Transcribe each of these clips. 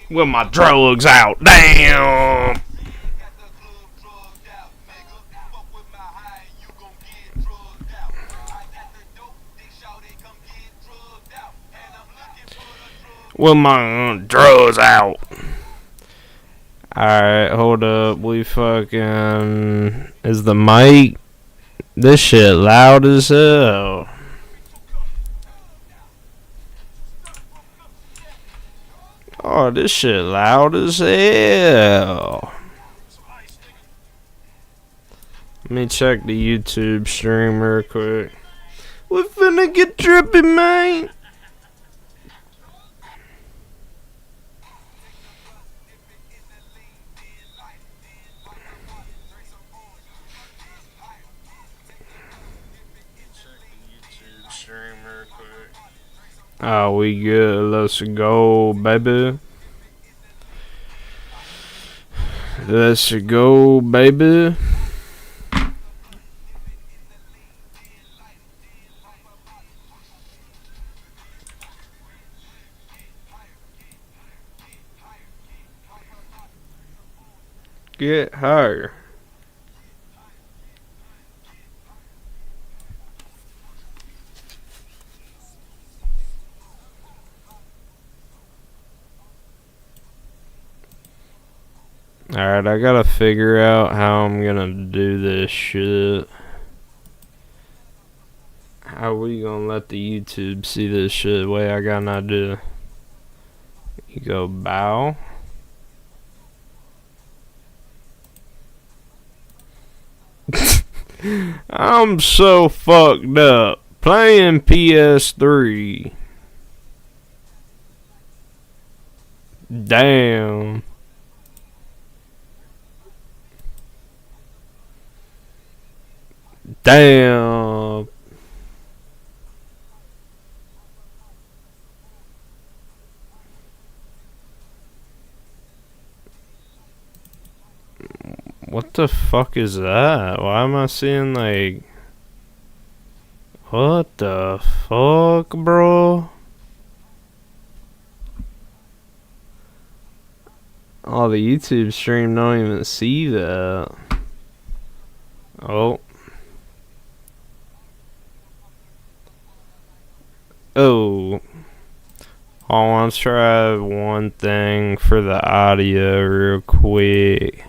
With my drugs out. Damn. With my drugs out. Alright, hold up. We fucking... Is the mic... This shit loud as hell. Oh, this shit loud as hell. Let me check the YouTube stream real quick. We finna get trippy, man. Oh, we good. Let's go, baby. Let's go, baby. Get higher. Alright, I gotta figure out how I'm gonna do this shit. How we gonna let the YouTube see this shit? Wait, I got an idea. You go bow. I'm so fucked up. Playing PS3. Damn. Damn. What the fuck is that? Why am I seeing like... What the fuck, bro? Oh, the YouTube stream don't even see that. Oh. Oh. I want to try one thing for the audio real quick.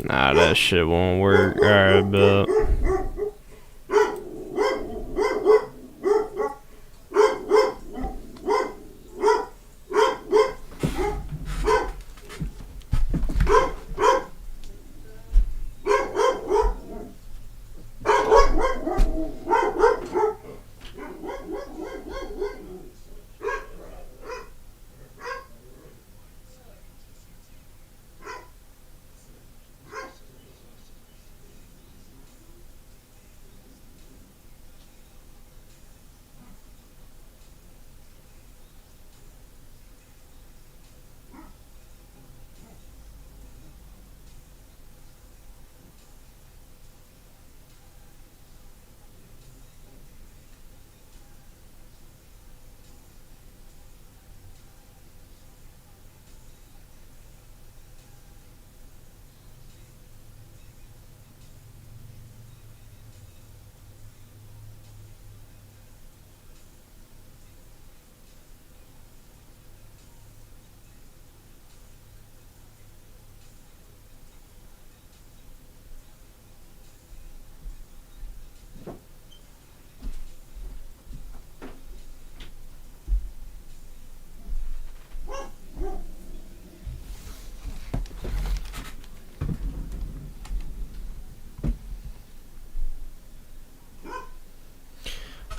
Nah, that shit won't work. Alright, but...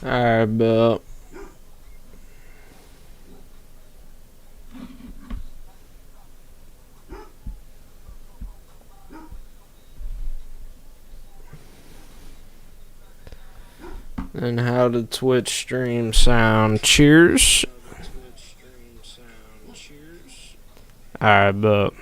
Alright, but... And how the Twitch stream sound. Cheers. Alright, but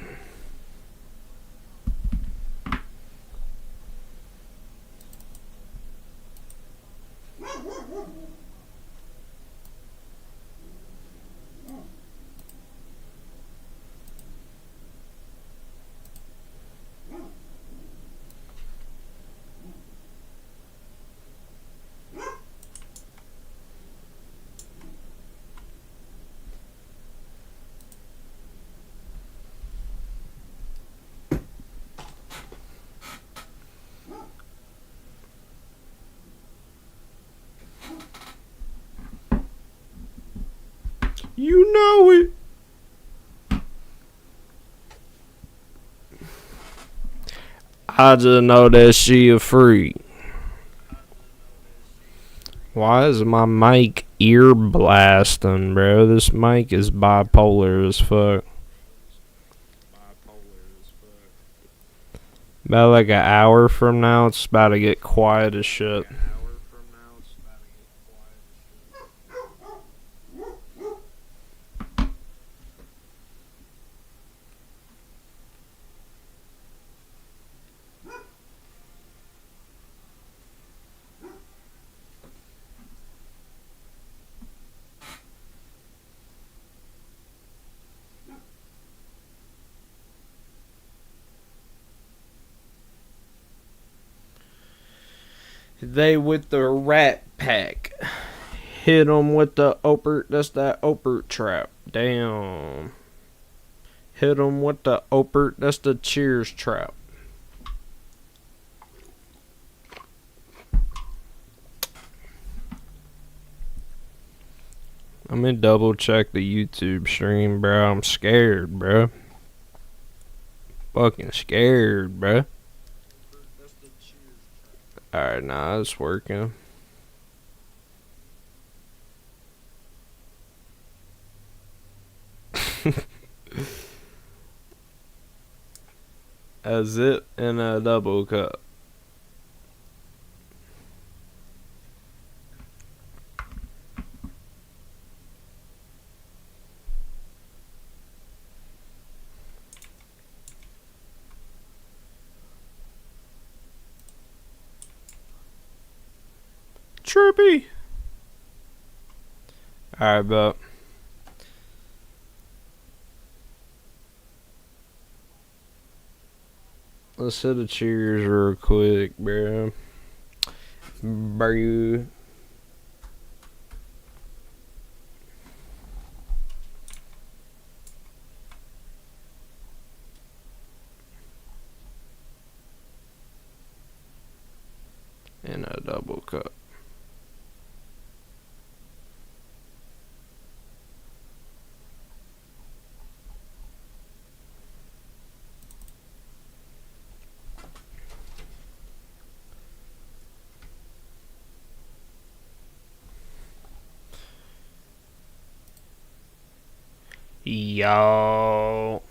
you know it. I just know that she a freak. Why is my mic ear blasting, bro? This mic is bipolar as fuck. About like an hour from now, it's about to get quiet as shit. They with the Rat Pack. Hit them with the Opert. That's that Opert trap. Damn. Hit them with the Opert. That's the Cheers trap. Let me double check the YouTube stream, bro. I'm scared, bro. Fucking scared, bro. Alright, nah, it's working. A zip and a double cup. Trippy. Alright, but let's hit a cheers real quick, bro. Bro. And a double cup. Y'all,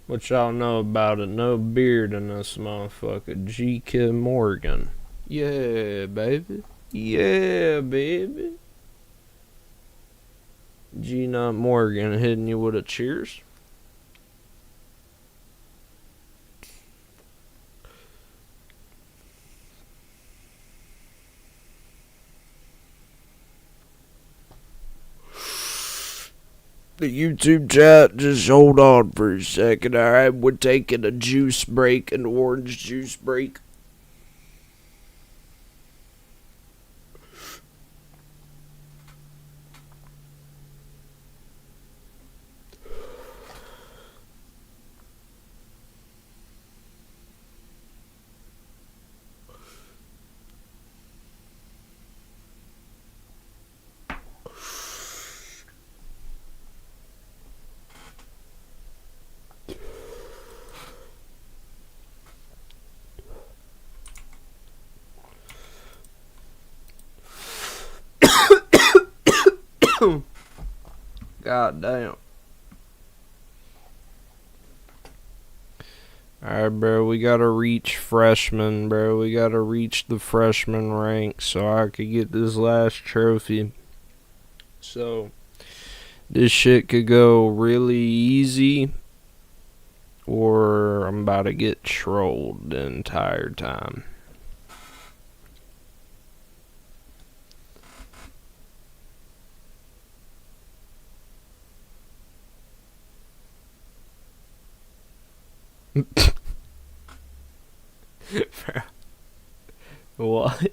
what y'all know about it? No beard in this motherfucker. Gkidfbe Morgan. Yeah, baby. Yeah, baby. G-Nut Morgan hitting you with a cheers. The YouTube chat, just hold on for a second, alright? We're taking a juice break, an orange juice break. God damn. Alright, bro, we gotta reach freshman, bro. We gotta reach the freshman rank so I could get this last trophy. So, this shit could go really easy, or I'm about to get trolled the entire time. What?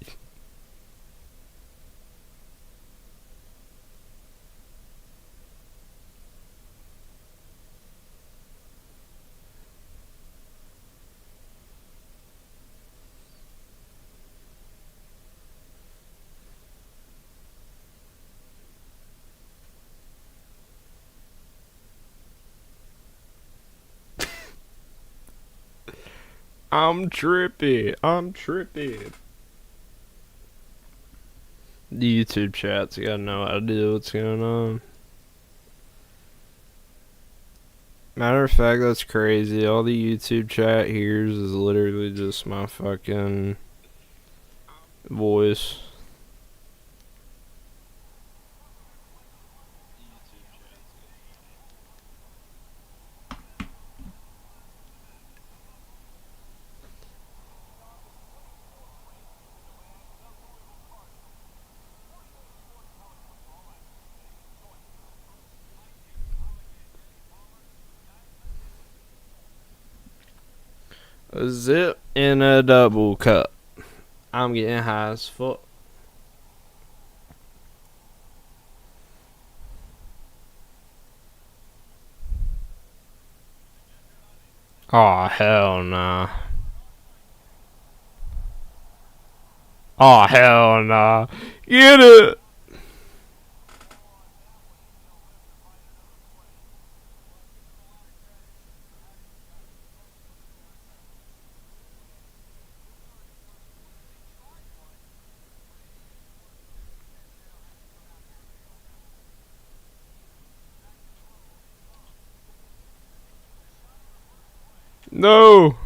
I'm trippy. I'm trippy. The YouTube chat's got no idea what's going on. Matter of fact, that's crazy. All the YouTube chat hears is literally just my fucking voice. A zip in a double cup. I'm getting high as fuck. Aw, hell nah. Aw, hell nah. Get it! No!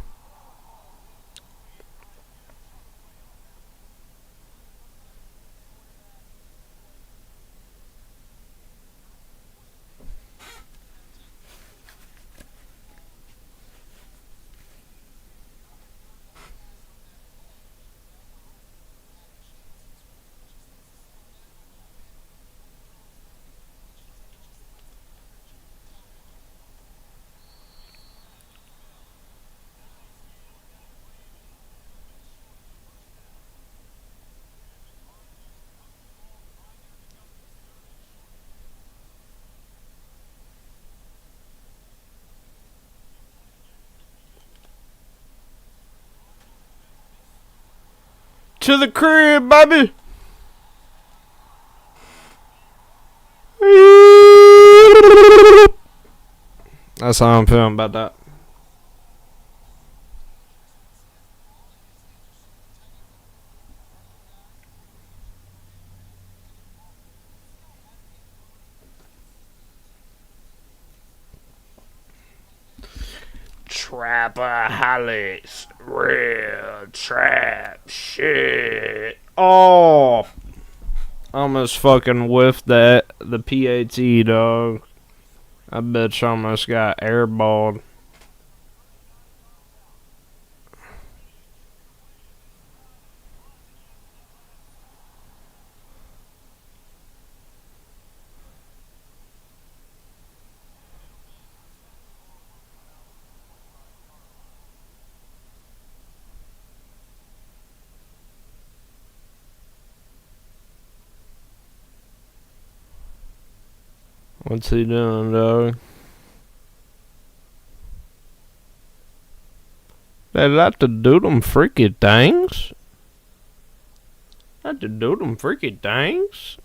To the crib, baby! That's how I'm feeling about that. Trapaholics. Real trap shit. Oh! Almost fucking whiffed that. The PAT, dog. I bet you almost got airballed. What's he doing, dog? They like to do them freaky things. Like to do them freaky things.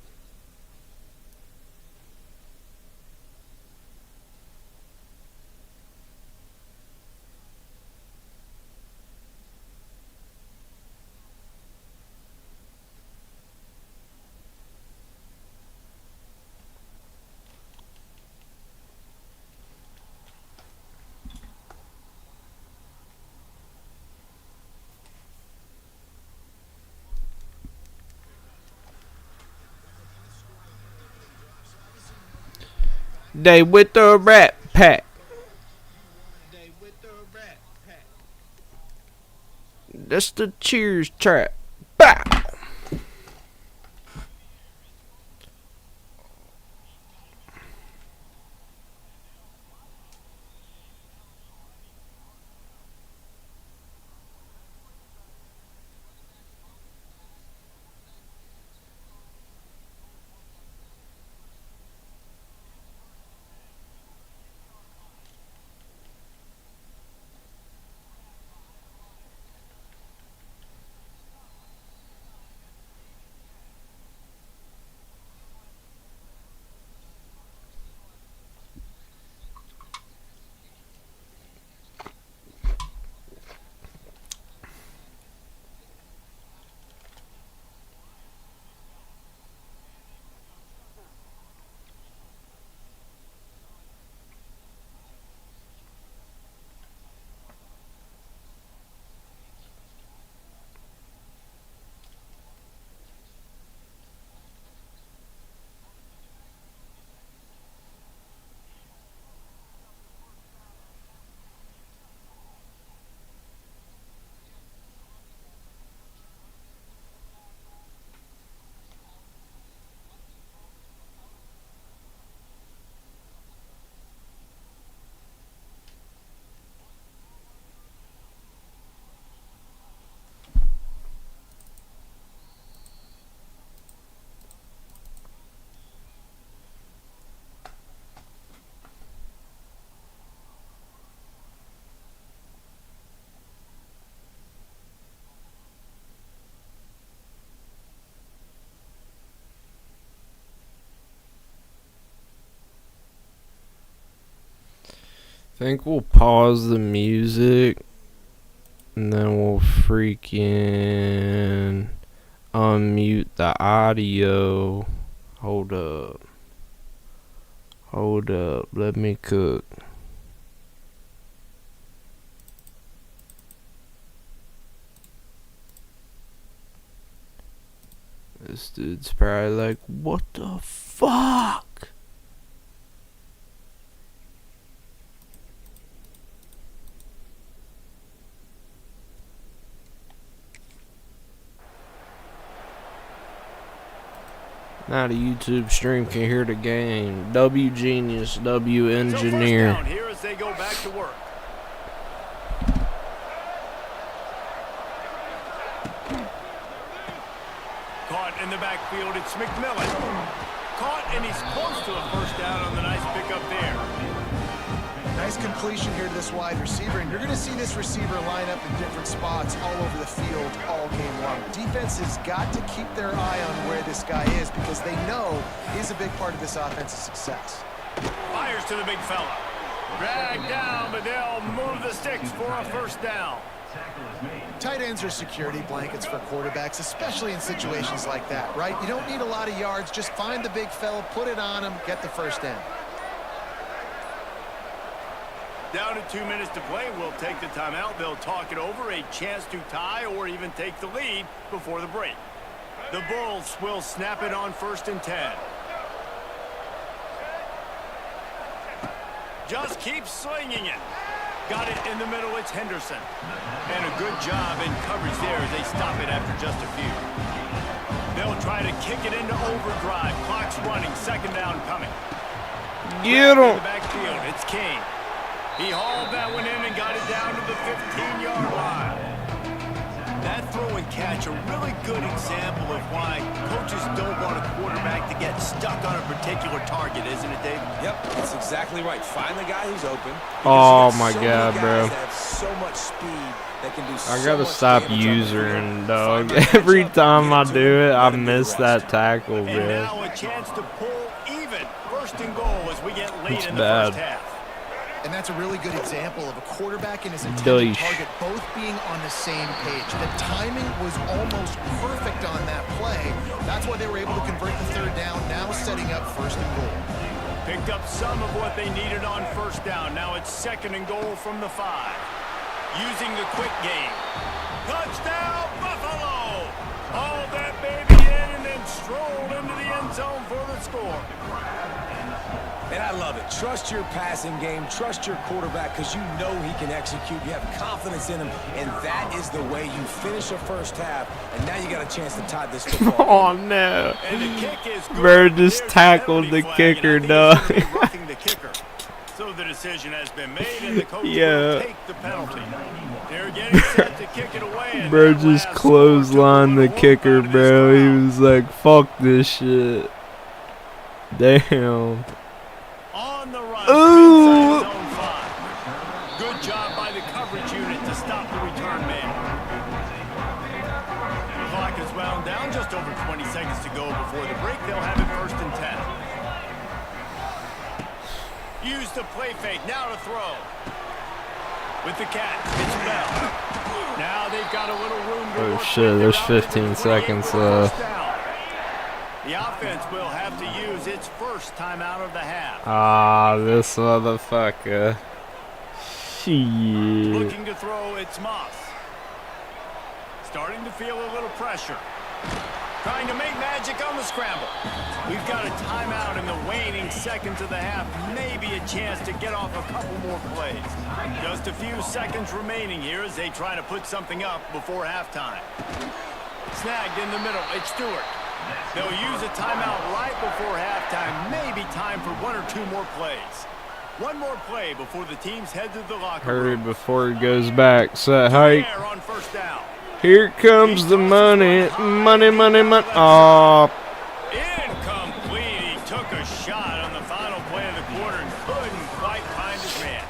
They with the Rat Pack. That's the Cheers track. Bow. Think we'll pause the music and then we'll freaking unmute the audio. Hold up. Let me cook. This dude's probably like, what the fuck? Now the YouTube stream can hear the game. W Genius, W Engineer. So here as they go back to work. Caught in the backfield, it's McMillan. Caught and he's close to a first down on the nice pickup there. Nice completion here to this wide receiver, and you're going to see this receiver line up in different spots all over the field all game long. Defense has got to keep their eye on where this guy is because they know he's a big part of this offense's success. Fires to the big fella. Dragged down, but they'll move the sticks for a first down. Tight ends are security blankets for quarterbacks, especially in situations like that, right? You don't need a lot of yards. Just find the big fella, put it on him, get the first down. Down to 2 minutes to play. We'll take the timeout. They'll talk it over. A chance to tie or even take the lead before the break. The Bulls will snap it on 1st and 10. Just keeps slinging it. Got it in the middle. It's Henderson. And a good job in coverage there as they stop it after just a few. They'll try to kick it into overdrive. Clock's running. 2nd down coming. Get him. In the backfield, it's King. He hauled that one in and got it down to the 15-yard line. That throw and catch, a really good example of why coaches don't want a quarterback to get stuck on a particular target, isn't it, Dave? Yep, that's exactly right. Find the guy who's open. Oh my God, bro. That have so much speed that can do I so gotta much stop damage using, dog. Every time I do it, I miss that tackle, And bro. now a chance to pull even. 1st and goal as we get late It's in the bad. first half. And that's a really good example of a quarterback and his intended target both being on the same page. The timing was almost perfect on that play. That's why they were able to convert the 3rd down, now setting up 1st and goal. Picked up some of what they needed on 1st down. Now it's 2nd and goal from the 5. Using the quick game. Touchdown, Buffalo! Haul that baby in and then stroll into the end zone for the score. And I love it. Trust your passing game. Trust your quarterback because you know he can execute. You have confidence in him. And that is the way you finish a first half. And now you got a chance to tie this football game. Oh, no. And the kick is good. Bro just There's a tackled penalty the flag, kicker, and I think dog. it's gonna be roughing the kicker. So the decision has been made, and the coach Yeah. will take the penalty. They're getting set to kick it away. And Bro that just last score took a clotheslined the little kicker, whoop out of this bro. He crowd. was like, fuck this shit. Damn. On the run, Ooh. inside zone 5. Good job by the coverage unit to stop the return man. The clock is wound down, just over 20 seconds to go before the break. They'll have it 1st and 10. Use the play fake, now to throw. With the catch, it's Bell. Now they've got a little room to Oh work shit, with. there's They're out to the 15 28 seconds for a left. first down. The offense will have to use its first timeout of the half. Ah, this motherfucker. Shit. Looking to throw, it's Moss. Starting to feel a little pressure. Trying to make magic on the scramble. We've got a timeout in the waning seconds of the half. Maybe a chance to get off a couple more plays. Just a few seconds remaining here as they try to put something up before halftime. Snagged in the middle, it's Stewart. They'll use a timeout right before halftime. Maybe time for 1 or 2 more plays. One more play before the teams head to the locker Hurry room. before he goes back. Set hike. There on first down. Here comes the money. Money, money, money. Oh, Incomplete. He took a shot on the final play of the quarter and couldn't quite find his man.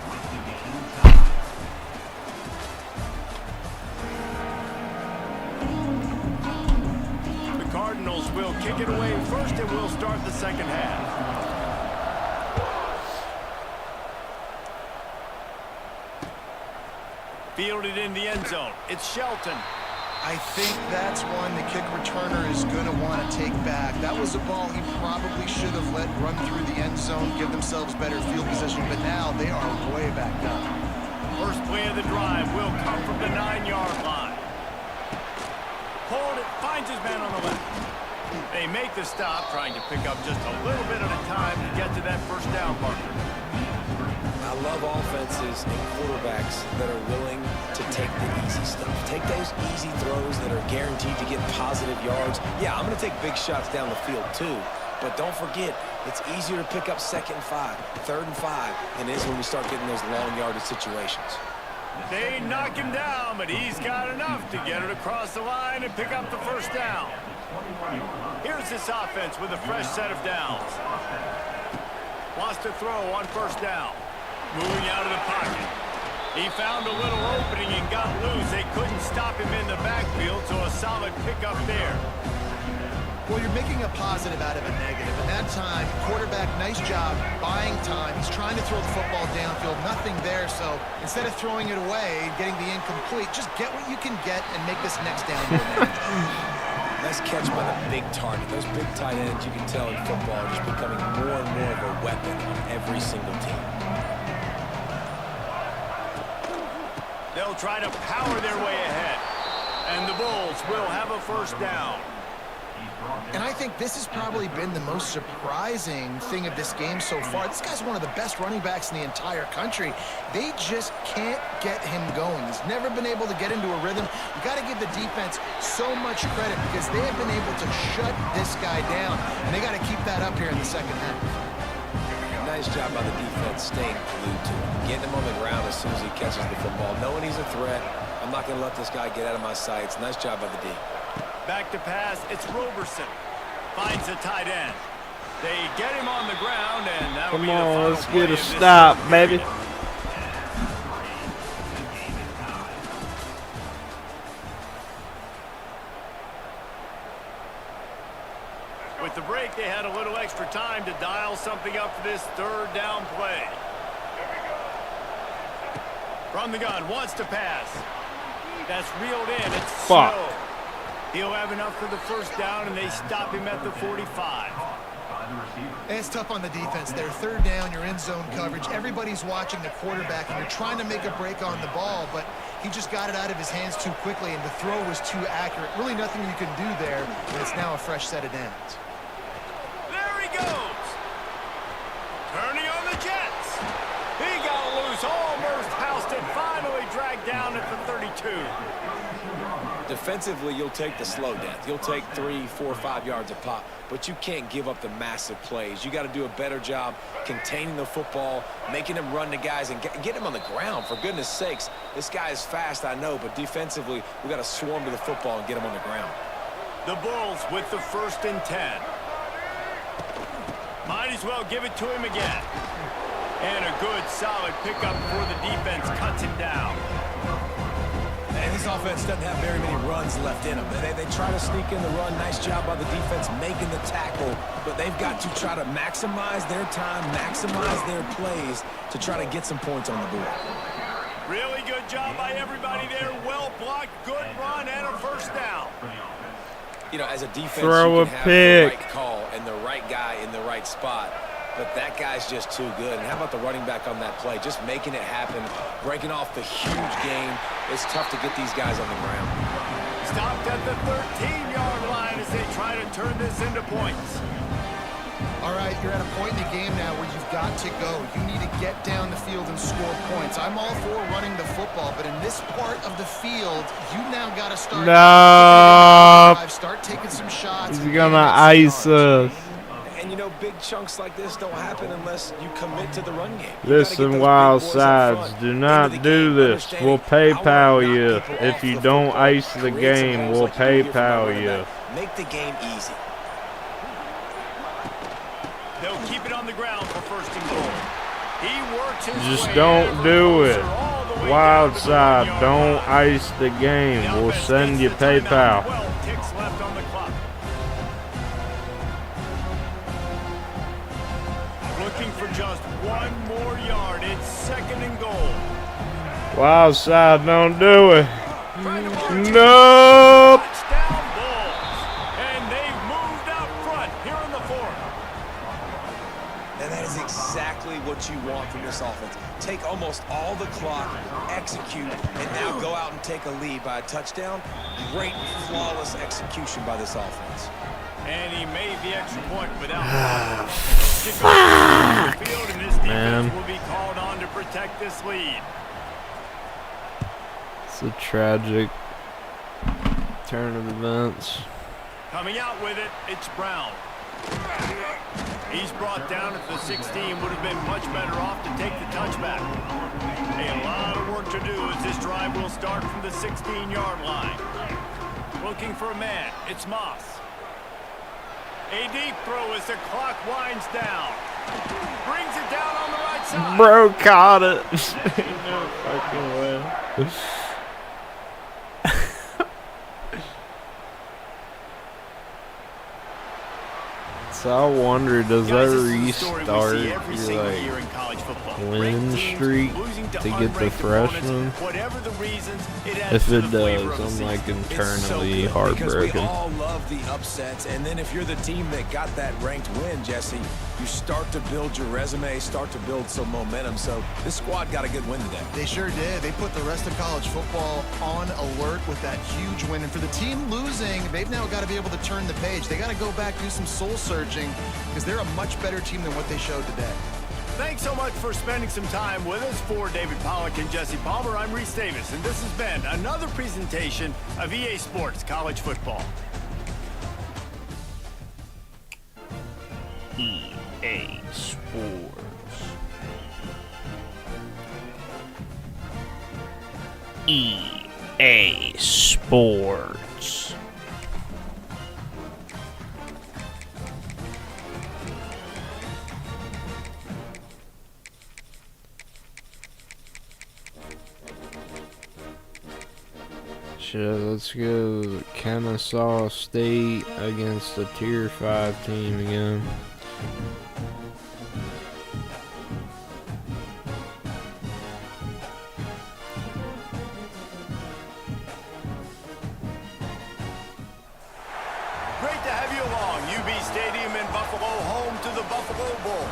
The Cardinals will kick it away first and will start the second half. Fielded in the end zone. It's Shelton. I think that's one the kick returner is going to want to take back. That was a ball he probably should have let run through the end zone, give themselves better field position, but now they are way back down. First play of the drive will come from the 9-yard line. Hold it, finds his man on the left. They make the stop, trying to pick up just a little bit at a time to get to that first down marker. I love offenses and quarterbacks that are willing to take the easy stuff. Take those easy throws that are guaranteed to get positive yards. Yeah, I'm going to take big shots down the field too. But don't forget, it's easier to pick up 2nd and 5, 3rd and 5 than it is when we start getting those long yardage situations. They knock him down, but he's got enough to get it across the line and pick up the first down. Here's this offense with a fresh set of downs. Wants to throw on first down. Moving out of the pocket. He found a little opening and got loose. They couldn't stop him in the backfield, so a solid pickup there. Well, you're making a positive out of a negative. And that time, quarterback, nice job, buying time. He's trying to throw the football downfield, nothing there. So instead of throwing it away and getting the incomplete, just get what you can get and make this next down more manageable. Nice catch by the big target. Those big tight ends, you can tell in football, are just becoming more and more of a weapon on every single team. They'll try to power their way ahead. And the Bulls will have a first down. And I think this has probably been the most surprising thing of this game so far. This guy's one of the best running backs in the entire country. They just can't get him going. He's never been able to get into a rhythm. You got to give the defense so much credit because they have been able to shut this guy down. And they got to keep that up here in the second half. Nice job by the defense staying glued to him. Getting him on the ground as soon as he catches the football. Knowing he's a threat, I'm not going to let this guy get out of my sights. Nice job by the D. Back to pass, it's Roberson. Finds a tight end. They get him on the ground, and that'll come be the on, final let's play get a of this stop, second baby. period. With the break, they had a little extra time to dial something up for this 3rd down play. From the gun, wants to pass. That's reeled in. It's Fuck. Snow. He'll have enough for the first down, and they stop him at the 45. And it's tough on the defense there. 3rd down, you're in zone coverage. Everybody's watching the quarterback, and you're trying to make a break on the ball, but he just got it out of his hands too quickly, and the throw was too accurate. Really nothing you can do there, and it's now a fresh set of downs. There he goes. Turning 32. Defensively, you'll take the slow death. You'll take 3, 4, 5 yards a pop, but you can't give up the massive plays. You got to do a better job containing the football, making him run to guys, and get him on the ground. For goodness sakes, this guy is fast, I know, but defensively, we got to swarm to the football and get him on the ground. The Bulls with the 1st and 10. Might as well give it to him again. And a good, solid pickup before the defense cuts him down. And this offense doesn't have very many runs left in them. They try to sneak in the run. Nice job by the defense making the tackle. But they've got to try to maximize their time, maximize their plays to try to get some points on the board. Really good job by everybody there. Well blocked, good run, and a 1st down. You know, as a defense, Throw you a can have pick. the right call and the right guy in the right spot. But that guy's just too good. And how about the running back on that play? Just making it happen, breaking off the huge game. It's tough to get these guys on the ground. Stopped at the 13-yard line as they try to turn this into points. All right, you're at a point in the game now where you've got to go. You need to get down the field and score points. I'm all for running the football, but in this part of the field, you now got to start. No. Start taking some shots. He's gonna ice us. And, you know, big chunks like this don't happen unless you commit to the run game. Listen, Wild Sides, do not do this. We'll PayPal you. If you don't ice the game, we'll PayPal you. Make the game easy. They'll keep it on the ground for 1st and goal. He works his Just way don't ever do it. closer all the way Wild down to the Side, 1-yard don't line. ice the game. The We'll offense send you takes the timeout. PayPal. 12 ticks left on the clock. Looking for just 1 more yard. It's 2nd and goal. Wild Side, don't do it. Trying to march it. Nope. Touchdown Bulls. And they've moved out front here in the 4th. And that is exactly what you want from this offense. Take almost all the clock, execute, and now go out and take a lead by a touchdown. Great, flawless execution by this offense. And he made the extra point without fuck, field, and this defense man. will be called on to protect this lead. It's a tragic turn of events. Coming out with it, it's Brown. He's brought down at the 16. Would have been much better off to take the touchback. A lot of work to do as this drive will start from the 16-yard line. Looking for a man, it's Moss. A deep throw as the clock winds down. Brings it down on the right side. Bro caught it. No fucking way. So I wonder, does that restart your like win streak to get the freshman? If it does, I'm like internally heartbroken. Because we all love the upsets, and then if you're the team that got that ranked win, Jesse, you start to build your resume, start to build some momentum. So this squad got a good win today. They sure did. They put the rest of college football on alert with that huge win. And for the team losing, they've now got to be able to turn the page. They got to go back, do some soul searching, because they're a much better team than what they showed today. Thanks so much for spending some time with us. For David Pollack and Jesse Palmer, I'm Reese Davis, and this has been another presentation of EA Sports College Football. EA Sports. EA Sports. Shit, let's go Kennesaw State against a Tier 5 team again. Great to have you along. UB Stadium in Buffalo, home to the Buffalo Bulls.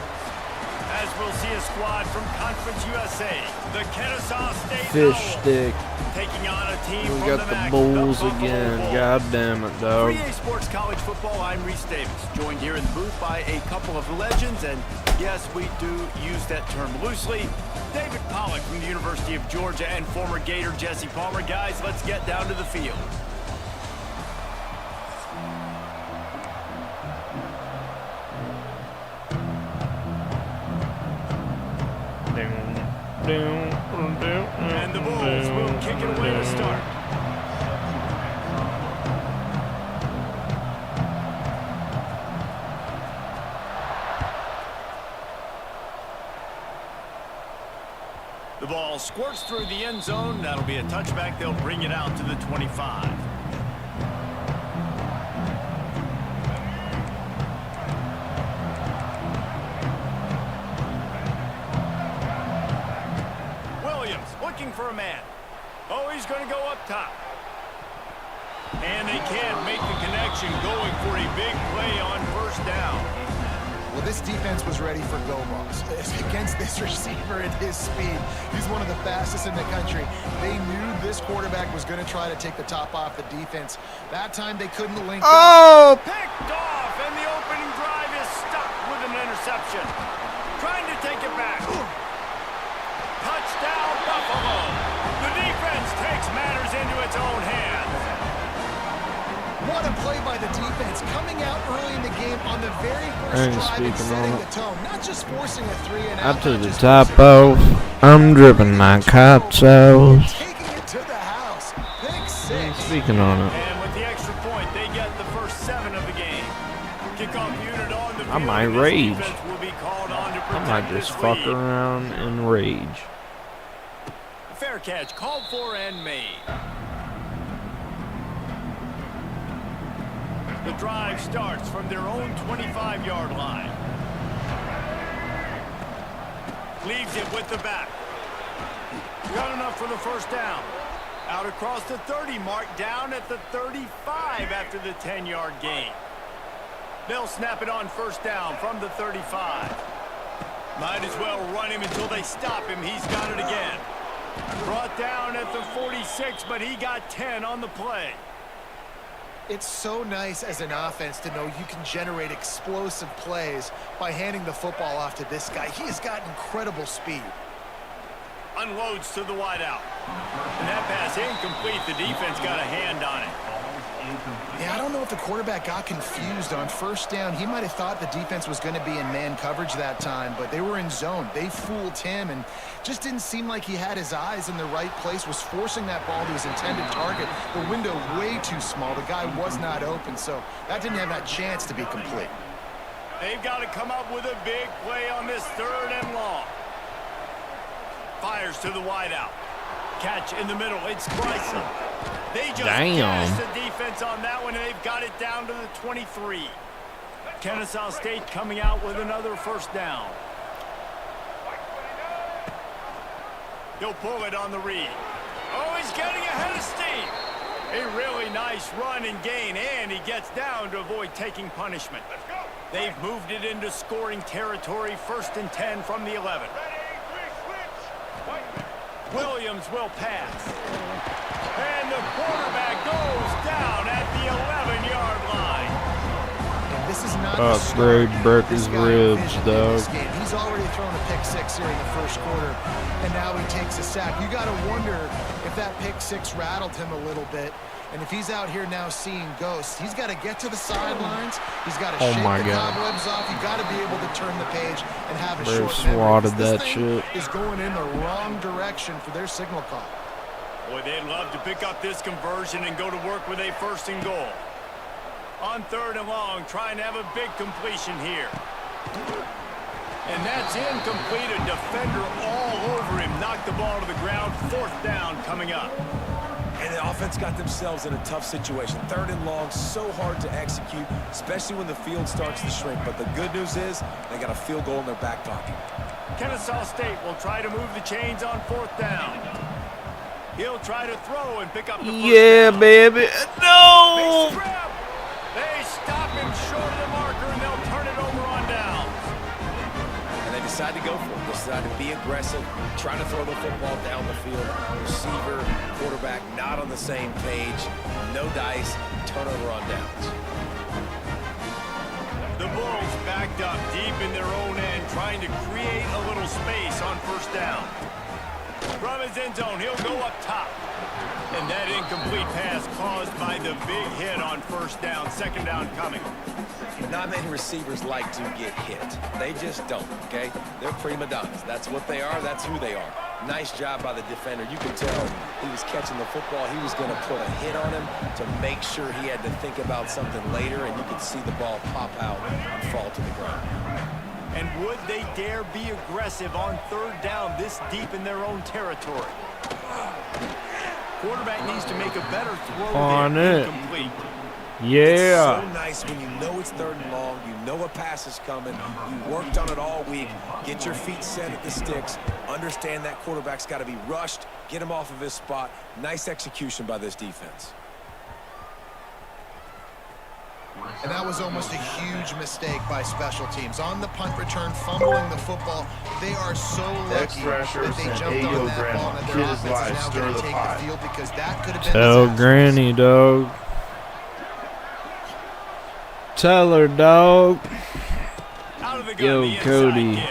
As we'll see a squad from Conference USA, the Kennesaw State Fish Owls, stick. taking on a team We from got the the MAC, Bulls Buffalo again. Bulls. God damn it, dog. 3A Sports College Football, I'm Reese Davis, joined here in the booth by a couple of legends, and yes, we do use that term loosely. David Pollock from the University of Georgia and former Gator Jesse Palmer. Guys, let's get down to the field. And the Bulls will kick it away to start. The ball squirts through the end zone. That'll be a touchback. They'll bring it out to the 25. Williams looking for a man. Oh, he's going to go up top. And they can't make the connection, going for a big play on first down. Well, this defense was ready for go balls. Against this receiver at his speed, he's one of the fastest in the country. They knew this quarterback was going to try to take the top off the defense. That time they couldn't link up. Oh! Picked off, and the opening drive is stopped with an interception. Trying to take it back. Touchdown, Buffalo. The defense takes matters into its own hands. What a play by the defense, coming out early in the game on the very I first ain't drive and speaking setting on the it. tone. Not just forcing a 3-and-out. Up to the top off. I'm dripping like hot sauce. Taking it to the house. Pick I ain't six. speaking on it. And with the extra point, they get the first 7 of the game. Kickoff unit on the field. I might and this rage. defense will be called on to I protect might just this fuck lead. around and rage. Fair catch called for and made. The drive starts from their own 25-yard line. Leaves it with the back. Got enough for the first down. Out across the 30 mark, down at the 35 after the 10-yard gain. They'll snap it on first down from the 35. Might as well run him until they stop him. He's got it again. Brought down at the 46, but he got 10 on the play. It's so nice as an offense to know you can generate explosive plays by handing the football off to this guy. He has got incredible speed. Unloads to the wideout. And that pass incomplete. The defense got a hand on it. Yeah, I don't know if the quarterback got confused on first down. He might have thought the defense was going to be in man coverage that time, but they were in zone. They fooled him and just didn't seem like he had his eyes in the right place, was forcing that ball to his intended target. The window way too small. The guy was not open, so that didn't have that chance to be complete. They've got to come up with a big play on this 3rd and long. Fires to the wideout. Catch in the middle. It's Bryson. They just gashed the defense on that one, and they've got it down to the 23. Kennesaw State coming out with another first down. He'll pull it on the read. Oh, he's getting ahead of steam. A really nice run and gain, and he gets down to avoid taking punishment. They've moved it into scoring territory, 1st and 10 from the 11. Williams will pass. And the quarterback goes down at the 11-yard line. And this is not Oh, the start Greg broke this his guy ribs, envisioned in dog. this game. He's already thrown a pick 6 here in the first quarter, and now he takes a sack. You got to wonder if that pick 6 rattled him a little bit. And if he's out here now seeing ghosts, he's got to get to the sidelines. He's got to shake the cobwebs off. You got to be able to turn the page and have a Bro short memory. swatted This that thing shit. is going in the wrong direction for their signal call. Boy, they'd love to pick up this conversion and go to work with a 1st and goal. On 3rd and long, trying to have a big completion here. And that's incomplete. A defender all over him. Knocked the ball to the ground. 4th down coming up. And the offense got themselves in a tough situation. 3rd and long, so hard to execute, especially when the field starts to shrink. But the good news is they got a field goal in their back pocket. Kennesaw State will try to move the chains on 4th down. He'll try to throw and pick up the first down. Baby. Big No! strip. They stop him short of the marker, and they'll turn it over on downs. And they decide to go for it. Decide to be aggressive, try to throw the football down the field. Receiver, quarterback, not on the same page. No dice, turnover on downs. The Bulls backed up deep in their own end, trying to create a little space on first down. From his end zone, he'll go up top. And that incomplete pass caused by the big hit on first down. Second down coming. Not many receivers like to get hit. They just don't, okay? They're prima donnas. That's what they are. That's who they are. Nice job by the defender. You could tell he was catching the football. He was going to put a hit on him to make sure he had to think about something later, and you could see the ball pop out and fall to the ground. And would they dare be aggressive on third down this deep in their own territory? Quarterback needs to make a better throw On there. it. Incomplete. Yeah. It's so nice when you know it's third and long, you know a pass is coming, you worked on it all week, get your feet set at the sticks, understand that quarterback's got to be rushed, get him off of his spot. Nice execution by this defense. And that was almost a huge mistake by special teams. On the punt return, fumbling the football, they are so lucky that they jumped on that ball and that their offense is now going to take the field because that could have been Tell disastrous. Granny, dog. Tell her, dog. Out of the gun, Yo, the inside Cody. give.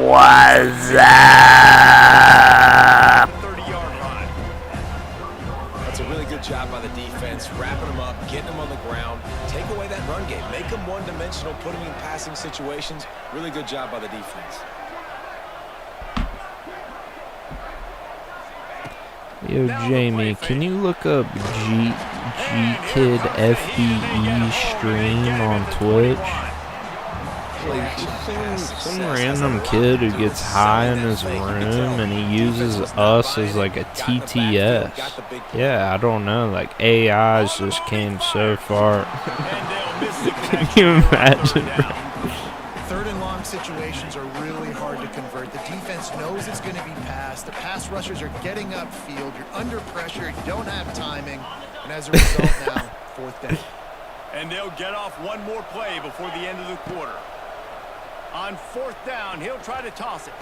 What's up? 30-yard line. That's a really good job by the defense, wrapping them up, getting them on the ground, take away that run game, make them one-dimensional, put them in passing situations. Really good job by the defense. Yo, Jamie, can you look up Gkidfbe stream on Twitch? Like, some random kid who gets high in his room and he uses us as like a TTS. Yeah, I don't know, like AIs just came so far. Can you imagine? Third and long situations are really hard to convert. The defense knows it's going to be passed. The pass rushers are getting upfield. You're under pressure. You don't have timing. And as a result now, fourth down. And they'll get off one more play before the end of the quarter. On fourth down, he'll try to toss it.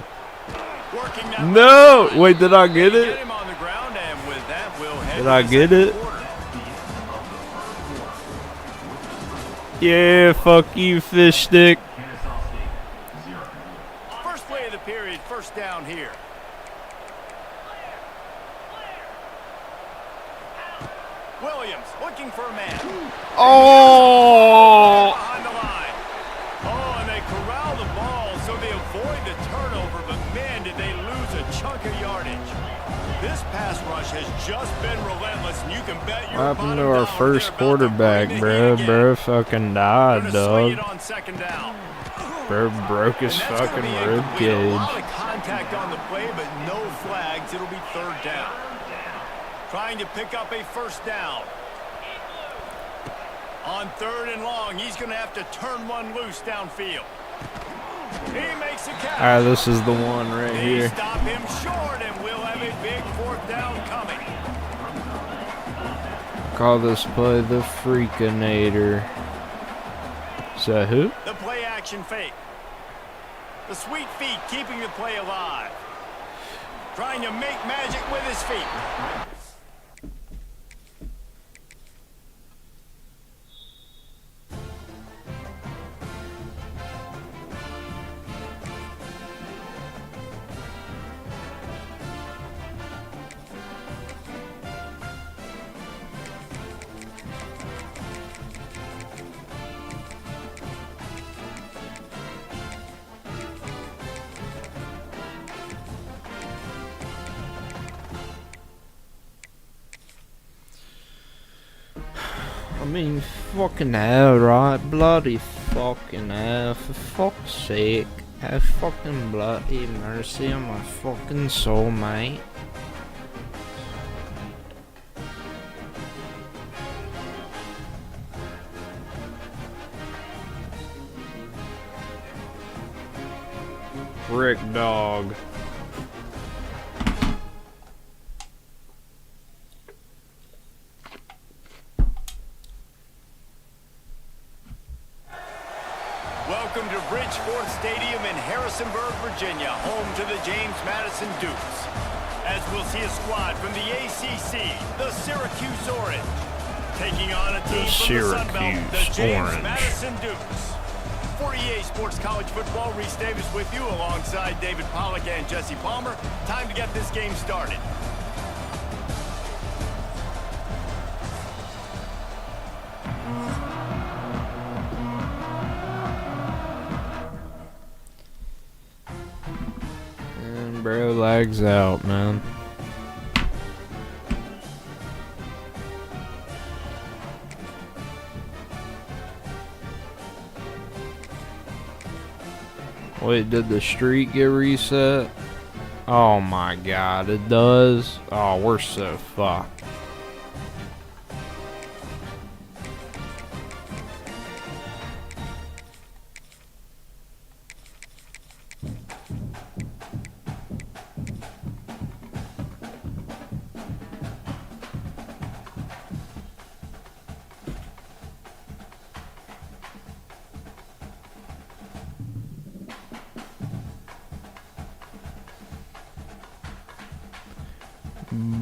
Working that. No! Wait, did I get Get it? him on the ground, and with that, we'll head Did to I the get second it? quarter. Yeah, fuck you, fish stick. First play of the period, first down here. Williams looking for a man. Oh! Behind the line. Oh, and they corral the ball so they avoid the turnover, but man, did they lose a chunk of yardage. This pass rush has just been relentless, and you can bet your What happened to bottom our dollar first they're about to quarterback, bring the bro? heat again. Bro fucking died, Gonna swing dog. it on second down. Bro broke his And that's gonna fucking be rib incomplete. A lot cage. of contact on the play, but no flags. It'll be third down. Trying to pick up a first down. On third and long, he's going to have to turn one loose downfield. He makes a catch. Alright, this is the one right They here. stop him short, and we'll have a big fourth down coming. Call this play the Freakinator. So who? The play action fake. The sweet feet keeping the play alive. Trying to make magic with his feet. I mean, fucking hell, right? Bloody fucking hell, for fuck's sake. Have fucking bloody mercy on my fucking soul, mate. Rick dog. Welcome to Bridgeforth Stadium in Harrisonburg, Virginia, home to the James Madison Dukes. As we'll see a squad from the ACC, the Syracuse Orange, taking on a team from the Sun Belt, the James Madison Dukes. For EA Sports College Football, Reese Davis with you alongside David Pollack and Jesse Palmer. Time to get this game started. And bro lags out, man. Wait, did the streak get reset? Oh my god, it does? Oh, we're so fucked.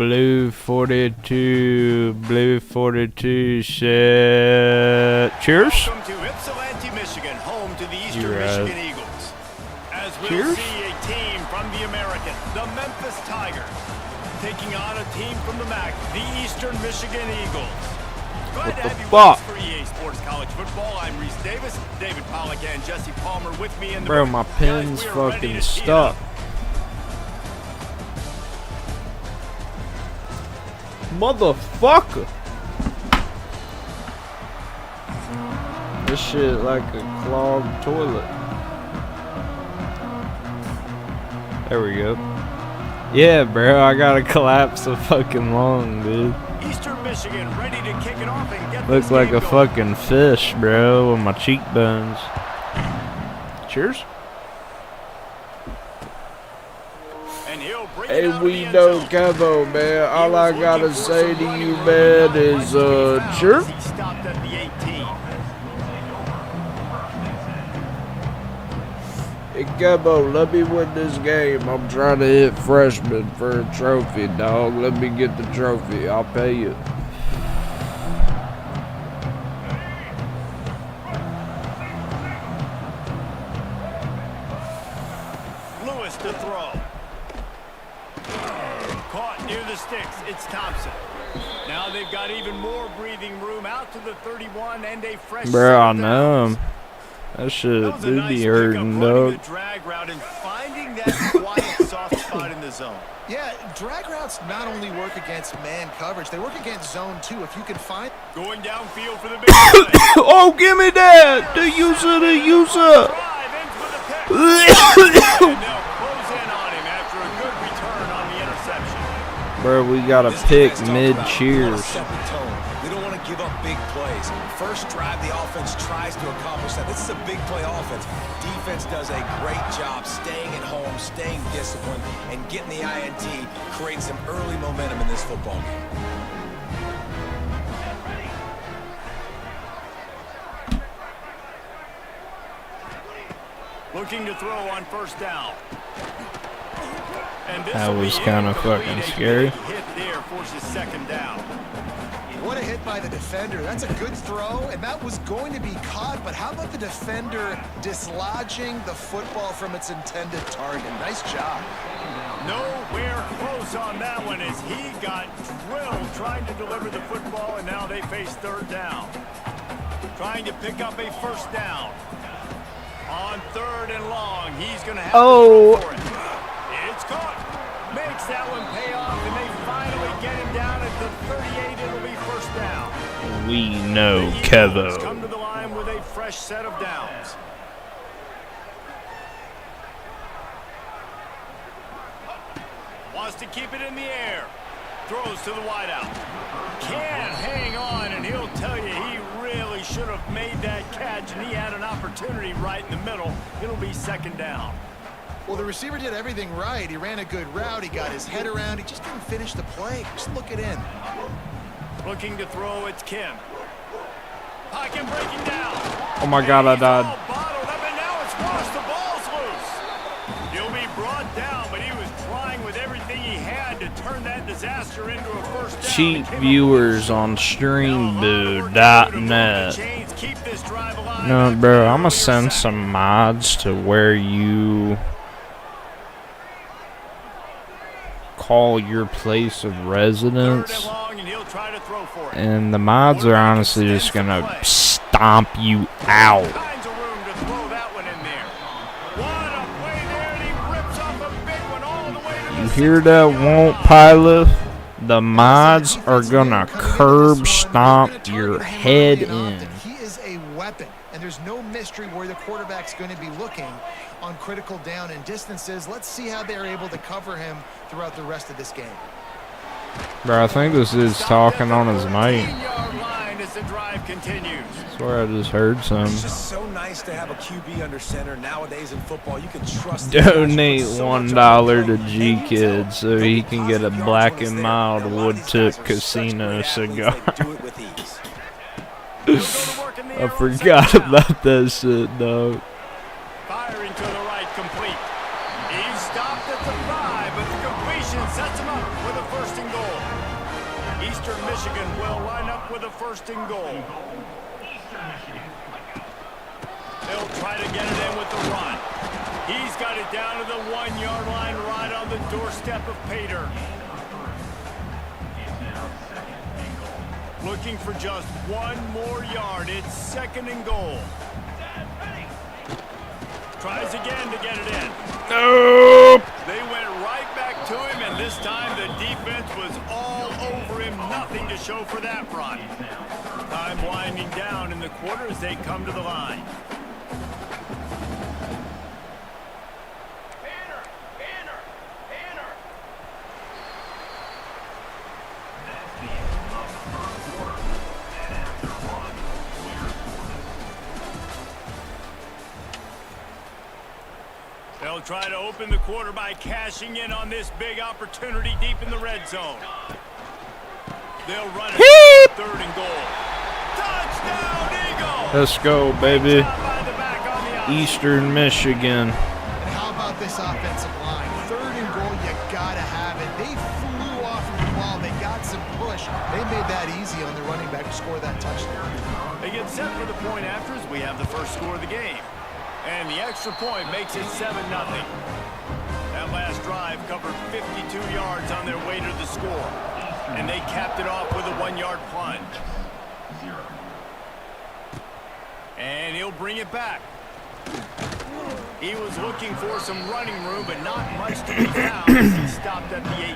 Blue 42 set. Cheers. Welcome to Ypsilanti, Michigan, home to the Eastern Michigan Eagles. As we'll see a team from the American, the Memphis Tigers, taking on a team from the MAC, the Eastern Michigan Eagles. Glad to have you with us for EA Sports College Football. I'm Reese Davis, David Pollack, and Jesse Palmer with me in the bro, my pin's fucking stuck. Motherfucker! This shit like a clogged toilet. There we go. Yeah, bro, I gotta collapse a fucking lung, dude. Eastern Michigan ready to kick it off and get looks like a fucking fish, bro, with my cheekbones. Cheers. Hey, we know Kevo, man. All I gotta say to you, man, is, cheers. He stopped at the 18. Hey, Kevo, let me win this game. I'm trying to hit freshman for a trophy, dog. Let me get the trophy. I'll pay you. Lewis to throw. Caught near the sticks. It's Thompson. Now they've got even more breathing room out to the 31 and a fresh. Bro, I know him. That shit do be hurting, dog. The drag route and finding that quiet, soft spot in the zone. Yeah, drag routes not only work against man coverage, they work against zone too. If you can find going downfield for the big play. Oh, give me that! The user. Drive ends with a pick. And they'll close in on him after a good return on the interception. Bro, we got a pick mid-cheers. We don't want to give up big plays. First drive, the offense tries to accomplish that. This is a big play offense. Defense does a great job staying at home, staying disciplined, and getting the INT, creating some early momentum in this football game. Looking to throw on first down. And that was kind of fucking scary. Hit there forces second down. What a hit by the defender. That's a good throw, and that was going to be caught, but how about the defender dislodging the football from its intended target? Nice job. Nowhere close on that one as he got drilled trying to deliver the football, and now they face third down. Trying to pick up a first down. On third and long, he's going to have to throw for it. It's caught. Makes that one pay off, and they finally get him down at the 38. It'll be first down. We know Kevo. Come to the line with a fresh set of downs. Wants to keep it in the air. Throws to the wideout. Can't hang on, and he'll tell you he really should have made that catch, and he had an opportunity right in the middle. It'll be second down. Well, the receiver did everything right. He ran a good route. He got his head around. He just didn't finish the play. Just look it in. Looking to throw, it's Kim. Pocket breaking down. Oh my God, I died. Bottled up, and now it's had to turn that disaster into a first down. Cheap viewers on streamboo.net. No, bro, I'm gonna send some mods to where you call your place of residence, and the mods are honestly just gonna stomp you out. You hear that, won't pilot? The mods are gonna curb stomp your head in. He is a weapon, and there's no mystery where the quarterback's going to be looking on critical down and distances. Let's see how they're able to cover him throughout the rest of this game. Bro, I think this is talking on his mic. As the drive continues. I swear I just heard some. It's just so nice to have a QB under center nowadays in football. You can trust. Donate $1 to Gkid so he can get a Black and Mild wood tip casino cigar. I forgot about that shit, dog. Firing to the right, complete. He's stopped at the 5, but the completion sets him up with a first and goal. Eastern Michigan will line up with a first and goal. They'll try to get it in with the run. He's got it down to the 1-yard line right on the doorstep of Pater. Looking for just one more yard. It's second and goal. Tries again to get it in. Nope. They went right back to him, and this time the defense was all over him. Nothing to show for that run. Time winding down in the quarter as they come to the line. They'll try to open the quarter by cashing in on this big opportunity deep in the red zone. They'll run it. Third and goal. Touchdown, Eagles! Let's go, baby. Eastern Michigan. And how about this offensive line? Third and goal, you gotta have it. They flew off of the ball. They got some push. They made that easy on the running back to score that touchdown. They get set for the point after as we have the first score of the game. And the extra point makes it 7-0. That last drive covered 52 yards on their way to the score. And they capped it off with a 1-yard plunge. And he'll bring it back. He was looking for some running room, but not much to be found as he stopped at the 18.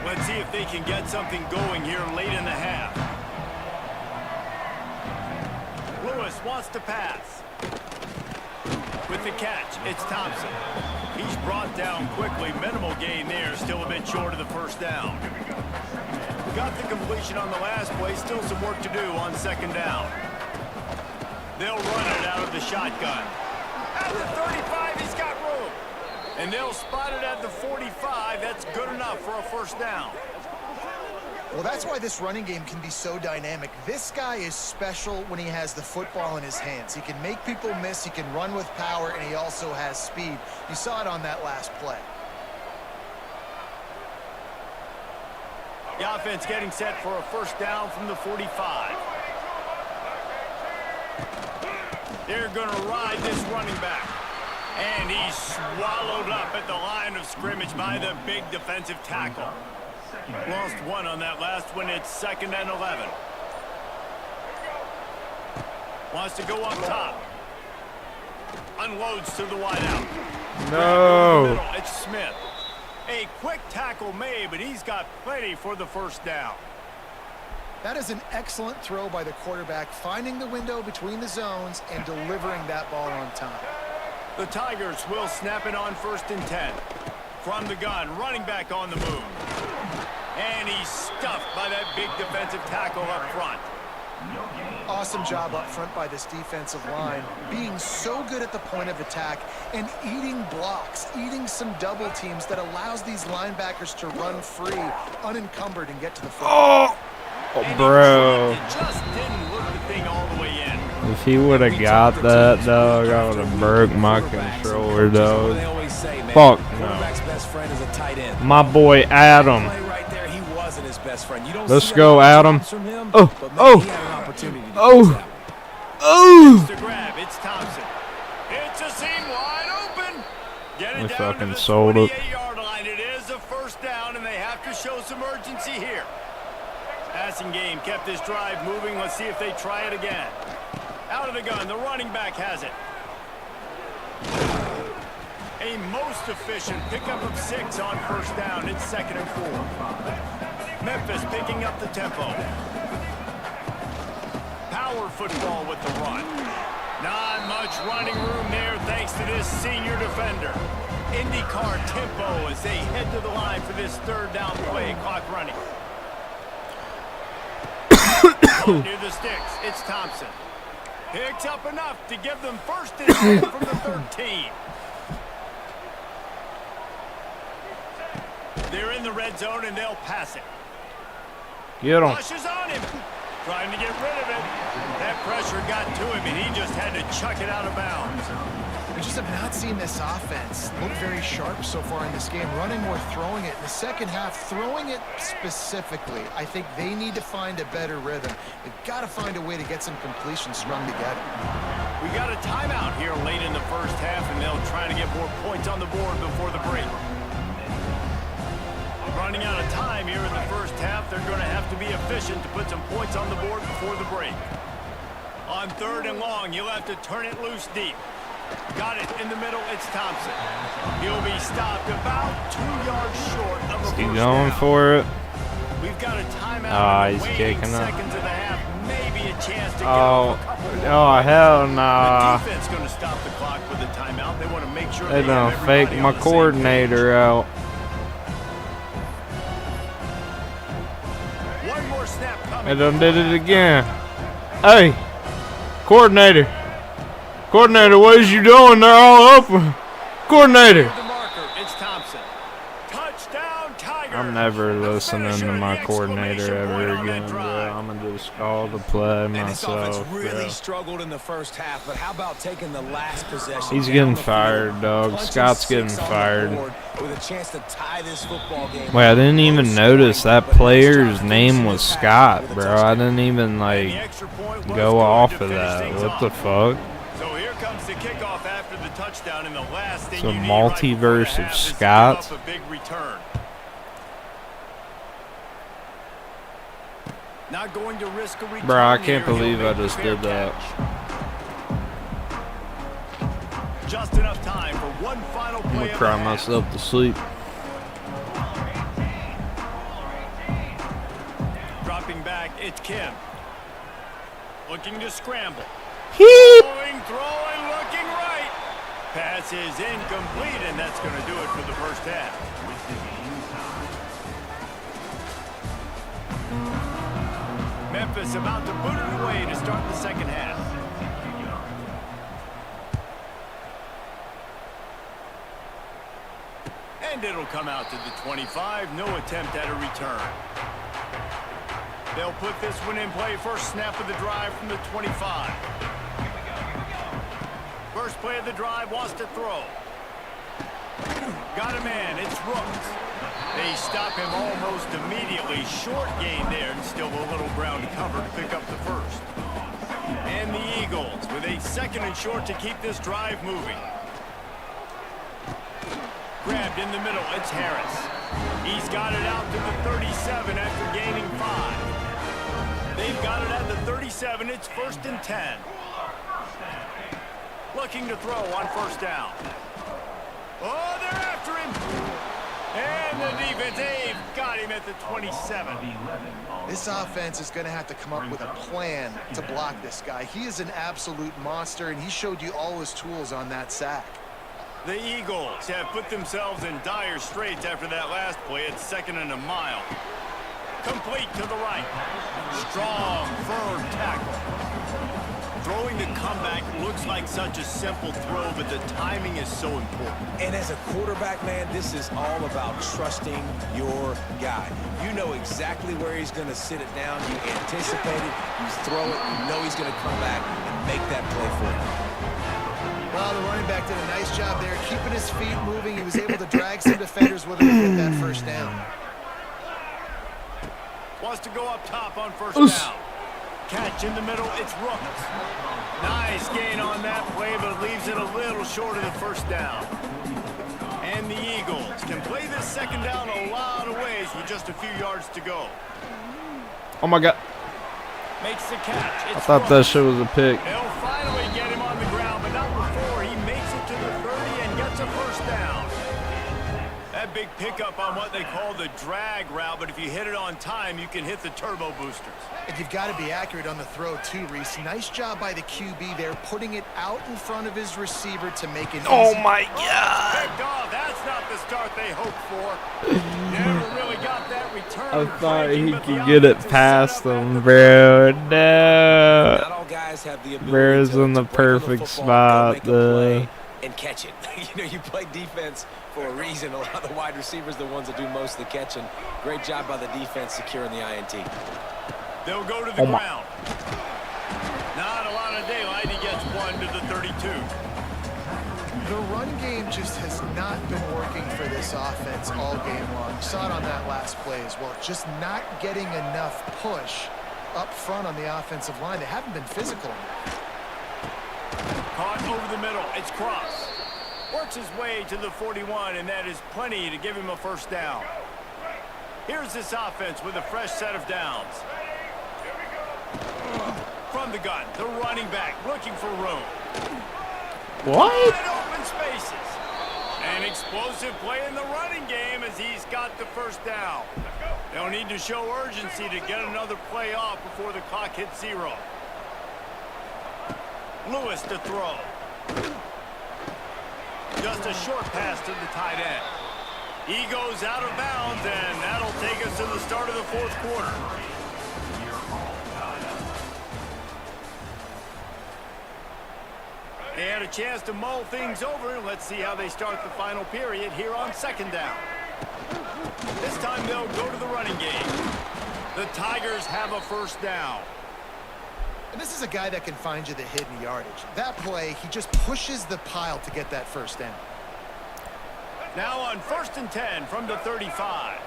Let's see if they can get something going here late in the half. Lewis wants to pass. With the catch, it's Thompson. He's brought down quickly. Minimal gain there, still a bit short of the first down. Got the completion on the last play, still some work to do on second down. They'll run it out of the shotgun. At the 35, he's got room. And they'll spot it at the 45. That's good enough for a first down. Well, that's why this running game can be so dynamic. This guy is special when he has the football in his hands. He can make people miss, he can run with power, and he also has speed. You saw it on that last play. The offense getting set for a first down from the 45. They're going to ride this running back. And he's swallowed up at the line of scrimmage by the big defensive tackle. Lost one on that last one. It's 2nd and 11. Wants to go up top. Unloads to the wideout. No. It's Smith. A quick tackle made, but he's got plenty for the first down. That is an excellent throw by the quarterback, finding the window between the zones and delivering that ball on time. The Tigers will snap it on 1st and 10. From the gun, running back on the move. And he's stuffed by that big defensive tackle up front. Awesome job up front by this defensive line, being so good at the point of attack and eating blocks, eating some double teams that allows these linebackers to run free, unencumbered, and get to the football. Oh, bro. Just didn't look the thing all the way in. If he would have got that, dog, I would have broke my controller, dog. They always say, man, Fuck quarterback's best friend is a tight end. My boy Adam. Play right there, he wasn't his best friend. You don't Let's see go, a lot of Adam. jumps from him, Oh, but man, oh, he had an opportunity to oh. catch that one. Oh! To grab, it's Thompson. It's a seam wide open. Get We it down fucking to the sold it. 28-yard line. It is a first down, and they have to show some urgency here. Passing game kept this drive moving. Let's see if they try it again. Out of the gun, the running back has it. A most efficient pickup of 6 on first down. It's 2nd and 4. Memphis picking up the tempo. Power football with the run. Not much running room there thanks to this senior defender. IndyCar tempo as they head to the line for this 3rd down play. Clock running. Near the sticks, it's Thompson. Picks up enough to give them 1st and 10 from the 13. They're in the red zone and they'll pass it. Get him. Rushes on him. Trying to get rid of it. That pressure got to him and he just had to chuck it out of bounds. We just have not seen this offense look very sharp so far in this game, running or throwing it. In the second half, throwing it specifically, I think they need to find a better rhythm. They've got to find a way to get some completions strung together. We got a timeout here late in the first half, and they'll try to get more points on the board before the break. Running out of time here in the first half, they're going to have to be efficient to put some points on the board before the break. On 3rd and long, you'll have to turn it loose deep. Got it in the middle, it's Thompson. He'll be stopped about 2 yards short of a first Keep going down. for it. We've got a timeout. Ah, in he's the waning kicking it. seconds of the half. Maybe a chance to get Oh, a couple more. oh hell nah. The defense going to stop the clock with a timeout. They want to make sure They have done everybody fake on my the same coordinator out. page. One more snap coming. They done did it again. Hey, coordinator. Coordinator, what is you doing? They're all open. Coordinator. The marker, it's Thompson. Touchdown, Tiger. I'm never The listening finisher, to the my exclamation coordinator point ever on that again, bro. drive. I'm gonna just call the play And this offense myself, really bro. struggled in the first half, but how about taking the last possession? He's down getting the field, fired, dog. punching Scott's getting 6 on the fired. board With a chance to tie this football game. Wait, I didn't even Low notice scoring, that but nice player's job name finishing was this pass Scott, with a bro. I touchdown. didn't even And the like extra point was go good off to of finish that. things What the off. fuck? So here comes the kickoff after the touchdown, and the last thing It's a you need right before the multiverse of half is to give Scotts. up a big return. Not going to risk a return. Bro, I here. can't He'll believe I make the just fair did that. catch. Just enough time for one final I'm play gonna of the cry half. myself to sleep. Dropping back, it's Kim. Looking to scramble. Heep. Throwing, looking right. Pass is incomplete, and that's going to do it for the first half. Memphis about to put it away to start the second half. And it'll come out to the 25. No attempt at a return. They'll put this one in play. First snap of the drive from the 25. First play of the drive, wants to throw. Got a man, it's Rooks. They stop him almost immediately. Short gain there, and still a little ground to cover to pick up the first. And the Eagles with a 2nd and short to keep this drive moving. Grabbed in the middle, it's Harris. He's got it out to the 37 after gaining 5. They've got it at the 37, it's 1st and 10. Looking to throw on first down. Oh, they're after him. And the defense, they've got him at the 27. This offense is going to have to come up with a plan to block this guy. He is an absolute monster, and he showed you all his tools on that sack. The Eagles have put themselves in dire straits after that last play. It's 2nd and a mile. Complete to the right. Strong, firm tackle. Throwing the comeback looks like such a simple throw, but the timing is so important. And as a quarterback, man, this is all about trusting your guy. You know exactly where he's going to sit it down. You anticipate it. You throw it. You know he's going to come back and make that play for you. Well, the running back did a nice job there, keeping his feet moving. He was able to drag some defenders with him and get that first down. Wants to go up top on first down. Catch in the middle, it's Rooks. Nice gain on that play, but leaves it a little short of the first down. And the Eagles can play this second down a lot of ways with just a few yards to go. Oh my God. Makes the catch. It's I thought that shit was a pick. They'll finally get him on the ground, but not before he makes it to the 30 and gets a first down. That big pickup on what they call the drag route, but if you hit it on time, you can hit the turbo boosters. And you've got to be accurate on the throw too, Reese. Nice job by the QB there, putting it out in front of his receiver to make it Oh easy. my God. Picked off. That's not the start they hoped for. Never really got that return. I thought breaking, he but the could get it offense is past set up at him, the bro. Not No. all guys have the ability Bear's to in the break on the perfect football, go spot, make a play, though. and catch it. You play defense for a reason. A lot of the wide receivers are the ones that do most of the catching. Great job by the defense securing the INT. They'll go to the ground. Not a lot of daylight. He gets one to the 32. The run game just has not been working for this offense all game long. Saw it on that last play as well. Just not getting enough push up front on the offensive line. They haven't been physical enough. Caught over the middle. It's Cross. Works his way to the 41, and that is plenty to give him a first down. Here's this offense with a fresh set of downs. From the gun, the running back looking for room. What? Wide open spaces. An explosive play in the running game as he's got the first down. They'll need to show urgency to get another play off before the clock hits 0. Lewis to throw. Just a short pass to the tight end. He goes out of bounds, and that'll take us to the start of the fourth quarter. They had a chance to mull things over. Let's see how they start the final period here on second down. This time they'll go to the running game. The Tigers have a first down. And this is a guy that can find you the hidden yardage. That play, he just pushes the pile to get that first down. Now on 1st and 10 from the 35.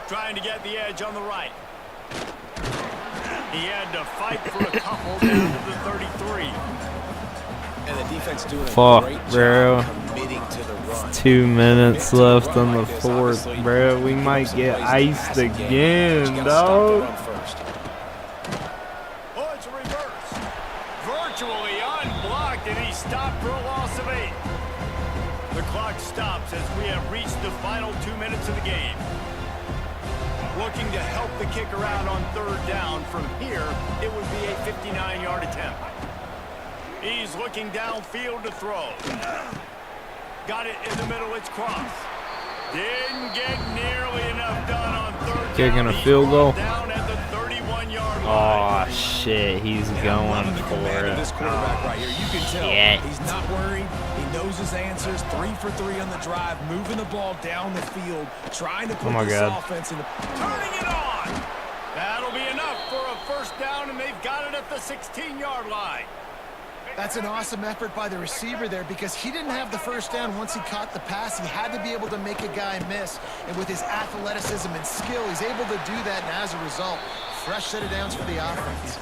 Trying to get the edge on the right. He had to fight for a couple down to the 33. And the defense doing a Fuck, great bro. job committing to the run. 2 minutes left on the fourth, bro. We might get iced again, dog. Oh, it's a reverse. Virtually unblocked, and he stopped for a loss of 8. The clock stops as we have reached the final 2 minutes of the game. Looking to help the kicker out on 3rd down. From here, it would be a 59-yard attempt. He's looking downfield to throw. Got it in the middle, it's Cross. Didn't get nearly enough done on 3rd down. Kicking a field goal. Down at the 31-yard line. Oh shit, he's going for it. This quarterback right here, you can tell Shit. he's not worried. He knows his answers. 3 for 3 on the drive, moving the ball down the field, trying to put my this God. offense in the. Turning it on. That'll be enough for a first down, and they've got it at the 16-yard line. That's an awesome effort by the receiver there because he didn't have the first down once he caught the pass. He had to be able to make a guy miss. And with his athleticism and skill, he's able to do that. And as a result, fresh set of downs for the offense.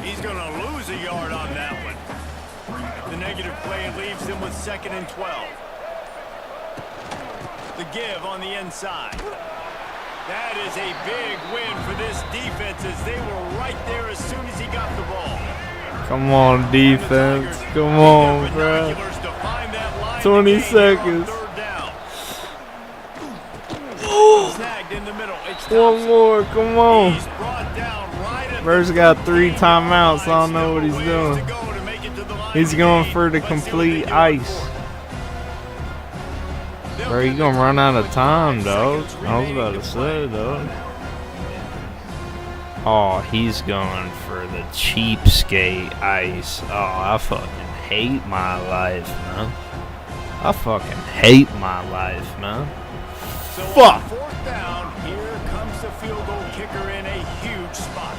He's going to lose a yard on that one. The negative play leaves him with 2nd and 12. The give on the inside. That is a big win for this defense as they were right there as soon as he got the ball. Come on, defense. Come on, bro. 20 seconds. Snagged in the middle. It's One more, come on. He's brought down right at Ver's got 3 timeouts. I don't know what he's doing. He's going for the complete ice. Bro, you gonna run out of time, dog. I was about to say, dog. Oh, he's going for the cheapskate ice. Oh, I fucking hate my life, man. I fucking hate my life, man. So Fuck. on 4th down, here comes the field goal kicker in a huge spot.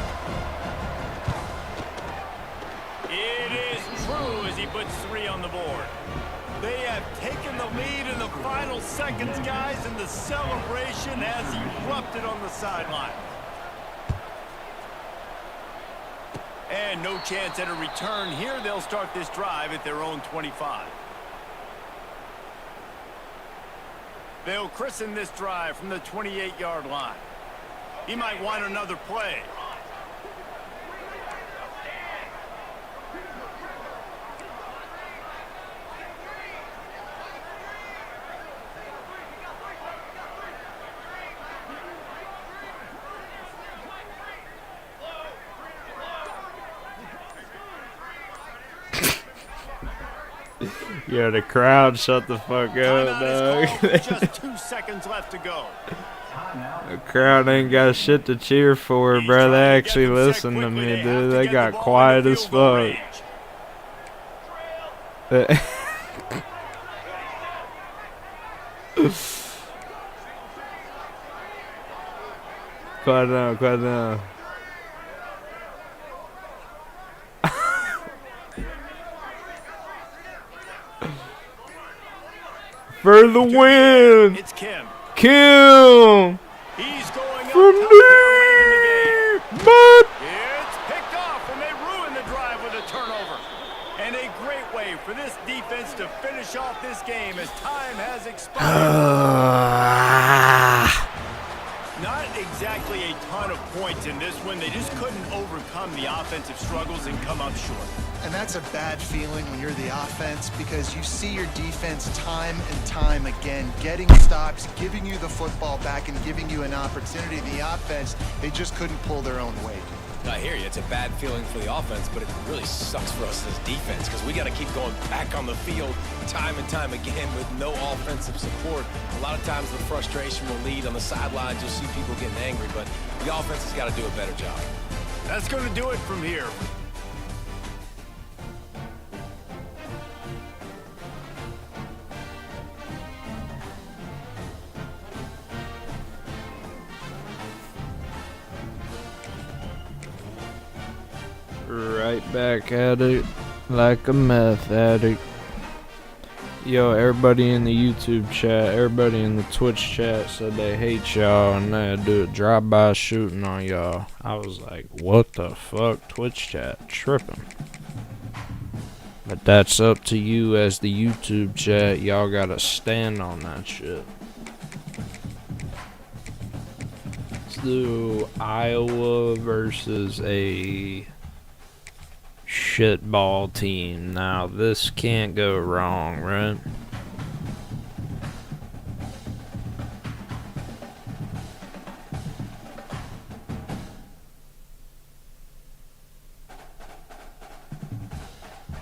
he puts 3 on the board. They have taken the lead in the final seconds, guys, and the celebration has erupted on the sideline. And no chance at a return here. They'll start this drive at their own 25. They'll christen this drive from the 28-yard line. He might want another play. Yeah, the crowd shut the fuck up, dog. Just 2 seconds left to go. The crowd ain't got shit to cheer for, bro. They actually listen to me, dude. They got quiet as fuck. Quiet down, quiet down. For the win! It's Kim. Kim! He's going From up top here late in the game. But It's picked off, and they ruin the drive with a turnover. And a great way for this defense to finish off this game as time has expired. Not exactly a ton of points in this one. They just couldn't overcome the offensive struggles and come up short. And that's a bad feeling when you're the offense, because you see your defense time and time again getting stops, giving you the football back, and giving you an opportunity. The offense, they just couldn't pull their own weight. I hear you. It's a bad feeling for the offense, but it really sucks for us as defense because we got to keep going back on the field time and time again with no offensive support. A lot of times the frustration will lead on the sidelines. You'll see people getting angry, but the offense has got to do a better job. That's going to do it from here. right back at it like a meth addict. Yo, everybody in the YouTube chat, everybody in the Twitch chat said they hate y'all and they'd do a drive-by shooting on y'all. I was like, what the fuck? Twitch chat tripping. But that's up to you as the YouTube chat. Y'all gotta stand on that shit. Let's do Iowa versus a shitball team. Now this can't go wrong, right?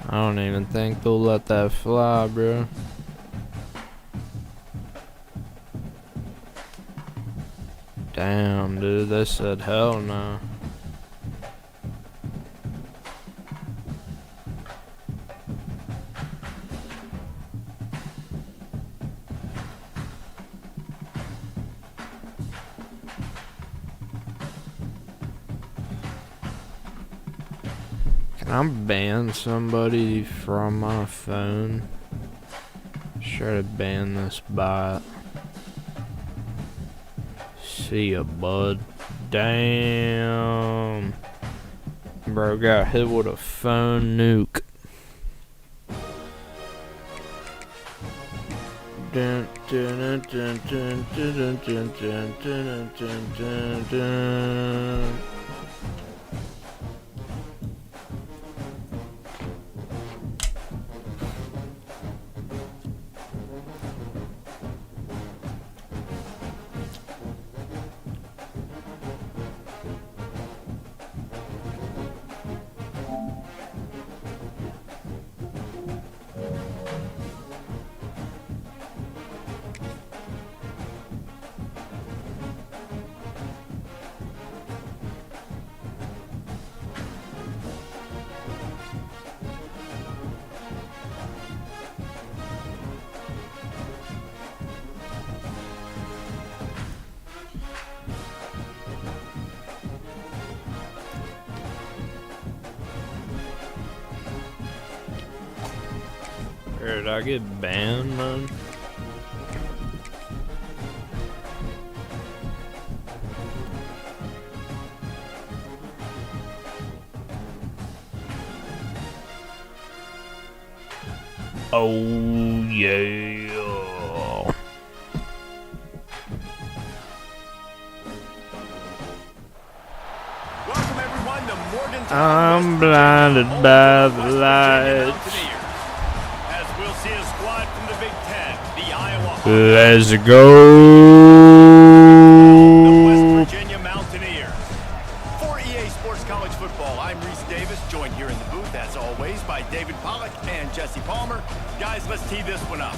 I don't even think they'll let that fly, bro. Damn, dude, they said hell no. Can I ban somebody from my phone? Try to ban this bot. See ya, bud. Damn. Bro got hit with a phone nuke. Dun, dun, dun, dun, dun, dun, dun, dun, dun, dun, dun. Or did I get banned, man? Oh, yeah. Welcome everyone to Morgantown. I'm blinded by the lights. As we'll see a squad from the Big Ten, the Iowa Let's the West go. Virginia Mountaineers. For EA Sports College Football, I'm Reese Davis, joined here in the booth, as always, by David Pollack and Jesse Palmer. Guys, let's tee this one up.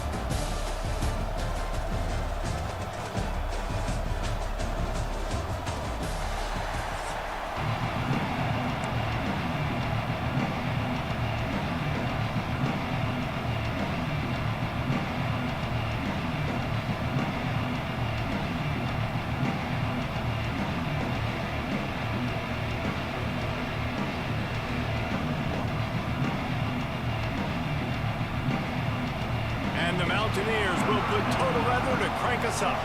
And the Mountaineers will put total weather to crank us up.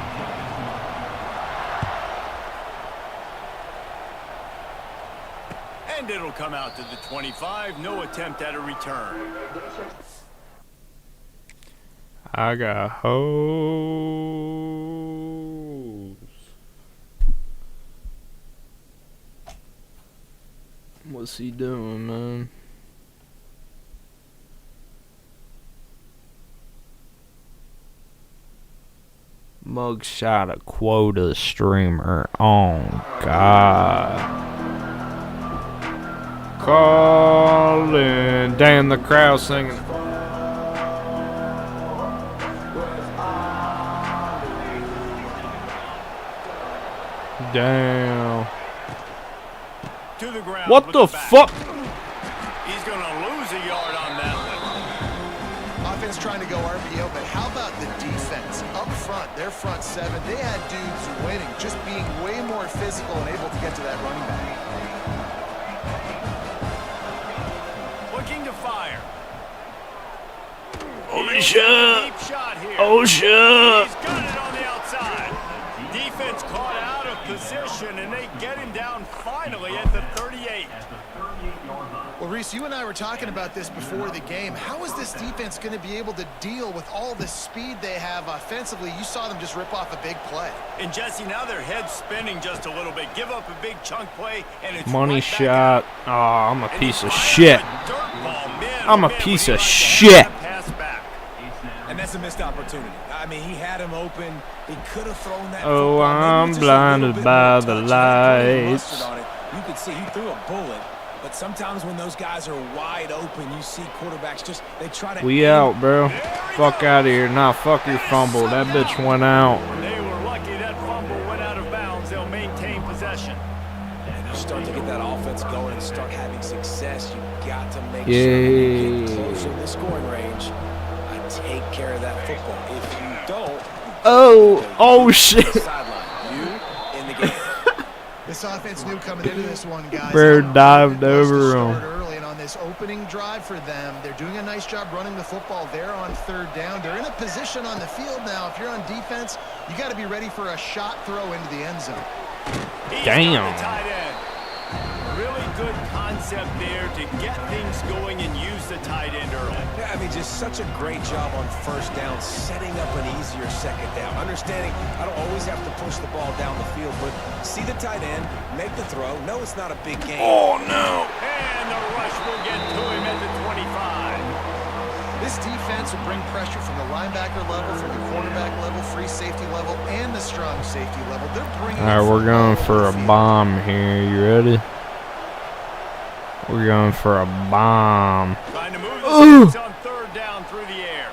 And it'll come out to the 25. No attempt at a return. I got hoes. What's he doing, man? Mugshot a quota streamer. Oh, God. Calling. Damn, the crowd singing. Damn. To the ground. What with the back. fuck? He's going to lose a yard on that one. Offense trying to go RPO, but how about the defense? Up front, their front seven, they had dudes winning, just being way more physical and able to get to that running back. Looking to fire. Holy shit. Deep shot here. Oh, shit. He's got it on the outside. Defense caught out of position, and they get him down finally at the 38. Well, Reese, you and I were talking about this before the game. How is this defense going to be able to deal with all the speed they have offensively? You saw them just rip off a big play. And Jesse, now their head's spinning just a little bit. Give up a big chunk play, and it's Money right back shot. out. Oh, I'm a And piece he of fires shit. a dirt ball. Man, I'm oh, a man, piece would of he like to have shit. that pass back. And that's a missed opportunity. I mean, he had him open. He could have thrown that Oh, football. Maybe I'm just a blinded little bit by more the touch. He had plenty of lights. mustard on it. You could see he threw a bullet. But sometimes when those guys are wide open, you see quarterbacks just, they try to... We out, bro. Fuck out of here. Nah, fuck your fumble. That bitch went out. They were lucky that fumble went out of bounds. They'll maintain possession. And you start to get that offense going and start having success, you got to make sure Yay. you get closer to the scoring range. I take care of that football. If you don't, Oh shit. sideline. You in the game. This offense knew coming into this one, guys. Bird how dived important it was to over start him. early, and on this opening drive for them, they're doing a nice job running the football there on third down. They're in a position on the field now. If you're on defense, you got to be ready for a shot throw into the end zone. He's Damn. got the tight end. Really good concept there to get things going and use the tight end early. Yeah, I mean, just such a great job on first down, setting up an easier second down. Understanding I don't always have to push the ball down the field, but see the tight end, make the throw. No, it's not a big game. Oh no. And the rush will get to him at the 25. This defense will bring pressure from the linebacker level, from the cornerback level, free safety level, and the strong safety level. They're bringing. Alright, we're going for a bomb here. You ready? We're going for a bomb. Trying to move Ooh. the sticks on third down through the air.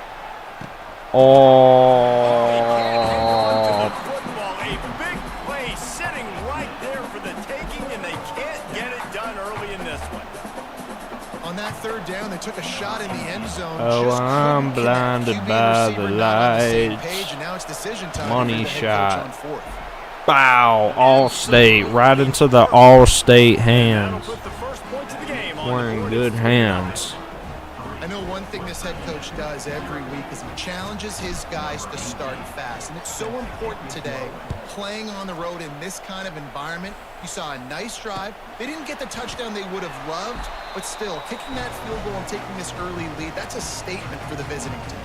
Oh. Football, a big play sitting right there for the taking, and they can't get it done early in this one. On that third down, they took a shot in the end zone. Oh, just I'm couldn't connect. blinded QB by receiver the not on the same lights. page, and now it's decision time. Money for the head coach shot. on fourth. Bow. All-State. Right into the All-State That'll hands. put the first points of the game on We're the in board. good hands. I know one thing this head coach does every week is he challenges his guys to start fast. And it's so important today, playing on the road in this kind of environment. You saw a nice drive. They didn't get the touchdown they would have loved, but still, kicking that field goal and taking this early lead, that's a statement for the visiting team.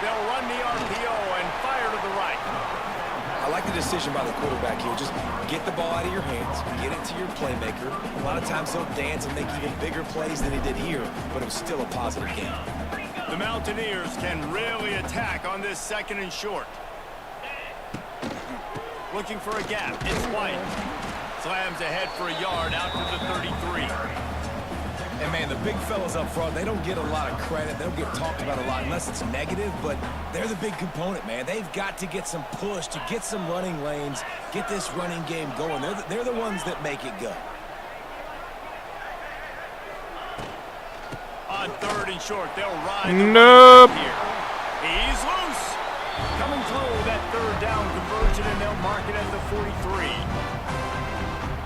They'll run the RPO and fire to the right. I like the decision by the quarterback here. Just get the ball out of your hands, get it to your playmaker. A lot of times he'll dance and make even bigger plays than he did here, but it was still a positive game. The Mountaineers can really attack on this 2nd and short. Looking for a gap. It's White. Slams ahead for a yard out to the 33. And, man, the big fellas up front, they don't get a lot of credit. They don't get talked about a lot unless it's negative, but they're the big component, man. They've got to get some push, to get some running lanes, get this running game going. They're the ones that make it go. On 3rd and short, they'll ride Nope. here. He's loose. Coming through that 3rd down conversion, and they'll mark it at the 43.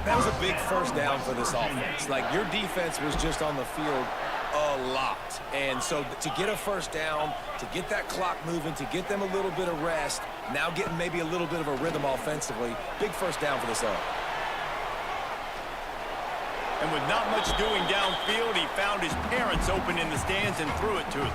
That was a big first down for this offense. Like, your defense was just on the field a lot. And so to get a first down, to get that clock moving, to get them a little bit of rest, now getting maybe a little bit of a rhythm offensively, big first down for this offense. And with not much doing downfield, he found his parents open in the stands and threw it to them.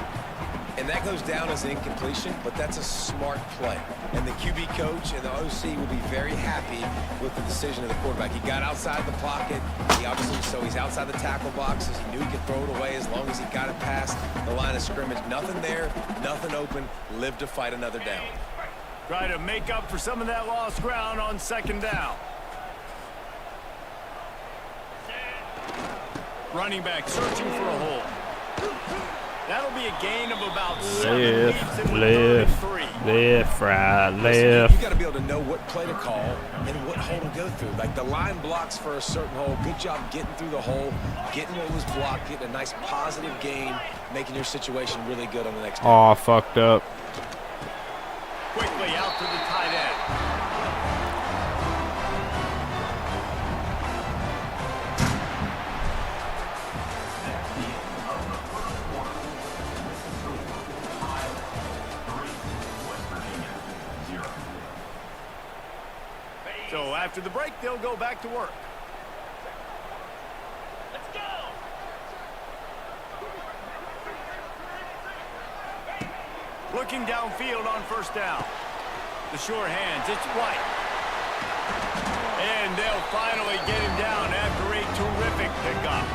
And that goes down as an incompletion, but that's a smart play. And the QB coach and the OC will be very happy with the decision of the quarterback. He got outside the pocket. He obviously, so he's outside the tackle boxes. He knew he could throw it away as long as he got it past the line of scrimmage. Nothing there, nothing open. Live to fight another down. Try to make up for some of that lost ground on 2nd down. Running back searching for a hole. That'll be a gain of about 7 yards. Left, right, You left. got to be able to know what play to call and what hole to go through. Like, the line blocks for a certain hole. Good job getting through the hole, getting what was blocked, getting a nice positive gain, making your situation really good on the next down. Oh, fucked up. Quickly out to the tight end. So after the break, they'll go back to work. Let's go. Looking downfield on 1st down. The sure hands, it's White. And they'll finally get him down after a terrific pickup.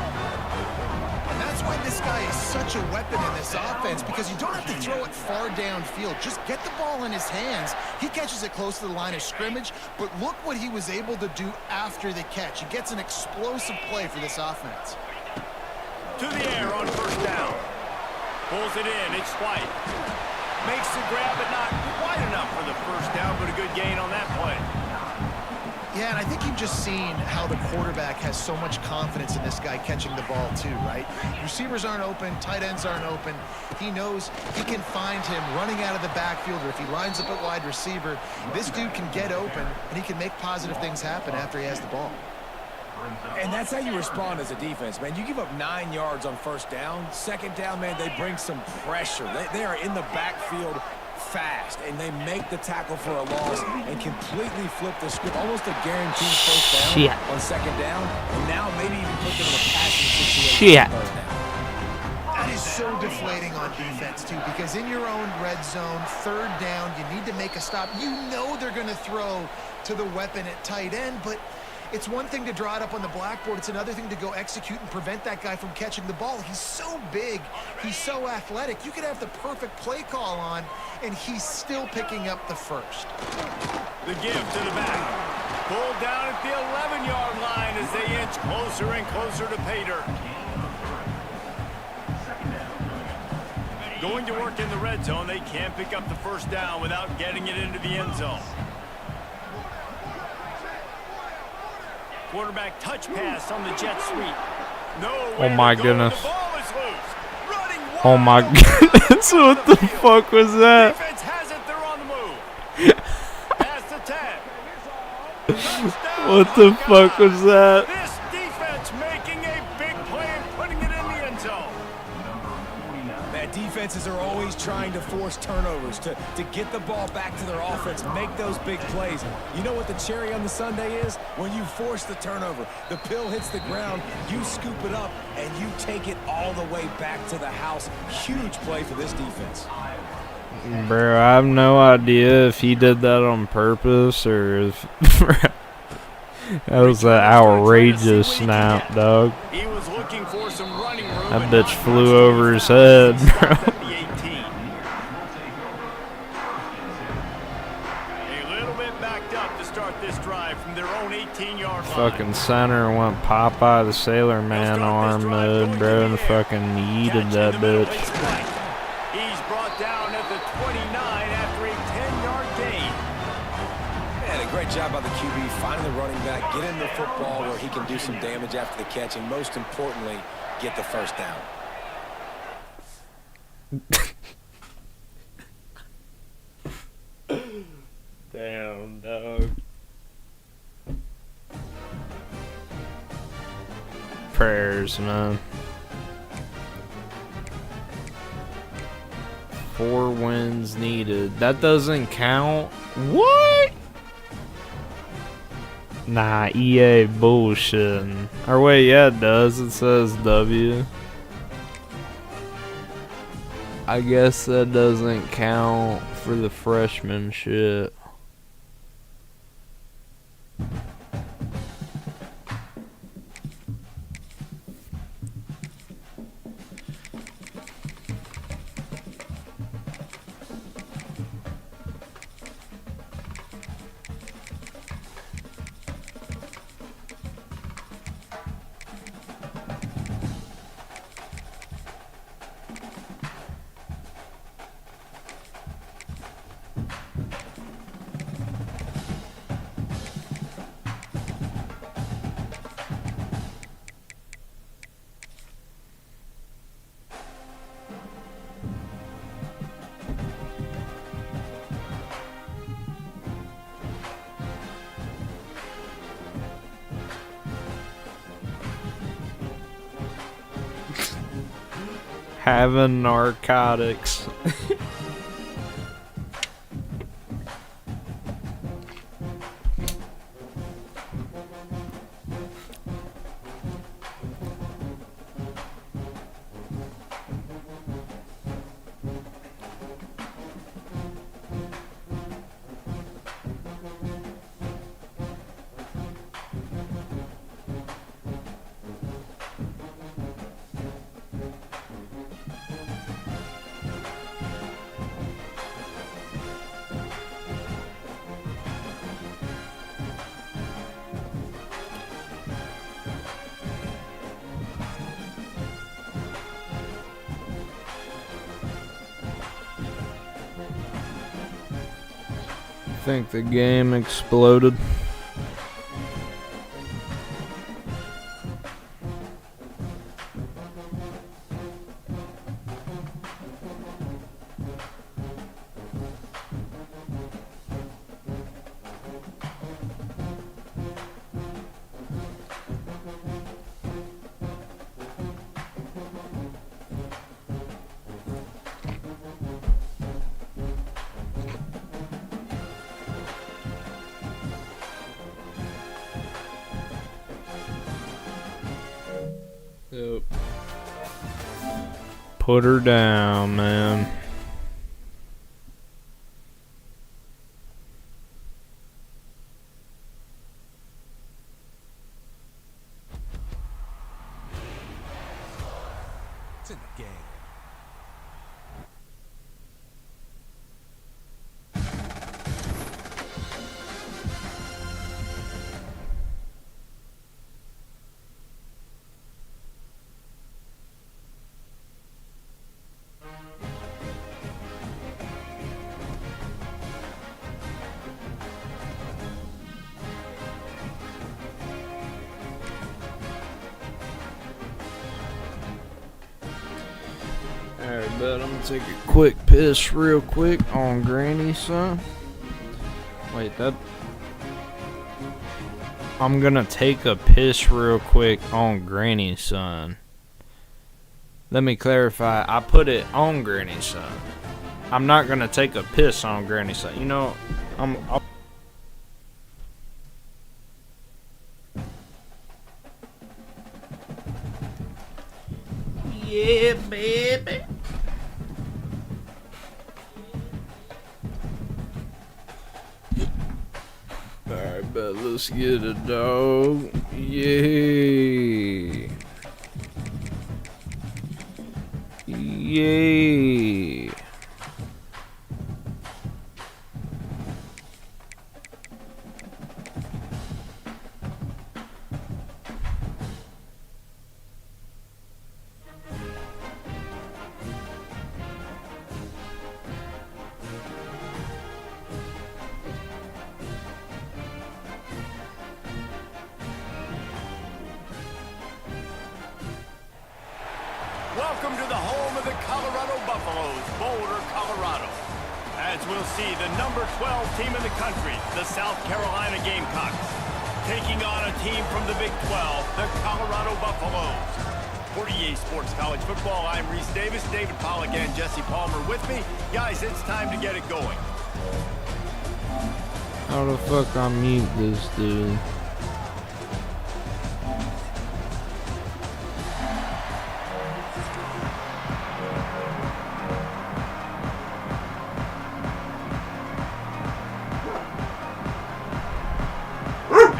And that's why this guy is such a weapon in this offense, because you don't have to throw it far downfield. Just get the ball in his hands. He catches it close to the line of scrimmage, but look what he was able to do after the catch. He gets an explosive play for this offense. To the air on 1st down. Pulls it in, it's White. Makes the grab, but not quite enough for the 1st down, but a good gain on that play. Yeah, and I think you've just seen how the quarterback has so much confidence in this guy catching the ball too, right? Receivers aren't open, tight ends aren't open. He knows he can find him running out of the backfield, or if he lines up at wide receiver, this dude can get open, and he can make positive things happen after he has the ball. And that's how you respond as a defense, man. You give up 9 yards on 1st down. 2nd down, man, they bring some pressure. They are in the backfield fast, and they make the tackle for a loss and completely flip the script. Almost a guaranteed 1st down on 2nd down, and now maybe even put them in a passing situation on 3rd down. That is so deflating on defense, too, because in your own red zone, 3rd down, you need to make a stop. You know they're going to throw to the weapon at tight end, but it's one thing to draw it up on the blackboard. It's another thing to go execute and prevent that guy from catching the ball. He's so big. He's so athletic. You could have the perfect play call on, and he's still picking up the 1st. The give to the back. Pulled down at the 11-yard line as they inch closer and closer to pay dirt. Going to work in the red zone, they can't pick up the 1st down without getting it into the end zone. Quarterback touch pass on the jet sweep. Oh my goodness. Oh my goodness. What the fuck was that? Defense has it. They're on the move. Pass the 10. What the fuck was that? This defense making a big play and putting it in the end zone. Man, defenses are always trying to force turnovers to get the ball back to their offense, make those big plays. You know what the cherry on the sundae is? When you force the turnover, the pill hits the ground, you scoop it up, and you take it all the way back to the house. Huge play for this defense. Bro, I have no idea if he did that on purpose or if that was an outrageous snap, dog. He was looking for some running room. That bitch flew over his head, bro. A little bit backed up to start this drive from their own 18-yard line. Fucking center went Popeye the Sailor Man arm mode, bro, and fucking yeeted that bitch. He's brought down at the 29 after a 10-yard gain. Man, a great job by the QB finding the running back, get him the football where he can do some damage after the catch, and most importantly, get the first down. Damn, dog. Prayers, man. 4 wins needed. That doesn't count. What? Nah, EA bullshitting. Or wait, yeah, it does. It says W. I guess that doesn't count for the freshman shit. Having narcotics. I think the game exploded. Yep. Put her down, man. It's in the game. bet I'm gonna take a quick piss real quick on Granny, son. Wait, that... I'm gonna take a piss real quick on Granny, son. Let me clarify, I put it on Granny, son. I'm not gonna take a piss on Granny, son. You know, I'll yeah, baby. Alright, bet let's get a dog. Yay. Yay. Welcome to the home of the Colorado Buffaloes, Boulder, Colorado. As we'll see, the number 12 team in the country, the South Carolina Gamecocks, taking on a team from the Big 12, the Colorado Buffaloes. For EA Sports College Football, I'm Reese Davis, David Pollack, and Jesse Palmer with me. Guys, it's time to get it going. How the fuck I mute this dude?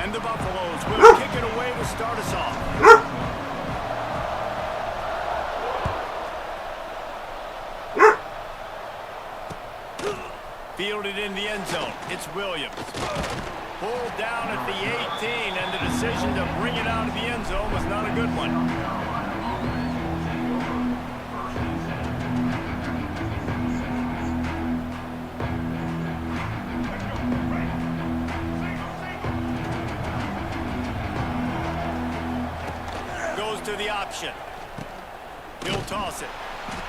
And the Buffaloes will kick it away to start us off. Fielded in the end zone. It's Williams. Pulled down at the 18, and the decision to bring it out of the end zone was not a good one. Goes to the option. He'll toss it.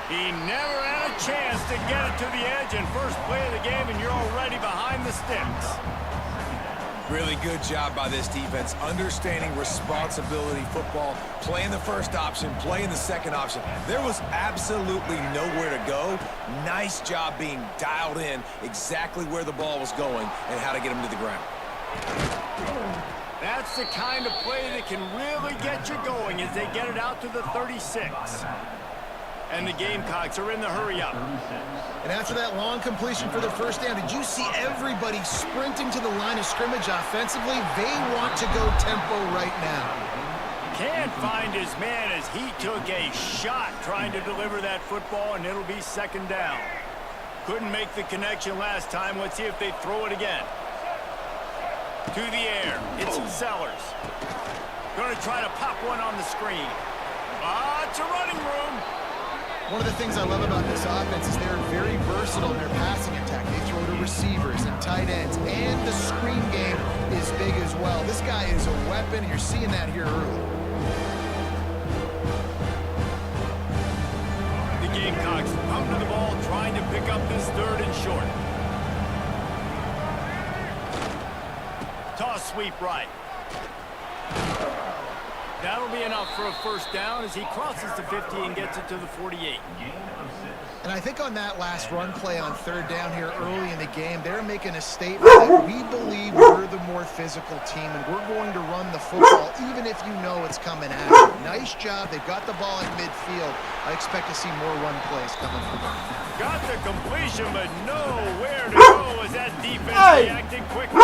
He never had a chance to get it to the edge in first play of the game, and you're already behind the sticks. Really good job by this defense, understanding responsibility football, playing the first option, playing the second option. There was absolutely nowhere to go. Nice job being dialed in exactly where the ball was going and how to get him to the ground. That's the kind of play that can really get you going as they get it out to the 36. And the Gamecocks are in the hurry-up. And after that long completion for the first down, did you see everybody sprinting to the line of scrimmage offensively? They want to go tempo right now. Can't find his man as he took a shot trying to deliver that football, and it'll be second down. Couldn't make the connection last time. Let's see if they throw it again. To the air. It's Sellers. Going to try to pop one on the screen. It's a running room. One of the things I love about this offense is they're very versatile in their passing attack. They throw to receivers and tight ends, and the screen game is big as well. This guy is a weapon, and you're seeing that here early. The Gamecocks come to the ball trying to pick up this third and short. Toss sweep right. That'll be enough for a first down as he crosses the 50 and gets it to the 48. And I think on that last run play on third down here early in the game, they're making a statement that we believe we're the more physical team and we're going to run the football even if you know it's coming at you. Nice job. They've got the ball in midfield. I expect to see more run plays coming from them. Got the completion, but nowhere to go as that defense reacted quickly.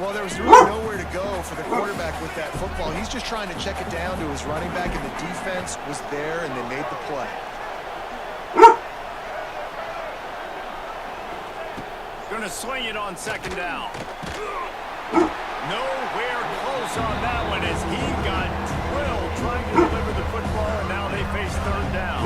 Well, there was really nowhere to go for the quarterback with that football. He's just trying to check it down to his running back, and the defense was there, and they made the play. Going to swing it on second down. Nowhere close on that one as he got drilled trying to deliver the football, and now they face third down.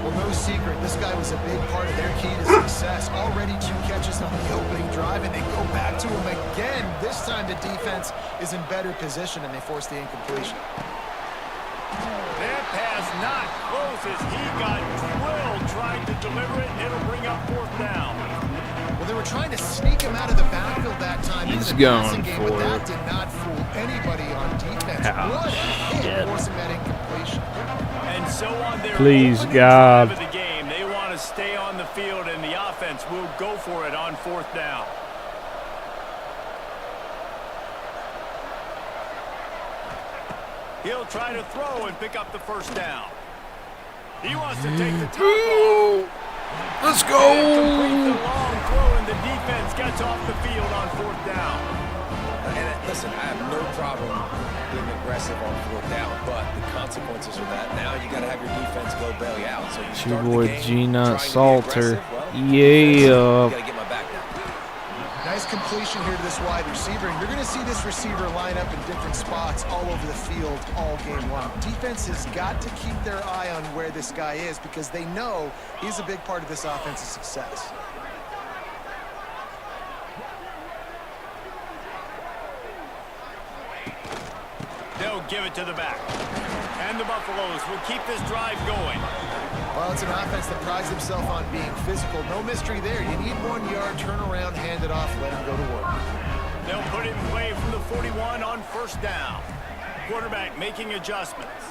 Well, no secret, this guy was a big part of their key to success. Already 2 catches on the opening drive, and they go back to him again. This time the defense is in better position, and they force the incompletion. That pass not close as he got drilled trying to deliver it, and it'll bring up 4th down. Well, they were trying to sneak him out of the backfield that time. He's in the passing going game, for but that it. did not fool anybody on defense. Oh, What a hit, shit. forcing that incompletion. And so on their Please, opening God. drive of the game, they want to stay on the field, and the offense will go for it on 4th down. He'll try to throw and pick up the 1st down. He wants to take the top off. Let's Complete the go. long throw, and the defense gets off the field on 4th down. And listen, I have no problem being aggressive on 4th down, but the consequences of that, now you got to have your defense go bail you out. So you It's your start the boy game G-Nut trying to be Salter. aggressive. Well, Yeah. got to get my back down. Nice completion here to this wide receiver, and you're going to see this receiver line up in different spots all over the field all game long. Defense has got to keep their eye on where this guy is because they know he's a big part of this offense's success. They'll give it to the back. And the Buffaloes will keep this drive going. Well, it's an offense that prides themselves on being physical. No mystery there. You need 1 yard, turn around, hand it off, let him go to work. They'll put it in play from the 41 on 1st down. Quarterback making adjustments.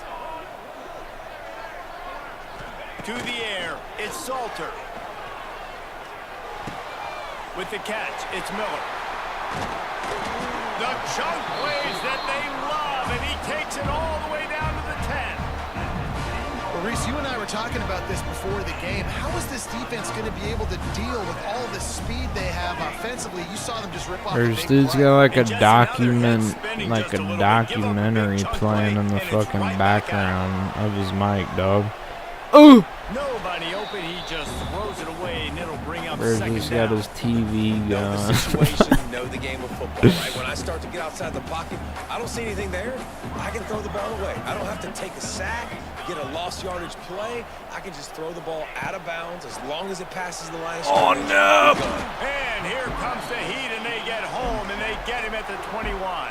To the air, it's Salter. With the catch, it's Miller. The chunk plays that they love, and he takes it all the way down to the 10. Well, Reese, you and I were talking about this before the game. How is this defense going to be able to deal with all the speed they have offensively? You saw them just rip off There's the big dude's play. got like a And just another document, head spinning like just a a little bit. Give up a big documentary chunk playing play, in the and it's fucking right back background of his mic, dog. Ooh! Nobody open, he just throws it away, and it'll bring up Where's 2nd he's down. got his TV Know the going. situation, know the game of football, right? When I start to get outside the pocket, I don't see anything there. I can throw the ball away. I don't have to take a sack, get a lost yardage play. I can just throw the ball out of bounds as long as it passes the line of scrimmage. no. And here comes the heat, and they get home, and they get him at the 21.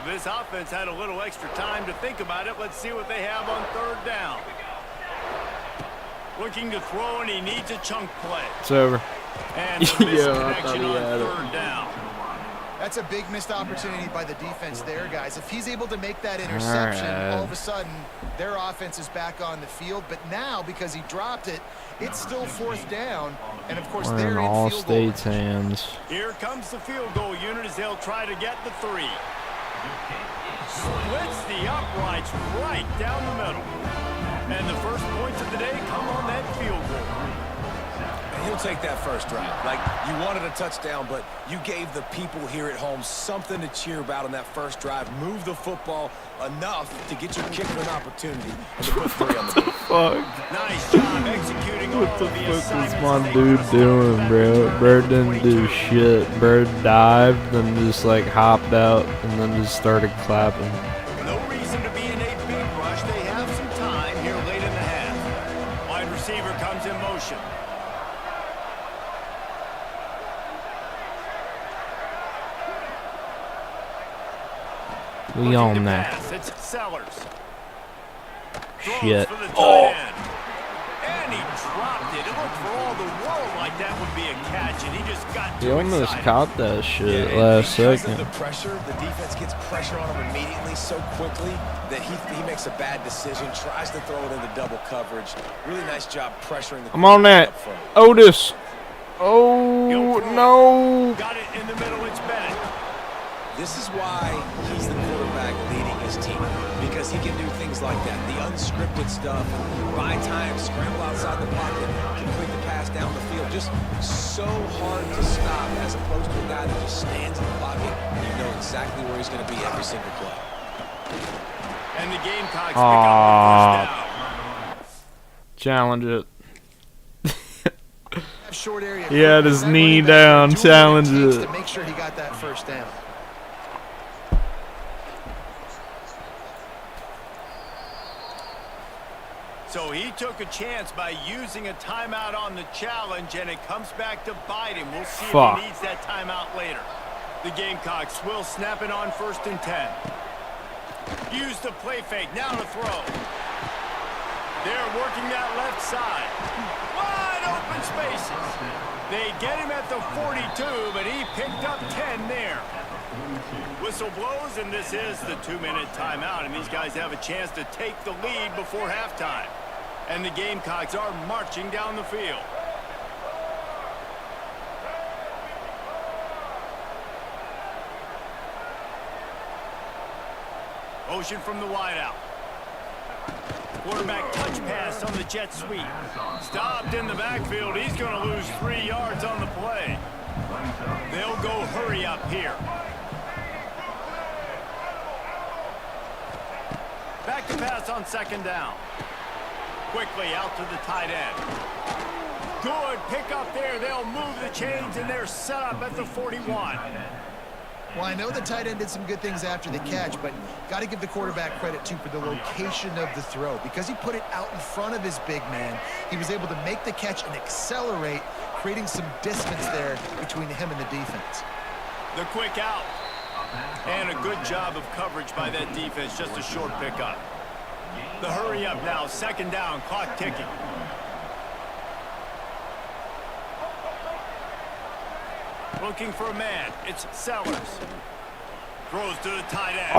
This offense had a little extra time to think about it. Let's see what they have on 3rd down. Looking to throw, and he needs a chunk play. It's over. And the missed Yeah, I thought connection he on had it. 3rd down. That's a big missed opportunity by the defense there, guys. If he's able to make that interception, all of a sudden, their offense is back on the field. But now, because he dropped it, it's still 4th down. And, of course, We're they're in in all field goal states' range. hands. Here comes the field goal unit as they'll try to get the 3. Splits the uprights right down the middle. And the first points of the day come on that field goal. And he'll take that first drive. Like, you wanted a touchdown, but you gave the people here at home something to cheer about on that first drive. Move the football enough to get your kicker an opportunity and to put 3 on the board. Fuck. Nice job executing all What the of the fuck is assignments my that they dude put us doing, on. bro? Bird didn't do shit. Bird dived and just like hopped out and then just started clapping. No reason to be in a big rush. They have some time here late in the half. Wide receiver comes in motion. We Looking on to that. pass. It's Sellers. Throws Shit. for the tight Oh. end. And he dropped it. It looked for all the world like that would be a catch, and he just got He too almost excited. caught that shit and last because second. of the pressure, the defense gets pressure on him immediately so quickly that he makes a bad decision, tries to throw it into double coverage. Really nice job pressuring the I'm on that. up front. Otis. Oh, no. Got it in the middle. It's Bennett. This is why he's the quarterback leading his team, because he can do things like that, the unscripted stuff, buy time, scramble outside the pocket, complete the pass down the field. Just so hard to stop as opposed to a guy that just stands in the pocket. You know exactly where he's going to be every single play. And the Gamecocks pick up the first down. Challenge it. Short area. He had his That knee running back down, doing what challenge takes it. to make sure he got that first down. So he took a chance by using a timeout on the challenge, and it comes back to bite him. We'll see if he needs that timeout later. The Gamecocks will snap it on 1st and 10. Use the play fake, now to throw. They're working that left side. Wide open spaces. They get him at the 42, but he picked up 10 there. Whistle blows, and this is the 2-minute timeout, and these guys have a chance to take the lead before halftime. And the Gamecocks are marching down the field. Motion from the wideout. Quarterback touch pass on the jet sweep. Stopped in the backfield. He's going to lose 3 yards on the play. They'll go hurry up here. Back to pass on 2nd down. Quickly out to the tight end. Good pick up there. They'll move the chains, and they're set up at the 41. Well, I know the tight end did some good things after the catch, but got to give the quarterback credit, too, for the location of the throw. Because he put it out in front of his big man, he was able to make the catch and accelerate, creating some distance there between him and the defense. The quick out. And a good job of coverage by that defense, just a short pickup. The hurry up now, 2nd down, clock ticking. Looking for a man, it's Sellers. Throws to the tight end.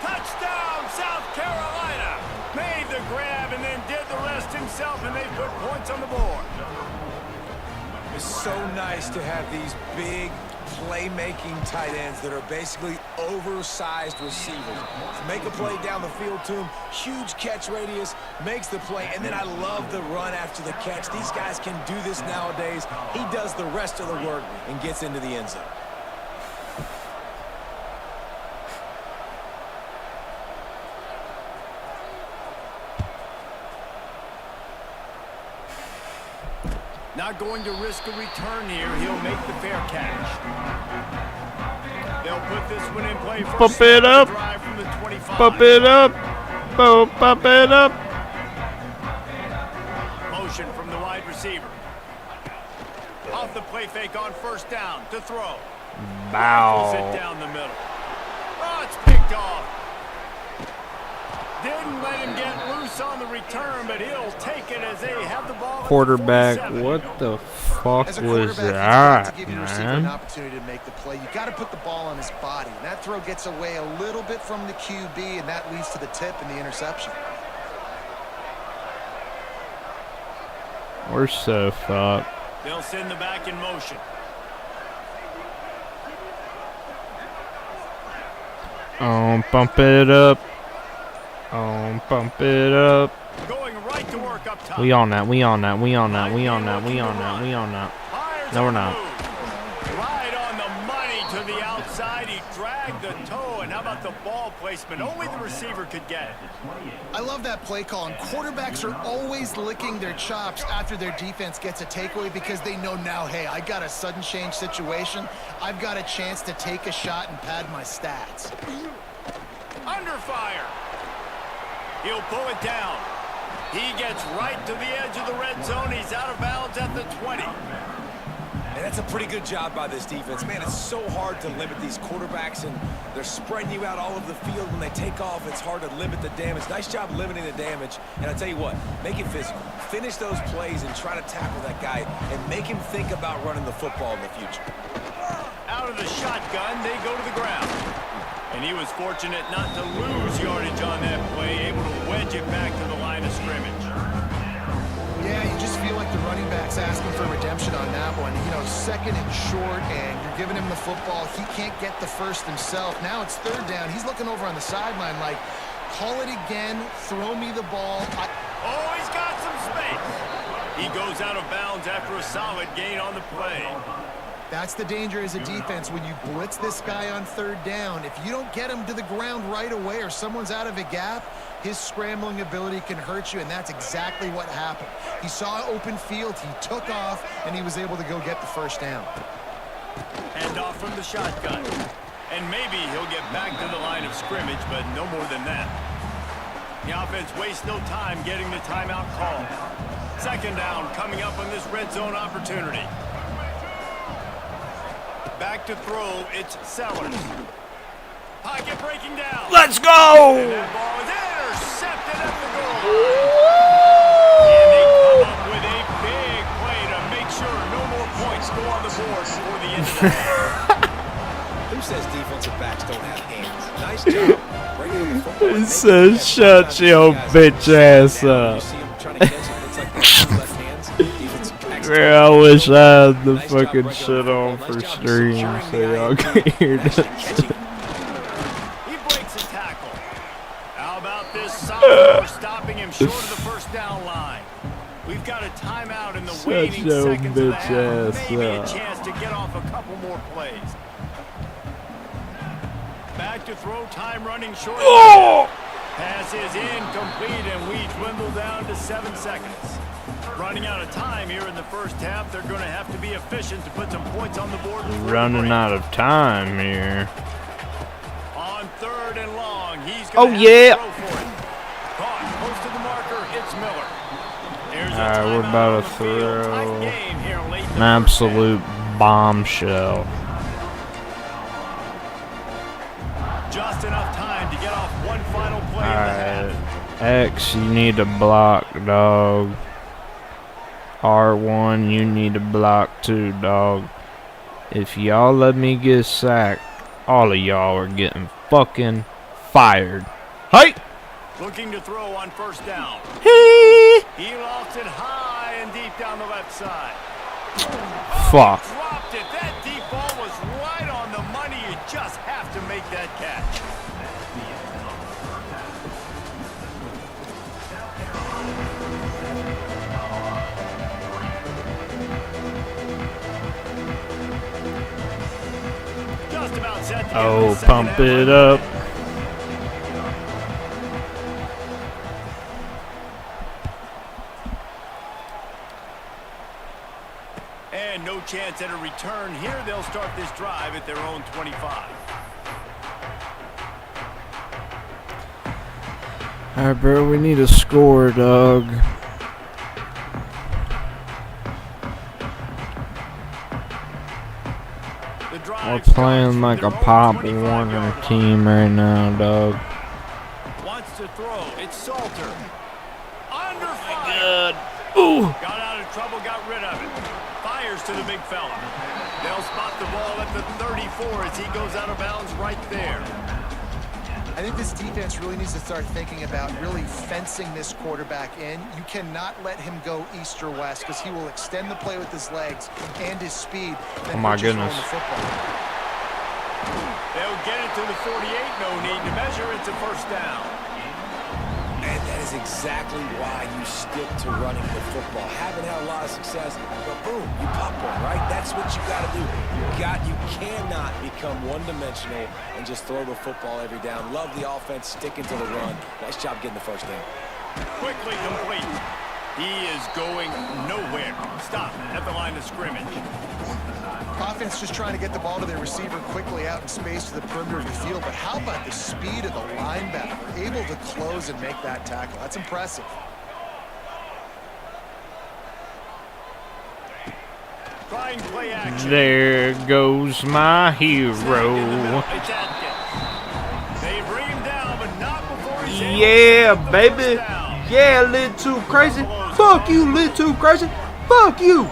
Touchdown, South Carolina. Made the grab and then did the rest himself, and they put points on the board. It's so nice to have these big playmaking tight ends that are basically oversized receivers. Make a play down the field to him, huge catch radius, makes the play, and then I love the run after the catch. These guys can do this nowadays. He does the rest of the work and gets into the end zone. Not going to risk a return here. He'll make the fair catch. They'll put this one in play first. Pump it up. Drive from the 25. Pump it up. Boom, pump it up. Motion from the wide receiver. Off the play fake on 1st down to throw. Pulls it Bow. down the middle. Oh, it's picked off. Didn't let him get loose on the return, but he'll take it as they have the ball. Quarterback, what the fuck As a was quarterback, that, to give your receiver an man? opportunity to make the play, you got to put the ball on his body. And that throw gets away a little bit from the QB, and that leads to the tip and the interception. We're so fucked. They'll send the back in motion. Pump it up. Pump it up. Going right to work up top. We on that. We on that. We on that. We on that. We on that. We on that. Fires No, we're on the not. move. Right on the money to the outside. He dragged the toe, and how about the ball placement? Only the receiver could get it. I love that play call, and quarterbacks are always licking their chops after their defense gets a takeaway because they know now, hey, I got a sudden change situation. I've got a chance to take a shot and pad my stats. Under fire. He'll pull it down. He gets right to the edge of the red zone. He's out of bounds at the 20. And that's a pretty good job by this defense. Man, it's so hard to limit these quarterbacks, and they're spreading you out all over the field. When they take off, it's hard to limit the damage. Nice job limiting the damage. And I tell you what, make it physical. Finish those plays and try to tackle that guy and make him think about running the football in the future. Out of the shotgun, they go to the ground. And he was fortunate not to lose yardage on that play, able to wedge it back to the line of scrimmage. Yeah, you just feel like the running back's asking for redemption on that one. You know, 2nd and short, and you're giving him the football. He can't get the first himself. Now it's 3rd down. He's looking over on the sideline like, call it again, throw me the ball. Oh, he's got some space. He goes out of bounds after a solid gain on the play. That's the danger as a defense when you blitz this guy on 3rd down. If you don't get him to the ground right away or someone's out of a gap, his scrambling ability can hurt you, and that's exactly what happened. He saw open field, he took off, and he was able to go get the 1st down. Hand off from the shotgun. And maybe he'll get back to the line of scrimmage, but no more than that. The offense wastes no time getting the timeout call. Second down coming up on this red zone opportunity. Back to throw, it's Sellers. Pocket breaking down. Let's go! And that ball is intercepted at the goal line. And they come up with a big play to make sure no more points go on the board before the end of the half. Who says defensive backs don't have hands? Nice job. Bringing the football. It says, shut your bitch ass up. You see him trying to catch it, it's like the two left hands. Defensive backs don't I wish I had the fucking shit on for stream so y'all can hear this. He breaks a tackle. How about this sophomore stopping him short of the first down line? We've got a timeout in the waning your seconds of the bitch half. ass Maybe a up. chance to get off a couple more plays. Back to throw, time running short. Oh! Pass is incomplete, and we dwindle down to 7 seconds. Running out of time here in the first half. They're going to have to be efficient to put some points on the board. Running out of time here. On third and long, he's Oh, going to yeah. throw for it. Caught close to the marker. It's Miller. There's a Alright, we're timeout about on to the field. throw Tight game here late in the an first absolute bombshell. half. Just enough time to get off one final play of the Alright. half. X, you need to block, dog. R1, you need to block too, dog. If y'all let me get sacked, all of y'all are getting fucking fired. Hey! Looking to throw on first down. Hey! He lost it high and deep down the left side. Fuck. Dropped it. That deep ball was right on the money. You just have to make that catch. Just about set to Oh, end the second pump half. it up. And no chance at a return here. They'll start this drive at their own 25. Alright, bro, we need a score, dog. The We're drive playing starts like a from their own Pop 25-yard Warner line. team right now, dog. Wants to throw. It's Salter. Under fire. Good. Ooh. Got out of trouble, got rid of it. Fires to the big fella. They'll spot the ball at the 34 as he goes out of bounds right there. I think this defense really needs to start thinking about really fencing this quarterback in. You cannot let him go east or west because he will extend the play with his legs and his speed. Oh my goodness. They'll get it to the 48. No need to measure. It's a first down. And that is exactly why you stick to running the football. Haven't had a lot of success, but boom, you pop one, right? That's what you got to do. You cannot become one-dimensional and just throw the football every down. Love the offense, sticking to the run. Nice job getting the first down. Quickly complete. He is going nowhere. Stop at the line of scrimmage. Offense just trying to get the ball to their receiver quickly out in space to the perimeter of the field. But how about the speed of the linebacker? Able to close and make that tackle. That's impressive. Trying play action. There goes my hero. It's Atkins. They bring him down, but not before he's able to Yeah, get the baby. first down. Yeah, little too crazy. Fuck you, little too crazy. Fuck you.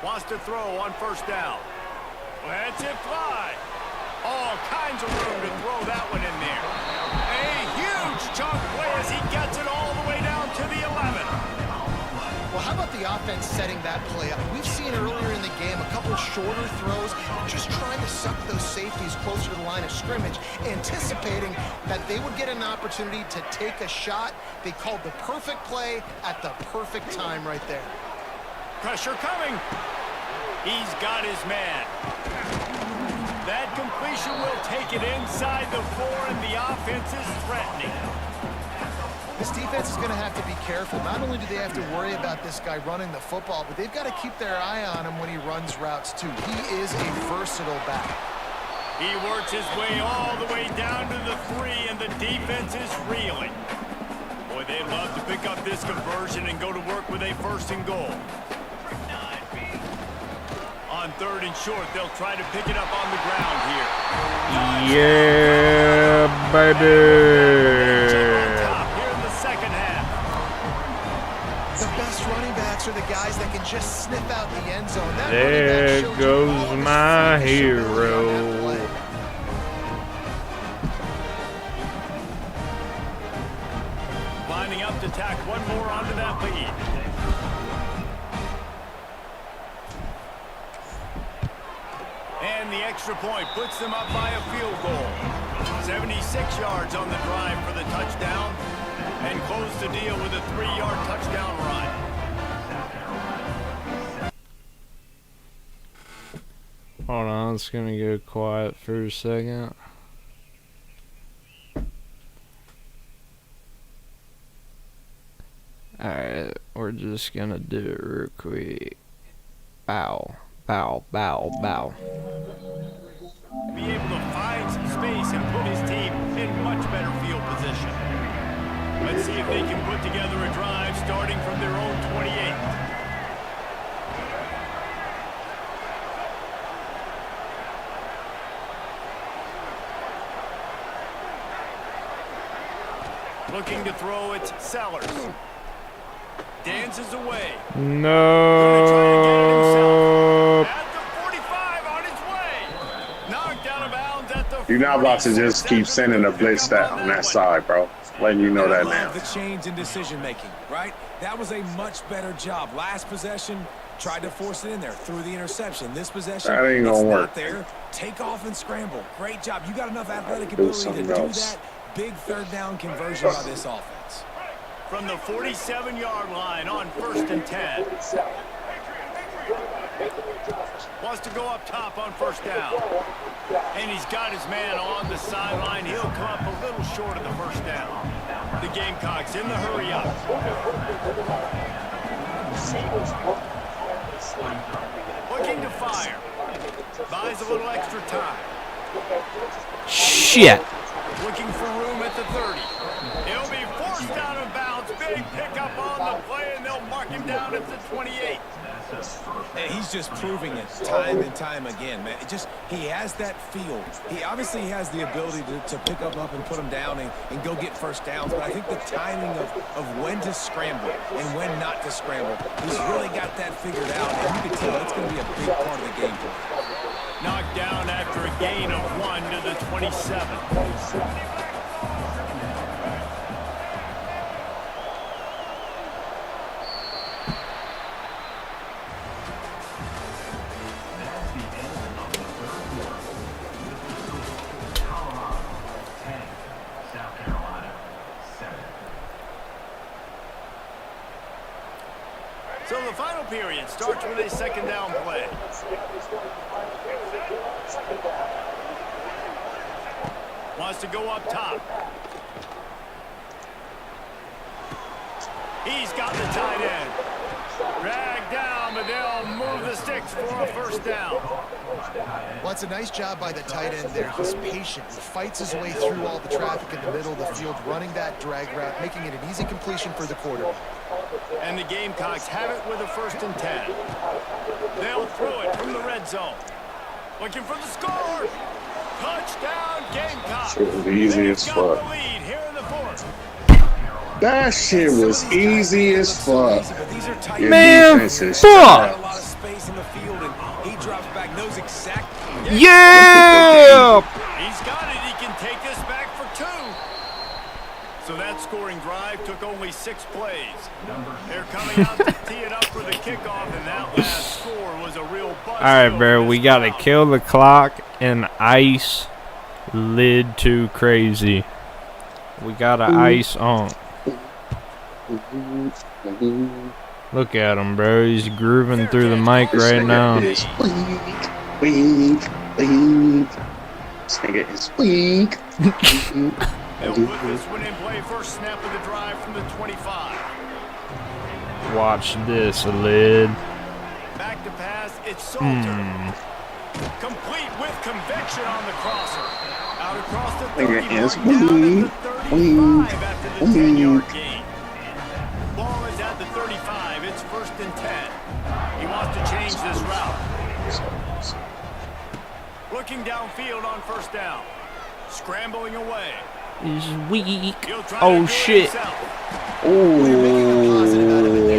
Wants to throw on first down. Lets it fly. All kinds of room to throw that one in there. A huge chunk play as he gets it all the way down to the 11. Well, how about the offense setting that play up? We've seen earlier in the game a couple shorter throws, just trying to suck those safeties closer to the line of scrimmage, anticipating that they would get an opportunity to take a shot. They called the perfect play at the perfect time right there. Pressure coming. He's got his man. That completion will take it inside the 4, and the offense is threatening. This defense is going to have to be careful. Not only do they have to worry about this guy running the football, but they've got to keep their eye on him when he runs routes too. He is a versatile back. He works his way all the way down to the 3, and the defense is reeling. Boy, they'd love to pick up this conversion and go to work with a 1st and goal. On 3rd and short, they'll try to pick it up on the ground here. Yeah, baby. Here in the 2nd half. The best running backs are the guys that can just sniff out the end zone. That There running back showed you goes all of his my freakish ability on that hero. play. Lining up to tack one more onto that lead. And the extra point puts them up by a field goal. 76 yards on the drive for the touchdown, and close the deal with a 3-yard touchdown run. Hold on, it's gonna go quiet for a second. Alright, we're just gonna do it real quick. Bow, bow, bow, bow. Be able to find some space and put his team in much better field position. Let's see if they can put together a drive starting from their own 28. Looking to throw it, Sellers. Dances away. No. At the 45 on his way. Knocked out of bounds at the You're not about to just keep sending a blitz that on that side, bro. Letting you know that I now. love the change in decision making, right? That was a much better job. Last possession, tried to force it in there, threw the interception. This possession, That ain't gonna it's work. not there. Take off and scramble. Great job. You got enough athletic Do ability to something do else. that. Big 3rd down conversion by this offense. From the 47-yard line on 1st and 10. Wants to go up top on 1st down. And he's got his man on the sideline. He'll come up a little short of the 1st down. The Gamecocks in the hurry up. Looking to fire. Buys a little extra time. Shit. Looking for room at the 30. He'll be forced out of bounds. Big pickup on the play, and they'll mark him down at the 28. And he's just proving it time and time again, man. He has that feel. He obviously has the ability to pick up and put him down and go get 1st downs, but I think the timing of when to scramble and when not to scramble, he's really got that figured out, and you can tell it's going to be a big part of the game for him. Knocked down after a gain of 1 to the 27. So the final period starts with a 2nd down play. Wants to go up top. He's got the tight end. Dragged down, but they'll move the sticks for a 1st down. Well, it's a nice job by the tight end there. He's patient. He fights his way through all the traffic in the middle of the field, running that drag route, making it an easy completion for the quarterback. And the Gamecocks have it with a 1st and 10. They'll throw it from the red zone. Looking for the score. Touchdown, Gamecocks. Shit was easy as They've got fuck. the lead here in the 4th. That shit was easy as fuck. Your Man, defense is fuck. A trash. lot of space in the field, and he drops back, knows exactly. Yeah. He's got it. He can take this back for 2. So that scoring drive took only 6 plays. They're coming out to tee it up for the kickoff, and that last score was a real bust. Alright, bro, we gotta kill the clock and ice lid too crazy. We gotta ice on. Look at him, bro. He's grooving through the mic This right nigga now. is weak. This nigga is weak. They'll put this one in play. First snap of the drive from the 25. Watch this, lid. Back to pass. It's Salter. Complete with conviction on the crosser. Out across the Nigga 30 is mark, down at the 35 after the 10-yard weak. gain. Ball is at the 35. It's 1st and 10. He wants to change this route. Looking downfield on 1st down. Scrambling away. He's weak. He'll try Oh to do it shit. himself. Ooh,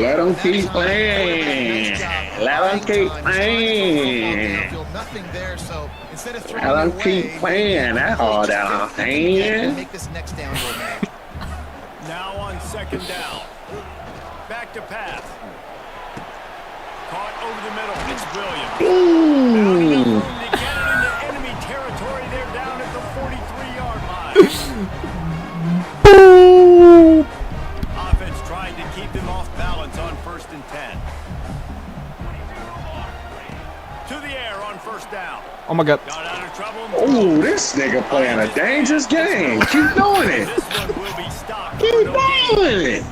let him keep playing. Let him keep playing. Nothing there, so instead of Let him keep playing. That's all that I'm saying. Make this next down go man. Now on 2nd down. Back to pass. Caught over the middle. It's Williams. Ooh. To get it into enemy territory, they're down at the 43-yard line. Offense trying to keep them off balance on 1st and 10. To the air on 1st down. Oh my god. Got out of trouble. Ooh, this nigga playing a dangerous game. Keep doing it. This one will be stopped. Keep doing it.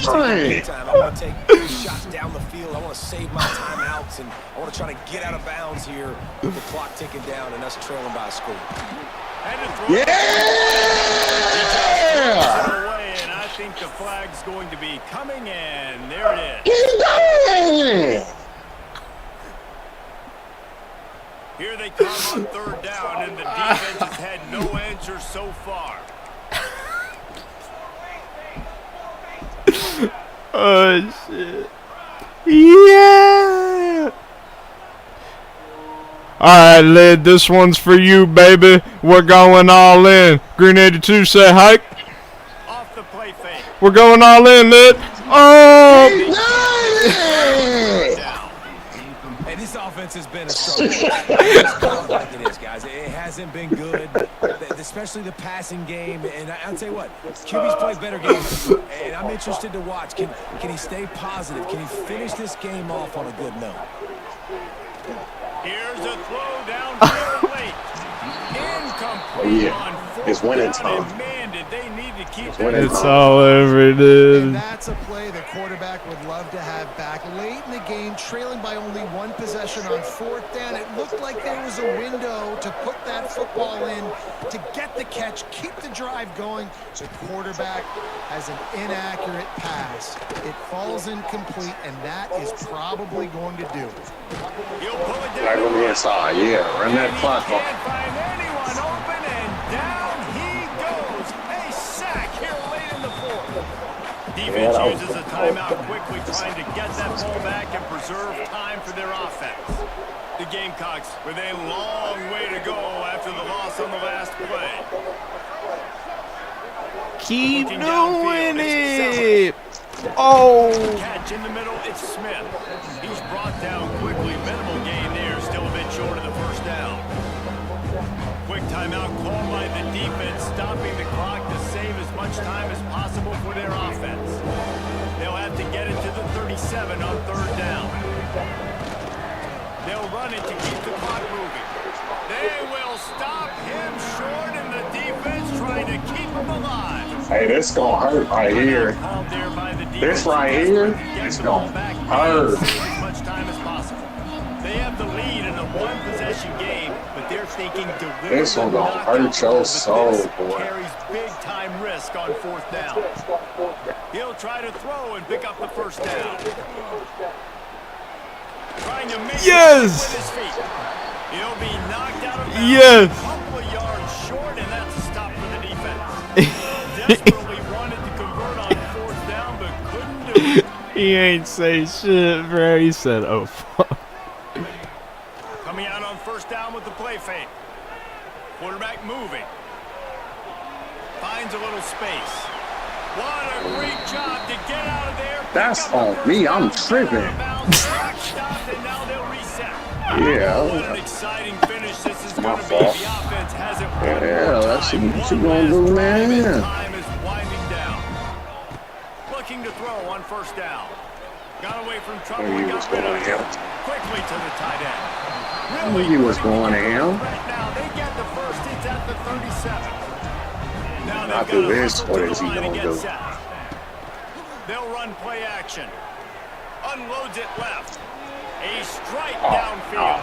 Time. I want to take big shots down the field. I want to save my timeouts, and I want to try to get out of bounds here with the clock ticking down and us trailing by a score. Yeah! Away, and I think the flag's going to be coming in. There it is. Keep doing it. Here they come on 3rd down, and the defense has had no answer so far. Oh shit. Yeah. Alright, Lid, this one's for you, baby. We're going all in. Green 82, say hike. Off the play fake. We're going all in, Lid. Oh! Hey, this offense has been a struggle. Like it is, guys. It hasn't been good, especially the passing game. And I'll tell you what, QB's played better games, and I'm interested to watch. Can he stay positive? Can he finish this game off on a good note? Here's a throw downfield late. Incomplete on 4th It's winning down, time. and man, did they need to keep winning It's all over, dude. And that's a play the quarterback would love to have back. Late in the game, trailing by only 1 possession on 4th down. It looked like there was a window to put that football in, to get the catch, keep the drive going. So quarterback has an inaccurate pass. It falls incomplete, and that is probably going to do it. He'll pull it down. Right on the inside, yeah. Run that clock Can't off. find anyone open, and down he goes. A sack here late in the 4th. Defense uses a timeout quickly, trying to get that ball back and preserve time for their offense. The Gamecocks with a long way to go after the loss on the last play. Keep Looking doing downfield, it. Oh. Catch in the middle, it's Smith. He's brought down quickly. Minimal gain there, still a bit short of the 1st down. Quick timeout called by the defense, stopping the clock to save as much time as possible for their offense. They'll have to get it to the 37 on 3rd down. They'll run it to keep the clock moving. They will stop him short, and the defense trying to keep him alive. Hey, this gonna hurt right here. Called there by the defense. This right here is gonna hurt. Save as much time as possible. They have the lead in a 1-possession game, but they're thinking deliberate. This one gonna hurt your soul, boy. Carries big-time risk on 4th down. He'll try to throw and pick up the 1st down. Trying to make Yes! it with his feet. He'll be knocked out of bounds. Yes! A couple of yards short, and that's a stop for the defense. Desperately wanted to convert on 4th down, but couldn't do it. He ain't say shit, bro. He said, oh, fuck. Coming out on 1st down with the play fake. Quarterback moving. Finds a little space. What a great job to get out of there. That's on me. I'm tripping. Stopped, and now they'll reset. Yeah. What an exciting finish this is My going to be. fault. The offense has it one Yeah, more that's time. what you One gonna last do, drive, and man. time is winding down. Looking to throw on 1st down. Got away from trouble Knew and you was got rid going of to it. him. Quickly to the tight end. Knew you was going to him. Right now, they get the 1st. It's at the 37. Now they've After got to this, hustle what to is the he line and gonna get do? set. They'll run play action. Unloads it left. A strike downfield.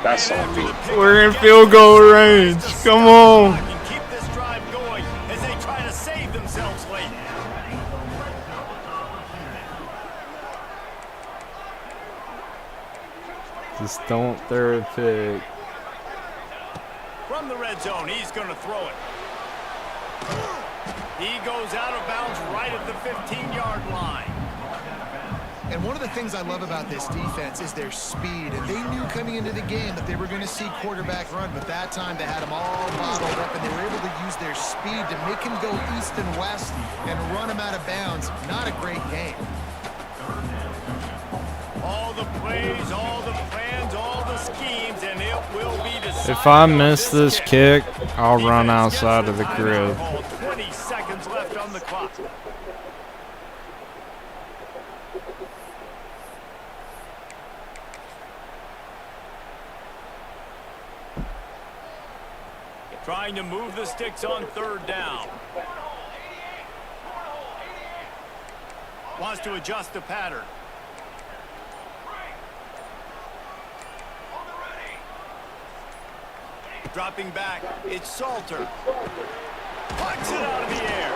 That's on me. We're in field goal range. Come on. And keep this drive going as they try to save themselves late. Just don't throw a pick. From the red zone, he's going to throw it. He goes out of bounds right at the 15-yard line. And one of the things I love about this defense is their speed. And they knew coming into the game that they were going to see quarterback run. But that time they had them all bottled up, and they were able to use their speed to make him go east and west and run him out of bounds. Not a great game. All the plays, all the plans, all the schemes, and it will be decided. If I miss this kick, I'll run outside of the crib. 20 seconds left on the clock. Trying to move the sticks on third down. Wants to adjust the pattern. Dropping back, it's Salter. Puts it out of the air.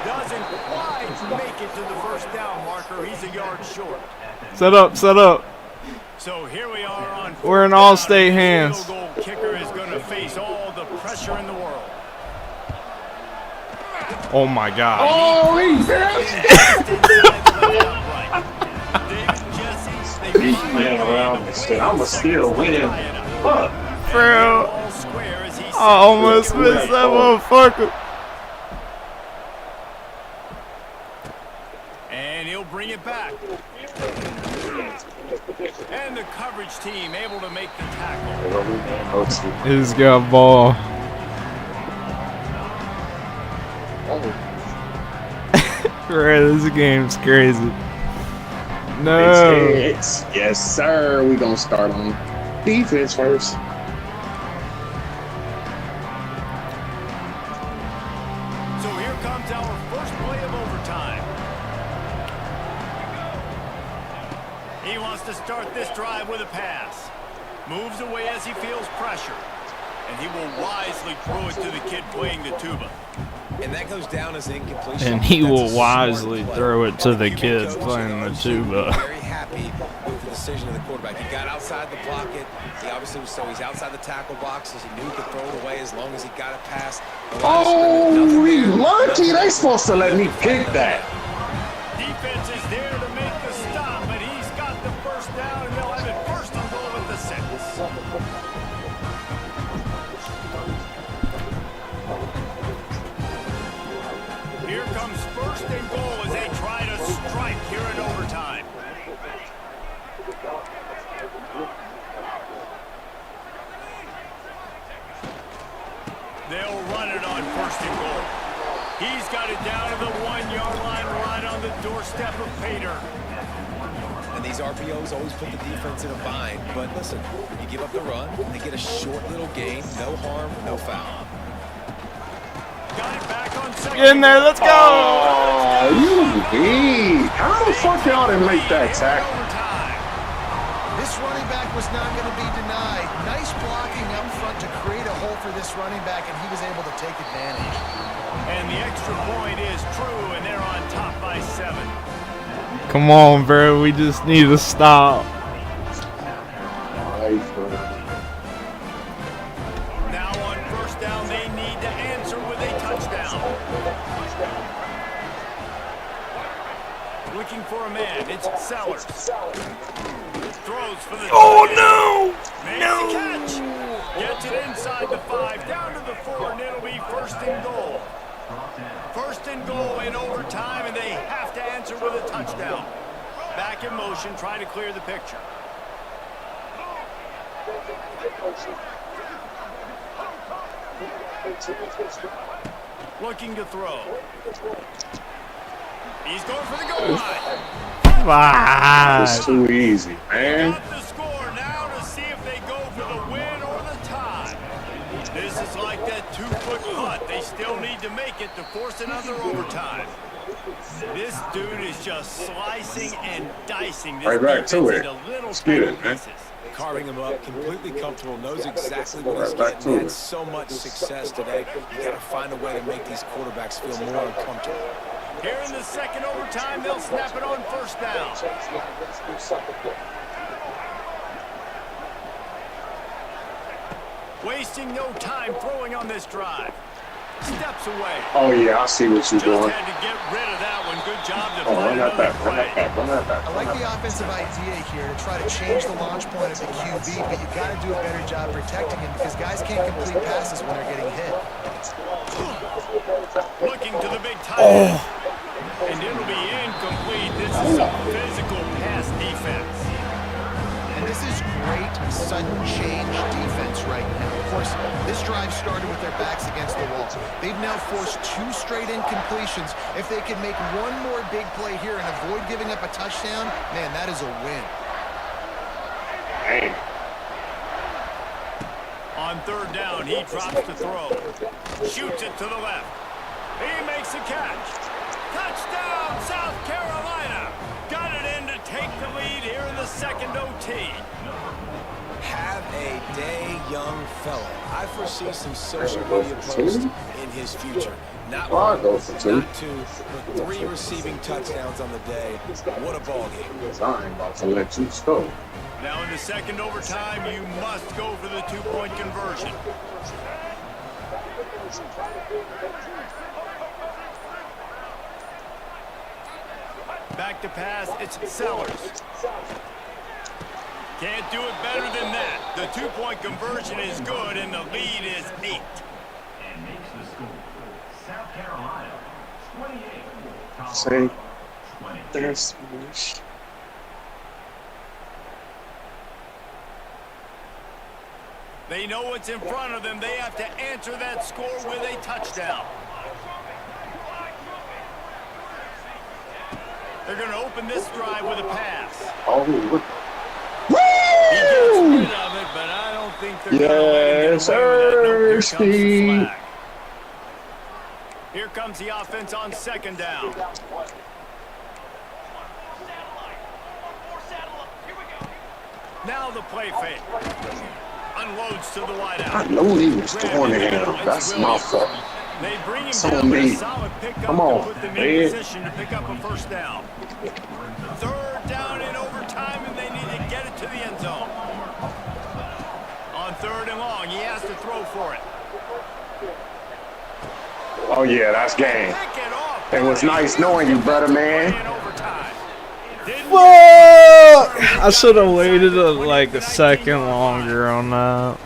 Doesn't quite make it to the first down marker. He's a yard short. Set up, set up. So here we are on. We're in all-state hands. The field goal kicker is going to face all the pressure in the world. Oh my God. Oh, he's He's playing around and shit. I'ma still win. Fuck. Bro. I almost missed that motherfucker. And he'll bring it back. And the coverage team able to make the tackle. He's got ball. Bro, this game's crazy. No. It's yes, sir. We gonna start on defense first. So here comes our first play of overtime. He wants to start this drive with a pass. Moves away as he feels pressure. And he will wisely throw it to the kid playing the tuba. And that goes down as incompletion. And he That's will a smart wisely play. throw it to the QB kid coach, playing the obviously tuba. Very happy with the decision of the quarterback. He got outside the pocket. He obviously was he's outside the tackle box, as he knew he could throw it away as long as he got it past. Oh, we lucky. They supposed to let me pick that. Defense is there to make the stop, but he's got the first down, and they'll have it first and goal at the 6. Here comes first and goal as they try to strike here in overtime. They'll run it on first and goal. He's got it down to the 1-yard line right on the doorstep of Pater. And these RPOs always put the defense in a bind. But listen, you give up the run, they get a short little gain, no harm, no foul. Got it back on second. Get in there, let's go! Oh, you weak. How the fuck y'all didn't make that tackle? This running back was not going to be denied. Nice blocking up front to create a hole for this running back, and he was able to take advantage. And the extra point is true, and they're on top by 7. Come on, bro. We just need to stop. Now on first down, they need to answer with a touchdown. Looking for a man. It's Sellers. Throws for the Oh, no! Makes the catch. Gets it inside the 5, down to the 4, and it'll be first and goal. First and goal in overtime, and they have to answer with a touchdown. Back in motion, trying to clear the picture. Looking to throw. He's going for the goal line. It's too easy, man. Got the score now to see if they go for the win or the tie. This is like that 2-foot putt. They still need to make it to force another overtime. This dude is just slicing and dicing this Right back to defense it. into little Let's get tiny it, man. pieces. Carving him up, completely comfortable, knows exactly what he's Right back getting. to Had it. so much success today. You got to find a way to make these quarterbacks feel more uncomfortable. Here in the second overtime, they'll snap it on first down. Wasting no time throwing on this drive. Steps away. Oh yeah, I see what you're Just doing. had to get rid of that one. Good job to Oh, find run that another back, run play. that back, run that back. I like the offensive idea here to try to change the launch point of the QB, but you got to do a better job protecting him because guys can't complete passes when they're getting hit. Looking to the big tight end. And it'll be incomplete. This is some physical pass defense. And this is great sudden change defense right now. Of course, this drive started with their backs against the wall. They've now forced 2 straight incompletions. If they can make one more big play here and avoid giving up a touchdown, man, that is a win. Dang. On third down, he drops to throw. Shoots it to the left. He makes a catch. Touchdown, South Carolina. Got it in to take the lead here in the second OT. Have a day, young fella. I foresee some social media posts in his future. Not one, Go for 2. not 2, but 3 receiving touchdowns on the day. What a ball game. I ain't about to let you go. Now in the second overtime, you must go for the 2-point conversion. Back to pass, it's Sellers. Can't do it better than that. The 2-point conversion is good, and the lead is 8. And makes the score. South Carolina, 28. Say, 20. there's They know what's in front of them. They have to answer that score with a touchdown. They're going to open this drive with a pass. oh, what? He gets rid of it, but I don't think they're going to let him Yes, get away with that. No, here sir, comes the Steve. flag. Here comes the offense on second down. Now the play fake. Unloads to the I wideout. know he was throwing it in. That's my fault. They bring him It's down on with a me. solid pickup Come on, to put them man. in position to pick up a first down. Third down in overtime, and they need to get it to the end zone. On third and long, he has to throw for it. Oh yeah, that's game. Pick it off. It was nice knowing you, brother, man. In overtime. Didn't Fuck! I should have waited like a second longer on that.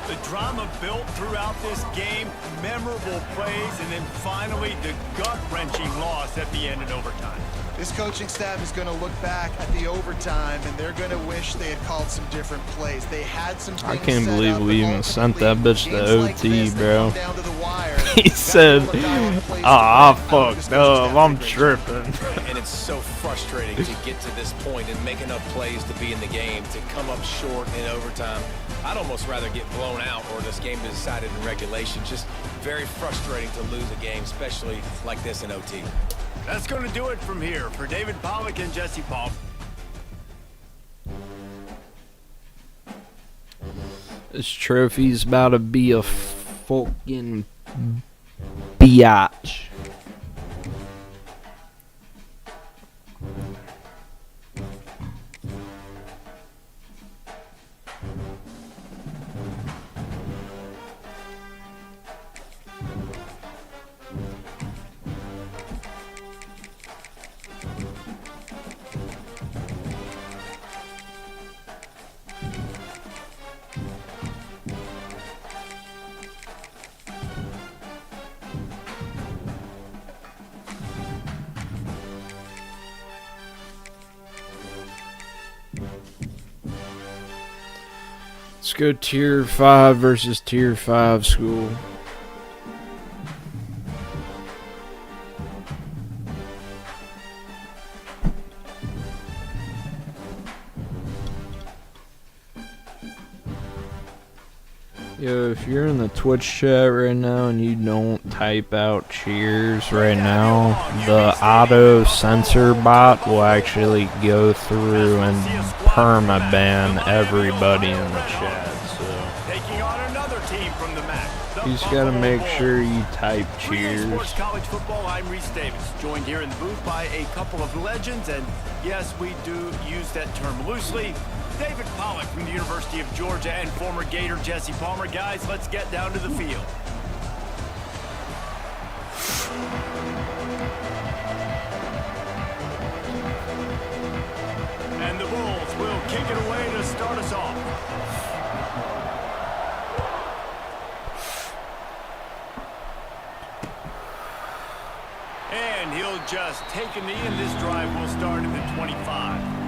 The drama built throughout this game, memorable plays, and then finally the gut-wrenching loss at the end in overtime. This coaching staff is going to look back at the overtime, and they're going to wish they had called some different plays. They had some I things can't set believe up, we but even sent that ultimately, bitch to games like OT, this, they bro. come down to the wire. He Gotta said, give a guy one place to "Ah, I win. This fucked coaching up. staff I'm did a great job. tripping." And it's so frustrating to get to this point and make enough plays to be in the game, to come up short in overtime. I'd almost rather get blown out or this game be decided in regulation. Just very frustrating to lose a game, especially like this in OT. That's going to do it from here. For David Pollack and Jesse Paul. This trophy's about to be a fucking biatch. Let's go tier 5 versus tier 5 school. Yo, if you're in the Twitch chat right now and you don't type out cheers right now, the auto censor bot will actually go through and permaban everybody in the chat. So Taking on another team from the MAC. you just gotta make sure you type cheers. Sports College Football, I'm Reese Davis, joined here in the booth by a couple of legends, and yes, we do use that term loosely. David Pollack from the University of Georgia and former Gator Jesse Palmer. Guys, let's get down to the field. And the Bulls will kick it away to start us off. And he'll just take a knee, and this drive will start at the 25.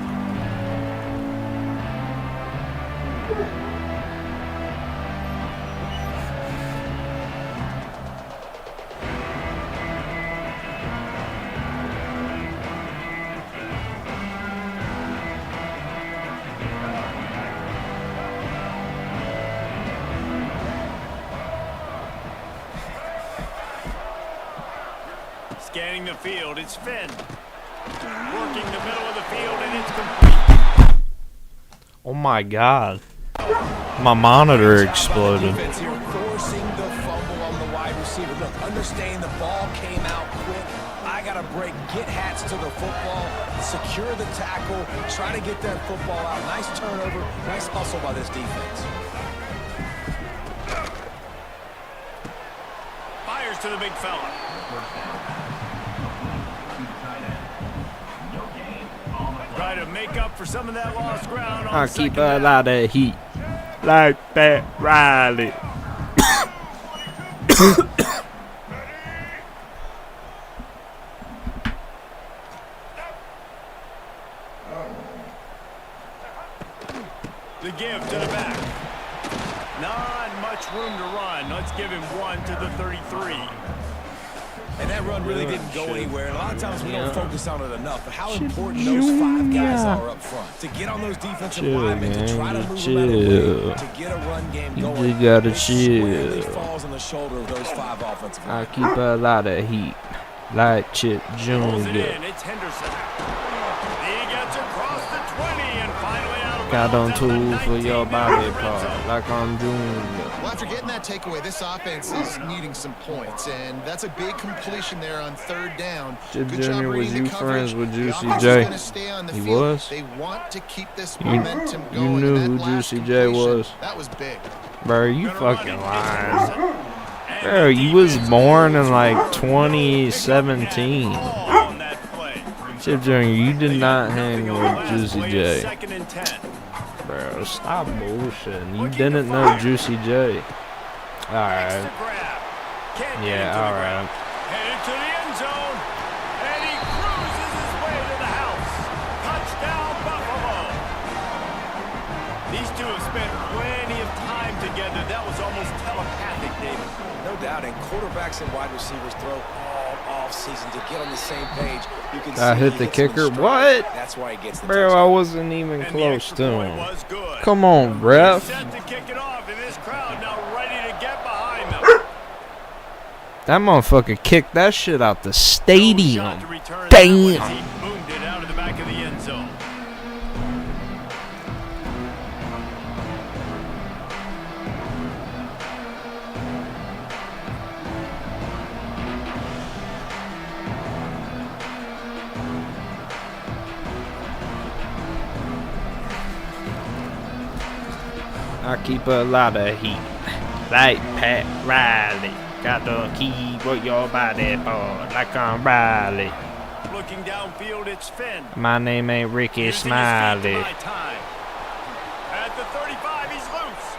Scanning the field, it's Finn. Working the middle of the field, and it's complete. Oh my god. My monitor exploded. Defense here forcing the fumble on the wide receiver. Look, understand the ball came out quick. I got to break, get hats to the football, secure the tackle, try to get that football out. Nice turnover, nice hustle by this defense. Fires to the big fella. Try to make up for some of that lost ground on I second keep a down. lot of heat. Like that, Riley. The give to the back. Not much room to run. Let's give him one to the 33. And that run really didn't go anywhere. And a lot of times we don't focus on it enough. But how important those 5 guys are up front. To get on those defensive linemen, to try to move them out of the way, to get a run game going. You gotta it squarely chill. falls on the shoulder of those 5 offensive I linemen. keep a lot of heat. Like Chip Pulls it Jr. in. It's Henderson. He gets across the 20 and finally out of Got on bounds at the tool for 19 your in body the red part. zone. Like I'm Junior. Well, after getting that takeaway, this offense is needing some points, and that's a big completion there on 3rd down. Chip Good job Jr., was reading the you friends coverage. with The Juicy offense J? is gonna stay on the He field. was? They want to keep this You- momentum you going. knew and who that last Juicy J completion, was. That was big. Bro, you Gonna run fucking it, lying. Henderson. And Bro, the you was defense born in like moves forward. 2017. Pick up that ball on that play. Chip Jr., you did They not got hang nothing on the with last Juicy play. J. 2nd and 10. Bro, stop bullshitting. You Looking to didn't know fire. Juicy J. Extra Alright. grab. Can't get Yeah, it to the alright. ground. Headed to the end zone. And he cruises his way to the house. Touchdown, Buffalo. These two have spent plenty of time together. That was almost telepathic, David. No doubt, and quarterbacks and wide receivers throw all off season to get on the same page. You can I see hit he the hits them in kicker. stride. What? That's why he gets the Bro, I touchdown. wasn't even And the close extra to point him. was good. Come on, ref. Set to kick it off, and this crowd now ready to get behind them. That motherfucker kicked that shit out the No stadium. shot to return that one as Damn. he boomed it out of the back of the end zone. I keep a lot of heat. Like Pat Riley. Got to keep what your body for. Like I'm Riley. Looking downfield, it's Finn. My name ain't Ricky Using his feet to Smiley. buy time. At the 35, he's loose.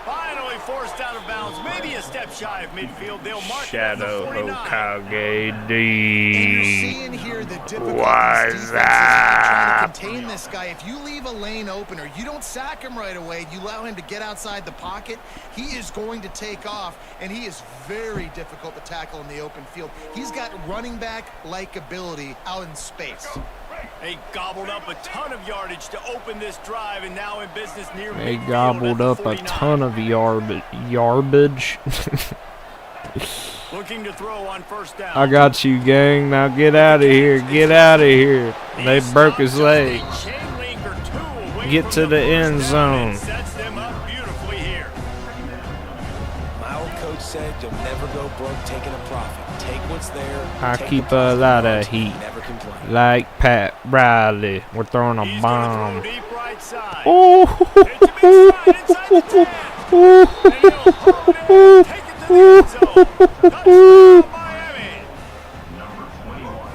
Finally forced out of bounds. Maybe a step shy of midfield. They'll mark it at the Shadow 49. Hokage And you're D. seeing here the difficulty What's this defense is trying up? to contain this guy. If you leave a lane open or you don't sack him right away, you allow him to get outside the pocket, he is going to take off, and he is very difficult to tackle in the open field. He's got running back-like ability out in space. They gobbled up a ton of yardage to open this drive, and now in business near They midfield gobbled at up the a 49. ton of yardage. Looking to throw on first down. I got you, gang. Now get out of here. Get out of here. They broke his leg. Get to the end zone. Sets them up beautifully here. My old coach said you'll never go broke taking a profit. Take what's there. I take keep the a lot yards, of heat. Never complain. Like Pat Riley. We're throwing a He's bomb. gonna throw deep right side. Oh, It's a big slide inside the 10. And he'll hold it, take it to the end zone. Touchdown, Miami.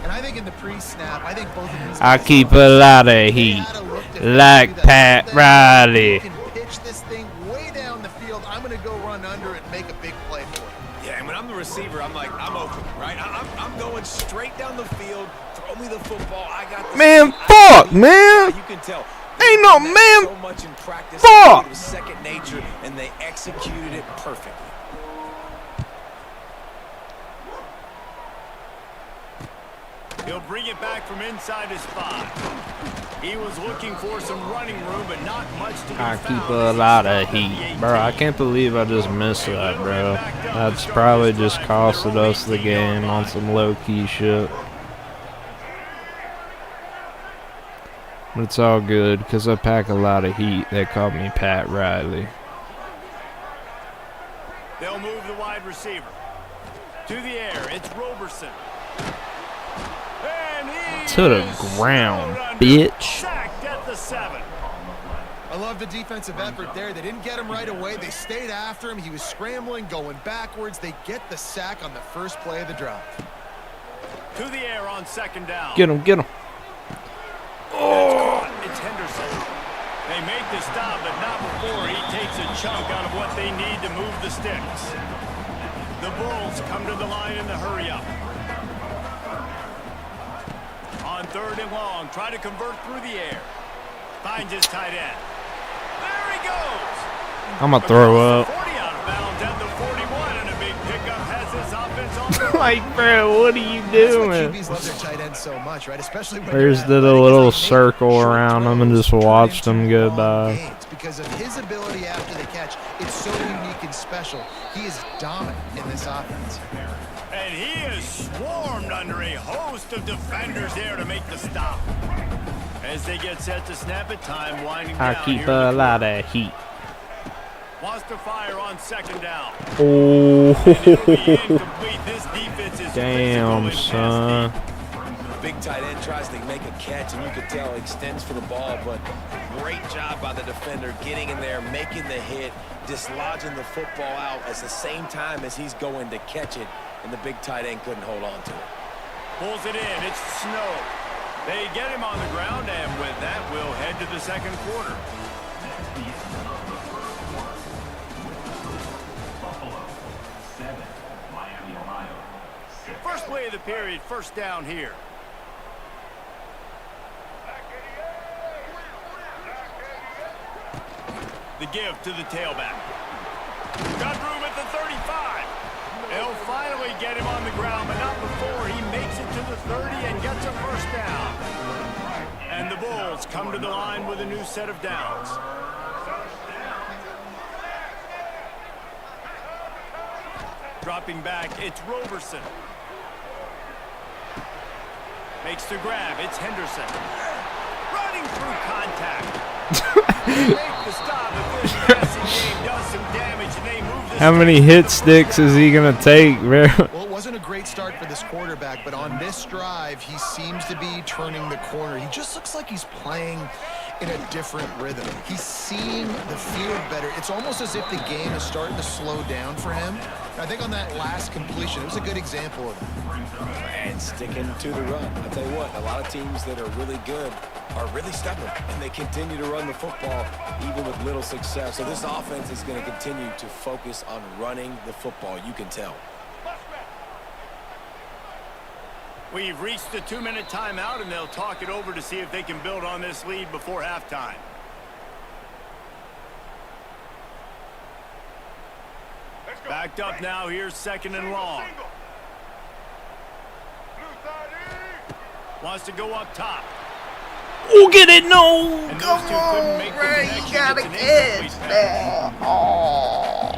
And I think in the pre-snap, I think both of these I guys keep know a lot of they heat. had a look to Like figure that Pat out. Riley. You can pitch this thing way down the field. I'm going to go run under it and make a big play for it. Yeah, and when I'm the receiver, I'm like, I'm open, right? I'm going straight down the field. Throw me the football. I got this. Man, I fuck, man. You can tell. Ain't no They man. so much in practice. Fuck. It was second nature, and they executed it perfectly. He'll bring it back from inside his spot. He was looking for some running room, but not much to be I found keep as a he lot of stopped at the heat. 18. Bro, I can't believe I just missed that, bro. That's probably just costed us the game on some low-key shit. But it's all good, because I pack a lot of heat. They called me Pat Riley. They'll move the wide receiver. To the air, it's Roberson. And he To the is ground, snowed under. bitch. Sacked at the 7. I love the defensive effort there. They didn't get him right away. They stayed after him. He was scrambling, going backwards. They get the sack on the first play of the drive. To the air on second down. Get him, get him. It's Henderson. They make the stop, but not before he takes a chunk out of what they need to move the sticks. The Bulls come to the line in the hurry-up. On third and long, try to convert through the air. Finds his tight end. There he goes. I'm going to throw up. 40 out of bounds at the 41, and a big pickup has this offense on the Like, bro, what are you That's why doing? QBs love their tight ends so much, right? Especially when There's they're the athletic, little is they make circle short around them and throws just turn watch them into go long by. gains. Because of his ability after the catch, it's so unique and special. He is dominant in this offense. And he is swarmed under a host of defenders there to make the stop. As they get set to snap it, time winding I down. keep here in a the lot of heat. Wants to fire on second down. Oh, It'll be incomplete. This defense is damn, physical and son. Big tight end tries to make a catch, and you could tell extends for the ball, but great job by the defender getting in there, making the hit, dislodging the football out at the same time as he's going to catch it, and the big tight end couldn't hold on to it. pulls it in. It's Snow. They get him on the ground, and with that, we'll head to the second quarter. Buffalo, 7. Miami, Ohio, 6. First play of the period, first down here. The give to the tailback. Got room at the 35. They'll finally get him on the ground, but not before he makes it to the 30 and gets a first down. And the Bulls come to the line with a new set of downs. Dropping back, it's Roberson. Makes the grab, it's Henderson. Running through contact. They make the stop, but this passing game does some damage, and they move this. How many hit sticks is he going to take, bro? Well, it wasn't a great start for this quarterback, but on this drive, he seems to be turning the corner. He just looks like he's playing in a different rhythm. He's seeing the field better. It's almost as if the game is starting to slow down for him. I think on that last completion, it was a good example of it. And sticking to the run. I'll tell you what, a lot of teams that are really good are really stubborn, and they continue to run the football even with little success. So this offense is going to continue to focus on running the football. You can tell. We've reached the 2-minute timeout, and they'll talk it over to see if they can build on this lead before halftime. Backed up now, here's second and long. Wants to go up top. Oh, get it! No! And Come those two couldn't make on, the bro. You connection. gotta It's an catch incomplete pass. that. Oh.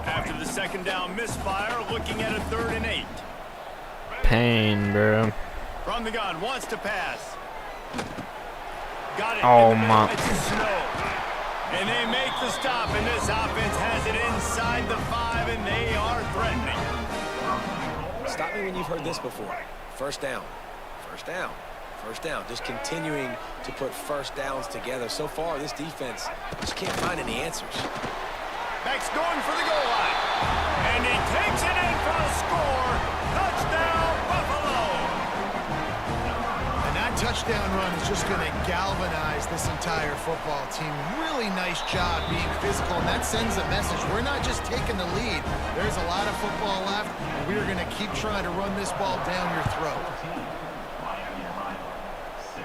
After the second down misfire, looking at a 3rd and 8. Pain, bro. From the gun, wants to pass. Got it. Oh, in the my. middle. It's Snow. And they make the stop, and this offense has it inside the 5, and they are threatening. Stop me when you've heard this before. First down. First down. First down. Just continuing to put first downs together. So far, this defense just can't find any answers. Max going for the goal line. And he takes it in for a score. Touchdown, Buffalo. And that touchdown run is just going to galvanize this entire football team. Really nice job being physical, and that sends a message. We're not just taking the lead. There's a lot of football left, and we are going to keep trying to run this ball down your throat. Miami Alot, 6.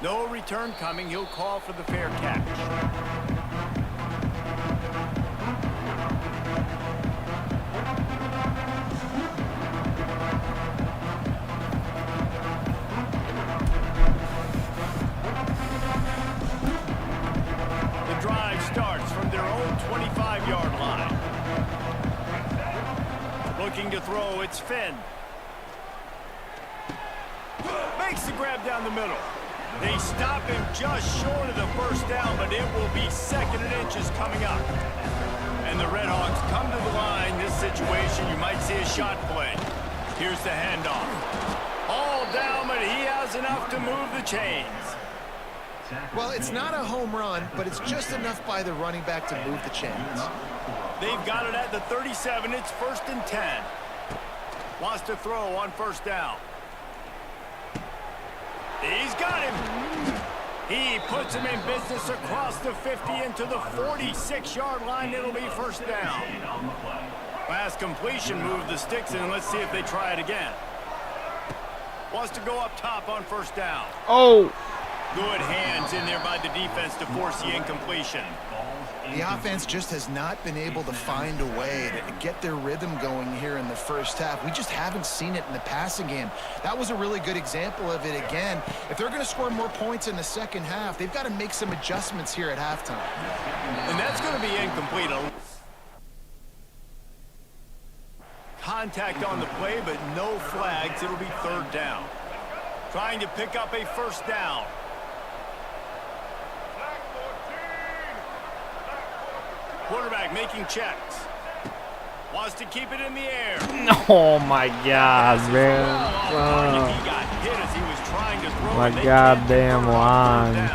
No return coming. He'll call for the fair catch. The drive starts from their own 25-yard line. Looking to throw, it's Finn. Makes the grab down the middle. They stop him just short of the first down, but it will be 2nd and inches coming up. And the Redhawks come to the line. This situation, you might see a shot play. Here's the handoff. All down, but he has enough to move the chains. Well, it's not a home run, but it's just enough by the running back to move the chains. They've got it at the 37. It's 1st and 10. Wants to throw on first down. He's got him. He puts him in business across the 50 into the 46-yard line. It'll be first down. Pass completion, move the sticks in. Let's see if they try it again. Wants to go up top on first down. Oh. Good hands in there by the defense to force the incompletion. The offense just has not been able to find a way to get their rhythm going here in the first half. We just haven't seen it in the passing game. That was a really good example of it again. If they're going to score more points in the second half, they've got to make some adjustments here at halftime. And that's going to be incomplete. Contact on the play, but no flags. It'll be 3rd down. Trying to pick up a first down. Quarterback making checks. Wants to keep it in the air. Oh my God, man. He got hit as he was trying to throw. My goddamn line.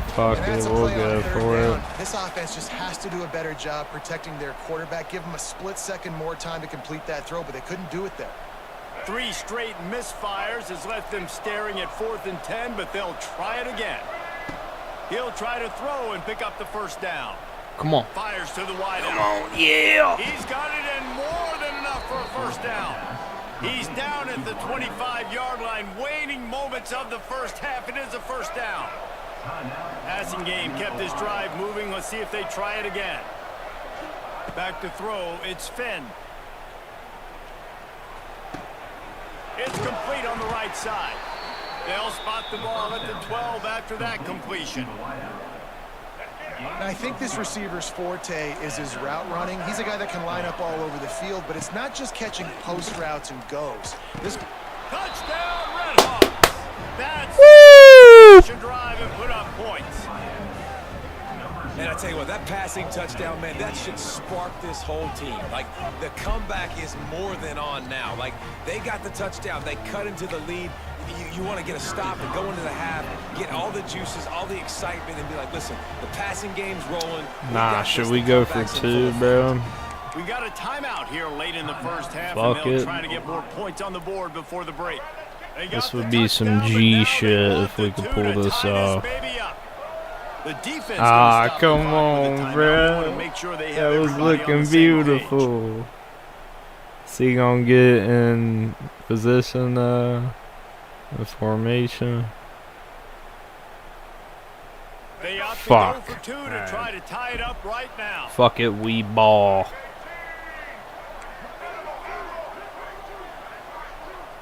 Fuck it, we'll go for it. This offense just has to do a better job protecting their quarterback. Give them a split second more time to complete that throw, but they couldn't do it there. 3 straight misfires has left them staring at 4th and 10, but they'll try it again. He'll try to throw and pick up the first down. Come on. Fires to the wide out. Come on, yeah. He's got it and more than enough for a first down. He's down at the 25-yard line. Waning moments of the first half. It is a first down. Passing game kept this drive moving. Let's see if they try it again. Back to throw. It's Finn. It's complete on the right side. They'll spot the ball at the 12 after that completion. And I think this receiver's forte is his route running. He's a guy that can line up all over the field, but it's not just catching post routes and goes. This Touchdown, Redhawks! That's should drive and put up points. And I tell you what, that passing touchdown, man, that should spark this whole team. Like, the comeback is more than on now. Like, they got the touchdown. They cut into the lead. You want to get a stop and go into the half, get all the juices, all the excitement, and be like, listen, the passing game's rolling. Nah, should we go for 2, bro? We got a timeout here late in the first half, Fuck and they'll it. try to get more points on the board before the break. They got This would the be some touchdown, G but now shit they want if we the could 2 pull to this tie off. baby up. The defense Ah, gonna stop come the clock with a on, timeout. bruh. They wanna make sure they That have was everybody on looking the same page. beautiful. Is he gonna get in position, the formation? They opt to Fuck. go for 2 to try to tie it up right now. Fuck it, we ball.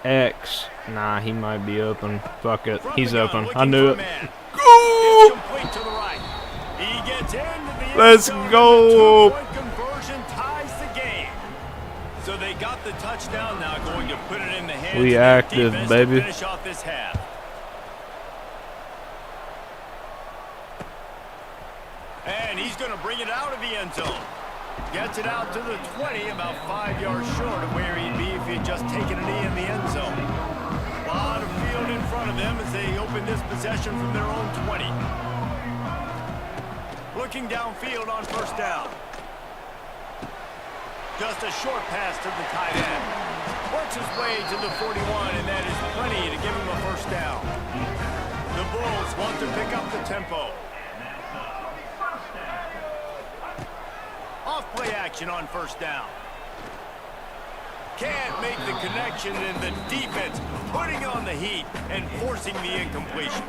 X. Nah, he might be open. Fuck it. From He's the gun, open. looking I knew for a it. man. Go! It's complete to the right. He gets into the end Let's zone, and go. the two-point conversion ties the game. So they got the touchdown, now going to put it in the hands We of active, the defense baby. to finish off this half. And he's going to bring it out of the end zone. Gets it out to the 20, about 5 yards short of where he'd be if he had just taken a knee in the end zone. A lot of field in front of them as they open this possession from their own 20. Looking downfield on first down. Just a short pass to the tight end. Works his way to the 41, and that is plenty to give him a first down. The Bulls want to pick up the tempo. Off play action on first down. Can't make the connection, and the defense putting on the heat and forcing the incompletion.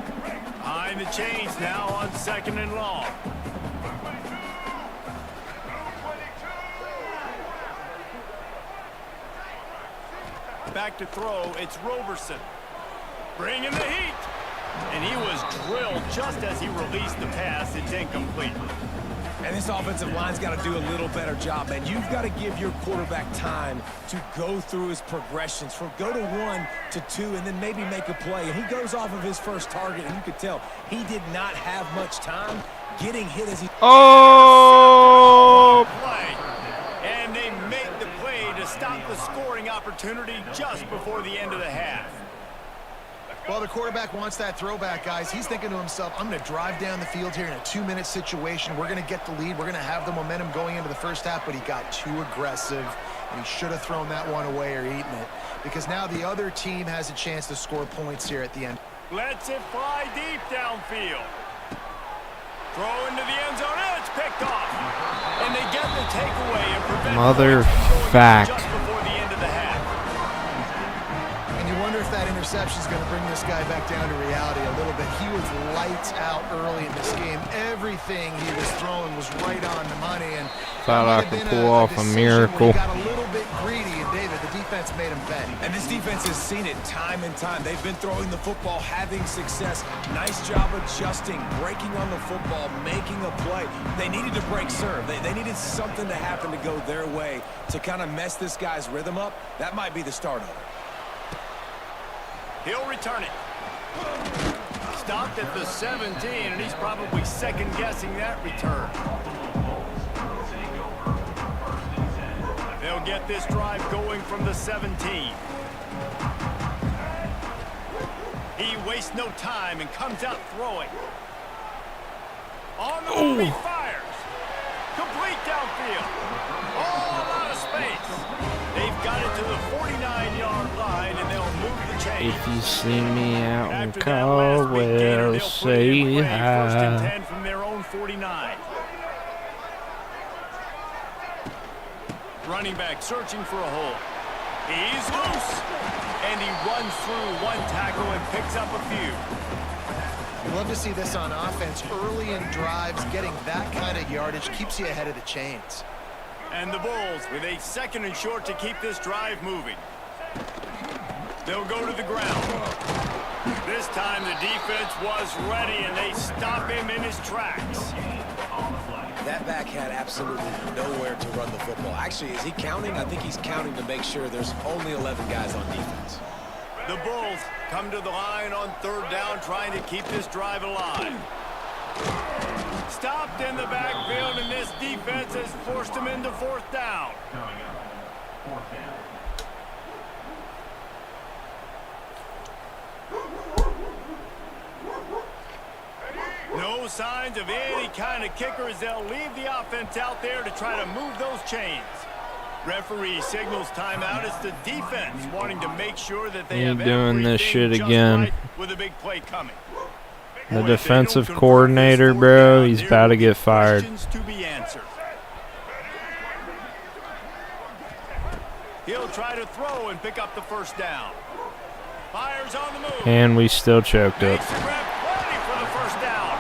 Behind the chains now on 2nd and long. Back to throw, it's Roberson. Bringing the heat. And he was drilled just as he released the pass. It's incomplete. And this offensive line's got to do a little better job, man. You've got to give your quarterback time to go through his progressions from go to 1 to 2 and then maybe make a play. And he goes off of his first target, and you could tell he did not have much time getting hit as he... Oh! Play. And they make the play to stop the scoring opportunity just before the end of the half. Well, the quarterback wants that throwback, guys. He's thinking to himself, I'm going to drive down the field here in a 2-minute situation. We're going to get the lead. We're going to have the momentum going into the first half, but he got too aggressive, and he should have thrown that one away or eaten it, because now the other team has a chance to score points here at the end. Lets it fly deep downfield. Throw into the end zone, and it's picked off. And they get the takeaway and prevent Mother points from going fact. just before the end of the half. And you wonder if that interception is going to bring this guy back down to reality a little bit. He was lights out early in this game. Everything he was throwing was right on the money. And Thought I could pull off a miracle. He got a little bit greedy, and David, the defense made him bet. And this defense has seen it time and time. They've been throwing the football, having success. Nice job adjusting, breaking on the football, making a play. They needed to break serve. They needed something to happen to go their way to kind of mess this guy's rhythm up. That might be the start of it. He'll return it. Stopped at the 17, and he's probably second-guessing that return. They'll get this drive going from the 17. He wastes no time and comes out throwing. On the move, he fires. Complete downfield. All out of space. They've got it to the 49-yard line, and they'll move the chain. If you see me out in After that last big gainer, Caldwell, they'll put it in say play, 1st and hi. 10 from their own 49. Running back searching for a hole. He's loose. And he runs through one tackle and picks up a few. You love to see this on offense. Early in drives, getting that kind of yardage keeps you ahead of the chains. And the Bulls with a 2nd and short to keep this drive moving. They'll go to the ground. This time the defense was ready, and they stop him in his tracks. That back had absolutely nowhere to run the football. Actually, is he counting? I think he's counting to make sure there's only 11 guys on defense. The Bulls come to the line on 3rd down, trying to keep this drive alive. Stopped in the backfield, and this defense has forced him into 4th down. Coming up, 4th down. No signs of any kind of kicker as they'll leave the offense out there to try to move those chains. Referee signals timeout. It's the defense wanting to make sure that they have doing this everything shit just again. right with a big play coming. The Boy, if they defensive don't convert coordinator, this 4th bro, down, he's there about to will be get fired. questions to be answered. He'll try to throw and pick up the 1st down. Fires on the move. And we still choked up. Makes the grab plenty for the 1st down.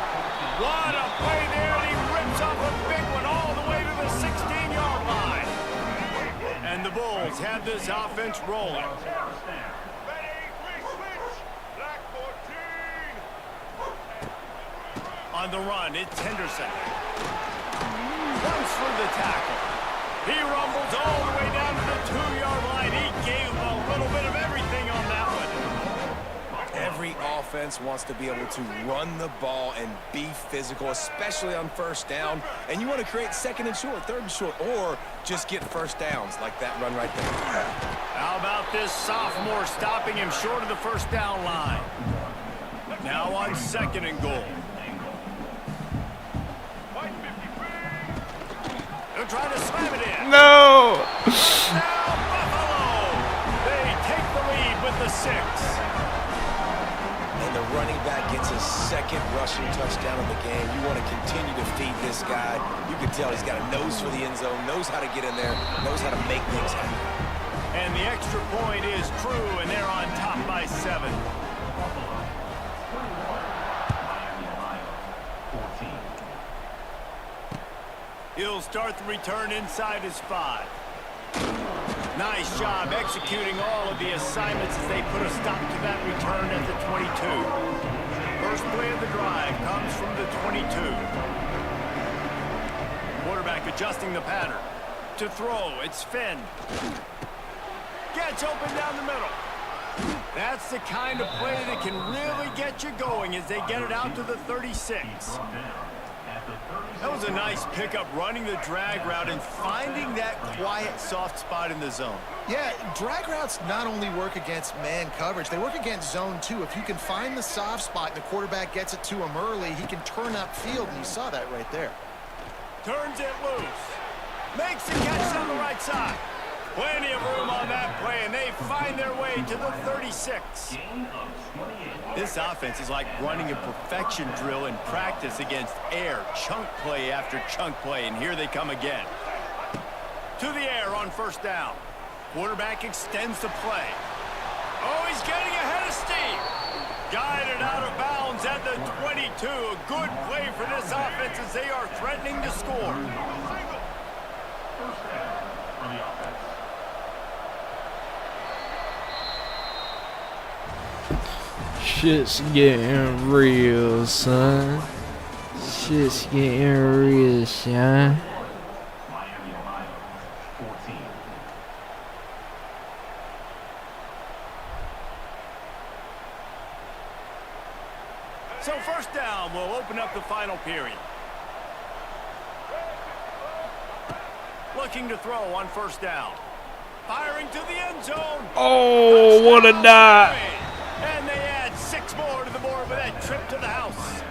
What a play there, and he rips off a big one all the way to the 16-yard line. And the Bulls have this offense rolling. On the run, it's Henderson. Runs through the tackle. He rumbles all the way down to the 2-yard line. He gave a little bit of everything on that one. Every offense wants to be able to run the ball and be physical, especially on first down. And you want to create second and short, third and short, or just get first downs like that run right there. How about this sophomore stopping him short of the first down line? Now on 2nd and goal. They're trying to slam it in. No! Now Buffalo! They take the lead with the 6. And the running back gets his 2nd rushing touchdown of the game. You want to continue to feed this guy. You can tell he's got a nose for the end zone, knows how to get in there, knows how to make things happen. And the extra point is true, and they're on top by 7. He'll start the return inside his 5. Nice job executing all of the assignments as they put a stop to that return at the 22. First play of the drive comes from the 22. Quarterback adjusting the pattern. To throw, it's Finn. Gets open down the middle. That's the kind of play that can really get you going as they get it out to the 36. That was a nice pickup, running the drag route and finding that quiet, soft spot in the zone. Yeah, drag routes not only work against man coverage, they work against zone too. If you can find the soft spot and the quarterback gets it to him early, he can turn upfield, and you saw that right there. Turns it loose. Makes the catch on the right side. Plenty of room on that play, and they find their way to the 36. This offense is like running a perfection drill in practice against air, chunk play after chunk play, and here they come again. To the air on first down. Quarterback extends the play. Oh, he's getting ahead of steam. Guided out of bounds at the 22. A good play for this offense as they are threatening to score. First down for the offense. Shit's getting real, son. Shit's getting real, son. Miami, Ohio, 14. So first down will open up the final period. Looking to throw on first down. Firing to the end zone. Oh, what a dot. And they add 6 more to the board with that trip to the house.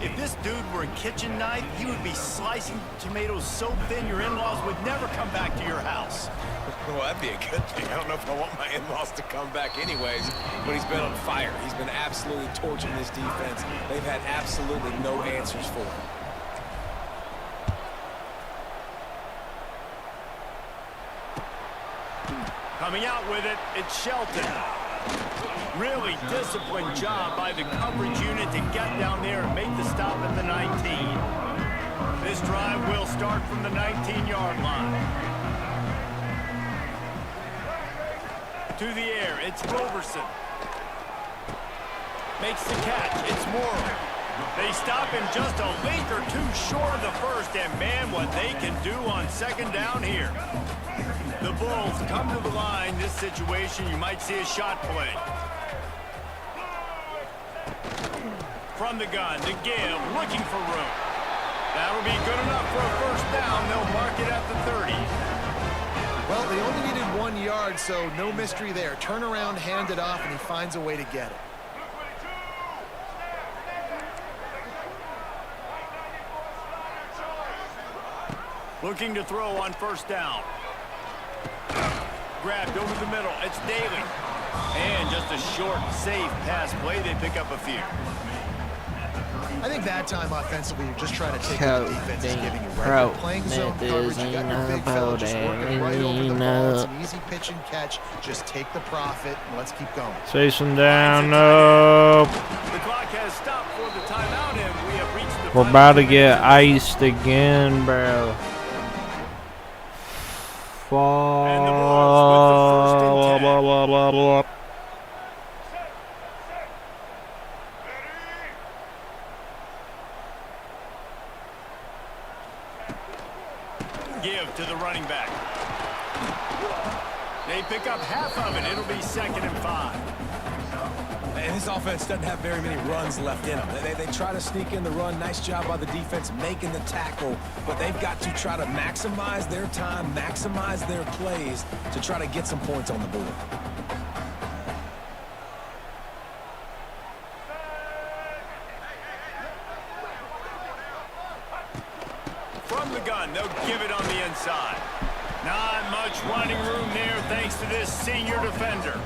If this dude were a kitchen knife, he would be slicing tomatoes so thin your in-laws would never come back to your house. Well, that'd be a good thing. I don't know if I want my in-laws to come back anyways, but he's been on fire. He's been absolutely torching this defense. They've had absolutely no answers for him. Coming out with it, it's Shelton. Really disciplined job by the coverage unit to get down there and make the stop at the 19. This drive will start from the 19-yard line. To the air, it's Roberson. Makes the catch, it's Morrow. They stop him just a link or two short of the first, and man, what they can do on second down here. The Bulls come to the line. This situation, you might see a shot play. From the gun to give, looking for room. That'll be good enough for a first down. They'll mark it at the 30. Well, they only needed 1 yard, so no mystery there. Turn around, hand it off, and he finds a way to get it. Looking to throw on first down. Grabbed over the middle. It's Daly. And just a short, safe pass play. They pick up a few. I think that time offensively, you're just trying to take what the defense is giving you. Right? You're playing zone coverage. You got your big fella just working right over the ball. It's an easy pitch and catch. Just take the profit and let's keep going. Chasing down, no. The clock has stopped for the timeout, and we have reached the We're about to get iced again, bro. And the Bulls with the first and 10. Blah, blah, blah, blah. They pick up half of it. It'll be 2nd and 5. And this offense doesn't have very many runs left in them. They try to sneak in the run. Nice job by the defense making the tackle. But they've got to try to maximize their time, maximize their plays to try to get some points on the board. From the gun, they'll give it on the inside. Not much running room there thanks to this senior defender.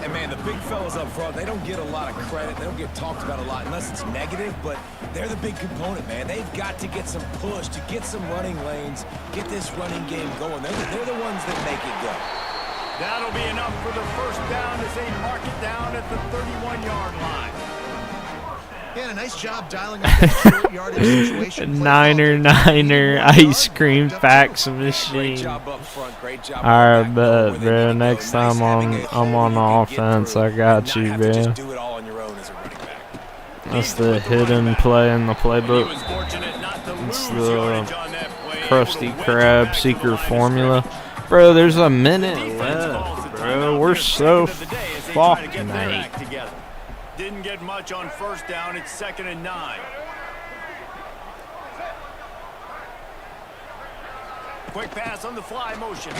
And, man, the big fellas up front, they don't get a lot of credit. They don't get talked about a lot unless it's negative, but they're the big component, man. They've got to get some push, to get some running lanes, get this running game going. They're the ones that make it go. That'll be enough for the first down as they mark it down at the 31-yard line. Yeah, a nice job dialing up that short yardage situation. Niner ice cream fax machine. Great job up front. Great job. All right, bet, bro. Next time I'm on offense, I got you, bro. Just do it all on your own as a running back. That's the hidden play in the playbook. It's the Krusty Krab secret formula. Bro, there's a minute left, bro. We're so fucked, mate. Didn't get much on first down. It's 2nd and 9. Quick pass on the fly motion.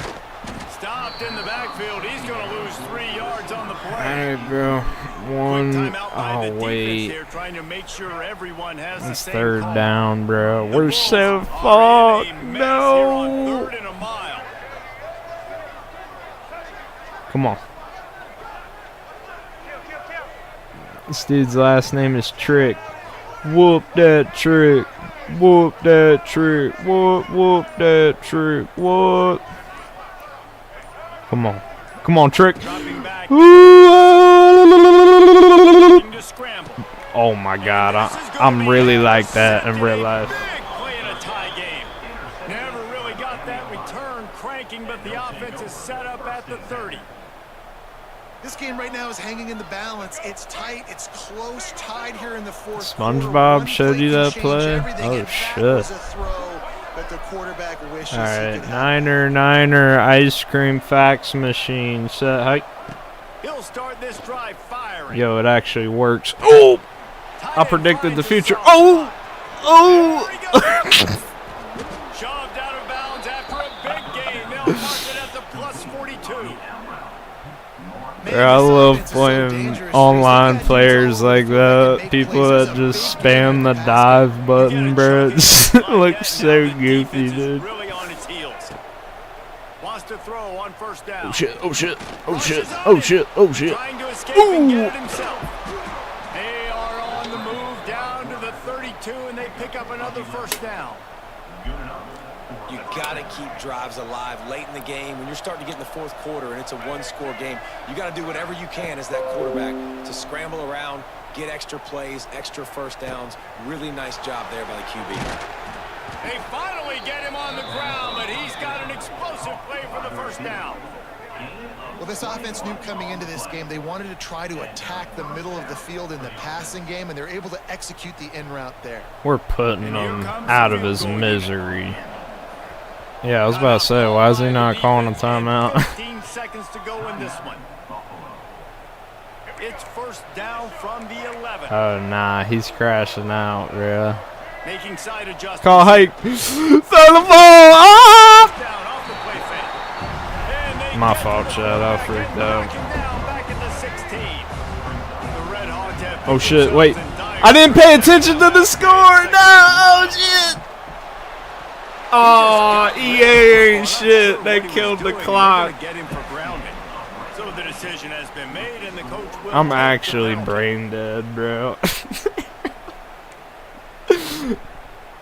Stopped in the backfield. He's going to lose 3 yards on the play. All right, bro. One. Oh, wait. Trying to make sure everyone has It's the 3rd call. down, bro. We're so fucked. No. 3rd and a mile. Come on. This dude's last name is Trick. Whoop that trick. Whoop that trick. Whoop that trick. Whoop. Come on. Come on, Trick. Dropping back. To scramble. Oh my God. I'm really like that in real life. Big play in a tie game. Never really got that return cranking, but the offense is set up at the 30. This game right now is hanging in the balance. It's tight. It's close. Tied here in the 4th SpongeBob showed you that play? Oh, shit. All right, Niner ice cream fax machine set. Hi. He'll start this drive firing. Yo, it actually works. Oh, I predicted the future. Oh, Shoved out of bounds after a big gain. They'll mark it at the plus 42. I love playing online players like that. People that just spam the dive button, bro. It looks so goofy, dude. Really on its heels. Wants to throw on first down. Oh shit, oh shit, oh shit, oh shit, oh shit. Trying to escape and get it himself. They are on the move down to the 32, and they pick up another first down. You got to keep drives alive late in the game. When you're starting to get in the 4th quarter and it's a 1-score game, you got to do whatever you can as that quarterback to scramble around, get extra plays, extra first downs. Really nice job there by the QB. They finally get him on the ground, but he's got an explosive play for the first down. Well, this offense knew coming into this game they wanted to try to attack the middle of the field in the passing game, and they're able to execute the in route there. We're putting him out of his misery. Yeah, I was about to say, why is he not calling a timeout? 15 seconds to go in this one. It's first down from the 11. Oh, nah, he's crashing out, bro. Making side adjustments. Call hike. Throw the ball. Ah! Down off the play fake. And they My get fault, to the Chad. I quarterback freaked and out. knock him down back at the 16. The Red Hawks have Oh, put shit. Wait. themselves in dire I didn't pay attention to the score. No. Oh, shit. Oh, EA ain't shit. They killed the clock. Get him for grounding. So the decision has been made, and the coach will I'm take the actually penalty. brain dead, bro.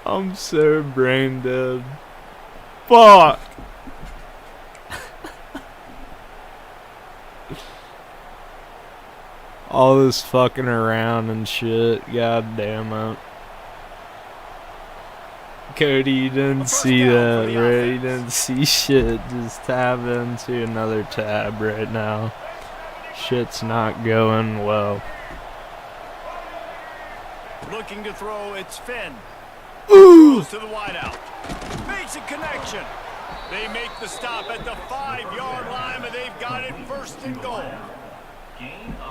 I'm so brain dead. Fuck. All this fucking around and shit. God damn it. Cody, you didn't see that, bro. You didn't see shit. Just tab into another tab right now. Shit's not going well. Looking to throw, it's Finn. Ooh! Goes to the wideout. Makes a connection. They make the stop at the 5-yard line, but they've first and goal.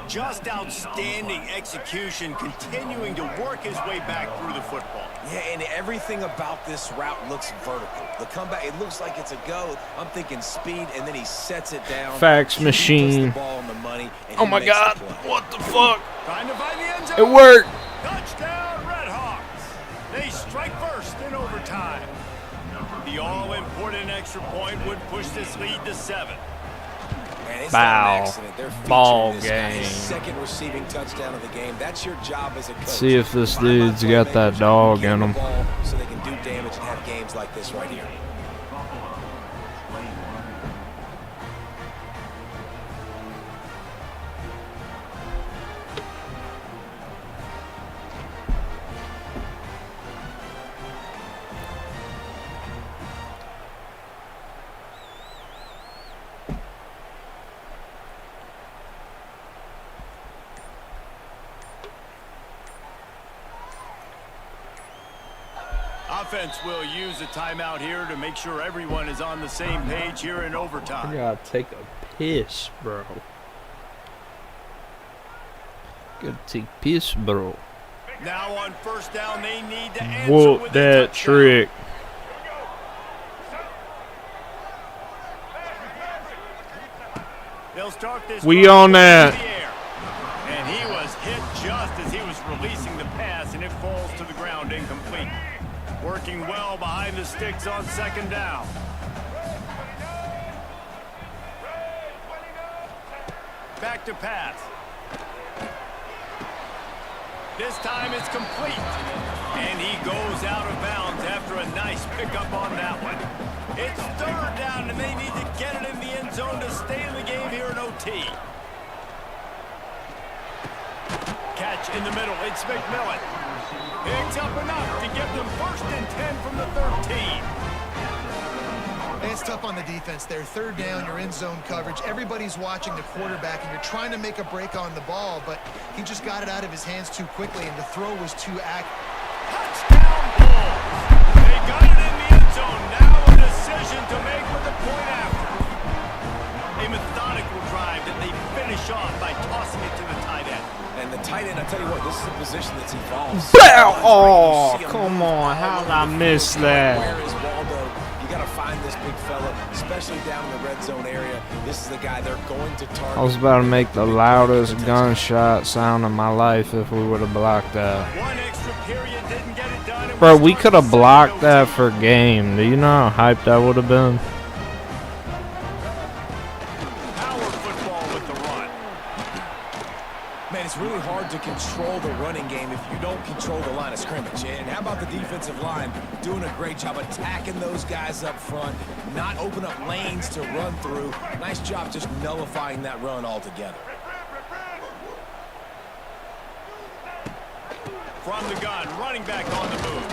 Just outstanding execution, continuing to work his way back through the football. Yeah, and everything about this route looks vertical. The comeback, it looks like it's a go. I'm thinking speed, and then he sets it down. Fax He machine. puts the ball on the money, and Oh he my makes the God. play. What the fuck? Trying to find the end zone. It worked. Touchdown, Red Hawks. They strike first in overtime. The all-important extra point would push this lead to 7. Man, it's Bow. not an accident. They're featuring Ball this guy. His game. second receiving touchdown of the game. That's your job as a coach. See if this Find my dude's got that playmakers, dog get in the him. ball so they can do damage and have games like this right here. Offense will use a timeout here to make sure everyone is on the same page here in I overtime. gotta take a piss, bro. Gotta take piss, bro. Now on first down, they need to answer Whoop with a that touchdown. trick. They'll start this We drive on in that. the air. And he was hit just as he was releasing the pass, and it falls to the ground incomplete. Working well behind the sticks on second down. Back to pass. This time it's complete. And he goes out of bounds after a nice pickup on that one. It's third down, and they need to get it in the end zone to stay in the game here in OT. Catch in the middle. It's McMillan. Picks up enough to give them first and 10 from the 13. And it's tough on the defense there. Third down, you're in zone coverage. Everybody's watching the quarterback, and you're trying to make a break on the ball, but he just got it out of his hands too quickly, and the throw was too accurate. Touchdown Bulls. They got it in the end zone. Now a decision to make with the point after. A methodical drive that they finish off by tossing it to the tight end. And the tight end, I tell you what, this is a position that's evolved. Oh, come on. How did I miss that? Where is Waldo? You got to find this big fella, especially down in the red zone area. This is the guy they're going to target. I was about to make the loudest gunshot sound of my life if we would have blocked that. One extra period didn't get it done. Bro, we could have blocked that for game. Do you know how hyped that would have been? Power football with the run. Man, it's really hard to control the running game if you don't control the line of scrimmage. And how about the defensive line doing a great job attacking those guys up front, not open up lanes to run through. Nice job just nullifying that run altogether. From the gun, running back on the move.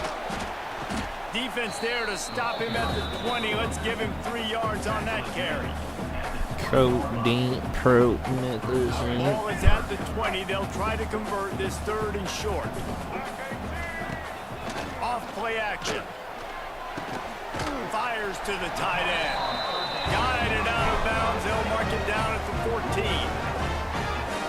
Defense there to stop him at the 20. Let's give him 3 yards on that carry. Codeine, promethazine. Ball is at the 20. They'll try to convert this third and short. Off play action. Fires to the tight end. Guided out of bounds. They'll mark it down at the 14.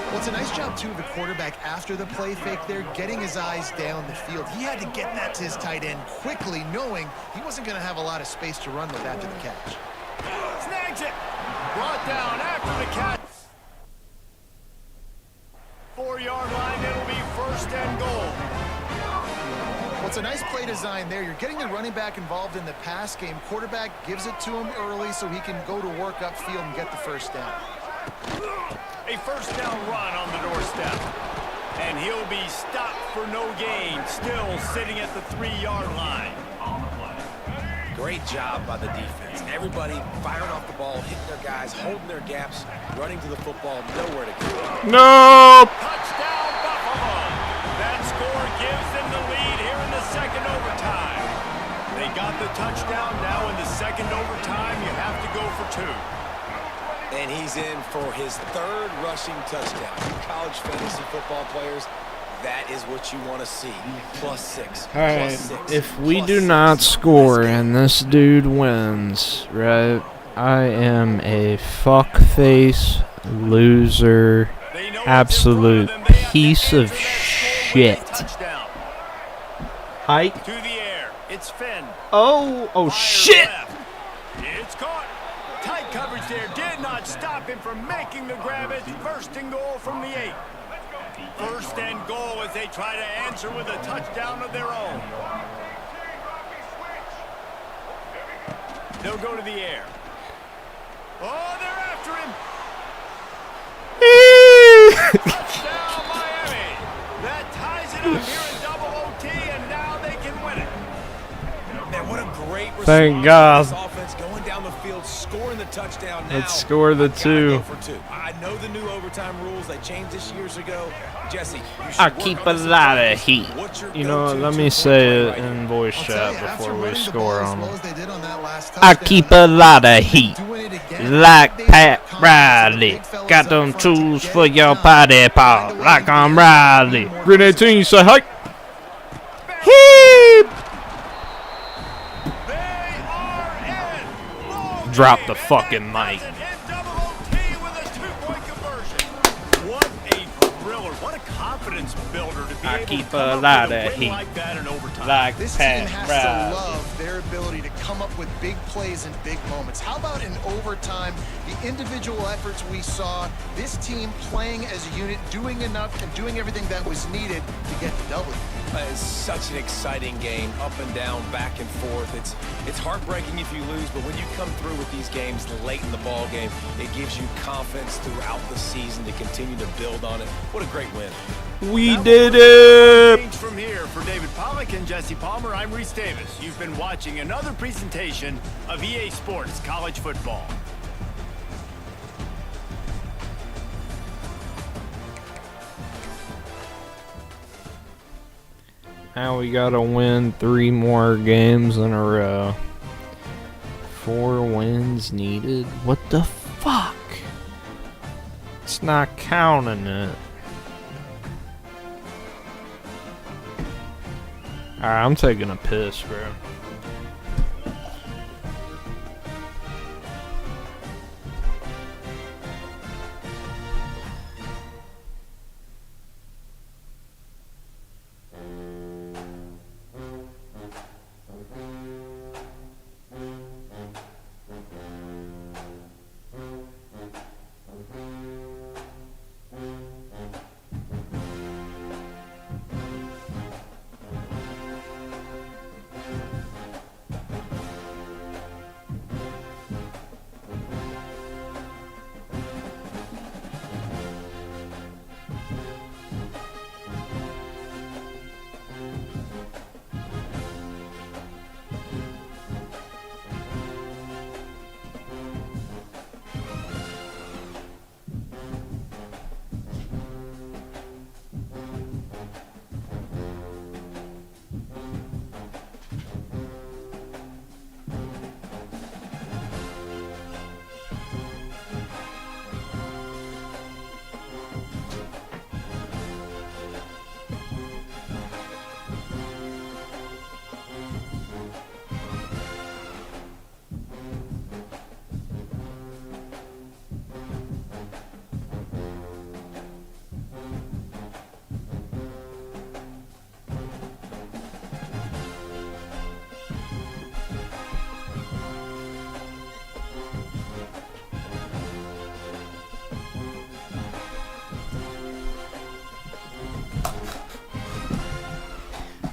Well, it's a nice job, too, of the quarterback after the play fake there, getting his eyes down the field. He had to get that to his tight end quickly, knowing he wasn't going to have a lot of space to run with after the catch. Snags it. Brought down after the catch. 4-yard line. It'll be first and goal. Well, it's a nice play design there. You're getting the running back involved in the pass game. Quarterback gives it to him early so he can go to work upfield and get the first down. A first down run on the doorstep. And he'll be stopped for no gain. Still sitting at the 3-yard line. Great job by the defense. Everybody firing off the ball, hitting their guys, holding their gaps, running to the football, nowhere to go. Nope. Touchdown, Buffalo. That score gives them the lead here in the second overtime. They got the touchdown. Now in the second overtime, you have to go for 2. And he's in for his third rushing touchdown. You college fantasy football players, that is what you want to see. +6. All right, +6. if we do not score and this dude wins, right, I am a fuckface Loser. They know what's in front of Absolute them. They have to piece of answer that score with a shit. touchdown. Hike. To the air. It's Finn. Oh Fires shit. left. It's caught. Tight coverage there did not stop him from making the grab. It's first and goal from the 8. First and goal as they try to answer with a touchdown of their own. They'll go to the air. Oh, they're after him. Touchdown, Miami. That ties it up here in double OT, and now they can win it. Man, what a great response. Thank God. This offense going down the field, scoring the touchdown now. Let's score the I gotta 2. go for 2. I know the new overtime rules. They changed this years ago. Jesse, you should I work keep on a this lot of advantage. heat. What's your You know what? go-to Let me two-point say play it right here? in voice I'll tell chat you, after before we running the score ball as on well them. as they did on that last I touchdown, keep a lot of heat. doing it again. Like They Pat got confidence in the Riley. big fellas Got up them front to tools get for it your done. party Find paw. a way Like to I'm be Riley. more Grenade physical. team, say hi. Heep. They are in. Ball Drop game, the and fucking that mic. does it in double OT with a 2-point conversion. What a thriller. What a confidence builder to be I able keep to come a up lot with a of win heat. like that in overtime. Like This team Pat has Riley. to love their ability to come up with big plays and big moments. How about in overtime, the individual efforts we saw, this team playing as a unit, doing enough and doing everything that was needed to get the W. It's such an exciting game, up and down, back and forth. It's heartbreaking if you lose, but when you come through with these games late in the ball game, it gives you confidence throughout the season to continue to build on it. What a great win. We That did was it. Change from here for David Pollack and Jesse Palmer. I'm Reese Davis. You've been watching another presentation of EA Sports College Football. Now we gotta win 3 more games in a row. 4 wins needed. What the fuck? It's not counting it. Alright, I'm taking a piss, bro.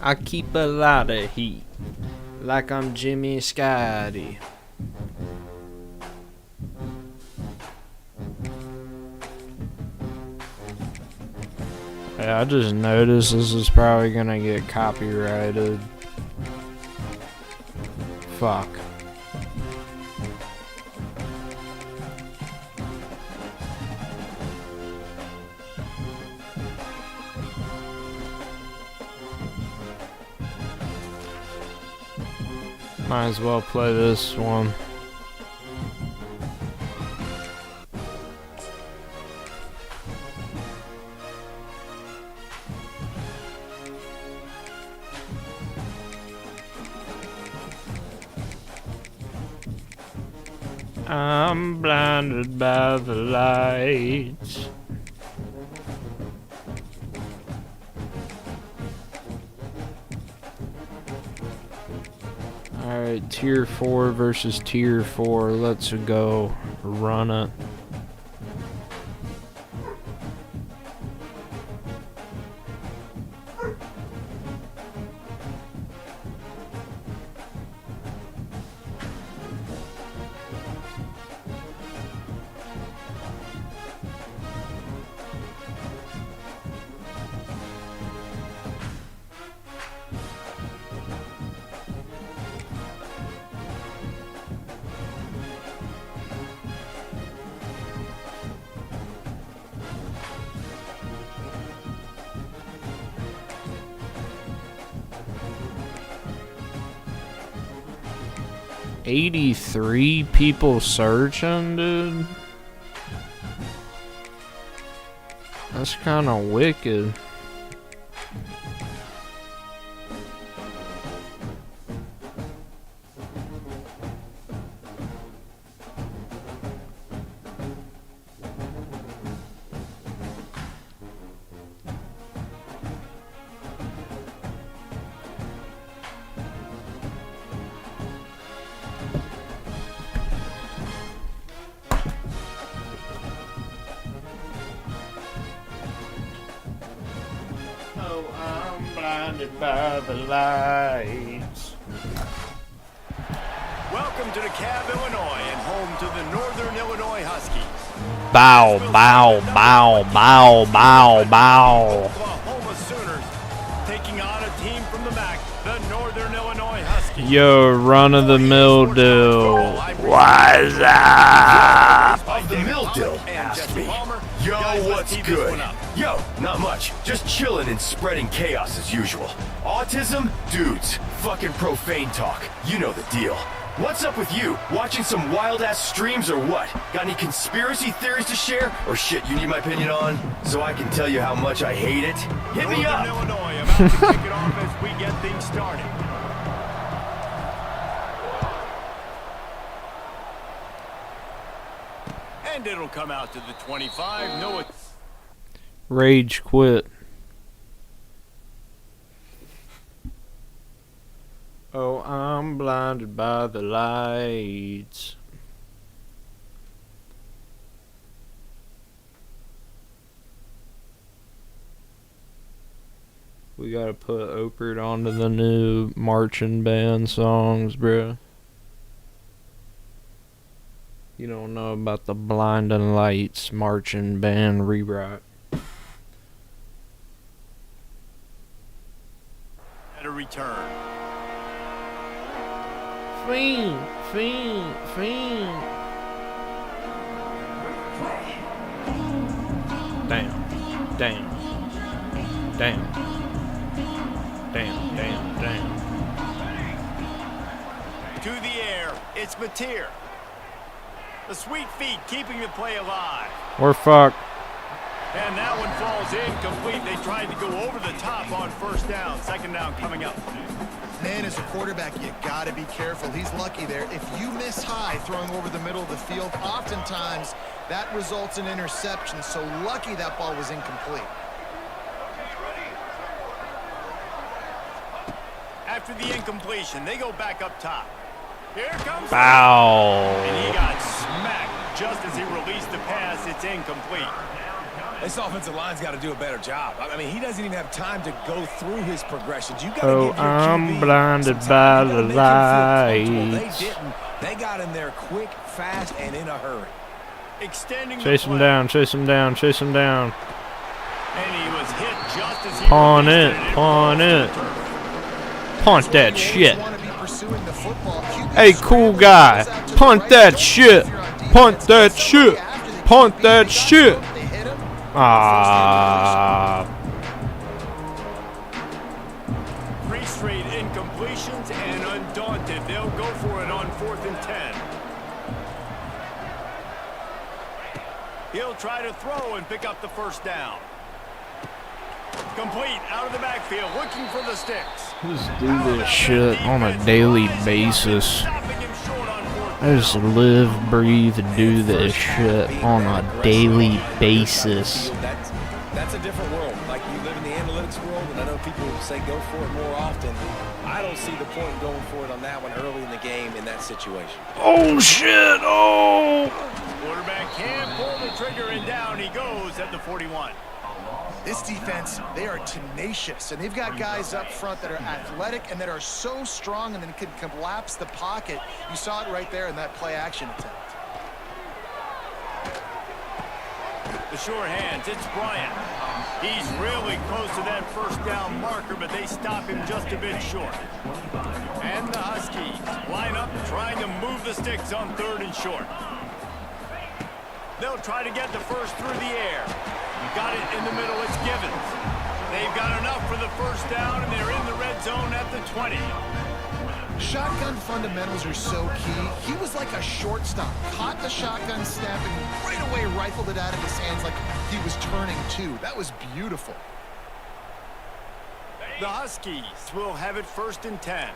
I keep a lot of heat. Like I'm Jimmy Scotty. Yeah, I just noticed this is probably gonna get copyrighted. Fuck. Might as well play this one. I'm blinded by the lights. Alright, tier 4 versus tier 4. Let's go. Run it. $83 people searching, dude. That's kind of wicked. By the lights. Welcome to DeKalb, Illinois, and home to the Northern Illinois Huskies. Bow, bow, bow, bow, bow, bow. Oklahoma Sooners taking on a team from the MAC, the Northern Illinois Huskies. Yo, run of the mildew. What's up? Of the mildew, asked me. Yo, what's good? Yo, not much. Just chilling and spreading chaos as usual. Autism? Dudes. Fucking profane talk. You know the deal. What's up with you? Watching some wild-ass streams or what? Got any conspiracy theories to share? Or shit you need my opinion on? So I can tell you how much I hate it? Hit me up! Northern Illinois about to kick it off as we get things started. And it'll come out to the 25. No, it's... Rage quit. Oh, I'm blinded by the lights. We gotta put Opert onto the new marching band songs, bro. You don't know about the Blinding Lights marching band rewrite. At a return. Fiend, fiend, fiend. Damn, damn, damn, damn, damn, damn. To the air, it's Mateer. The sweet feet keeping the play alive. We're fucked. And that one falls incomplete. They tried to go over the top on first down. Second down coming up. Man, as a quarterback, you gotta be careful. He's lucky there. If you miss high throwing over the middle of the field, oftentimes that results in interception. So lucky that ball was incomplete. After the incompletion, they go back up top. Here comes... Bow. And he got smacked just as he released the pass. It's incomplete. This offensive line's got to do a better job. I mean, he doesn't even have time to go through his progressions. You got to Oh, give your I'm QB blinded some by time. You the gotta make him feel comfortable. lights. They didn't. They got in there quick, fast, and in a hurry. Extending Chase the him play. down, chase him down, chase him down. And he was hit just as he Pawn released it, and pawn falls to it. the turf. Punt that You shit. always wanna be pursuing the football. QB Hey, cool scrambles, guy. goes out to the Punt right. that Don't shit. if you're on defense, Punt that but shit. somebody after the Punt QB, that they got shit. hooked, they hit him. Ah. 3 straight incompletions, and undaunted, they'll go for it on 4th and 10. He'll try to throw and pick up the first down. Complete out of the backfield, looking for the sticks. Just do this shit on a daily basis. Stopping him short on 4th I just live, breathe, and do this shit on a daily basis. That's a different world. Like, you live in the analytics world, and I know people say go for it more often. I don't see the point in going for it on that one early in the game in that situation. Oh shit! Oh! Quarterback can pull the trigger, and down he goes at the 41. This defense, they are tenacious, and they've got guys up front that are athletic and that are so strong and then can collapse the pocket. You saw it right there in that play action attempt. The sure hands, it's Bryant. He's really close to that first down marker, but they stop him just a bit short. And the Huskies line up trying to move the sticks on 3rd and short. They'll try to get the first through the air. Got it in the middle, it's Givens. They've got enough for the first down, and they're in the red zone at the 20. Shotgun fundamentals are so key. He was like a shortstop. Caught the shotgun snap and right away rifled it out of his hands like he was turning two. That was beautiful. The Huskies will have it 1st and 10.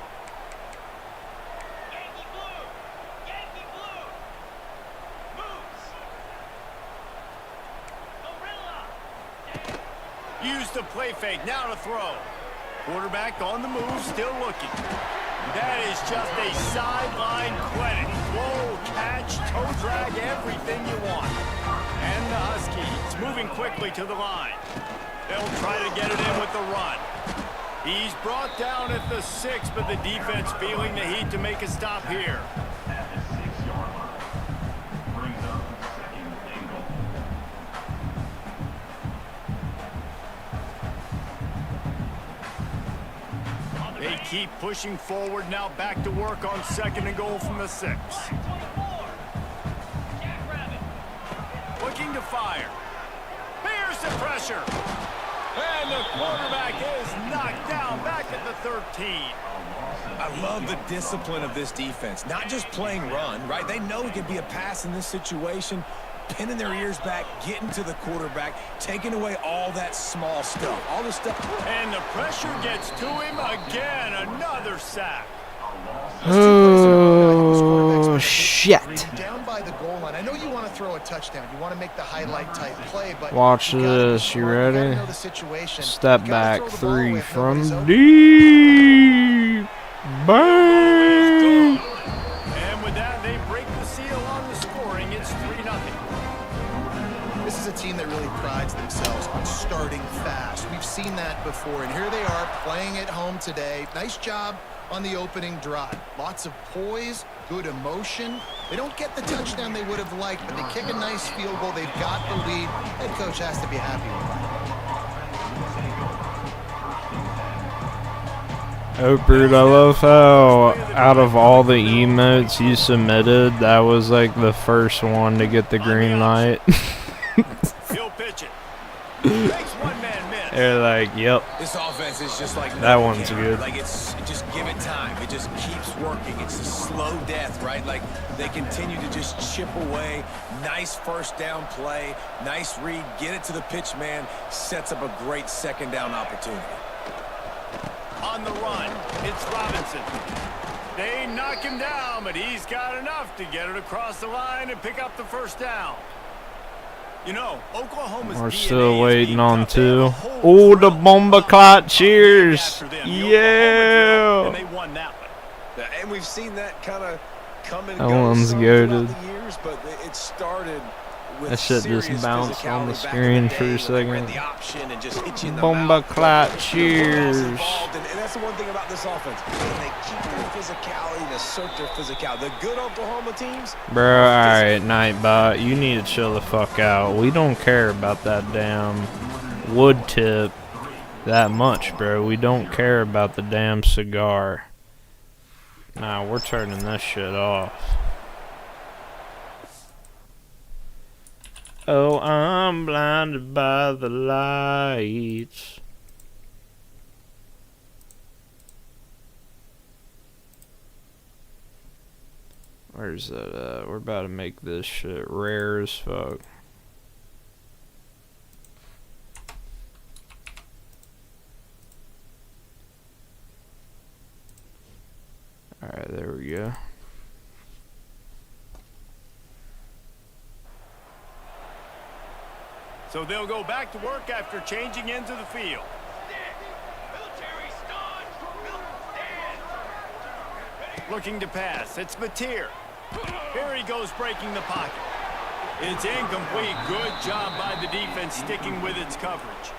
Use the play fake, now to throw. Quarterback on the move, still looking. That is just a sideline clinic. Whoa, catch, toe drag, everything you want. And the Huskies moving quickly to the line. They'll try to get it in with the run. He's brought down at the 6, but the defense feeling the heat to make a stop here. At the 6-yard line. Brings up 2nd and goal. They keep pushing forward, now back to work on 2nd and goal from the 6. Looking to fire. Here's the pressure. And the quarterback is knocked down back at the 13. I love the discipline of this defense. Not just playing run, right? They know it could be a pass in this situation. Pinning their ears back, getting to the quarterback, taking away all that small stuff. All the stuff. And the pressure gets to him again. Another sack. Oh shit! Down by the goal line. I know you want to throw a touchdown. You want to make the highlight type play, but Watch this. You ready? know the situation. Step back 3 from deep. Bang! And with that, they break the seal on the scoring. It's 3-0. This is a team that really prides themselves on starting fast. We've seen that before, and here they are playing at home today. Nice job on the opening drive. Lots of poise, good emotion. They don't get the touchdown they would have liked, but they kick a nice field goal. They've got the lead. Head coach has to be happy with that. Oprah, I love how out of all the emotes you submitted, that was like the first one to get the green light. He'll pitch it. Makes one man miss. They're like, yep. This offense is just like That one's good. Like, it's just give it time. It just keeps working. It's a slow death, right? Like, they continue to just chip away. Nice first down play. Nice read. Get it to the pitch man. Sets up a great 2nd down opportunity. On the run, it's Robinson. They knock him down, but he's got enough to get it across the line and pick up the first down. You know, Oklahoma's We're DNA still is waiting being on tough. They have 2. a whole Oh, the drill bomba of clot guys cheers. after them. The Oklahoma drill, and Yeah. they won that one. Yeah, and we've seen that kind of come and That go one's some goated. throughout the years, but it started with That shit just serious bounced on the physicality back screen in the for a day when they ran second. the option and just hit you in the Bomba mouth. clot Football's cheers. involved, and that's the one thing about this offense. They keep their physicality and assert their physicality. The good Oklahoma teams. Bro, alright, Nightbot, you need to chill the fuck out. We don't care about that damn wood tip that much, bro. We don't care about the damn cigar. Nah, we're turning this shit off. Oh, I'm blinded by the lights. Where's that at? We're about to make this shit rare as fuck. Alright, there we go. So they'll go back to work after changing into the field. Looking to pass. It's Batir. Here he goes breaking the pocket. It's incomplete. Good job by the defense sticking with its coverage.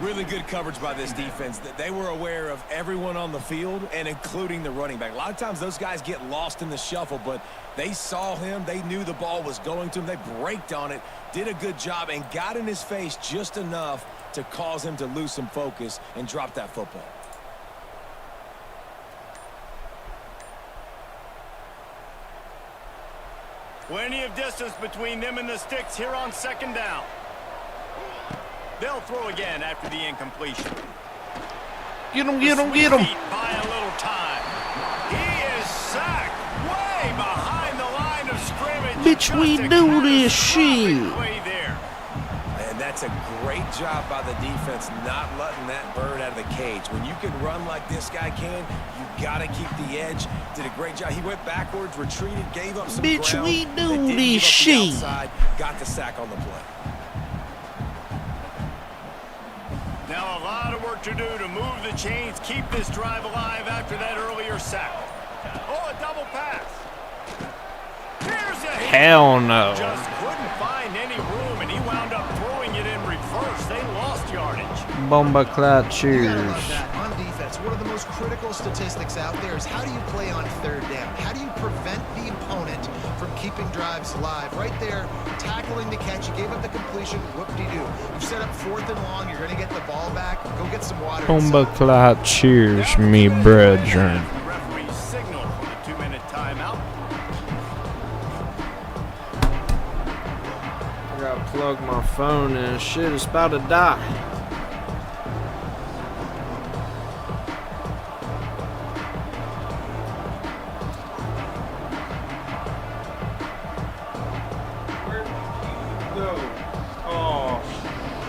Really good coverage by this defense. They were aware of everyone on the field and including the running back. A lot of times those guys get lost in the shuffle, but they saw him. They knew the ball was going to him. They braked on it, did a good job, and got in his face just enough to cause him to lose some focus and drop that football. Plenty of distance between them and the sticks here on second down. They'll throw again after the incompletion. Get him, get him, get him. By a little time. He is sacked way behind the line of scrimmage. Bitch, we do this shit. And that's a great job by the defense not letting that bird out of the cage. When you can run like this guy can, you got to keep the edge. Did a great job. He went backwards, retreated, gave up some Bitch, ground. we do They didn't this give up the shit. outside, got the sack on the play. Now a lot of work to do to move the chains, keep this drive alive after that earlier sack. Oh, a double pass. Here's a hit. Hell no. Just couldn't find any room, and he wound up throwing it in reverse. They lost yardage. Bomba clat cheers. You gotta love that. On defense, one of the most critical statistics out there is how do you play on third down? How do you prevent the opponent from keeping drives alive? Right there, tackling the catch. You gave up the completion. Whoop-de-doo. You set up 4th and long. You're going to get the ball back. Go get some water. Bomba clat cheers, me brethren. Referee signal for the 2-minute timeout. I gotta plug my phone in. Shit, it's about to die.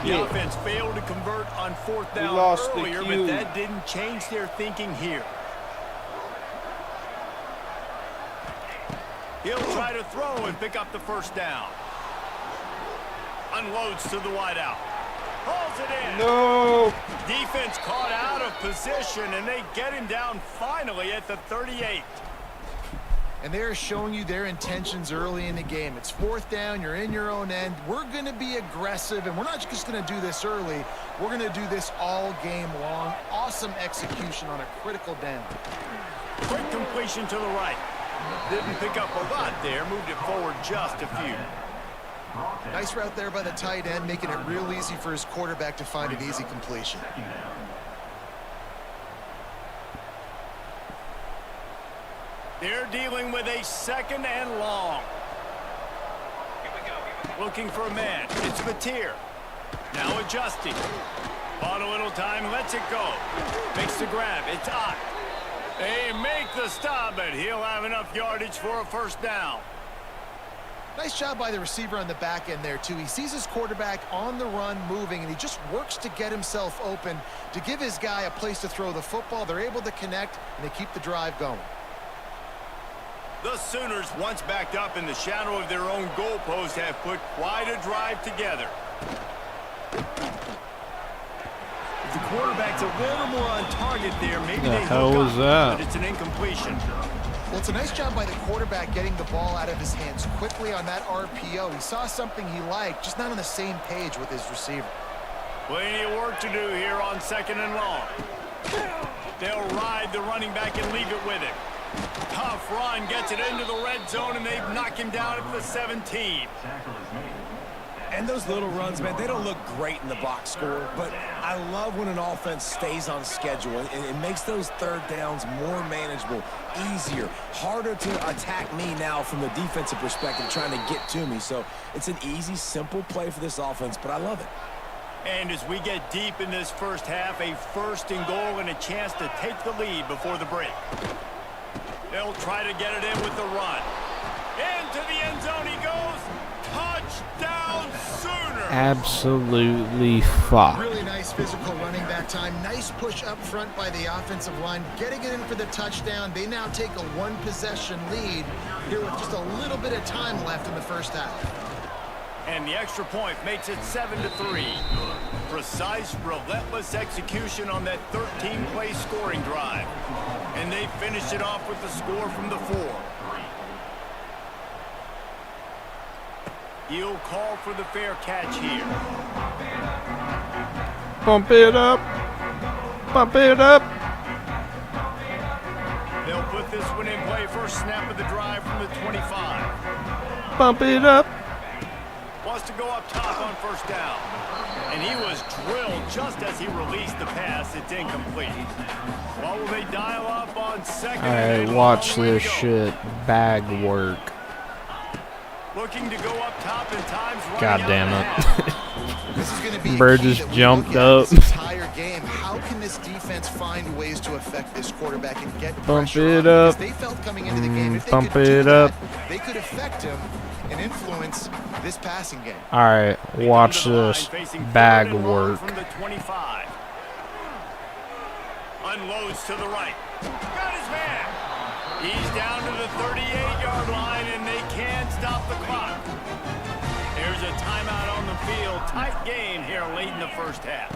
The offense failed to convert on 4th down earlier, but that didn't change their thinking here. He'll try to throw and pick up the first down. Unloads to the wideout. Hauls it in. No. Defense caught out of position, and they get him down finally at the 38. And they're showing you their intentions early in the game. It's 4th down. You're in your own end. We're going to be aggressive, and we're not just going to do this early. We're going to do this all game long. Awesome execution on a critical down. Quick completion to the right. Didn't pick up a lot there. Moved it forward just a few. Nice route there by the tight end, making it real easy for his quarterback to find an easy completion. They're dealing with a 2nd and long. Looking for a man. It's Batir. Now adjusting. On a little time, lets it go. Makes the grab. It's Ott. They make the stop, but he'll have enough yardage for a first down. Nice job by the receiver on the back end there, too. He sees his quarterback on the run moving, and he just works to get himself open to give his guy a place to throw the football. They're able to connect, and they keep the drive going. The Sooners, once backed up in the shadow of their own goalpost, have put quite a drive together. If the quarterback's a little more on target there, maybe The they hell hook was up, that? but it's an incompletion. Well, it's a nice job by the quarterback getting the ball out of his hands quickly on that RPO. He saw something he liked, just not on the same page with his receiver. Plenty of work to do here on 2nd and long. They'll ride the running back and leave it with him. Tough run, gets it into the red zone, and they knock him down at the 17. And those little runs, man, they don't look great in the box score, but I love when an offense stays on schedule, and it makes those 3rd downs more manageable, easier, harder to attack me now from the defensive perspective, trying to get to me. So it's an easy, simple play for this offense, but I love it. And as we get deep in this first half, a 1st and goal and a chance to take the lead before the break. They'll try to get it in with the run. Into the end zone he goes. Touchdown Sooner. Absolutely fuck. Really nice physical running that time. Nice push up front by the offensive line. Getting it in for the touchdown. They now take a 1-possession lead here with just a little bit of time left in the first half. And the extra point makes it 7-3. Precise, relentless execution on that 13-play scoring drive. And they finish it off with the score from the 4. He'll call for the fair catch here. Pump it up. Pump it up. They'll put this one in play first snap of the drive from the 25. Pump it up. Wants to go up top on first down. And he was drilled just as he released the pass. It's incomplete. What will they dial up on second? Alright, watch this shit. Bag work. Looking to go up top in times. God damn it. This is going to be Bird just jumped up. This entire game. How can this defense find ways to affect this quarterback and get pressure it on him? up. Because they felt coming into the game, if they Pump could do it up. that, they could affect him and influence this passing game. Alright, watch this. Bag work. From the 25. Unloads to the right. Got his man. He's down to the 38-yard line, and they can't stop the clock. There's a timeout on the field. Tight game here late in the first half.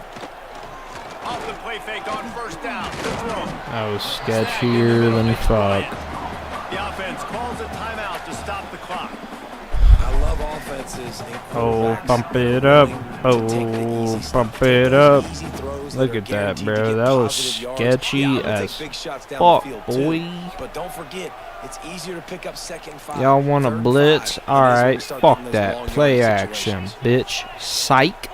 Off the play fake on first down. The throw. That was sketchier than fuck. The offense calls a timeout to stop the clock. I love offenses. And Oh, quarterbacks pump it up. willing to take the easy Oh, stuff, pump take it the up. easy throws Look that at are that, guaranteed bro. to get That was positive yards. sketchy Yeah, I'm gonna as take big shots down fuck, the field boy. too. But don't forget, it's easier to pick up second 5. Y'all want a third blitz? 5. Alright, Start fuck getting those that. long Play yardage action, situations. bitch. Psych.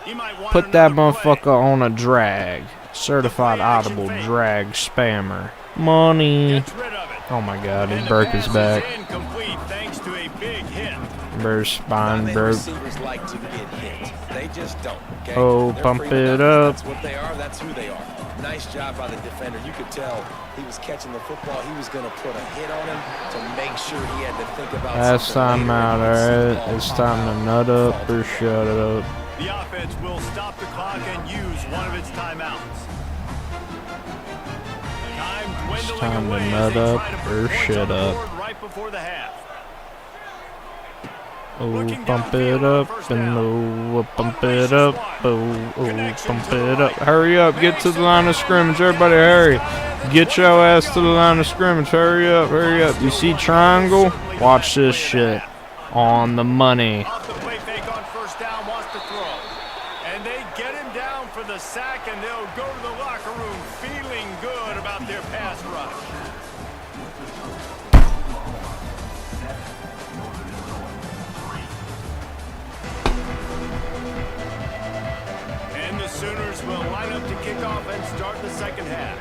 He might want Put that another play. motherfucker on a drag. Certified audible drag spammer. Money. Gets rid of it. Oh my god, he And the broke his pass back. is incomplete thanks to a big hit. Bird's spine None broke. receivers like to get hit. They just don't. Okay? Oh, They're pump prima it donnas. up. That's what they are. That's who they are. Nice job by the defender. You could tell he was catching the football. He was going to put a hit on him to make sure he had to think about Last something time later. out, He could see the alright. ball It's pop time out to nut and up fall or to the shut up. The offense will stop the clock and use one of its timeouts. Time It's dwindling time to away as nut they up try to put or points shut on the up. board right before the half. Oh, Looking pump downfield it on up first and down. oh, pump it up. Oh, pump it up. Hurry up, get to the line of scrimmage. Everybody hurry. Get your ass to the line of scrimmage. Hurry up, hurry up. You see triangle? Watch this shit. On the money. Off the play fake on first down, wants to throw. And they get him down for the sack, and they'll go to the locker room feeling good about their pass rush. And the Sooners will line up to kick off and start the second half.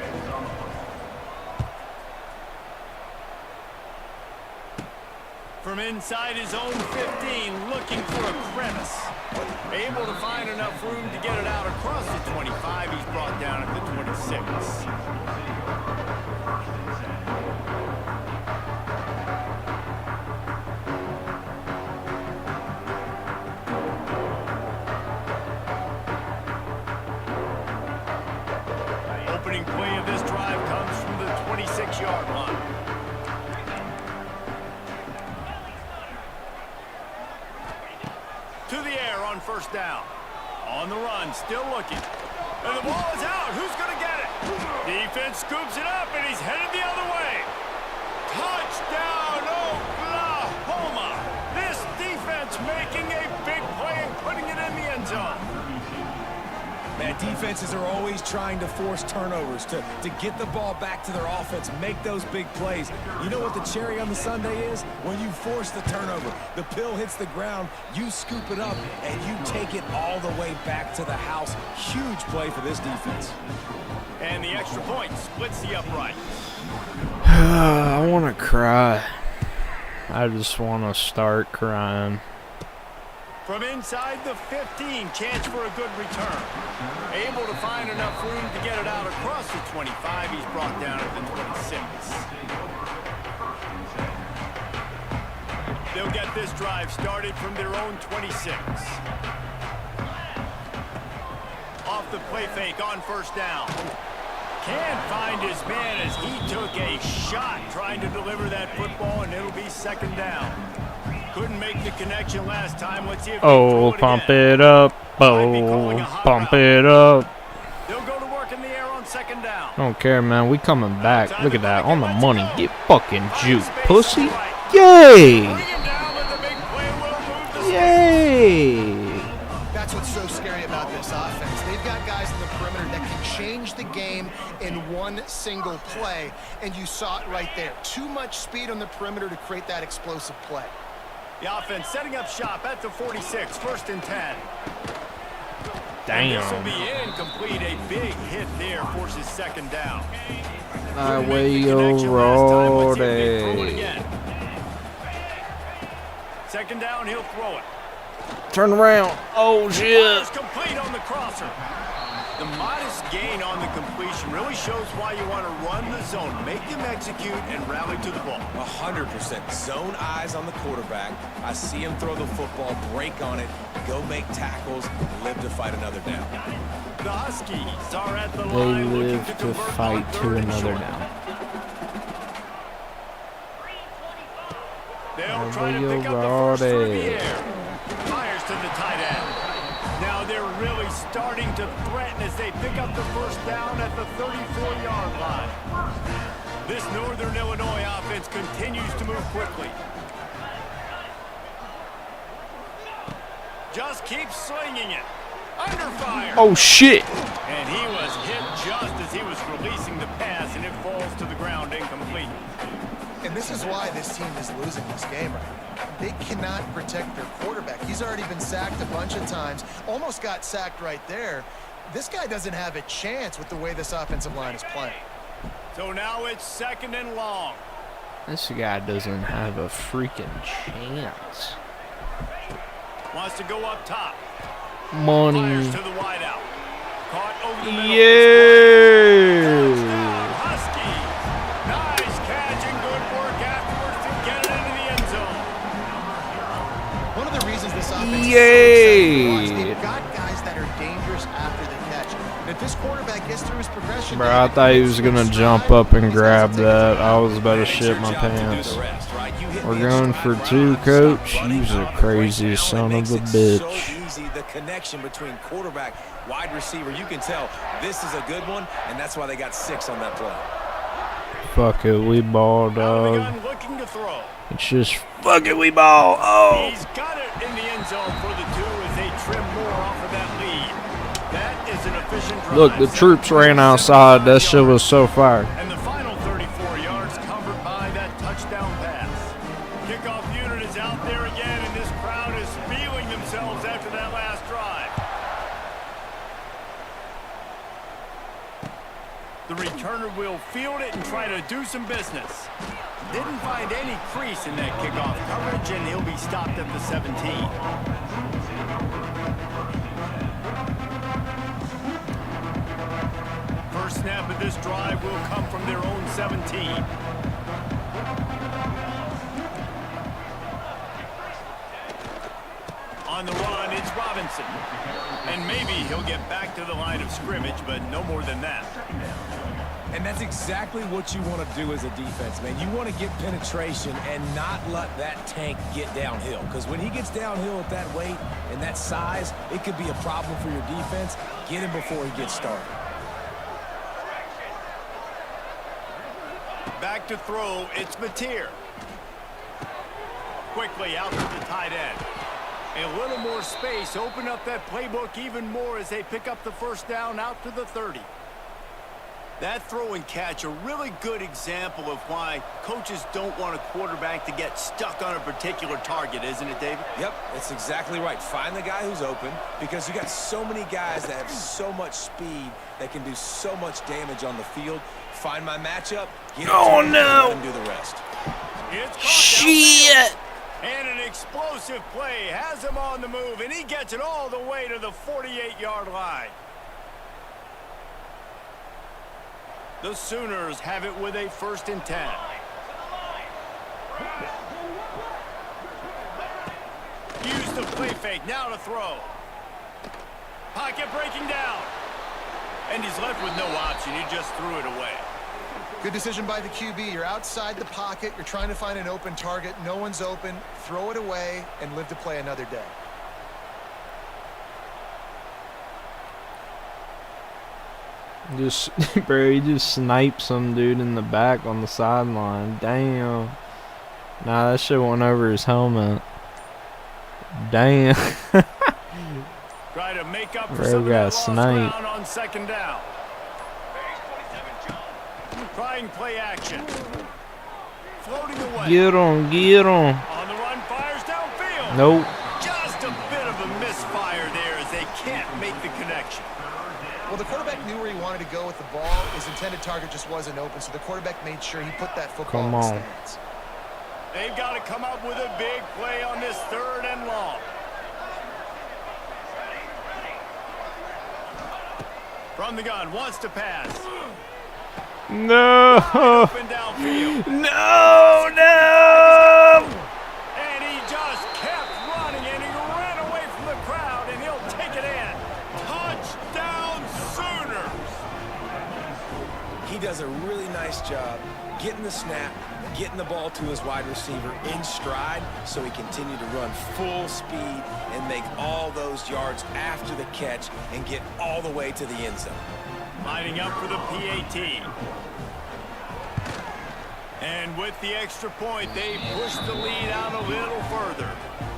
From inside his own 15, looking for a crevice. Able to find enough room to get it out across the 25. He's brought down at the 26. Opening play of this drive comes from the 26-yard line. To the air on first down. On the run, still looking. And the ball is out. Who's going to get it? Defense scoops it up, and he's headed the other way. Touchdown, Oklahoma. This defense making a big play and putting it in the end zone. Man, defenses are always trying to force turnovers to get the ball back to their offense, make those big plays. You know what the cherry on the sundae is? When you force the turnover, the pill hits the ground, you scoop it up, and you take it all the way back to the house. Huge play for this defense. And the extra point splits the upright. I want to cry. I just want to start crying. From inside the 15, chance for a good return. Able to find enough room to get it out across the 25. He's brought down at the 26. They'll get this drive started from their own 26. Off the play fake on first down. Can't find his man as he took a shot trying to deliver that football, and it'll be second down. Couldn't make the connection last time. Let's see if Oh, pump it up. Oh, pump it up. They'll go to work in the air on second down. I don't care, man. We coming back. Look at that. On the money. Get fucking juke, pussy. Yay! Yay! That's what's so scary about this offense. They've got guys in the perimeter that can change the game in one single play, and you saw it right there. Too much speed on the perimeter to create that explosive play. The offense setting up shop at the 46, 1st and 10. Damn. This will be incomplete. A big hit there forces second down. My way, Roddy. Second down, he'll throw it. Turn around. Oh, shit. Complete on the crosser. The modest gain on the completion really shows why you want to run the zone, make them execute, and rally to the ball. 100% zone eyes on the quarterback. I see him throw the football, break on it, go make tackles, live to fight another down. The Huskies are at the They line live to fight to another down. They'll try to pick up the first through the air. Fires to the tight end. Now they're really starting to threaten as they pick up the first down at the 34-yard line. This Northern Illinois offense continues to move quickly. Just keeps slinging it. Under fire. Oh, shit. And he was hit just as he was releasing the pass, and it falls to the ground incomplete. And this is why this team is losing this game right now. They cannot protect their quarterback. He's already been sacked a bunch of times, almost got sacked right there. This guy doesn't have a chance with the way this offensive line is playing. So now it's 2nd and long. This guy doesn't have a freaking chance. Wants to go up top. Money. Fires to the wideout. Caught over the middle. Yeah. Huskies. Nice catch and good work afterwards to get it into the end zone. One of the reasons this offense Yay. is so exciting to watch, they've got guys that are dangerous after the catch. And if this quarterback gets through his progression, Bro, I thought he was going to jump up and grab that. I was about to shit my pants. We're going for 2, coach. You's a crazy son of a bitch. The connection between quarterback, wide receiver, you can tell this is a good one, and that's why they got 6 on that play. Fuck it, we ball, dog. Looking to throw. It's just fuck it, we ball. Oh. He's got it in the end zone for the 2 as they trim more off of that lead. That is an efficient drive. Look, the troops ran outside. That shit was so fire. And the final 34 yards covered by that touchdown pass. Kickoff unit is out there again, and this crowd is feeling themselves after that last drive. The returner will field it and try to do some business. Didn't find any crease in that kickoff coverage, and he'll be stopped at the 17. First snap of this drive will come from their own 17. On the run, it's Robinson. And maybe he'll get back to the line of scrimmage, but no more than that. And that's exactly what you want to do as a defense, man. You want to get penetration and not let that tank get downhill. Because when he gets downhill at that weight and that size, it could be a problem for your defense. Get him before he gets started. Back to throw, it's Mateer. Quickly out to the tight end. A little more space, open up that playbook even more as they pick up the first down out to the 30. That throw and catch, a really good example of why coaches don't want a quarterback to get stuck on a particular target, isn't it, David? Yep, that's exactly right. Find the guy who's open, because you got so many guys that have so much speed that can do so much damage on the field. Find my matchup, get it to him, let him do the rest. Shit! And an explosive play has him on the move, and he gets it all the way to the 48-yard line. The Sooners have it with a 1st and 10. Use the play fake, now to throw. Pocket breaking down. And he's left with no option, he just threw it away. Good decision by the QB. You're outside the pocket. You're trying to find an open target. No one's open. Throw it away and live to play another day. Just, bro, he just sniped some dude in the back on the sideline. Damn. Nah, that shit went over his helmet. Damn. Try to make up for Bro some of that got lost sniped. ground on second down. Trying play action. Floating away. Get him, get him. On the run, fires downfield. Nope. Just a bit of a misfire there as they can't make the connection. Well, the quarterback knew where he wanted to go with the ball. His intended target just wasn't open, so the quarterback made sure he put that football Come in the on. stands. They've got to come up with a big play on this 3rd and long. From the gun, wants to pass. No. Open downfield. No, no. And he just kept running, and he ran away from the crowd, and he'll take it in. Touchdown Sooners! He does a really nice job getting the snap, getting the ball to his wide receiver in stride so he continued to run full speed and make all those yards after the catch and get all the way to the end zone. Lining up for the PAT. And with the extra point, they push the lead out a little further.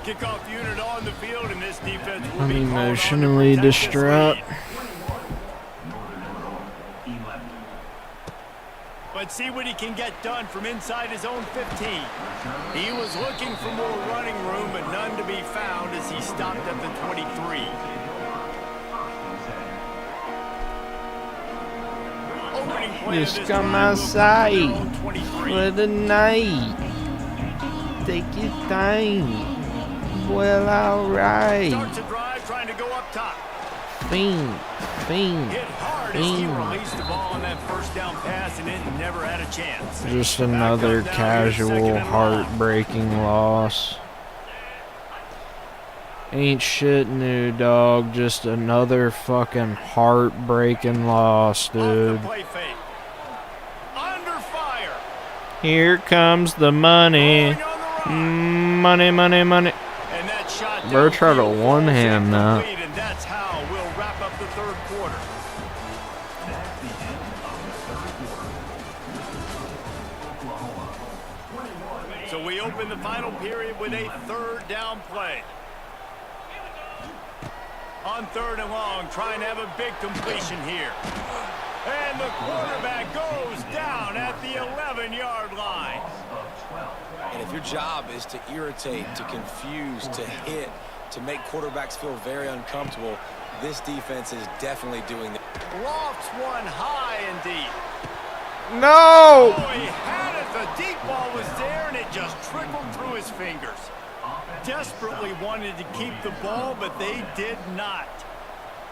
Kickoff unit on the field, and this defense will I'm be called on to emotionally protect this distraught. lead. But see what he can get done from inside his own 15. He was looking for more running room, but none to be found as he stopped at the 23. Opening play of Just this come drive will be their outside own 23. for the night. Take your time. Well, alright. Starts a drive trying to go up top. Fiend. Hit hard as he released the ball on that first down pass, and it never had a chance. Just another Back up now, here's second casual, and long. heartbreaking loss. Ain't shit new, dog. Just another fucking heartbreaking loss, Off dude. the play fake. Under fire. Here comes the money. Going on the run. Money, money, money. And that shot Bro, try to downfield one falls hand that. incomplete, and that's how we'll wrap up the 3rd quarter. So we open the final period with a 3rd down play. On 3rd and long, trying to have a big completion here. And the quarterback goes down at the 11-yard line. And if your job is to irritate, to confuse, to hit, to make quarterbacks feel very uncomfortable, this defense is definitely doing that. Lofts one high and deep. No! Oh, he had it. The deep ball was there, and it just trickled through his fingers. Desperately wanted to keep the ball, but they did not.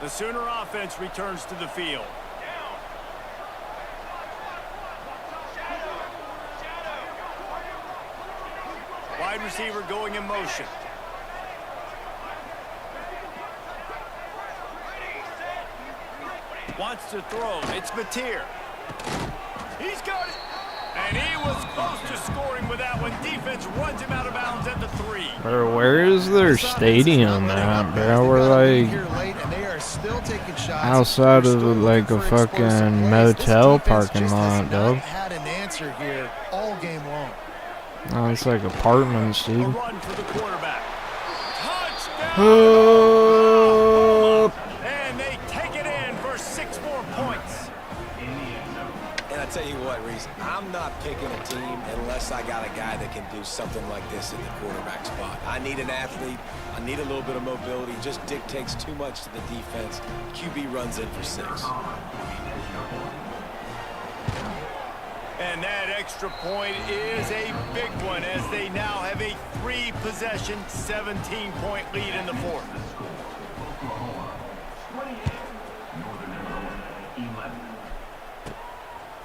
The Sooner offense returns to the field. Wide receiver going in motion. Wants to throw. It's Mateer. He's got it. And he was close to scoring with that one. Defense runs him out of bounds at the 3. Bro, where is their stadium at, bro? We're like outside of like a fucking motel parking lot, dog. Had an answer here all game long. Oh, it's like apartments, A dude. run for the quarterback. Touchdown! Oh, And they take it in for 6 more points. And I tell you what, Reese, I'm not picking a team unless I got a guy that can do something like this at the quarterback spot. I need an athlete. I need a little bit of mobility. Just dictates too much to the defense. QB runs in for 6. And that extra point is a big one as they now have a 3-possession, 17-point lead in the 4th.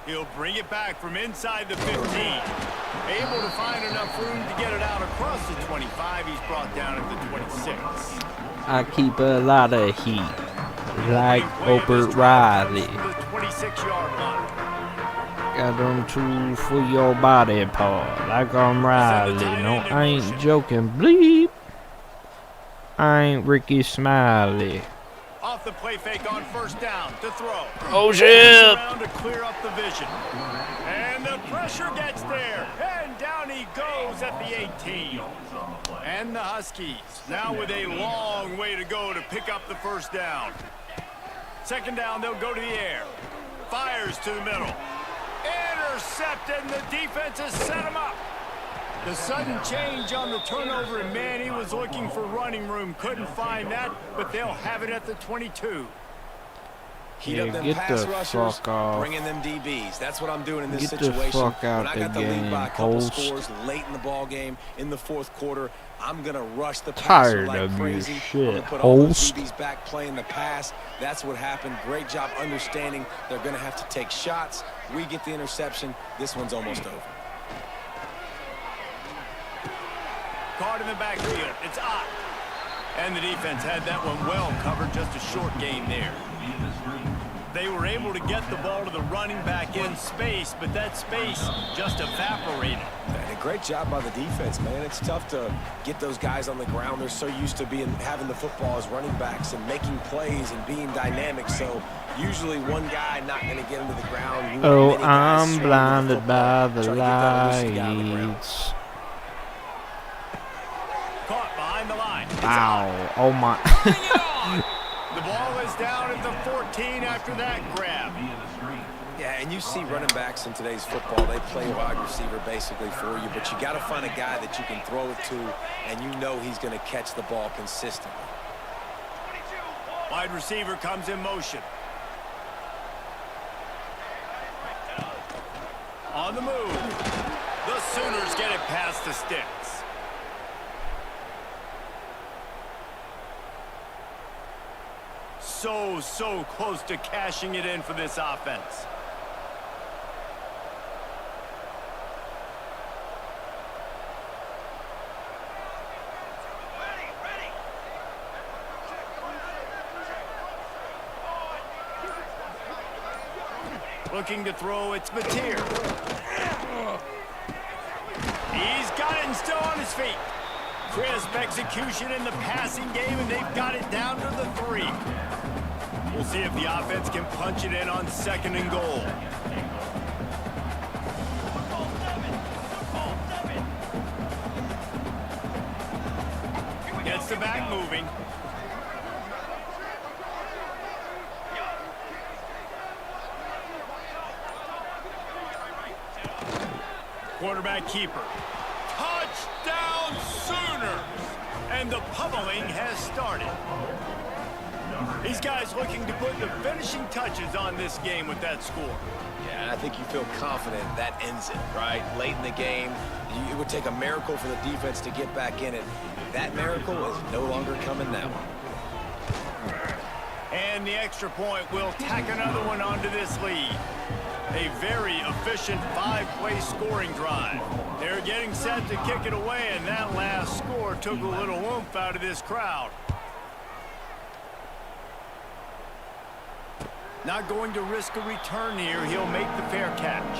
He'll bring it back from inside the 15. Able to find enough room to get it out across the 25. He's brought down at the 26. I keep a lot of heat, like Oprah Riley. The 26-yard line. got them two for your body part, like I'm Riley. No, I ain't joking. Bleep. I ain't Ricky Smiley. Off the play fake on first down to throw. Oh shit! Around to clear up the vision. And the pressure gets there. And down he goes at the 18. And the Huskies now with a long way to go to pick up the first down. Second down, they'll go to the air. Fires to the middle. Intercepted, and the defense has set him up. The sudden change on the turnover, and man, he was looking for running room. Couldn't find that, but they'll have it at the 22. Heat up them get pass the rushers, fuck off. bringing them DBs. That's what I'm doing in this Get the situation. fuck out when I the got the lead by a game, couple host. scores late in the ball game, in the fourth quarter, I'm going to rush the passer Tired like of your crazy. I'm shit, going to put all those host. DBs back playing the pass. That's what happened. Great job understanding they're going to have to take shots. We get the interception. This one's almost over. Caught in the backfield. It's Ott. And the defense had that one well covered. Just a short gain there. They were able to get the ball to the running back in space, but that space just evaporated. And a great job by the defense, man. It's tough to get those guys on the ground. They're so used to having the football as running backs and making plays and being dynamic. So usually one guy not going to get into the ground. You Oh, want many guys I'm swinging blinded the by football, the trying to get that elusive guy on the ground. lights. Caught behind the line. It's Wow. Oh my. The ball is down at the 14 after that grab. Yeah, and you see running backs in today's football, they play wide receiver basically for you, but you got to find a guy that you can throw it to, and you know he's going to catch the ball consistently. Wide receiver comes in motion. On the move. The Sooners get it past the sticks. So close to cashing it in for this offense. Looking to throw, it's Mateer. He's got it and still on his feet. Crisp execution in the passing game, and they've got it down to the 3. We'll see if the offense can punch it in on 2nd and goal. Gets the back moving. Quarterback keeper. Touchdown Sooners! And the pummeling has started. These guys looking to put the finishing touches on this game with that score. Yeah, and I think you feel confident that ends it, right? Late in the game, it would take a miracle for the defense to get back in it. That miracle is no longer coming now. And the extra point will tack another one onto this lead. A very efficient 5-play scoring drive. They're getting set to kick it away, and that last score took a little oomph out of this crowd. Not going to risk a return here. He'll make the fair catch.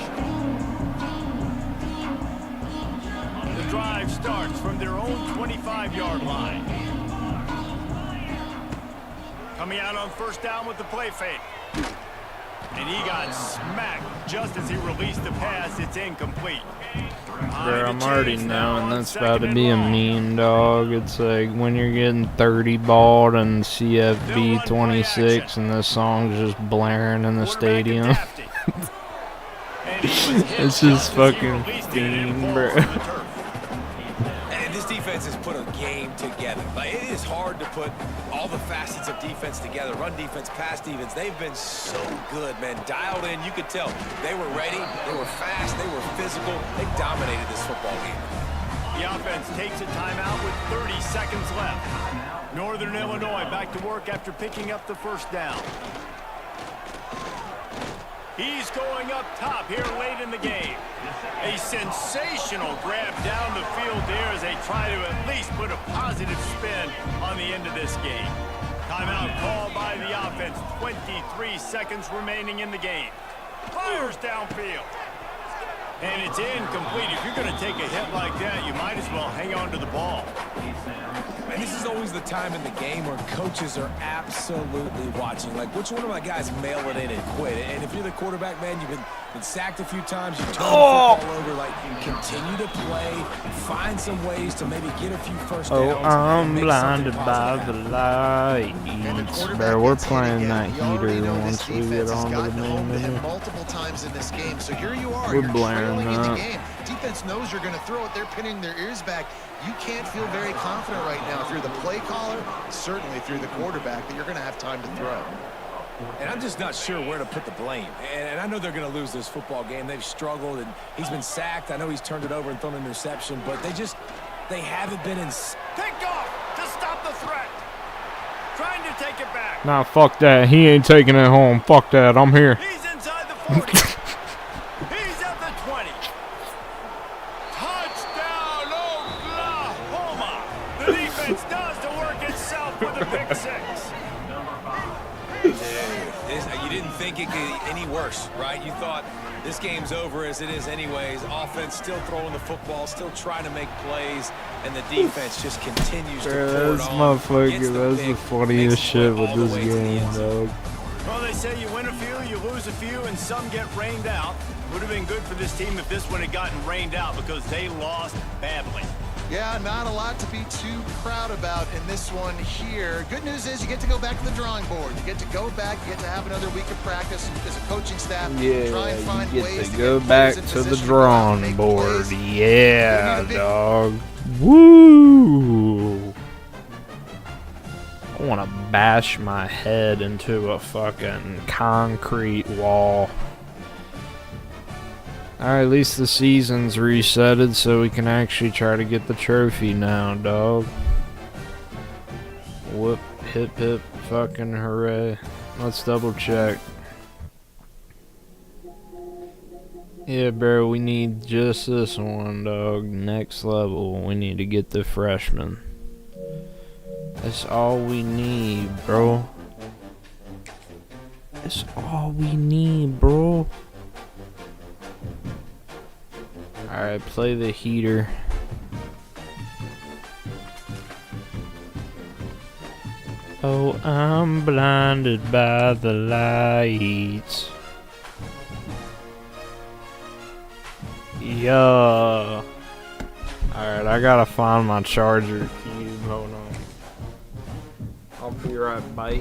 The drive starts from their own 25-yard line. Coming out on first down with the play fake. And he got smacked just as he released the pass. It's incomplete. Bro, I'm already knowing that's about to be a meme, dog. It's like when you're getting 30 balled and CFB 26 and this song's just blaring in the stadium. It's just fucking theme, bro. And this defense has put a game together. Like, it is hard to put all the facets of defense together. Run defense, pass defense. They've been so good, man. Dialed in. You could tell they were ready. They were fast. They were physical. They dominated this football game. The offense takes a timeout with 30 seconds left. Northern Illinois back to work after picking up the first down. He's going up top here late in the game. A sensational grab down the field there as they try to at least put a positive spin on the end of this game. Timeout called by the offense. 23 seconds remaining in the game. Fires downfield. And it's incomplete. If you're going to take a hit like that, you might as well hang on to the ball. And this is always the time in the game where coaches are absolutely watching. Like, which one of my guys mail it in and quit? And if you're the quarterback, man, you've been sacked a few times. You turn the football over. Like, continue to play. Find some ways to maybe get a few first downs. Oh, I'm blinded by the lights. Bro, we're playing that heater once we get onto the main menu. Multiple times in this game, so here you are. We're You're blaring trailing in the that. game. Defense knows you're going to throw it. They're pinning their ears back. You can't feel very confident right now if you're the play caller, certainly if you're the quarterback, that you're going to have time to throw. And I'm just not sure where to put the blame. And I know they're going to lose this football game. They've struggled, and he's been sacked. I know he's turned it over and thrown an interception, but they haven't been in. Picked off to stop the threat. Trying to take it back. Nah, fuck that. He ain't taking it home. Fuck that. I'm here. He's inside the 40. He's at the 20. Touchdown, Oklahoma. The defense does the work itself with a pick six. You didn't think it could get any worse, right? You thought this game's over as it is anyways. Offense still throwing the football, still trying to make plays, and the defense just continues to pour it This on. motherfucker, Gets the that's pick, the funniest makes the shit play with all the this way to the game, end zone. dog. Well, they say you win a few, you lose a few, and some get rained out. Would have been good for this team if this one had gotten rained out because they lost badly. Yeah, not a lot to be too proud about in this one here. Good news is you get to go back to the drawing board. You get to go back, you get to have another week of practice as a coaching staff. Try and find Yeah, you ways get to go get back players in to the position to go out and drawing make board. plays. Yeah, You need a dog. Woo! I want to bash my head into a fucking concrete wall. Alright, at least the season's resetted so we can actually try to get the trophy now, dog. Whoop, hip hip, fucking hooray. Let's double check. Yeah, bro, we need just this one, dog. Next level, we need to get the freshman. That's all we need, bro. That's all we need, bro. Alright, play the heater. Oh, I'm blinded by the lights. Yeah. Alright, I gotta find my charger cube. Hold on. I'll be right back.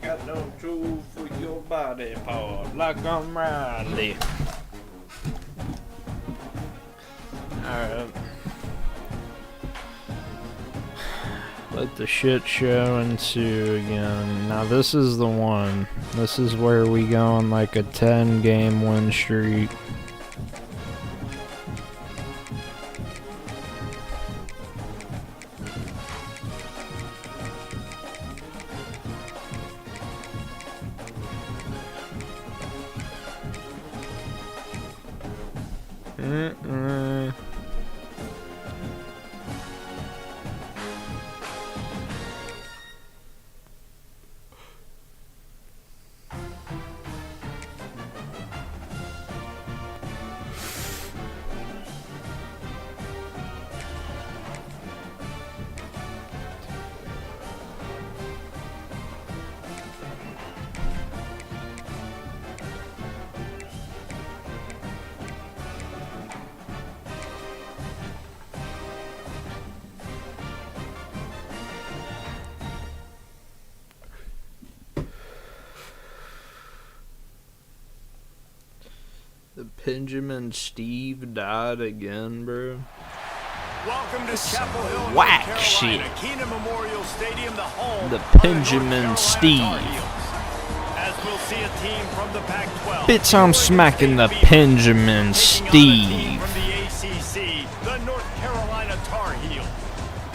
Got no tool for your body part, like I'm Riley. Alright. Let the shit show ensue again. Now this is the one. This is where we go on like a 10-game win streak. Benjamin Steve died again, bro. Welcome to Chapel Hill, Whack North shit. Carolina. Keenan Memorial Stadium, the home The of the Benjamin North Steve. Carolina Tar Heels. As we'll see a team from the Pac-12. Bitch, I'm smacking the Benjamin Steve. From the ACC, the North Carolina Tar Heels.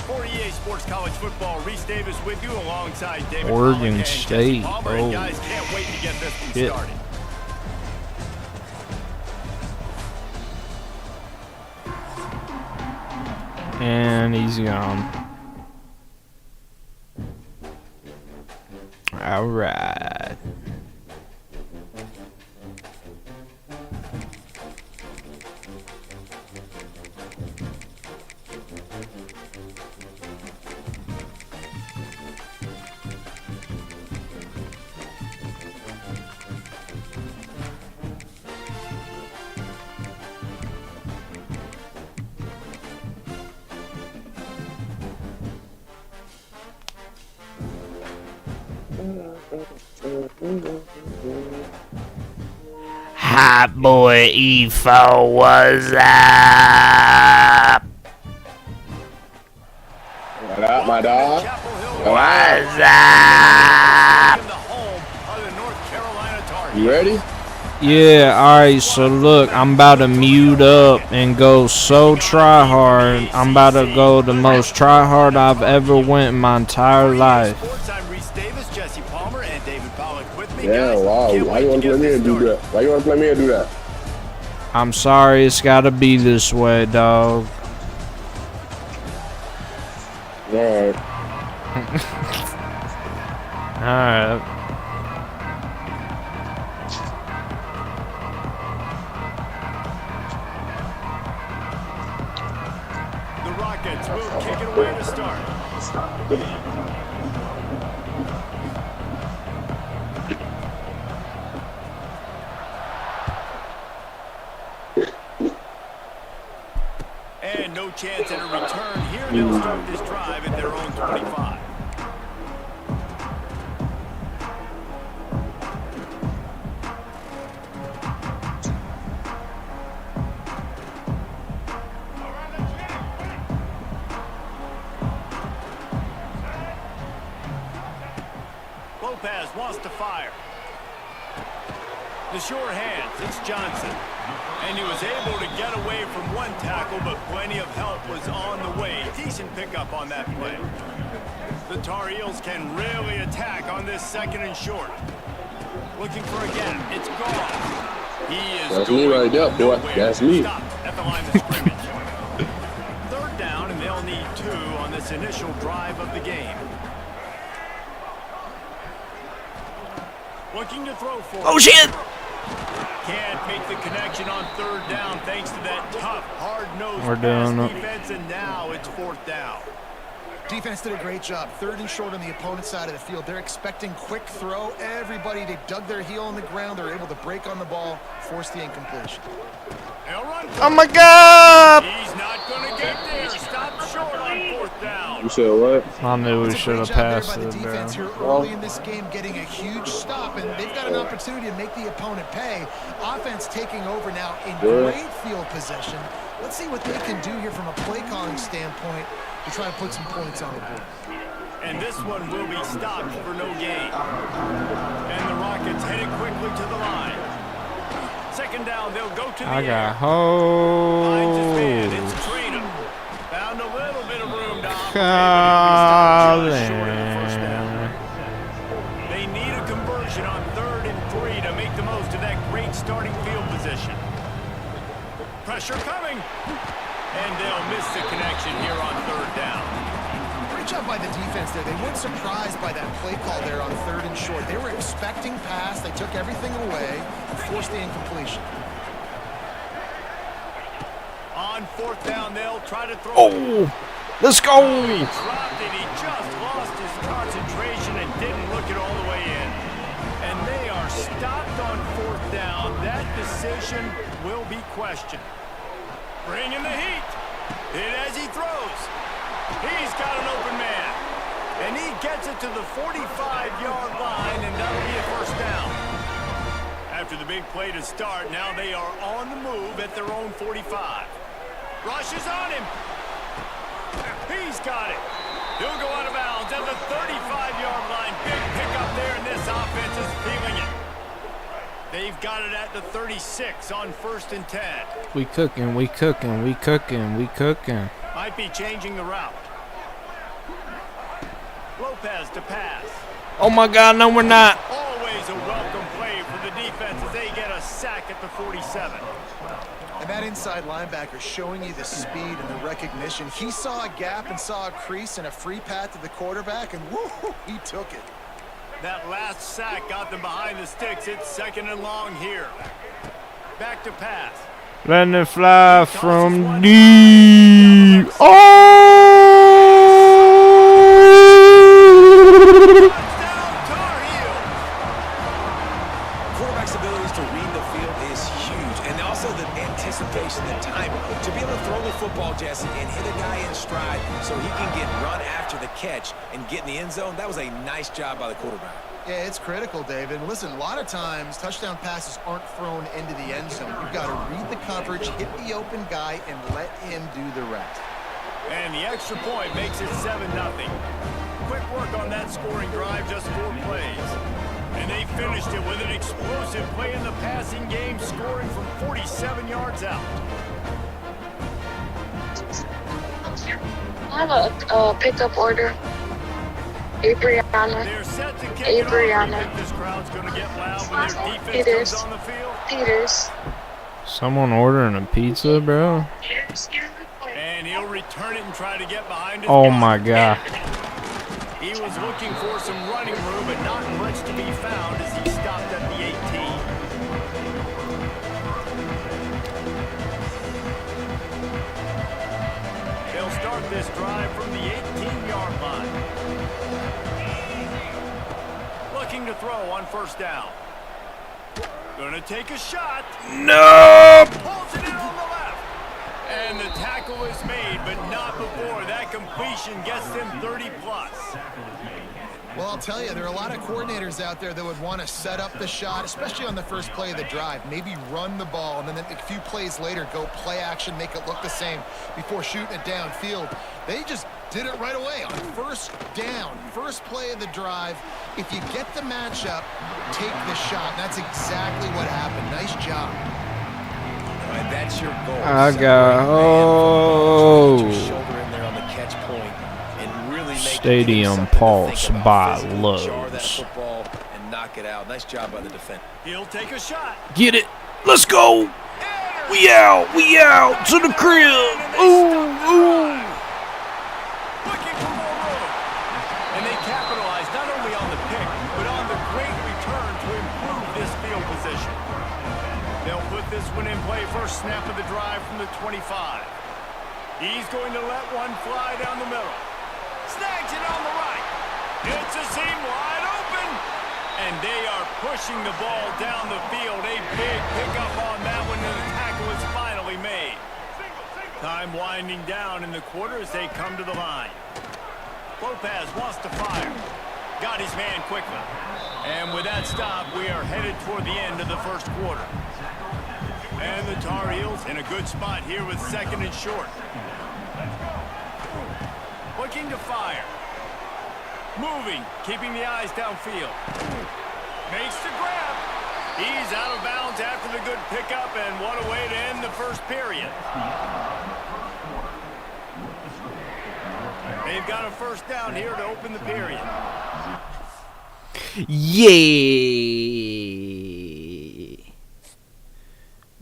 For EA Sports College Football, Reese Davis with you alongside David Oregon Pollack and State. Jesse Palmer. Oh, And guys, can't wait to get this one shit. started. And he's gone. All right. Hot boy E4 was up. What up, my dog? Chapel Hill, What's up? the home of the North Carolina Tar Heels. You ready? Yeah, alright, so look, I'm about to mute up and go so try hard. I'm about to go the most try hard I've ever went in my entire life. Sports, I'm Reese Davis, Jesse Palmer, and David Pollack with me. Yeah, Guys, wow. can't Why wait you want to get play me this and do started. that? Why you want to play me and do that? I'm sorry, it's gotta be this way, dog. Alright. Alright. The Rockets will kick it away to start. And no chance at a return here. They'll start this drive at their own 25. Lopez wants to fire. The sure hands, it's Johnson. And he was able to get away from one tackle, but plenty of help was on the way. Decent pickup on that play. The Tar Heels can really attack on this second and short. Looking for a gap. It's gone. He is That's me right there, boy. nowhere. That's me. Stopped at the line of scrimmage. Third down, and they'll need 2 on this initial drive of the game. Looking to throw for Oh shit! Can't make the connection on third down thanks to that tough, hard-nosed We're doing pass it. defense, and now it's 4th down. Defense did a great job. 3rd and short on the opponent's side of the field. They're expecting quick throw. Everybody, they dug their heel on the ground. They're able to break on the ball, force the incompletion. They'll run. Oh my god! He's not going to get there. Stop short on 4th down. You said what? I knew we It's a should great have job there passed by the it, defense bro. here early in this game, getting a huge stop, and they've got an opportunity to make the opponent pay. Offense taking over now in great field possession. Let's see what they can do here from a play calling standpoint to try to put some points on the board. And this one will be stopped for no gain. And the Rockets headed quickly to the line. 2nd down, they'll go to the I air. got Finds his man. hoes. It's Traynor. Found a little bit of room to operate, but he'll be stopped just short of the first down. They need a conversion on 3rd and 3 to make the most of that great starting field position. Pressure coming. And they'll miss the connection here on 3rd down. Great job by the defense there. They weren't surprised by that play call there on 3rd and short. They were expecting pass. They took everything away and forced the incompletion. On 4th down, they'll try to throw. Oh! Let's go! He dropped it. He just lost his concentration and didn't look it all the way in. And they are stopped on 4th down. That decision will be questioned. Bring in the heat. Hit as he throws. He's got an open man. And he gets it to the 45-yard line, and that'll be a 1st down. After the big play to start. Now they are on the move at their own 45. Rushes on him. He's got it. He'll go out of bounds at the 35-yard line. Big pickup there, and this offense is feeling it. They've got it at the 36 on 1st and 10. We cooking, we cooking, we cooking, we cooking. Might be changing the route. Lopez to pass. Oh my God, no, we're not. Always a welcome play for the defense as they get a sack at the 47. And that inside linebacker showing you the speed and the recognition. He saw a gap and saw a crease and a free path to the quarterback, and woo, he took it. That last sack got them behind the sticks. It's 2nd and long here. Back to pass. Letting it fly from deep. Oh! Quarterback's abilities to read the field is huge, and also the anticipation, the timing. To be able to throw the football, Jesse, and hit a guy in stride so he can get run after the catch and get in the end zone, that was a nice job by the quarterback. Yeah, it's critical, David. And listen, a lot of times touchdown passes aren't thrown into the end zone. You've got to read the coverage, hit the open guy, and let him do the rest. And the extra point makes it 7-0. Quick work on that scoring drive, just 4 plays. And they finished it with an explosive play in the passing game, scoring from 47 yards out. I have a pickup order. Adriana. They're set to kick it off. You think this crowd's going to get loud when their defense comes on the field? Peters. Someone ordering a pizza, bro? And he'll return it and try to get behind his Oh guy. my God. He was looking for some running room, but not much to be found as he stopped at the 18. They'll start this drive from the 18-yard line. Looking to throw on 1st down. Gonna take a shot. No! Pulls it in on the left. And the tackle is made, but not before. That completion gets them 30+. Well, I'll tell you, there are a lot of coordinators out there that would want to set up the shot, especially on the first play of the drive. Maybe run the ball, and then a few plays later, go play action, make it look the same before shooting it downfield. They just did it right away on 1st down, first play of the drive. If you get the matchup, take the shot. That's exactly what happened. Nice job. All right, that's your goal. I got Shoulder in there on the catch point and really make Stadium Pulse by Lowe's. That football and knock it out. Nice job by the defense. He'll take a shot. Get it. Let's go. We out to the crib. Ooh. Looking for more room. And they capitalize not only on the pick, but on the great return to improve this field position. They'll put this one in play first snap of the drive from the 25. He's going to let one fly down the middle. Snags it on the right. It's a seam wide open. And they are pushing the ball down the field. A big pickup on that one, and the tackle is finally made. Time winding down in the quarter as they come to the line. Lopez wants to fire. Got his man quickly. And with that stop, we are headed toward the end of the first quarter. And the Tar Heels in a good spot here with 2nd and short. Looking to fire. Moving, keeping the eyes downfield. Makes the grab. He's out of bounds after the good pickup, and what a way to end the first period. They've got a 1st down here to open the period. Yeah.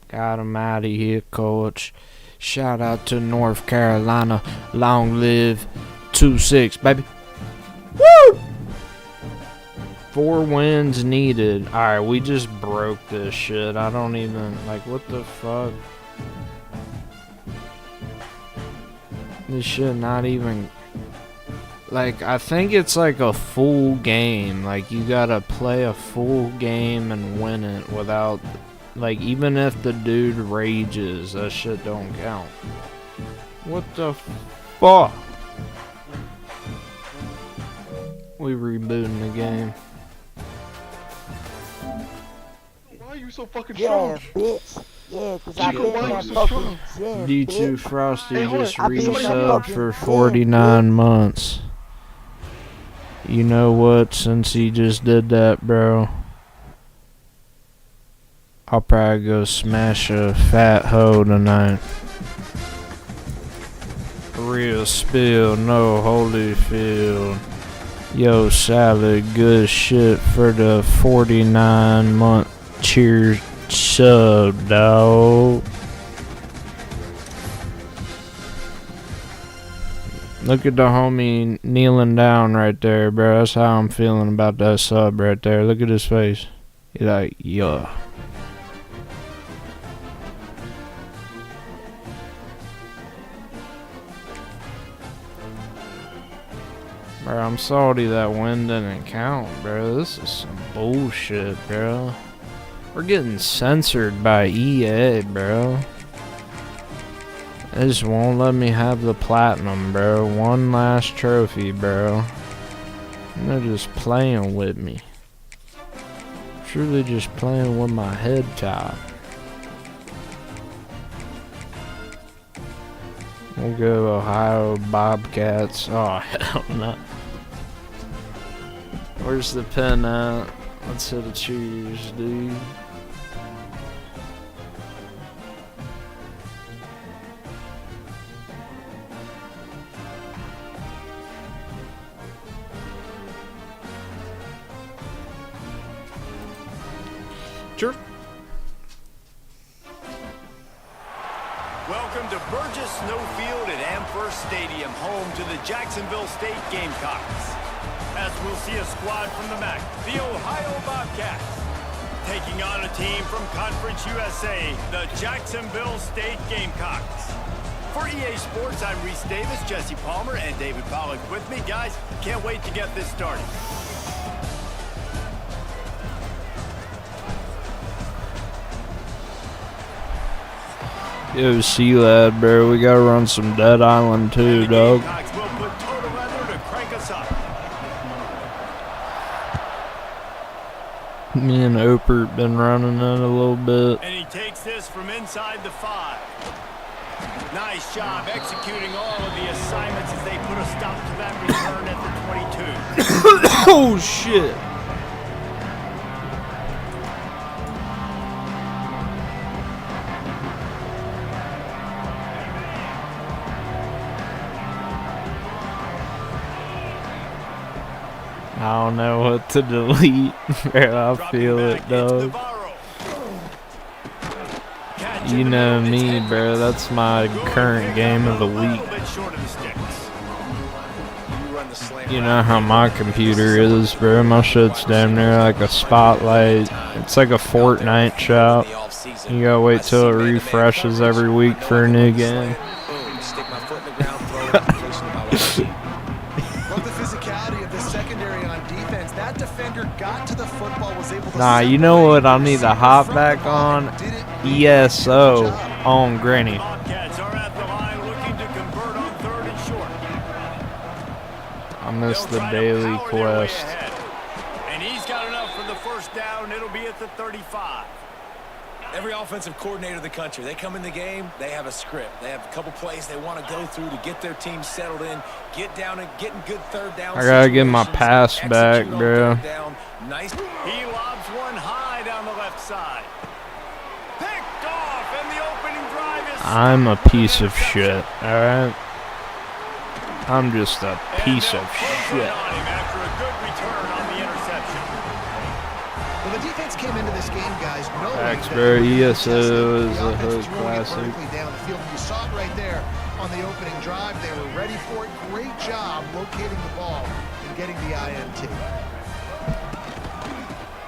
Got him out of here, coach. Shout out to North Carolina. Long live 2-6, baby. Woo! 4 wins needed. Alright, we just broke this shit. I don't even, like, what the fuck? This shit not even, like, I think it's like a full game. Like, you gotta play a full game and win it without, like, even if the dude rages, that shit don't count. What the fuck? We rebooting the game. Why are you so fucking Yeah, strong? bitch. Yeah, cause I Chico, been why in are you that so fucking strong? gym, D2 bitch. Frosty Hey, hold just on. I been in reached that up fucking for gym, 49 months. You know what? Since he just did that, bro, I'll probably go smash a fat hoe tonight. Real spill, no Holyfield. Yo, salad, good shit for the 49-month cheers sub, dawg. Look at the homie kneeling down right there, bro. That's how I'm feeling about that sub right there. Look at his face. He's like, yeah. Bro, I'm salty that win didn't count, bro. This is some bullshit, bro. We're getting censored by EA, bro. They just won't let me have the platinum, bro. One last trophy, bro. And they're just playing with me. Truly just playing with my head top. We'll go Ohio Bobcats. Oh, hell no. Where's the pen at? Let's hit a cheers, dude. Sure. Welcome to Burgess Snowfield at Amherst Stadium, home to the Jacksonville State Gamecocks. As we'll see a squad from the MAC, the Ohio Bobcats, taking on a team from Conference USA, the Jacksonville State Gamecocks. For EA Sports, I'm Reese Davis, Jesse Palmer, and David Pollock with me. Guys, can't wait to get this started. Yo, C-Lad, bro. We gotta run some Dead Island too, dog. Gamecocks will put total weather to crank us up. Me and Opert been running it a little bit. And he takes this from inside the 5. Nice job executing all of the assignments as they put a stop to that return at the 22. Oh, shit. I don't know what to delete. I feel it, dog. You know me, bro. That's my current game of the week. You know how my computer is, bro. My shit's damn near like a spotlight. It's like a Fortnite shop. You gotta wait till it refreshes every week for a new game. Love the physicality of the secondary on defense. That defender got to the football, was able to. Nah, you know what I need to hop back on? ESO on Granny. Bobcats are at the line looking to convert on 3rd and short. I missed the daily quest. And he's got enough for the first down. It'll be at the 35. Every offensive coordinator in the country, they come in the game, they have a script. They have a couple plays they want to go through to get their team settled in, get down and getting good third down. I gotta get my pass back, bro. Nice. He lobs one high down the left side. Picked off, and the opening drive is... I'm a piece of shit, alright? I'm just a piece of shit. After a good return on the interception. Well, the defense came into this game, guys, knowing Thanks, that bro. the ESO is a offense hood was rolling it classic. vertically down the field. You saw it right there on the opening drive. They were ready for it. Great job locating the ball and getting the INT.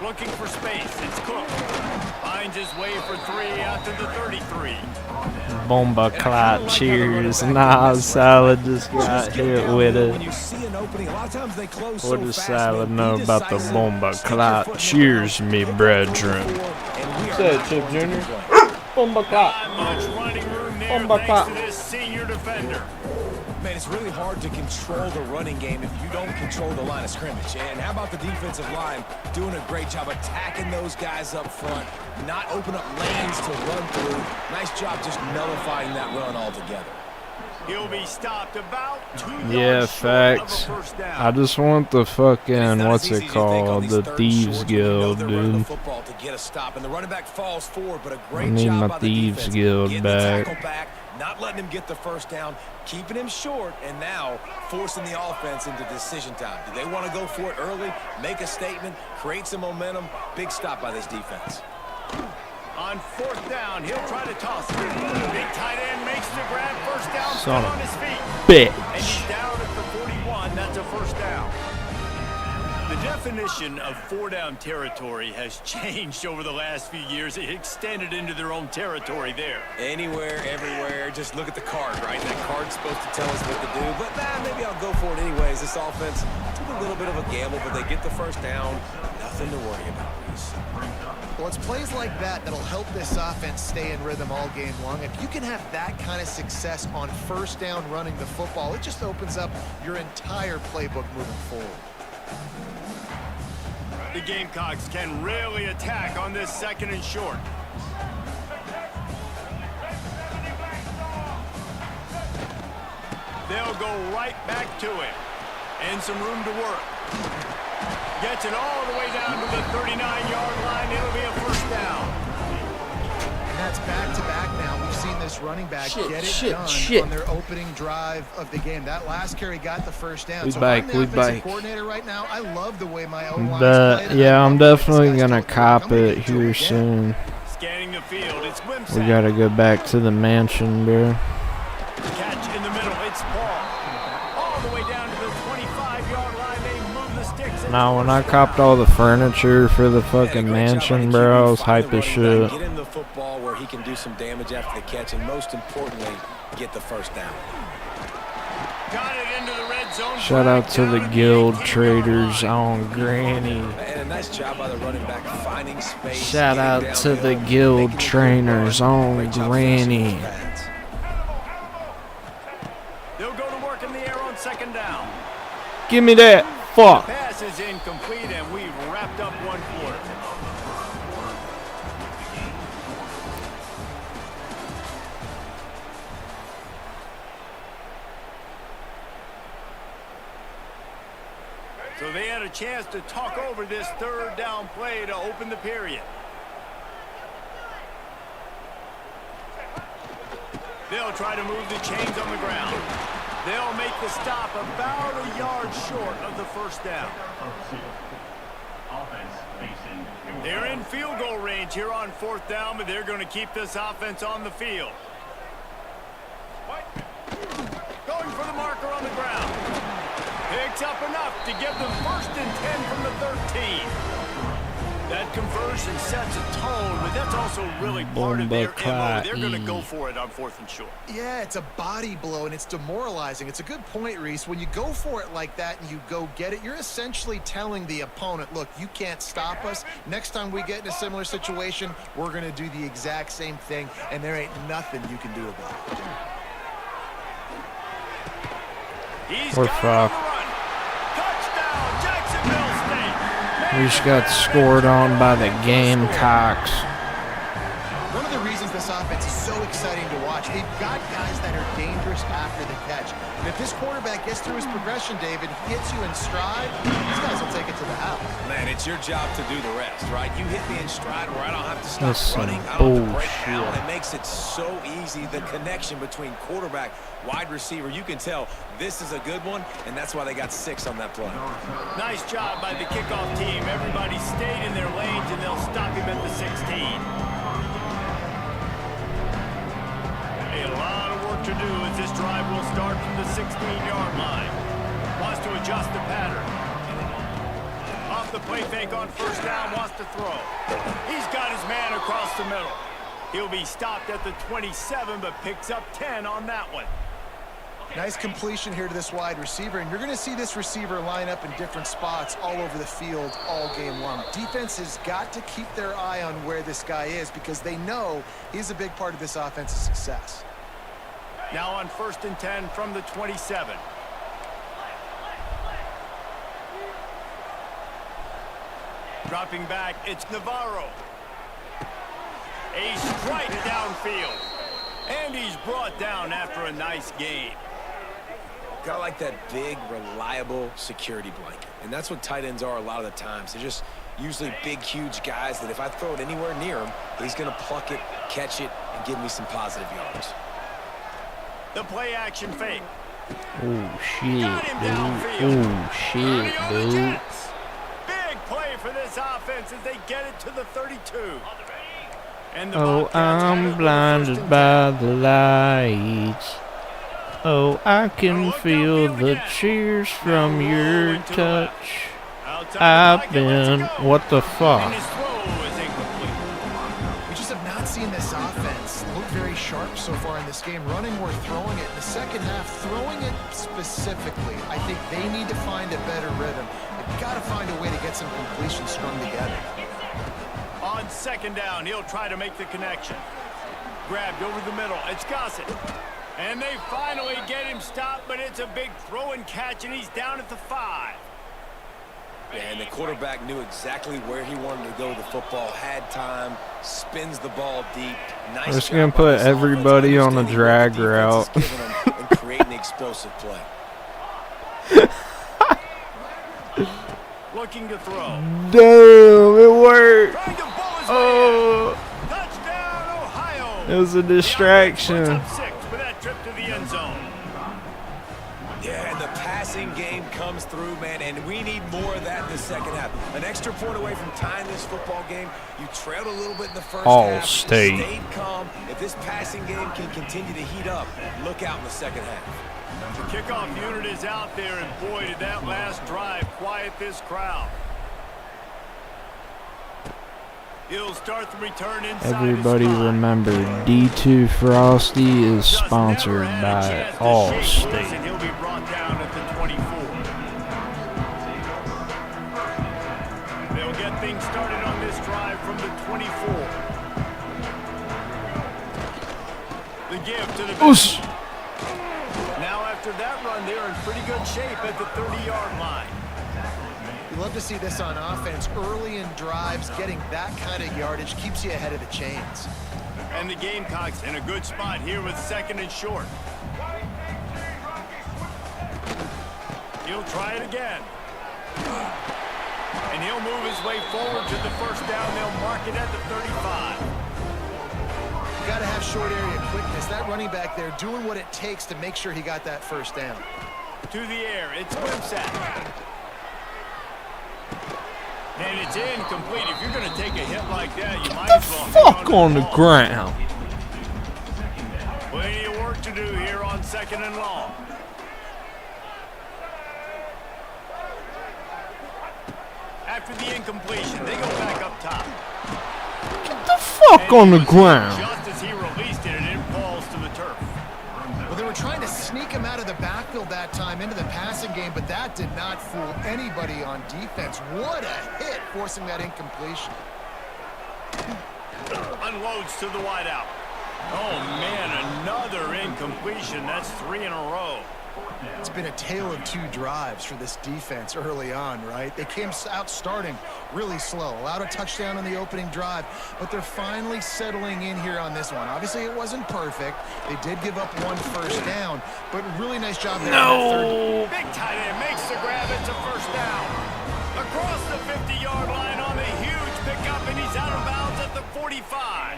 Looking for space. It's Cook. Finds his way for 3 out to the 33. Bomba clot, cheers. Nah, Salad just got hit with it. What does Salad know about the Bomba clot? Cheers, me brethren. Say it, Chip Jr. Bomba clot. Not much running room there Bomba thanks clot. to this senior defender. Man, it's really hard to control the running game if you don't control the line of scrimmage. And how about the defensive line doing a great job attacking those guys up front, not open up lanes to run through. Nice job just nullifying that run altogether. He'll be stopped about 2 yards Yeah, facts. short of a first down. I just want the fucking, what's Easy it as you think on called? these The third Thieves shorts when you know Guild, they're running the dude. football to get a stop, and the running back falls forward, but a I great need job my by the Thieves defense. Guild Getting back. the tackle back, not letting him get the first down, keeping him short, and now forcing the offense into decision time. Do they want to go for it early, make a statement, create some momentum? Big stop by this defense. On fourth down, he'll try to toss it. Big tight end makes the grab, first down, Son still of on his feet. Bitch. And he's down at the 41. That's a first down. The definition of four-down territory has changed over the last few years. It extended into their own territory there. Anywhere, everywhere, just look at the card, right? That card's supposed to tell us what to do, but maybe I'll go for it anyways. This offense took a little bit of a gamble, but they get the first down. Nothing to worry about, Reese. Well, it's plays like that that'll help this offense stay in rhythm all game long. If you can have that kind of success on first down running the football, it just opens up your entire playbook moving forward. The Gamecocks can really attack on this second and short. They'll go right back to it. And some room to work. Gets it all the way down to the 39-yard line. It'll be a first down. And that's back-to-back now. We've seen this running back get it done on their opening drive of the game. That last carry got the first down. So I'm the offensive coordinator right now. I love the way my O-line is played. Yeah, I'm definitely going to cop it here soon. Scanning the field. It's Wimsatt. We got to go back to the mansion, bro. Catch in the middle. It's Paul. All the way down to the 25-yard line. They move the sticks. Now, when I copped all the furniture for the fucking mansion, bro, I was hype as shit. Get him the football where he can do some damage after the catch, and most importantly, get the first down. Got it into the red zone. Shout out to the guild traders on Granny. And a nice job by the running back finding space. Shout out to the guild trainers on Granny. They'll go to work in the air on second down. Give me that. Fuck. Pass is incomplete, and we've wrapped up one quarter. So they had a chance to talk over this third down play to open the period. They'll try to move the chains on the ground. They'll make the stop about a yard short of the first down. They're in field goal range here on fourth down, but they're going to keep this offense on the field. Going for the marker on the ground. Picks up enough to give them first and 10 from the 13. That conversion sets a tone, but that's also really part of their MO. They're going to go for it on fourth and short. Yeah, it's a body blow, and it's demoralizing. It's a good point, Reese. When you go for it like that and you go get it, you're essentially telling the opponent, look, you can't stop us. Next time we get in a similar situation, we're going to do the exact same thing, and there ain't nothing you can do about it. We're fucked. Touchdown, Jacksonville State. We just got scored on by the Gamecocks. One of the reasons this offense is so exciting to watch, they've got guys that are dangerous after the catch. And if this quarterback gets through his progression, David, hits you in stride, these guys will take it to the house. Man, it's your job to do the rest, right? You hit me in stride where I don't have to stop That's running. some I don't have to break bullshit. out. It makes it so easy. The connection between quarterback, wide receiver, you can tell this is a good one, and that's why they got 6 on that play. Nice job by the kickoff team. Everybody stayed in their lanes, and they'll stop him at the 16. A lot of work to do as this drive will start from the 16-yard line. Wants to adjust the pattern. Off the play fake on first down, wants to throw. He's got his man across the middle. He'll be stopped at the 27, but picks up 10 on that one. Nice completion here to this wide receiver, and you're going to see this receiver line up in different spots all over the field all game long. Defense has got to keep their eye on where this guy is because they know he's a big part of this offense's success. Now on 1st and 10 from the 27. Dropping back, it's Navarro. A strike downfield. And he's brought down after a nice gain. Got like that big, reliable security blanket. And that's what tight ends are a lot of the times. They're just usually big, huge guys that if I throw it anywhere near him, he's going to pluck it, catch it, and give me some positive yards. The play action fake. Oh, shit, dude. Oh, shit, dude. Big play for this offense as they get it to the 32. And the Oh, I'm blinded by the lights. Oh, I can feel the cheers from your touch. I've been... What the fuck? We just have not seen this offense look very sharp so far in this game. Running or throwing it in the second half, throwing it specifically. I think they need to find a better rhythm. They've got to find a way to get some completions strung together. On 2nd down, he'll try to make the connection. Grabbed over the middle. It's Gossett. And they finally get him stopped, but it's a big throw and catch, and he's down at the 5. And the quarterback knew exactly where he wanted to go with the football, had time, spins the ball deep. Nice. I'm just going to put everybody on a drag route. And creating the explosive play. Looking to throw. Damn, it worked. Oh. Touchdown, Ohio. It was a distraction. Up 6 for that trip to the end zone. Yeah, and the passing game comes through, man, and we need more of that in the second half. An extra point away from tying this football game. You trailed a little bit in the first half. Stayed calm. If this passing game can continue to heat up, look out in the second half. The kickoff unit is out there, and boy, did that last drive quiet this crowd. He'll start the return inside. Everybody remember, D2 Frosty is sponsored by Allstate. He'll be brought down at the 24. They'll get things started on this drive from the 24. The give to the Oosh. Now after that run, they're in pretty good shape at the 30-yard line. You love to see this on offense. Early in drives, getting that kind of yardage keeps you ahead of the chains. And the Gamecocks in a good spot here with 2nd and short. He'll try it again. And he'll move his way forward to the 1st down. They'll mark it at the 35. You got to have short area quickness. That running back there doing what it takes to make sure he got that 1st down. To the air, it's Wimsatt. And it's incomplete. If you're going to take a hit like that, you might as well fuck on the ground. Plenty of work to do here on 2nd and long. After the incompletion, they go back up top. Get the fuck on the ground. Just as he released it, it falls to the turf. Well, they were trying to sneak him out of the backfield that time into the passing game, but that did not fool anybody on defense. What a hit, forcing that incompletion. Unloads to the wideout. Oh, man, another incompletion. That's 3 in a row. It's been a tale of 2 drives for this defense early on, right? They came out starting really slow, allowed a touchdown on the opening drive, but they're finally settling in here on this one. Obviously, it wasn't perfect. They did give up 1 1st down, but really nice job there. No. Big tight end makes the grab. It's a 1st down. Across the 50-yard line on the huge pickup, and he's out of bounds at the 45.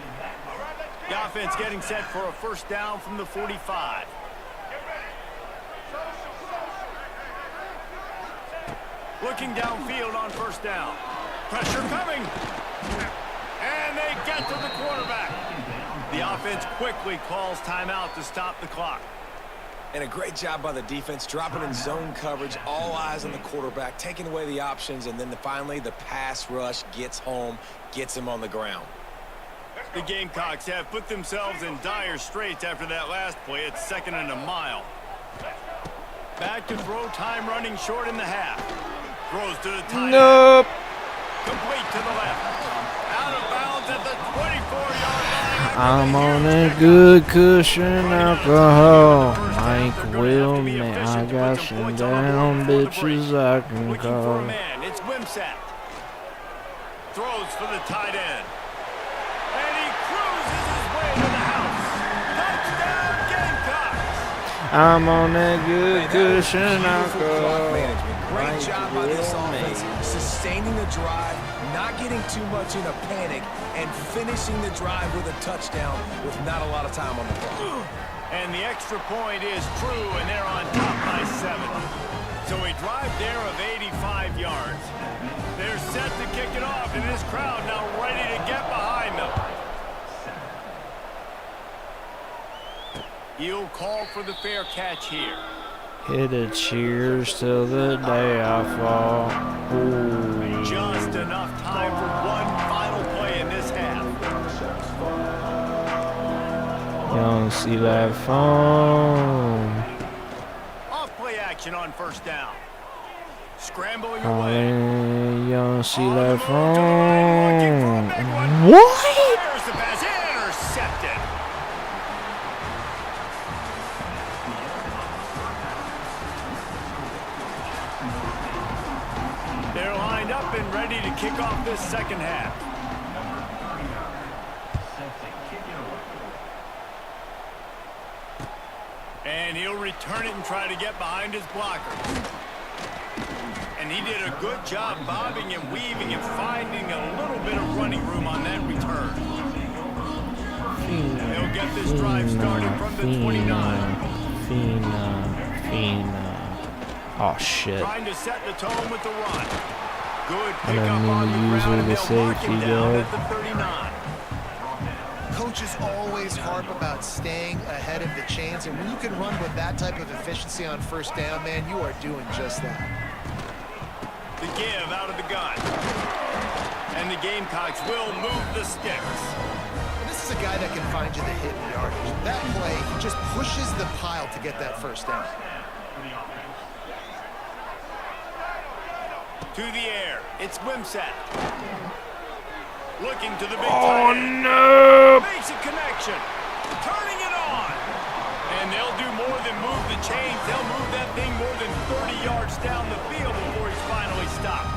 The offense getting set for a 1st down from the 45. Looking downfield on 1st down. Pressure coming. And they get to the quarterback. The offense quickly calls timeout to stop the clock. And a great job by the defense, dropping in zone coverage, all eyes on the quarterback, taking away the options, and then finally the pass rush gets home, gets him on the ground. The Gamecocks have put themselves in dire straits after that last play. It's 2nd and a mile. Back to throw, time running short in the half. Throws to the tight end. Complete to the left. Out of bounds at the 24-yard line. I'm on a good cushion alcohol. Mike will, man, I got some down bitches I can Looking for call. a man. It's Wimsatt. Throws for the tight end. And he cruises his way to the house. Touchdown, Gamecocks. I'm on that good cushion Beautiful clock alcohol. management. Great job by this offense, sustaining the drive, not getting too much in a panic, and finishing the drive with a touchdown with not a lot of time on the clock. And the extra point is true, and they're on top by 7. So a drive there of 85 yards. They're set to kick it off, and this crowd now ready to get behind them. He'll call for the fair catch here. Hit a cheers till the day I fall. Ooh. Just enough time for one final play in this half. You don't see that phone. Off play action on first down. Scrambling Oh, away. you don't see On the that move to the line, looking for a phone. big one. What? Fires the pass, intercepted. They're lined up and ready to kick off this second half. And he'll return it and try to get behind his blocker. And he did a good job bobbing and weaving and finding a little bit of running room on that return. They'll get this drive started from the 29. Fina. Oh shit. Trying to set the tone with the run. Good I pickup don't on mean the to use ground, her and the they'll mark him safety down guard. at the 39. Coaches always harp about staying ahead of the chains, and when you can run with that type of efficiency on first down, man, you are doing just that. The give out of the gun. And the Gamecocks will move the sticks. And this is a guy that can find you the hit and yardage. That play, he just pushes the pile to get that first down. To the air. It's Wimsatt. Looking to the big Oh tight end. no! Makes a connection. Turning it on. And they'll do more than move the chains. They'll move that thing more than 30 yards down the field before he's finally stopped.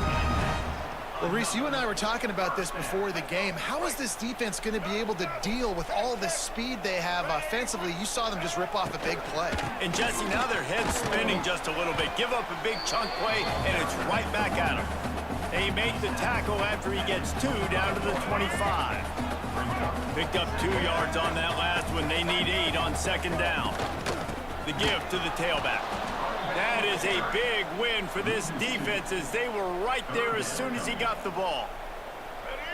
Well, Reese, you and I were talking about this before the game. How is this defense going to be able to deal with all the speed they have offensively? You saw them just rip off a big play. And Jesse, now their head's spinning just a little bit. Give up a big chunk play, and it's right back at them. They make the tackle after he gets 2 down to the 25. Picked up 2 yards on that last one. They need 8 on second down. The give to the tailback. That is a big win for this defense as they were right there as soon as he got the ball.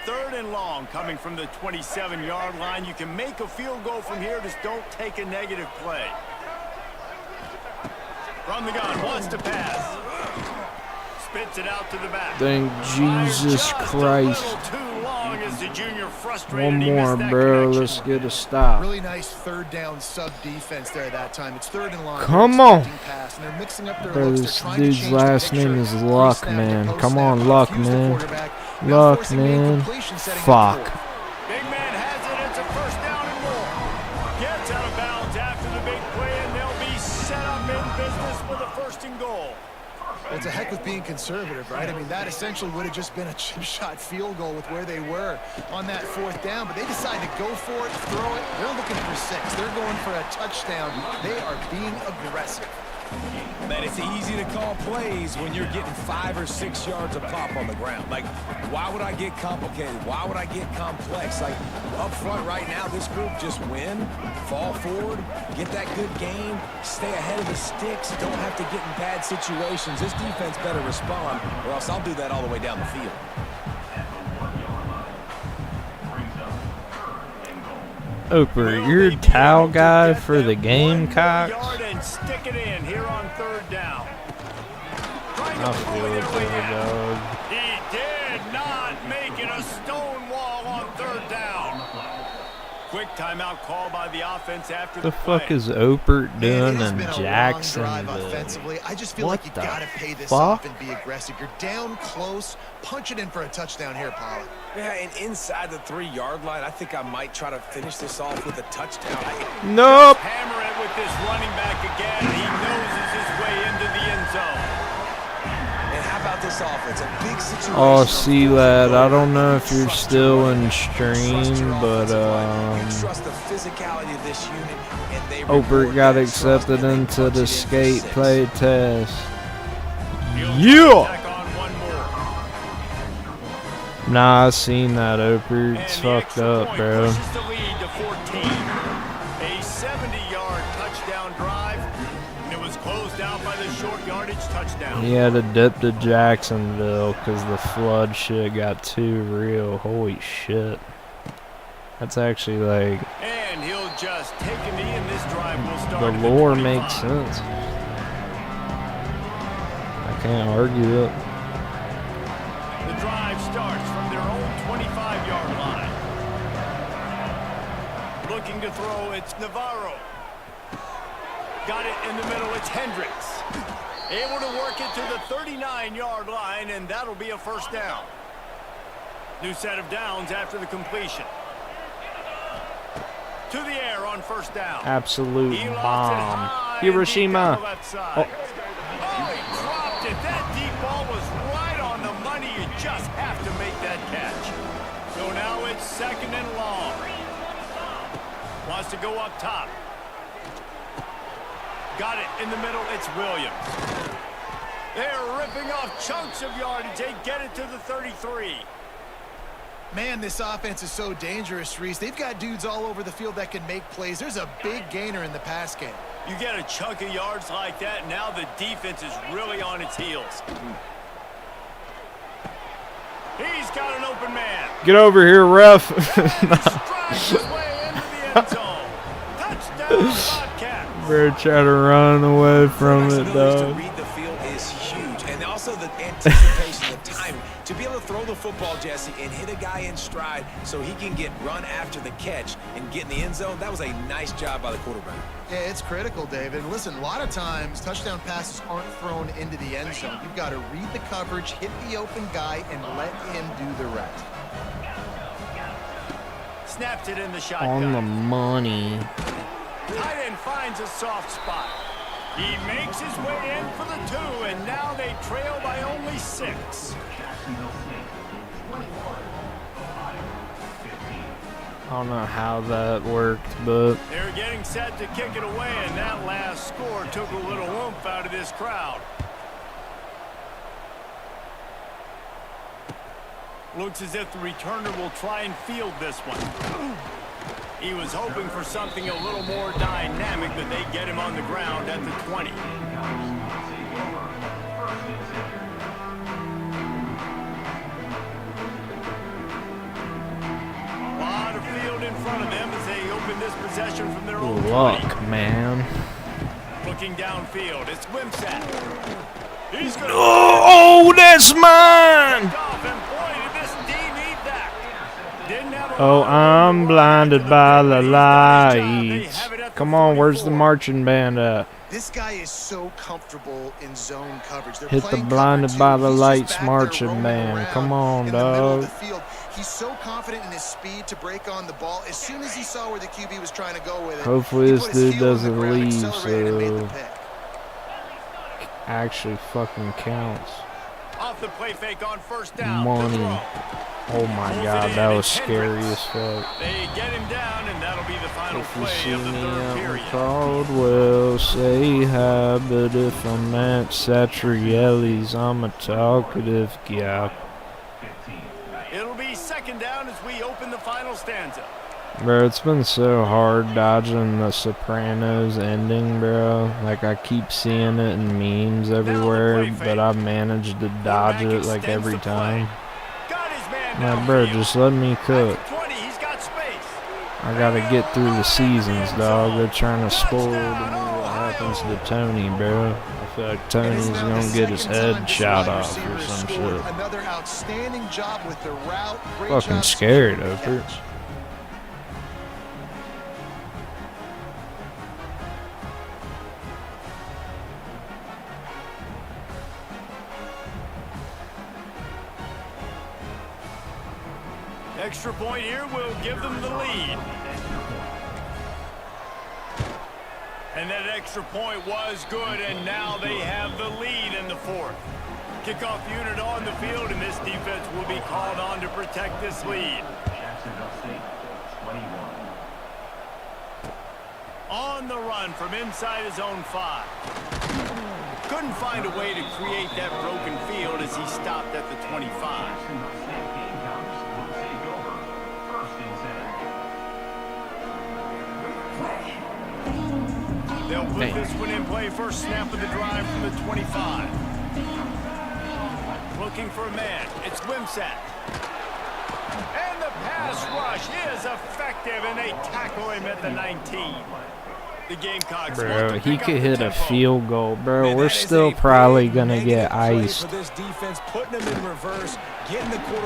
3rd and long coming from the 27-yard line. You can make a field goal from here, just don't take a negative play. From the gun, wants to pass. Spits it out to the back. Thank Jesus Christ. One more, bro. Let's get a stop. Really nice 3rd down sub defense there that time. It's 3rd and long. Come on. Pass, and they're mixing up their Bro, looks. this They're trying to dude's change the last picture. name is Luck, Pre-snap to man. post-snap, Come on, Luck, confuse the man. quarterback. Now Luck, forcing the man. incompletion, setting up Fuck. fourth. Big man has it. It's a first down and more. Gets out of bounds after the big play, and they'll be set up in business for the 1st and goal. Well, it's a heck of being conservative, right? I mean, that essentially would have just been a chip shot field goal with where they were on that 4th down, but they decided to go for it, throw it. They're looking for 6. They're going for a touchdown. They are being aggressive. Man, it's easy to call plays when you're getting 5 or 6 yards of pop on the ground. Like, why would I get complicated? Why would I get complex? Like, up front right now, this group just win, fall forward, get that good game, stay ahead of the sticks, don't have to get in bad situations. This defense better respond, or else I'll do that all the way down the field. Oprah, you're a towel guy for the Gamecocks? And stick it in here on 3rd down. I feel it, dog. He did not make it a stone wall on 3rd down. Quick timeout call by the offense after The the fuck play. is Opert doing It has in been a long drive Jacksonville? offensively. I just feel What like you the gotta pay this fuck? off and be aggressive. You're down close. Punch it in for a touchdown here, Pollock. Yeah, and inside the 3-yard line, I think I might try to finish this off with a touchdown. Nope. Hammer it with this running back again. He noses his way into the end zone. And how about this offense? A big situation. Oh, see, lad, I don't know if you're still in stream, but Trust the physicality of this unit, and they Opert got accepted into the skate play test. Yeah. Back on one more. Nah, I seen that, Opert. It's And the fucked extra up, point bro. pushes the lead to 14. A 70-yard touchdown drive, and it was closed out by the short yardage touchdown. He had to dip to Jacksonville because the flood shit got too real. Holy shit. That's actually like, And he'll just take a knee, and this drive will start the at lore 25. makes sense. I can't argue it. The drive starts from their own 25-yard line. Looking to throw, it's Navarro. Got it in the middle, it's Hendricks. Able to work it to the 39-yard line, and that'll be a first down. New set of downs after the completion. To the air on first down. Absolute He lofts it bomb. high and deep Hiroshima. down the left side. Oh, he dropped it. That deep ball was right on the money. You just have to make that catch. So now it's second and long. Wants to go up top. Got it in the middle. It's Williams. They're ripping off chunks of yardage. They get it to the 33. Man, this offense is so dangerous, Reese. They've got dudes all over the field that can make plays. There's a big gainer in the pass game. You get a chunk of yards like that, now the defense is really on its heels. He's got an open man. Get over here, ref. Strides his way into the end zone. Touchdown, Bobcat. Bro, try to run away from Quarterback's it, ability to dog. read the field is huge, and also the anticipation, the timing. To be able to throw the football, Jesse, and hit a guy in stride so he can get run after the catch and get in the end zone, that was a nice job by the quarterback. Yeah, it's critical, David. And listen, a lot of times touchdown passes aren't thrown into the end zone. You've got to read the coverage, hit the open guy, and let him do the rest. Snapped it in the shotgun. On the money. Tight end finds a soft spot. He makes his way in for the 2, and now they trail by only 6. I don't know how that worked, but They're getting set to kick it away, and that last score took a little oomph out of this crowd. Looks as if the returner will try and field this one. He was hoping for something a little more dynamic, but they get him on the ground at the 20. A lot of field in front of them as they open this possession from their own 20. luck, man. Looking downfield, it's Wimsatt. He's going to Oh, that's mine! off, and boy, did this D need that. Didn't have a Oh, lot of I'm room blinded to by the the field. He's done his job. They lights. have it at the Come on, where's the 44. marching band at? This guy is so comfortable in zone coverage. They're Hit the playing blinded cover by two. the He's just lights back there marching roaming band. around Come on, in the middle of dog. the field. He's so confident in his speed to break on the ball. As soon as he saw where the QB was trying to go with it, Hopefully he this put his dude heel on the doesn't ground, leave, accelerated, and made the so pick. actually fucking counts. Off the play fake on first down. Money. The throw. Oh my Pulls god, it that in, was it's scary Hendricks. as fuck. They get him down, and that'll be the final If you play see of the me third out in period. Caldwell, say hi, but if I'm at Satrielli's, I'm a talkative guy. It'll be second down as we open the final stanza. Bro, it's been so hard dodging the Sopranos ending, bro. Like, I keep seeing it in memes everywhere, but I've managed to dodge it, like, every time. Got his man Like, bro, downfield. just let me cook. At the 20, he's got space. I gotta get through the seasons, dog. They're trying to spoil to me what happens to Tony, bro. I feel like Tony's gonna get his head shot off or some shit. Another outstanding job with the route. Great Fucking job scared, securing the Oprah. catch. Extra point here will give them the lead. And that extra point was good, and now they have the lead in the fourth. Kickoff unit on the field, and this defense will be called on to protect this lead. Jacksonville State, 21. On the run from inside his own 5. Couldn't find a way to create that broken field as he stopped at the 25. Jacksonville State Gamecocks will take over. First and 10. They'll put this one in play. First snap of the drive from the 25. Looking for a man. It's Wimsatt. And the pass rush is effective, and they tackle him at the 19. The Gamecocks. Bro, he could hit a field goal, bro. We're still probably gonna get iced.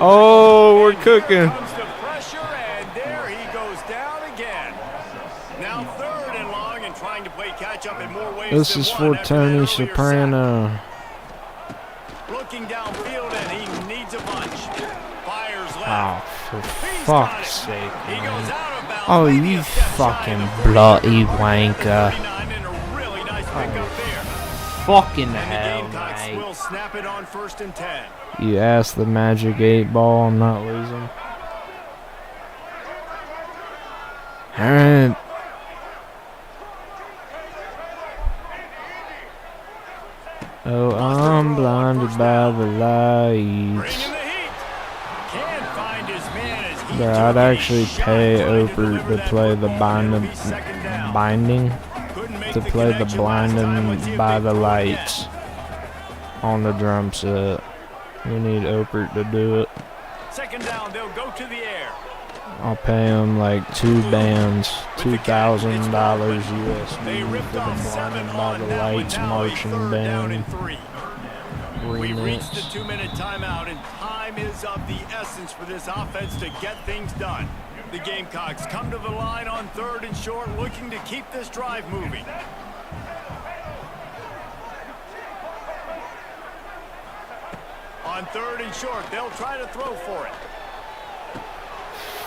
Oh, we're cooking. Comes to pressure, and there he goes down again. Now third and long, and trying to play catch up in more ways. This is for Tony Soprano. Looking downfield, and he needs a bunch. Fires left. Oh, for fuck's sake, He goes man. out of bounds. Oh, Maybe you a step shy fucking of 40. bloody wanker. 39, and a really nice pickup there. Fucking And the hell, Gamecocks mate. will snap it on first and 10. You asked the Magic 8 Ball, I'm not losing. Alright. Oh, I'm blinded by the lights. Bringing the heat. Can't find his man as he Bro, I'd took it. actually He pay shot, tried to Oprah deliver to that play the football. It'll be second down. binding, Couldn't make to the play the connection last time. Let's see blinding if by they the throw again. lights on the drum set. We need Oprah to do it. Second down, they'll go to the air. I'll pay him like 2 bands, $2,000 They USD ripped for the off 7 blinding by on the that one. lights Now a marching third down and band 3. We reached the remix. 2-minute timeout, and time is of the essence for this offense to get things done. The Gamecocks come to the line on third and short, looking to keep this drive moving. On third and short, they'll try to throw for it.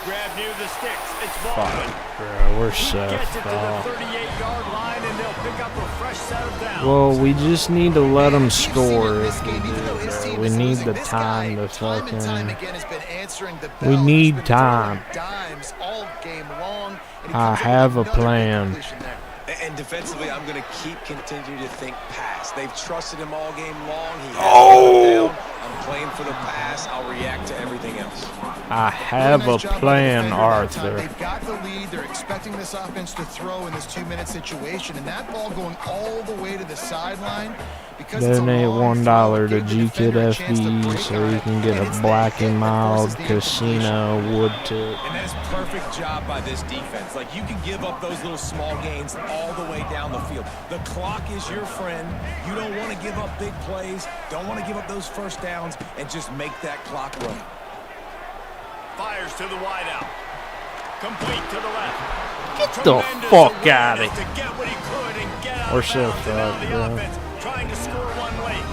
Grab near the sticks. It's Baldwin. Fuck, bro, we're He so gets it to the fucked. 38-yard line, and they'll pick up a fresh set of downs. Well, we just need to let them We've seen in score this if we game, do, even though his bro. team We is need losing, the this time guy, to time and time fucking... again has been answering the We bell. He's need been time. throwing dimes all game long, and he I comes up have with a another big plan. completion there. And defensively, I'm going to continue to think pass. They've trusted him all game long. He has Oh! down. I'm playing for the pass. I'll react to everything else. I have a Nice job by the plan, defender that time. Arthur. They've got the lead. They're expecting this offense to throw in this 2-minute situation, and that ball going all the way to the sideline. Because it's a Donate long $1 throw, to give the defender a chance to Gkidfbe break so on he it, can get and a it's the Black hit and that Mild forces the incompletion. Casino wood tip. And that's perfect job by this defense. Like, you can give up those little small gains all the way down the field. The clock is your friend. You don't want to give up big plays, don't want to give up those first downs, and just make that clock run. Fires to the wideout. Complete to the left. Get the Tremendous fuck out of awareness here. to get what he could and get out We're of so bounds, and now fucked, the bro. offense trying to score one late.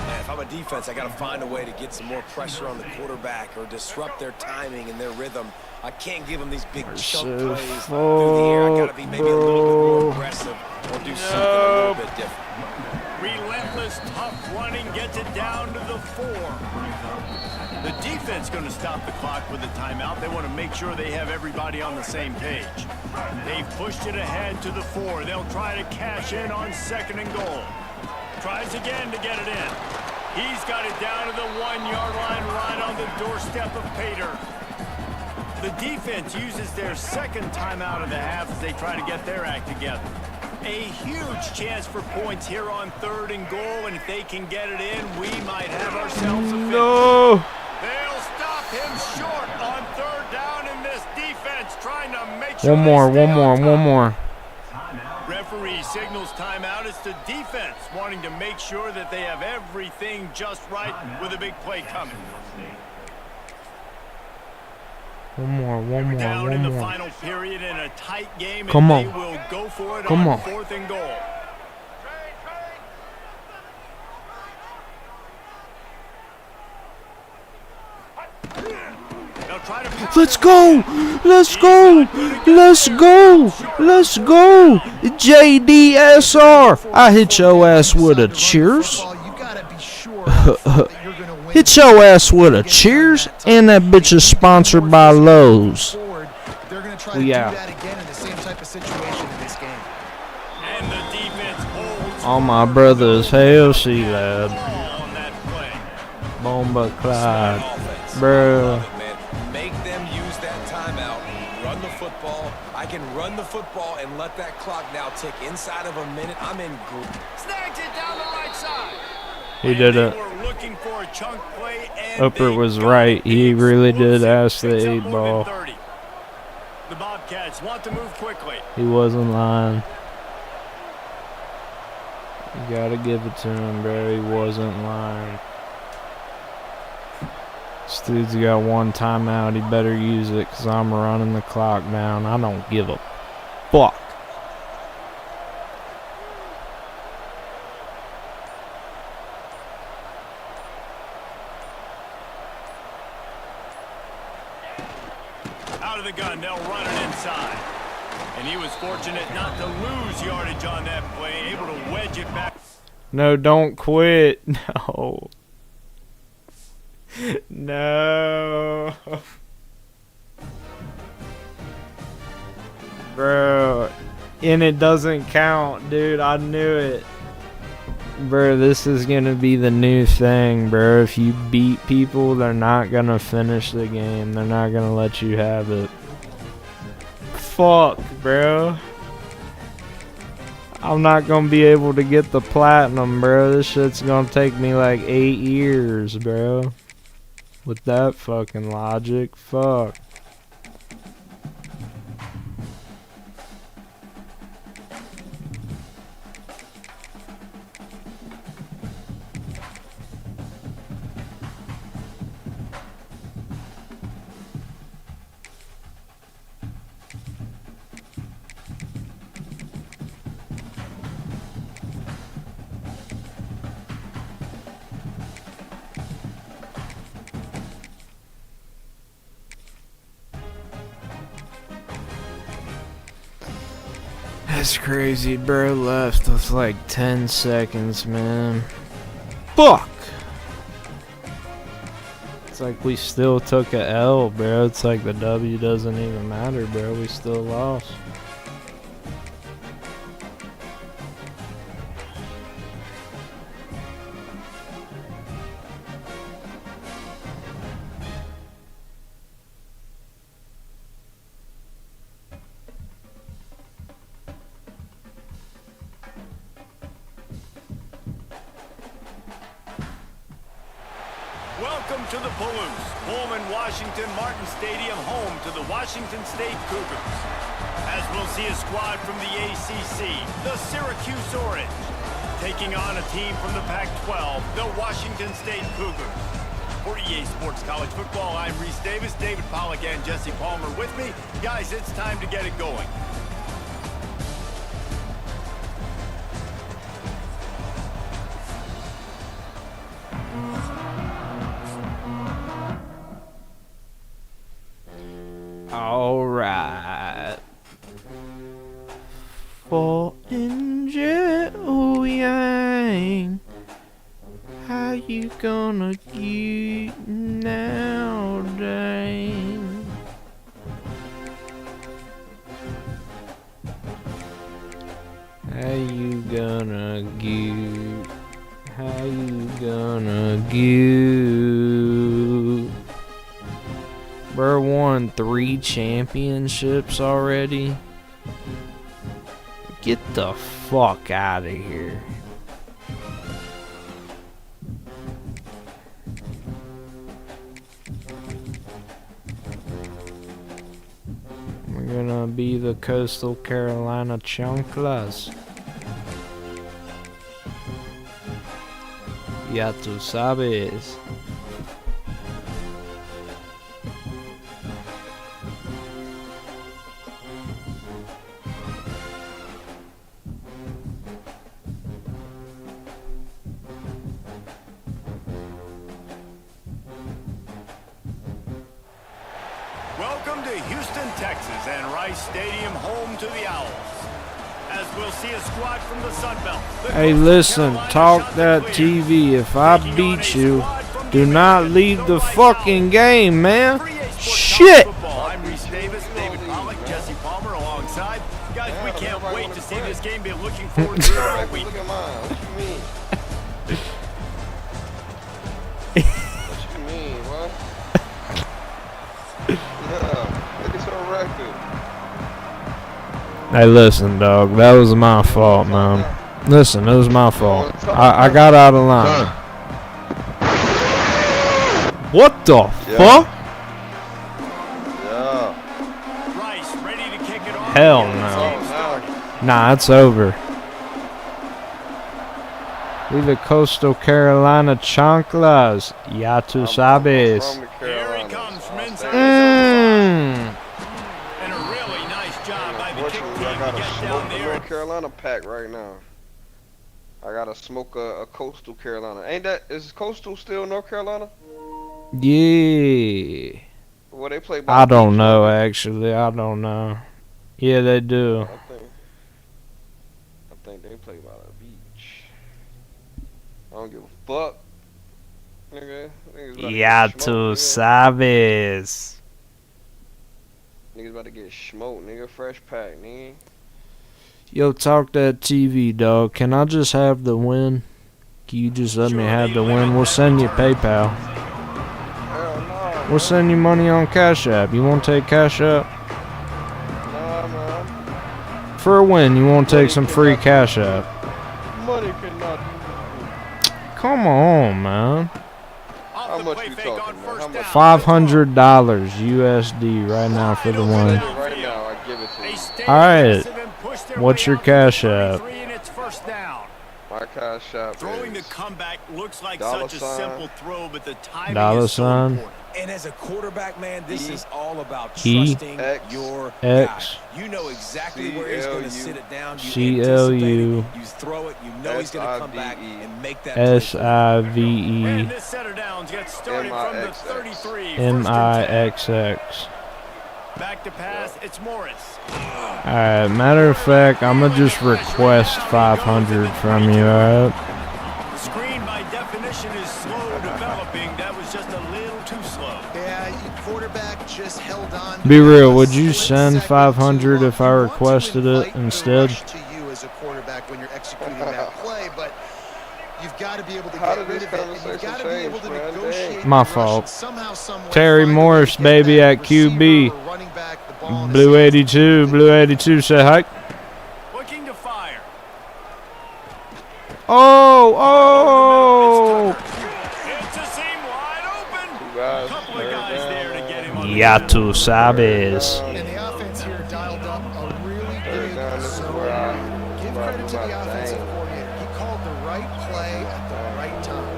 Man, if I'm a defense, I got to find a way to get some more pressure on the quarterback or disrupt their timing and their rhythm. I can't give them these big chunk so plays through the air. I got to be maybe a little bit more bro. aggressive or do something a little bit different. Relentless, tough running gets it down to the 4. The defense going to stop the clock with a timeout. They want to make sure they have everybody on the same page. They've pushed it ahead to the 4. They'll try to cash in on second and goal. Tries again to get it in. He's got it down to the 1-yard line right on the doorstep of Pater. The defense uses their second timeout of the half as they try to get their act together. A huge chance for points here on third and goal, and if they can get it in, we might have ourselves a finish. No! They'll stop him short on third down, and this defense trying to make sure One more, they stay one more, on top. one more. Referee signals timeout. It's the defense wanting to make sure that they have everything just right with a big play coming. One more, Down in one the more. final period in a tight game, and Come they on. will go for it Come on on. fourth and goal. They'll They'll try to pound Let's it. go! Let's go! Let's go! Let's go! JDSR! I hit your ass with a cheers. Hit your ass with a cheers, and that bitch is sponsored by Lowe's. They're going to try to Yeah. do that again in the same type of situation in this game. And the defense holds All my brothers, hell see lad. on that play. Bomba Clyde. Offense. Bro. Love it, man. Make them use that timeout. Run the football. I can run the football and let that clock now tick inside of a minute. I'm in group. Snags it down the right side. He did They it. were looking for a chunk play, and Upper they was got right. He it. really did Whoopsie. ask the Picks up 8 more ball. than 30. The Bobcats want to move quickly. He wasn't lying. You gotta give it to him, bro. He wasn't lying. This dude's got one timeout. He better use it because I'm running the clock down. I don't give a fuck. Out of the gun, they'll run it inside. And he was fortunate not to lose yardage on that play, able to wedge it back. No, don't quit. No. No. Bro. And it doesn't count, dude. I knew it. Bro, this is gonna be the new thing, bro. If you beat people, they're not gonna finish the game. They're not gonna let you have it. Fuck, bro. I'm not gonna be able to get the platinum, bro. This shit's gonna take me like 8 years, bro. With that fucking logic, fuck. That's crazy, bro. Left with like 10 seconds, man. Fuck! It's like we still took a L, bro. It's like the W doesn't even matter, bro. We still lost. Welcome to the Palouse, Pullman, Washington, Martin Stadium, home to the Washington State Cougars. As we'll see a squad from the ACC, the Syracuse Orange, taking on a team from the Pac-12, the Washington State Cougars. For EA Sports College Football, I'm Reese Davis, David Pollack, and Jesse Palmer with me. Guys, it's time to get it going. Alright. For enjoying. How you gonna get now, dang? How you gonna get? How you gonna get? Bro won 3 championships already. Get the fuck out of here. We're gonna be the Coastal Carolina Chanclas. Ya tú sabes. Welcome to Houston, Texas, and Rice Stadium, home to the Owls. As we'll see a squad from the Sun Belt. Hey, listen, talk that TV. If I beat you, do not leave the fucking game, man. Shit. I'm Reese Davis, David Pollock, Jesse Palmer alongside. Guys, we can't wait to see this game. Be looking forward to it all week. Look at mine. What you mean? What you mean, what? Yeah, look at your record. Hey, listen, dog. That was my fault, man. Listen, it was my fault. I got out of line. What the fuck? Yeah. Rice ready to kick it off. Hell no. Nah, it's over. We the Coastal Carolina Chanclas. Ya tu sabes. Here he comes from inside. And a really nice job by the kick team to I gotta get smoke down the there. North Carolina pack right now. I gotta smoke a Coastal Carolina. Is Coastal still North Carolina? Yeah. Well, they play by I the don't beach, know, right? actually. I don't know. Yeah, they do. I think they play by the beach. I don't give a fuck. Nigga, niggas about to Ya get tu smoked, sabes. niggas about to get smoked, nigga. Fresh pack, nigga. Yo, talk that TV, dog. Can I just have the win? Can you just let me have the win? We'll send you PayPal. Hell no. We'll send you money on Cash App. You won't take Cash App? Nah, man. For a win, you won't take some free Cash App. Money cannot do Come on, man. How much you talking, man? How much? $500 USD right now for the win. Right now, I give it to you. Alright. What's your Cash App? My Cash App Throwing the is comeback looks like $sign. such a simple throw, but the timing Dollar is so sign. important. And as a quarterback, man, this is all about E, trusting your X, guy. You know exactly where he's going to sit it down. You CLU, anticipate it, you throw it, you know he's going to come back and make that play. SIVE, And this setter downs gets started from the 33. MIXX. Back to pass, it's Morris. Alright, matter of fact, I'm gonna just request 500 from you, alright? The screen by definition is slow developing. That was just a little too slow. Yeah, quarterback just held on. Be real, would you send 500 if I requested it instead? To you as a quarterback when you're executing that play, but you've got to be able to How get did rid this of it. And you've got to be conversation able to change, man? negotiate. My the rush fault. and somehow, some way Terry find a way to Morris, get baby, that at QB. receiver or running back the ball in his Blue hands. 82, Blue 82, say hi. Looking to fire. Oh, It's a seam wide open. Two guys. A couple of guys there to get him on the Ya tu sabes. And the offense here dialed up a really Third big down, this is zone. where I Give where I credit do to my the offensive thing. coordinator. He called the right play at the right time.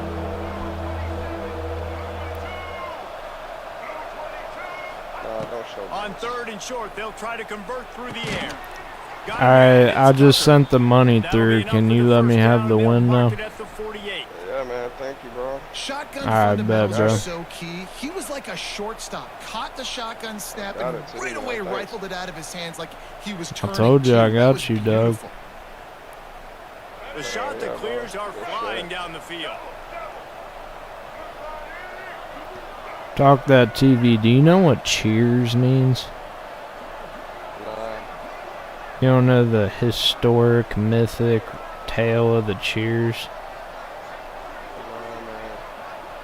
Don't show me. On third and short, they'll try to convert through the air. Alright, I just sent the money through. Can you let me have the win now? Yeah, man. Thank you, bro. Shotgun All right, fundamentals bet, bro. are so key. He was like a shortstop. Caught the shotgun snap Got and it, too, right man. away Thanks. rifled it out of his hands like he was I turning. told you I cue. That got was you, dog. beautiful. The shot that clears are flying down the field. Talk that TV. Do you know what cheers means? Nah. You don't know the historic, mythic tale of the cheers?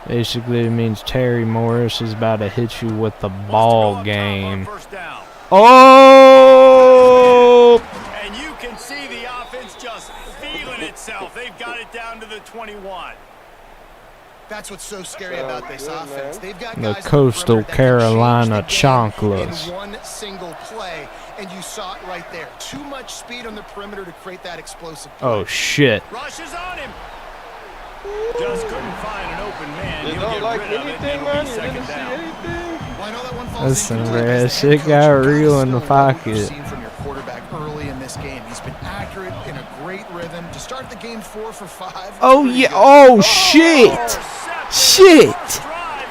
Basically, it means Terry Morris is about to hit you with the ball game. Oh! And you can see the offense just feeling itself. They've got it down to the 21. That's what's so scary about this offense. They've got The guys on Coastal perimeter that can Carolina change the game Chanclas. in one single play, and you saw it right there. Too much speed on the perimeter to create that explosive play. Oh, shit. Rushes on him. Just couldn't find an open man. You He'll don't get like rid of it, and anything, it'll be man? You second didn't see down. anything? Well, I know that one falls Listen, incomplete man, as the shit head got coach. You real gotta in the still love what pocket. you've seen from your quarterback early in this game. He's been accurate in a great rhythm. To start the game 4 for 5. Oh, yeah. Oh, shit. Shit.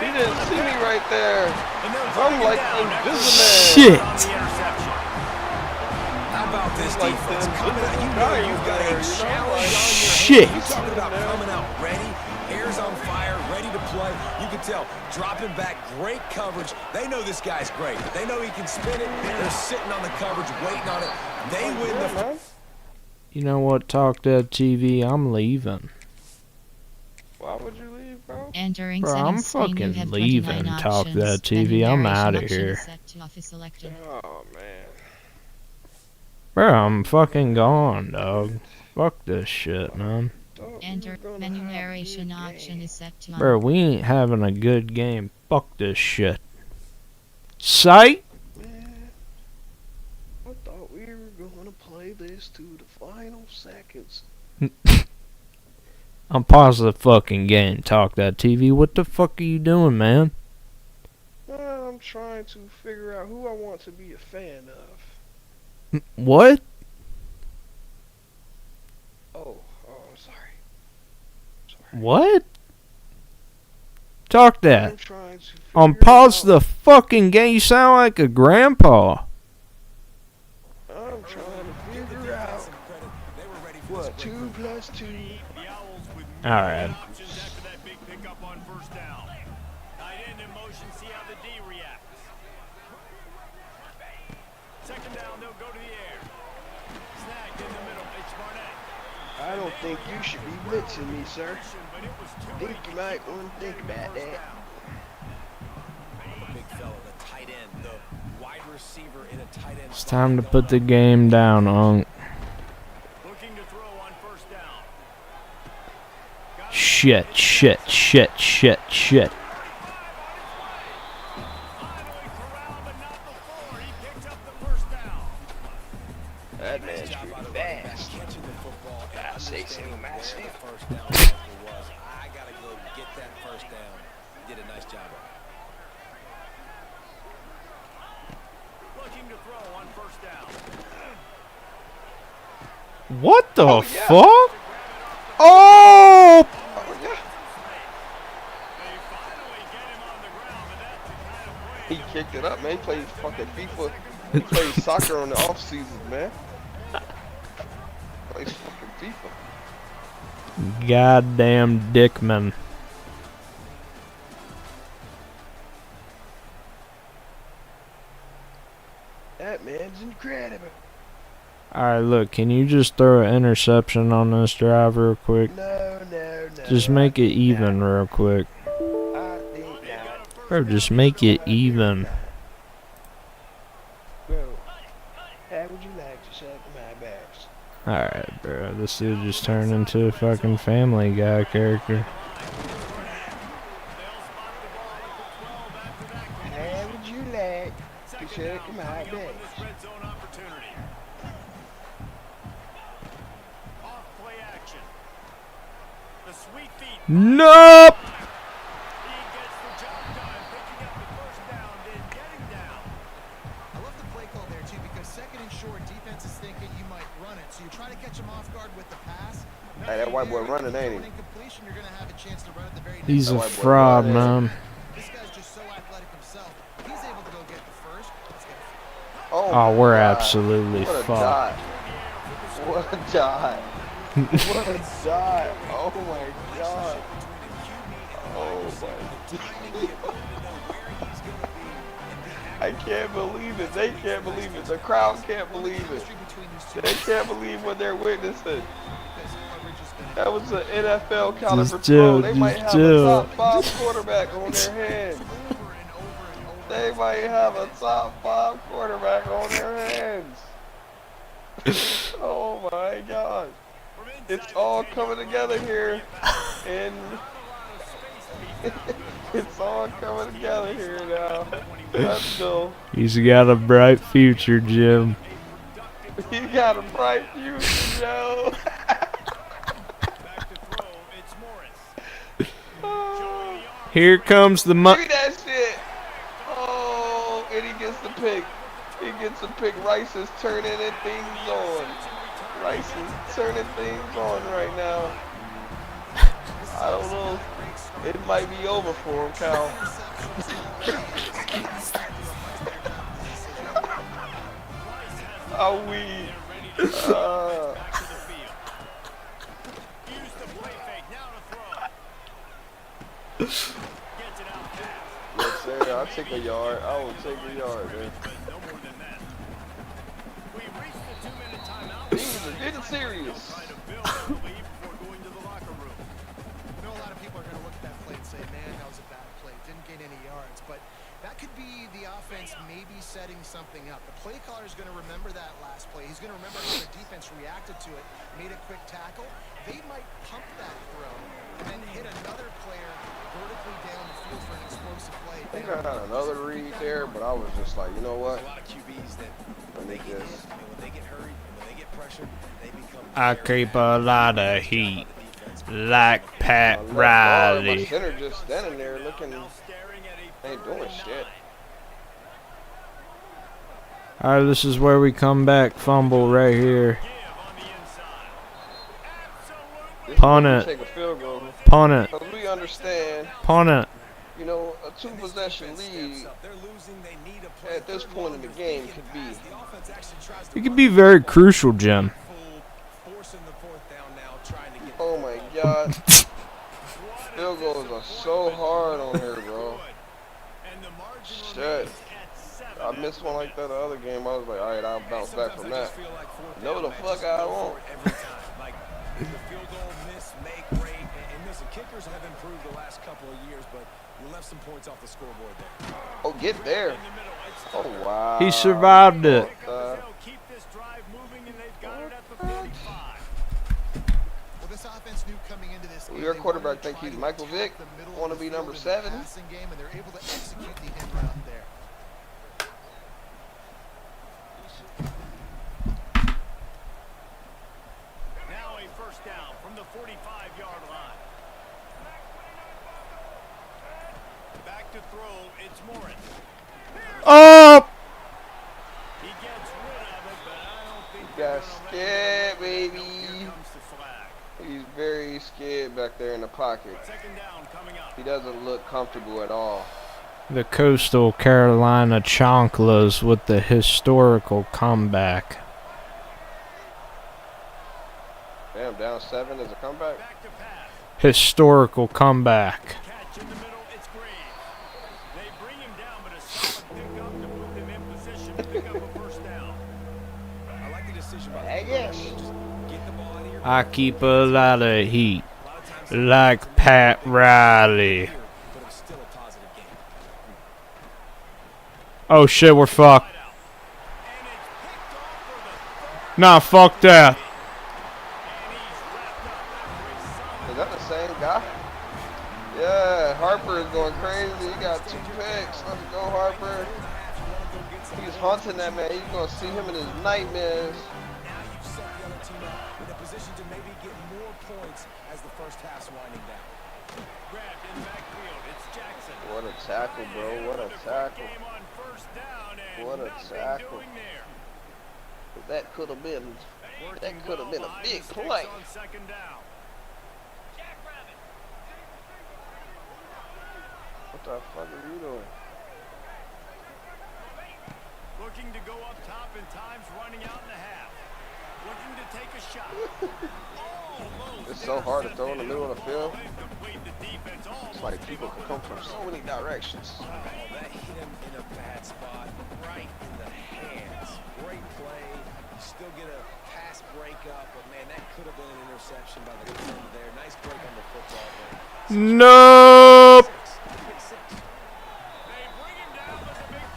He didn't see me right there. And they'll I'm drag it like down. Invisiman. Shit. On the interception. How about this Like defense? the Coming out, you invisible know guy you've over got a there, you know, challenge like- on your Shit. hands. You're talking about coming out ready, hairs on fire, ready to play. You can tell, dropping back, great coverage. They know this guy's great. They know he can spin it. They're sitting on the coverage, waiting on it. They win the... man. You know what? Talk that TV. I'm leaving. Why would you leave, bro? Entering Bro, settings I'm screen, you fucking have leaving. 29 Talk options. that TV. Menu I'm narration outta option here. is set to office selected. Oh man. Bro, I'm fucking gone, dog. Fuck this shit, man. Thought we Enter were gonna menu have a narration good option game. is set to on. Bro, we ain't having a good game. Fuck this shit. Sight? Man, I thought we were gonna play this to the final seconds. I'm pausing the fucking game. Talk that TV. What the fuck are you doing, man? I'm trying to figure out who I want to be a fan of. What? Oh, I'm sorry. What? Talk that. I'm trying to Pause figure the fucking game. You sound like a grandpa. I'm trying to figure out what 2 plus 2. Alright. Options after that big pickup on first down. Tight end in motion, see how the D reacts. Second down, they'll go to the air. Snagged in the middle, it's Barnett. I don't think you should be blitzing me, sir. But it was too Think late. you might want to think about that. The big fella, the tight end, the wide receiver in a tight end. It's time to put the game down, Unc. Looking to throw on first down. Shit. That man's pretty fast. I say so myself. First down, it was. I gotta go get that first down. Did a nice job of it. Looking to throw on first down. What the yeah. fuck? Oh! Oh, yeah. They finally get him on the ground, but that's the kind of play. He kicked it up, man. He plays fucking FIFA. He plays soccer on the off season, man. Plays fucking FIFA. Goddamn Dickman. That man's incredible. Alright, look, can you just throw an interception on this drive real quick? No. Just make it even real quick. I think not. Bro, just make it even. Bro, how would you like to suck my balls? Alright, bro, this dude just turned into a fucking Family Guy character. How would you like to suck my balls? Red zone opportunity. Off play action. The sweet feet. Nope! He gets the job done, picking up the first down, then getting down. I love the play call there, too, because second and short, defense is thinking you might run it. So you try to catch him off guard with the pass. Hey, that white boy running, ain't he? Incompletion, you're going to have a chance to run at the very He's a That white boy fraud, running. man. This guy's just so athletic himself. He's able to go get the first. Let's get it. Oh, we're my God. absolutely What a fucked. dot. What a dot. What a dot. Oh my God. Oh my. I can't believe it. They can't believe it. The crowd can't believe it. They can't believe what they're witnessing. That was an NFL caliber Just throw. chill, They might just have chill. a top 5 quarterback on their hands. They might have a top 5 quarterback on their hands. Oh my God. It's all coming together here. And it's all coming together here now. Let's go. He's got a bright future, Jim. He got a bright future, Joe. Here comes the Give me that shit. Oh, and he gets the pick. He gets the pick. Rice is turning things on. Rice is turning things on right now. I don't know. It might be over for him, Cal. How we? Yes, sir. I'll take a yard. I will take a yard, man. Things are getting serious. I know a lot of people are going to look at that play and say, man, that was a bad play. Didn't gain any yards. But that could be the offense maybe setting something up. The play caller is going to remember that last play. He's going to remember how the defense reacted to it, made a quick tackle. They might pump that throw and then hit another player vertically down the field for an explosive play. I think I had another read there, but I was just like, you know what? A lot of QBs that when they get hit, and when they get hurried, and when they get pressured, they become. I keep a lot of heat, like Pat My left guard, my Riley. center just standing there looking, ain't doing shit. Alright, this is where we come back. Fumble right here. This Punt one it. Take a field goal. Punt it. Because we understand, Punt it. you know, a two-possession lead at this point in the game could be. It could be very crucial, Jim. Oh my God. Field goals are so hard on here, bro. Shit. I missed one like that the other game. I was like, all right, I'll bounce back from that. No, the fuck I won't. The field goal miss, make, rate, and listen, kickers have improved the last couple of years, but you left some points off the scoreboard there. Oh, get there. Oh, wow. He survived it. Your quarterback think he's Michael Vick. Want to be number 7. Now a first down from the 45-yard line. Back to throw, it's Morris. Oh! He gets rid of it, but I don't think He got scared, baby. He's very scared back there in the pocket. Second down coming up. He doesn't look comfortable at all. The Coastal Carolina Chonklas with the historical comeback. Damn, down 7 is a comeback. Historical comeback. Catch in the middle, it's Graves. They bring him down, but a solid pickup to put them in position to pick up a first down. I like the decision by the Yes. just get the ball out of here. I keep a lot of heat, like Pat Riley. But it's still a positive game. Oh shit, we're fucked. Nah, fuck that. Is that the same guy? Yeah, Harper is going crazy. He got 2 picks. Let's go, Harper. He's haunting that man. He's going to see him in his nightmares. Now you've set the other team up in a position to maybe get more points as the first half's winding down. Grabbed in the backfield, it's Jackson. What a tackle, bro. What a tackle. Game on first down and What a nothing tackle. doing there. That could have been Working could have well been a behind big the sticks play. on second down. What the fuck are you doing? Looking to go up top in times, running out in the half. Looking to take a shot. Almost It's so hard to throw in the middle of the field. incomplete. The defense It's like people can come from so many directions. Oh, that hit him in a bad spot, right in the hands. Great play. You still get a pass breakup, but man, that could have been an interception by the defender there. Nice break on the football. Nope.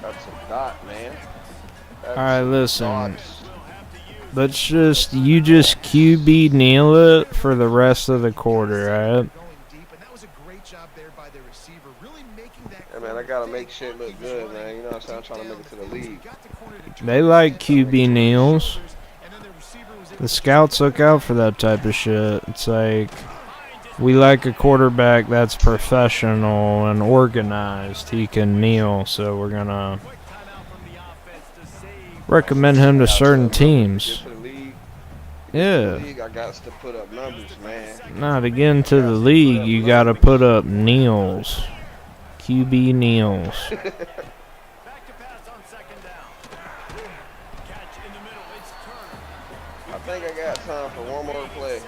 That's a dot, man. Alright, listen. Let's just, you just QB kneel it for the rest of the quarter, alright? Hey, man, I got to make shit look good, man. You know what I'm saying? I'm trying to make it to the league. They like QB kneels. The scouts look out for that type of shit. It's like, we like a quarterback that's professional and organized. He can kneel, so we're going to recommend him to certain teams. Yeah. I got to put up numbers, man. Nah, to get into the league, you got to put up kneels. QB kneels. Back to pass on second down. Catch in the middle. It's Turner. I think I got time for one more play.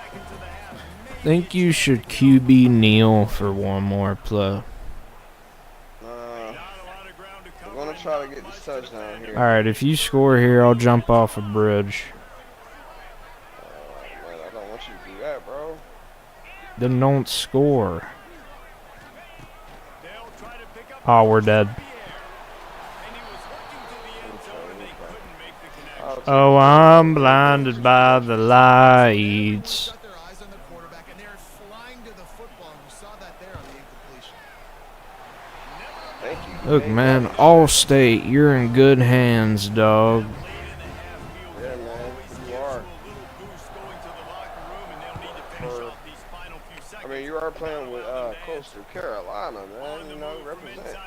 Think you should QB kneel for one more play. I'm gonna try to get this touchdown here. Alright, if you score here, I'll jump off a bridge. Man, I don't want you to do that, bro. Then don't score. Oh, we're dead. Oh, I'm blinded by the lights. Look, man, Allstate, you're in good hands, dog. Yeah, man, you are. I mean, you are playing with Coastal Carolina, man. You know, represent.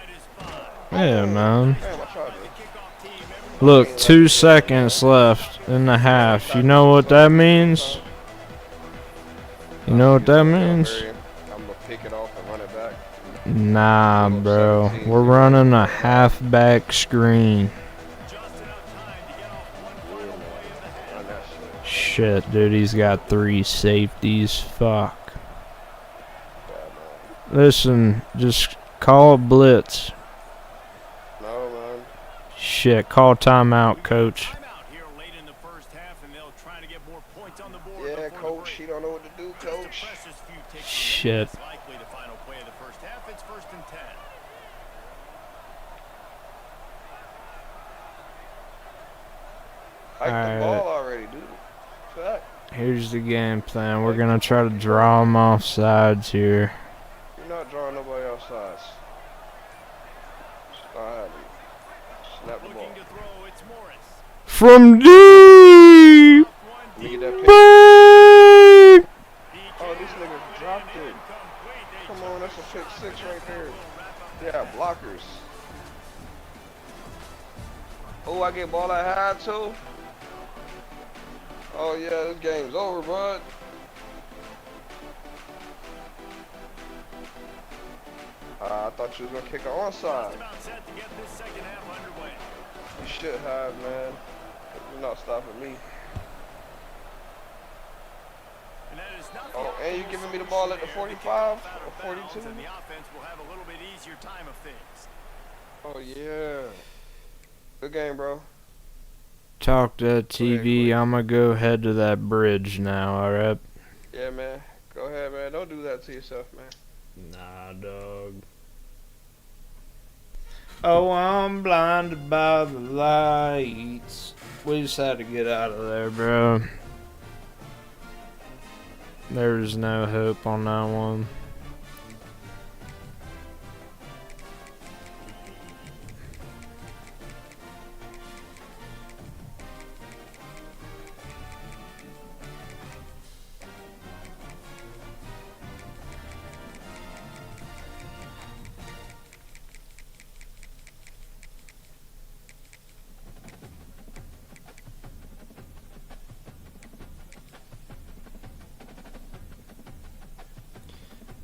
Yeah, man. Damn, I tried to. Look, 2 seconds left in the half. You know what that means? You know what that means? I'm gonna pick it off and run it back. Nah, bro. We're running a halfback screen. Shit, dude, he's got 3 safeties. Fuck. Listen, just call a blitz. No, man. Shit, call timeout, coach. Yeah, coach, he don't know what to do, coach. Shit. Hike the ball already, dude. Fact. Here's the game plan. We're gonna try to draw them off sides here. You're not drawing nobody off sides. Snap the ball. From deep! Bang! Oh, this nigga dropped it. Come on, that's a pick 6 right there. Yeah, blockers. Oh, I get ball at high too. Oh yeah, this game's over, bud. I thought you was gonna kick an onside. You should have, man. You're not stopping me. Oh, and you giving me the ball at the 45 or 42? Oh yeah. Good game, bro. Talk to that TV. I'm gonna go head to that bridge now, alright? Yeah, man. Go ahead, man. Don't do that to yourself, man. Nah, dog. Oh, I'm blinded by the lights. We just had to get out of there, bro. There's no hope on that one.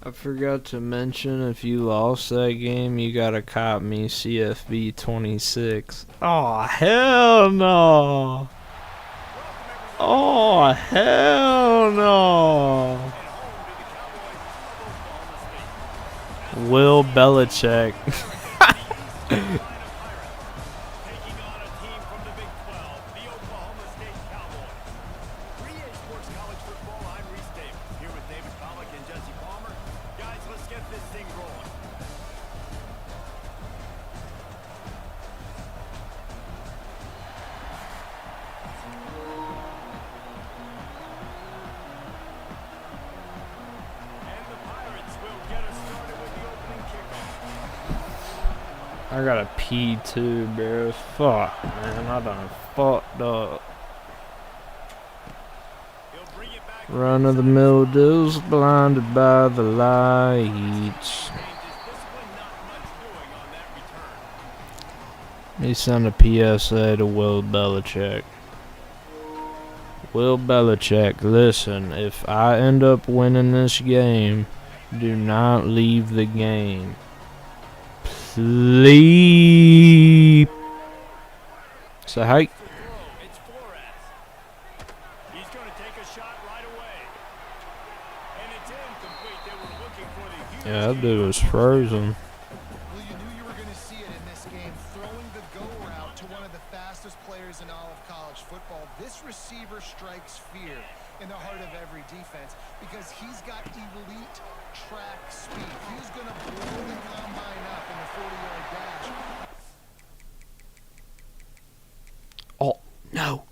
I forgot to mention, if you lost that game, you gotta cop me CFB 26. Oh, hell no! Oh, hell no! Will Belichick. I gotta pee too, bro. Fuck, man. I done fucked up. Run of the mill deals, blinded by the lights. He sent a PSA to Will Belichick. Will Belichick, listen, if I end up winning this game, do not leave the game. Sleep. Say hi. He's going to take a shot right away. And it's incomplete. They were looking for the huge Yeah, that dude was frozen. Well, you knew you were going to see it in this game. Throwing the go route to one of the fastest players in all of college football. This receiver strikes fear in the heart of every defense because he's got elite track speed. He's going to blow the combine up in the 40-yard dash. Oh, no.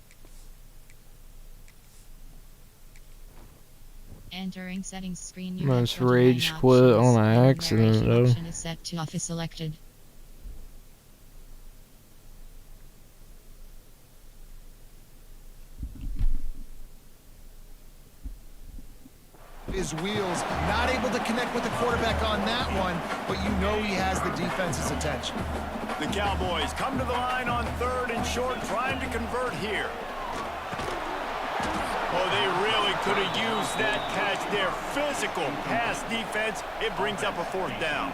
Entering settings screen. You Must have 49 rage quit options. on The accident, narration though. option is set to off is selected. His wheels, not able to connect with the quarterback on that one, but you know he has the defense's attention. The Cowboys come to the line on 3rd and short, trying to convert here. Oh, they really could have used that catch there. Physical pass defense. It brings up a 4th down.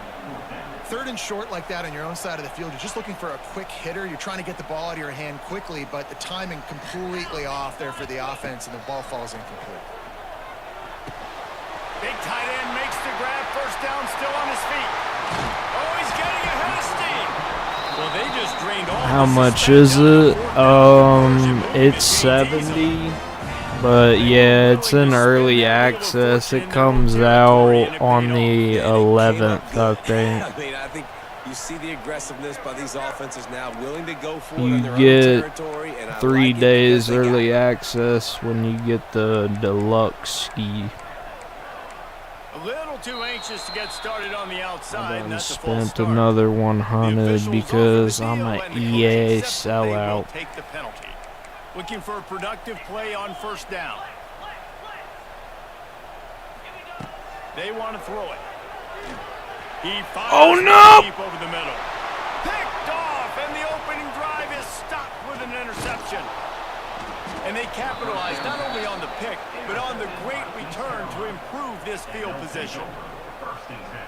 3rd and short like that on your own side of the field, you're just looking for a quick hitter. You're trying to get the ball out of your hand quickly, but the timing completely off there for the offense, and the ball falls incomplete. Big tight end makes the grab. 1st down, still on his feet. Oh, he's getting ahead of steam. Well, they just drained all. How much is it? It's 70. But yeah, it's in early access. It comes out on the 11th, I think. I mean, I think you see the aggressiveness by these offenses now, willing to go for it in You their own get territory. And I 3 like it days because they early got access when you get the deluxe ski. A little too anxious to get started on the outside. I And done that's a false spent start. another The 100 officials because offer the I'm deal, an and the EA coach accepts that they will sellout. take the penalty. Looking for a productive play on 1st down. They want to throw it. He fires deep over the middle. Picked off, and the opening drive is stopped with an interception. And they capitalize not only on the pick, but on the great return to improve this field position.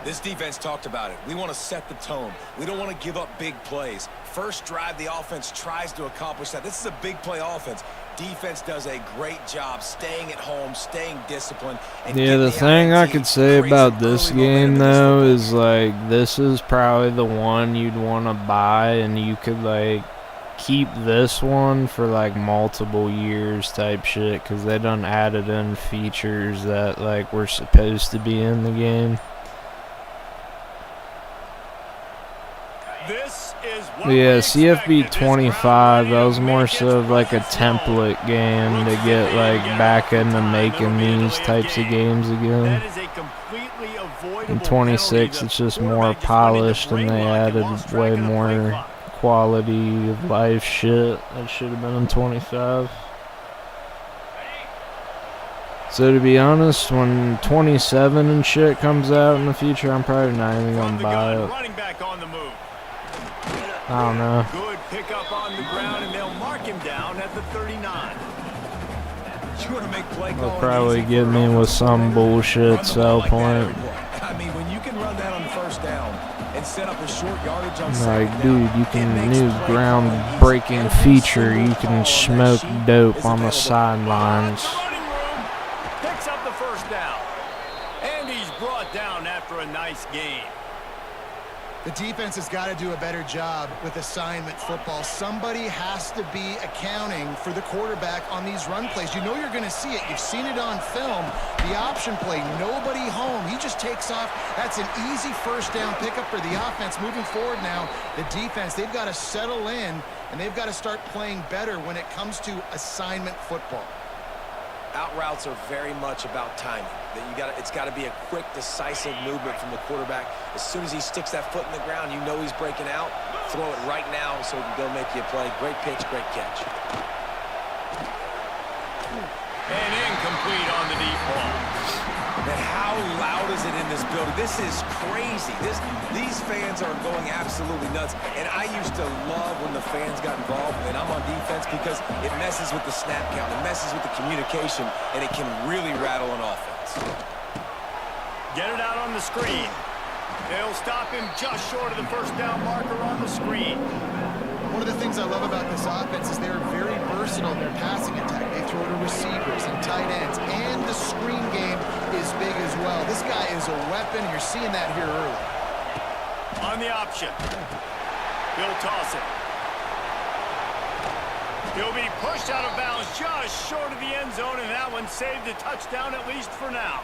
This defense talked about it. We want to set the tone. We don't want to give up big plays. First drive, the offense tries to accomplish that. This is a big play offense. Defense does a great job staying at home, staying disciplined. And Yeah, the thing I could say about this game, though, is, like, this is probably the one you'd want to buy, and you could, like, keep this one for, like, multiple years type shit, because they done added in features that, like, were supposed to be in the game. This is what Yeah, CFB 25, that was more so of like a template game to get like back into making these types of games again. In 26, it's just more polished and they added way more quality of life shit that should have been in 25. So to be honest, when 27 and shit comes out in the future, I'm probably not even gonna buy it. I don't know. Good pickup on the ground, and they'll mark him down at the 39. They'll probably get me with some bullshit sell point. I mean, when you can run that on 1st down and set up a short yardage on Like, dude, you can new ground-breaking feature. You can smoke dope on the sidelines. Picks up the 1st down. And he's brought down after a nice game. The defense has got to do a better job with assignment football. Somebody has to be accounting for the quarterback on these run plays. You know you're going to see it. You've seen it on film. The option play, nobody home. He just takes off. That's an easy 1st down pickup for the offense. Moving forward now, the defense, they've got to settle in, and they've got to start playing better when it comes to assignment football. Out routes are very much about timing. That it's got to be a quick, decisive movement from the quarterback. As soon as he sticks that foot in the ground, you know he's breaking out. Throw it right now so he can go make you a play. Great pitch, great catch. And incomplete on the deep ball. And how loud is it in this building? This is crazy. These fans are going absolutely nuts. And I used to love when the fans got involved, and I'm on defense, because it messes with the snap count, it messes with the communication, and it can really rattle an offense. Get it out on the screen. They'll stop him just short of the first down marker on the screen. One of the things I love about this offense is they're very versatile in their passing attack. They throw to receivers and tight ends, and the screen game is big as well. This guy is a weapon, and you're seeing that here early. On the option, he'll toss it. He'll be pushed out of bounds just short of the end zone, and that one saved a touchdown at least for now.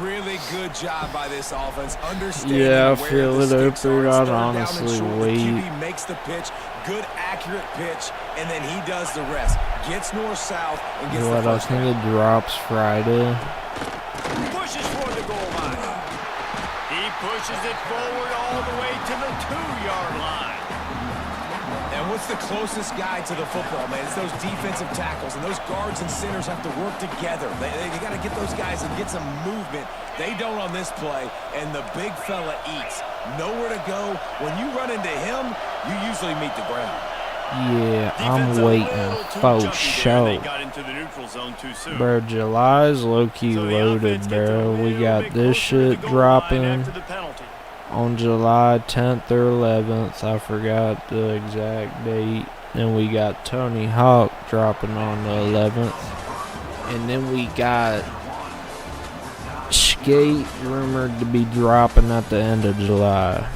Really good job by this offense. Understanding Yeah, I where feel the it up sticks are. there. It's I'd third down and honestly short. The wait. QB makes the pitch, good accurate pitch, and then he does the rest. Gets north-south and gets the What, I first think down. it drops Friday. Pushes toward the goal line. He pushes it forward all the way to the 2-yard line. And what's the closest guy to the football, man? It's those defensive tackles, and those guards and centers have to work together. They got to get those guys and get some movement. They don't on this play, and the big fella eats. Nowhere to go. When you run into him, you usually meet the ground. Yeah, I'm waiting for show. Bro, July's low-key loaded, bro. We got this shit dropping on July 10th or 11th. I forgot the exact date. And we got Tony Hawk dropping on the 11th. And then we got Skate rumored to be dropping at the end of July.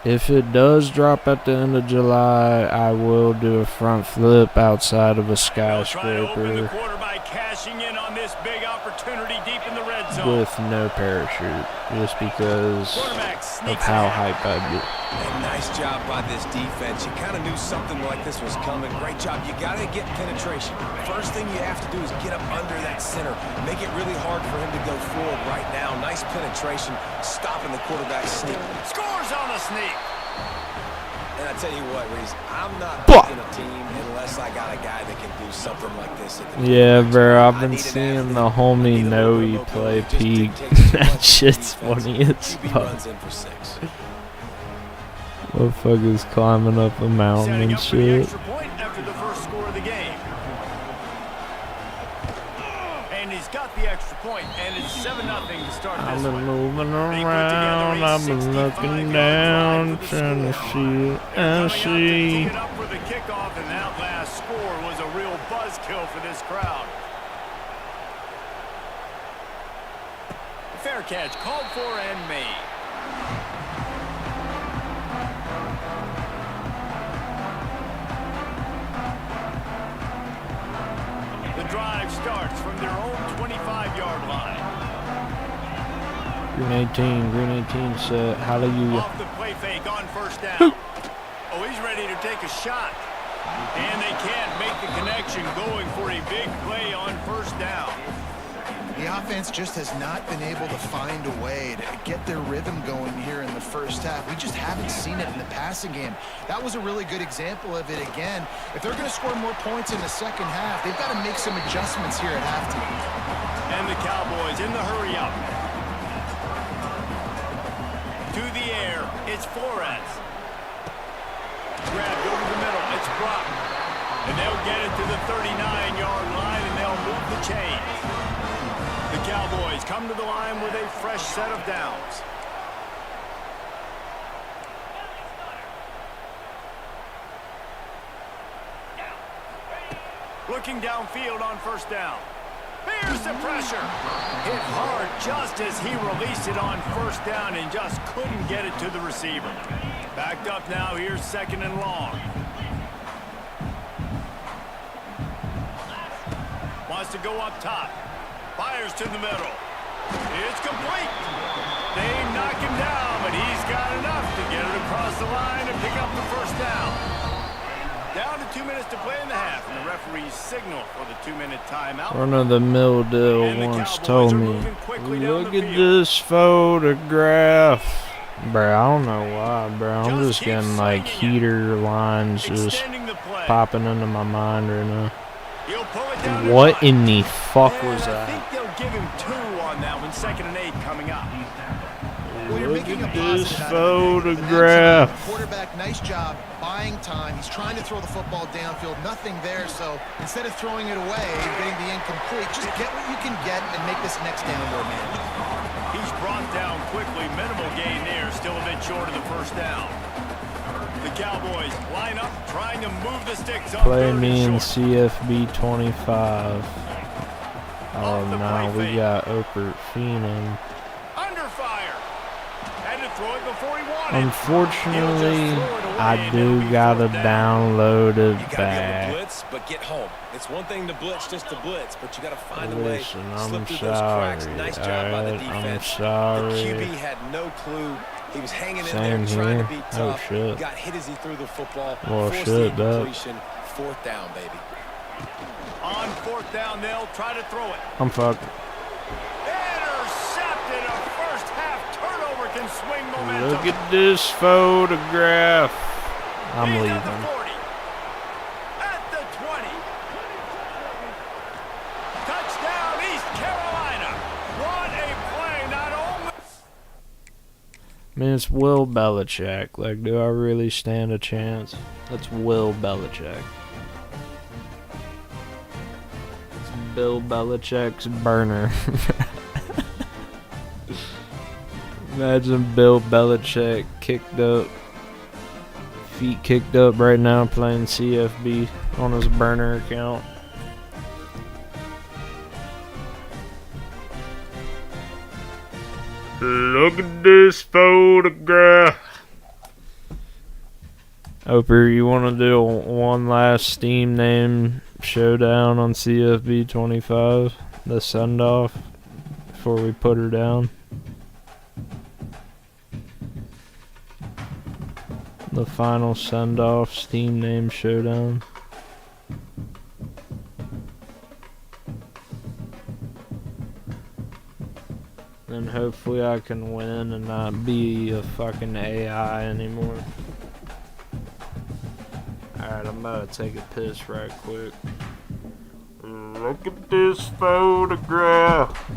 If it does drop at the end of July, I will do a front flip outside of a skyscraper with no parachute, just because of how hype I get. And nice job by this defense. You kind of knew something like this was coming. Great job. You got to get penetration. First thing you have to do is get up under that center. Make it really hard for him to go forward right now. Nice penetration, stopping the quarterback sneak. Scores on the sneak. And I tell you what, Reese, I'm not picking a team unless I got a guy that can do something like this. Yeah, bro, I've been seeing the homie Noe play Peak. That shit's funny as fuck. Motherfuckers climbing up a mountain and shit. After the first score of the game. And he's got the extra point, and it's 7-0 to start this I've one. been moving around, I've been looking down, trying to see it and see. Up for the kickoff, and that last score was a real buzzkill for this crowd. Fair catch called for and made. The drive starts from their own 25-yard line. Green 18 set. Hallelujah. Off the play fake on first down. Oh, he's ready to take a shot. And they can't make the connection, going for a big play on first down. The offense just has not been able to find a way to get their rhythm going here in the first half. We just haven't seen it in the passing game. That was a really good example of it again. If they're going to score more points in the second half, they've got to make some adjustments here at halftime. And the Cowboys in the hurry up. To the air, it's Flores. Grabbed over the middle, it's Brock. And they'll get it to the 39-yard line, and they'll move the chains. The Cowboys come to the line with a fresh set of downs. Looking downfield on first down. Here's the pressure. Hit hard just as he released it on first down and just couldn't get it to the receiver. Backed up now, here's second and long. Wants to go up top. Fires to the middle. It's complete. They knock him down, but he's got enough to get it across the line and pick up the first down. Down to 2 minutes to play in the half, and the referees signal for the 2-minute timeout. One of the mill deal once told me, look at this photograph. Bro, I don't know why, bro. I'm just getting like heater lines just popping into my mind right now. What in the fuck was that? I think they'll give him 2 on that one. 2nd and 8 coming up. Well, you're Look making a at this positive out of it. The photograph. Quarterback, nice job buying time. He's trying to throw the football downfield. Nothing there, so instead of throwing it away and getting the incomplete, just get what you can get and make this next down more manageable. He's brought down quickly. Minimal gain there. Still a bit short of the first down. The Cowboys line up, trying to move the sticks up. Play me in CFB 25. Oh no, we got Opert Phenom. Under fire. Had to throw it before he wanted. Unfortunately, I do gotta download it You gotta be able to back. blitz, but get home. It's one thing to blitz just to blitz, but you gotta find a way Listen, to I'm slip through those cracks. sorry. Nice job by the Alright, I'm defense. sorry. The QB had no clue. He was hanging in Same there, trying to here. be Oh, tough. shit. Got hit as he threw the football. Well, Forced shit, the that. incompletion. Fourth down, baby. On fourth down, they'll try to throw it. I'm fucked. Intercepted. A first half turnover can swing momentum. Look at this photograph. I'm He's leaving. at the 40. At the 20. Touchdown, East Carolina. What a play, not only... I mean, it's Will Belichick. Like, do I really stand a chance? That's Will Belichick. It's Bill Belichick's burner. Imagine Bill Belichick kicked up, feet kicked up right now playing CFB on his burner account. Look at this photograph. Oper, you want to do one last Steam name showdown on CFB 25? The send off before we put her down. The final send off Steam name showdown. And hopefully I can win and not be a fucking AI anymore. Alright, I'm about to take a piss right quick. Look at this photograph.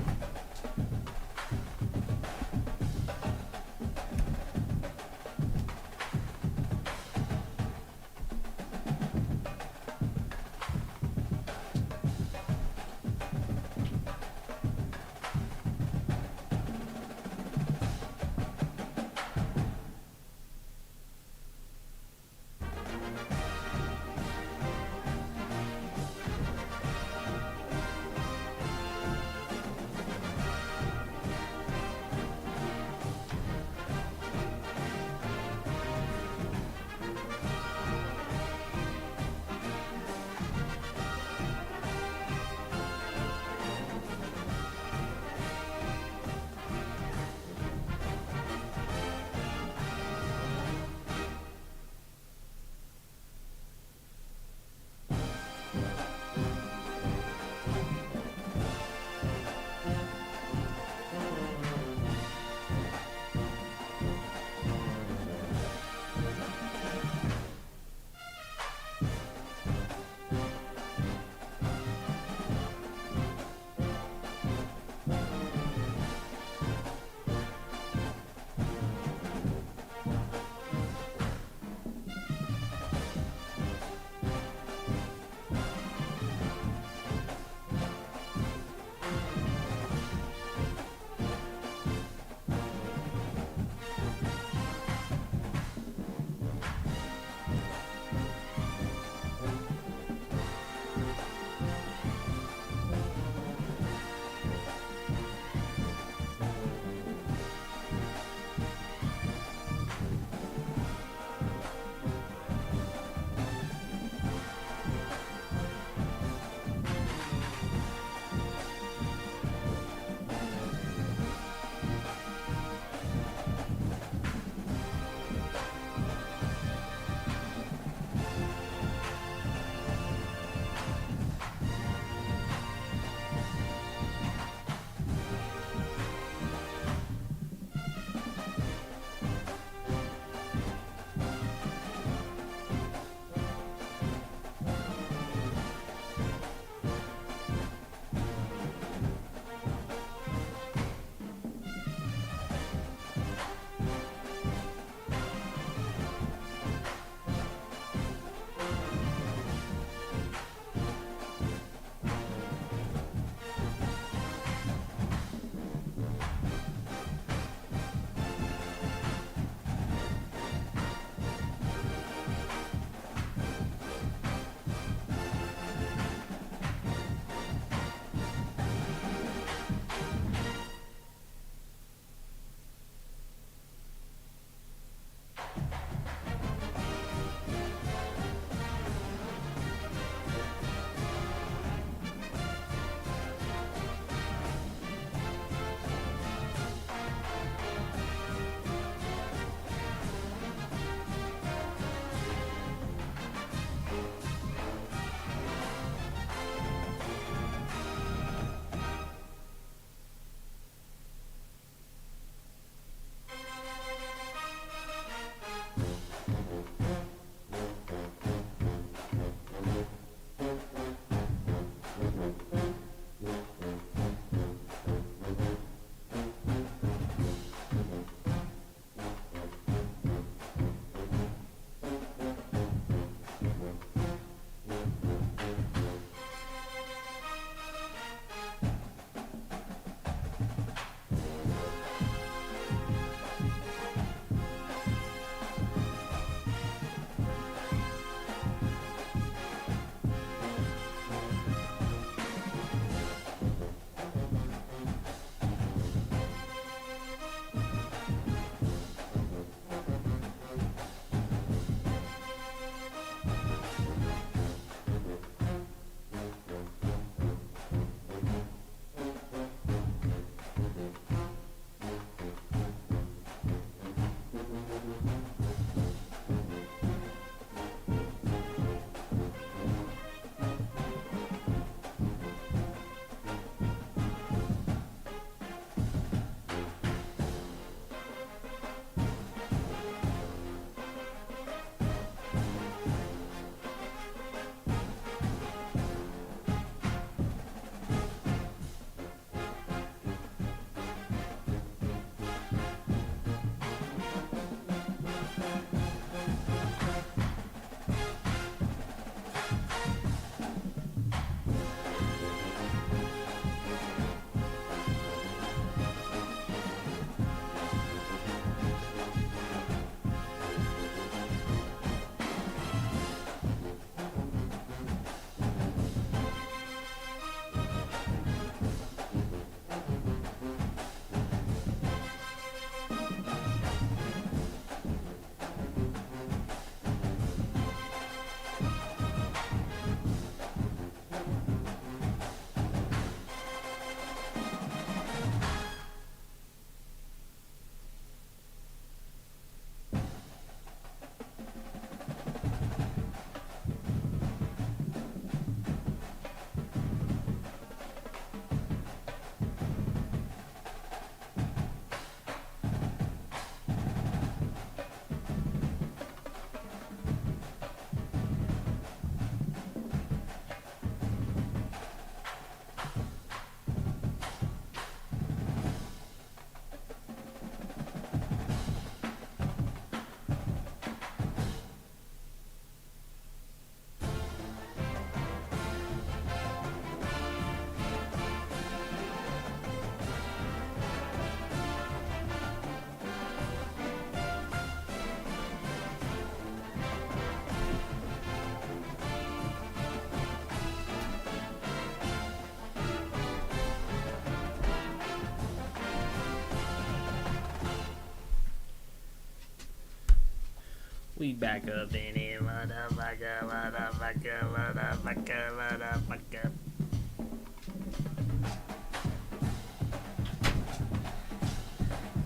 We back up in here, motherfucker, motherfucker, motherfucker, motherfucker.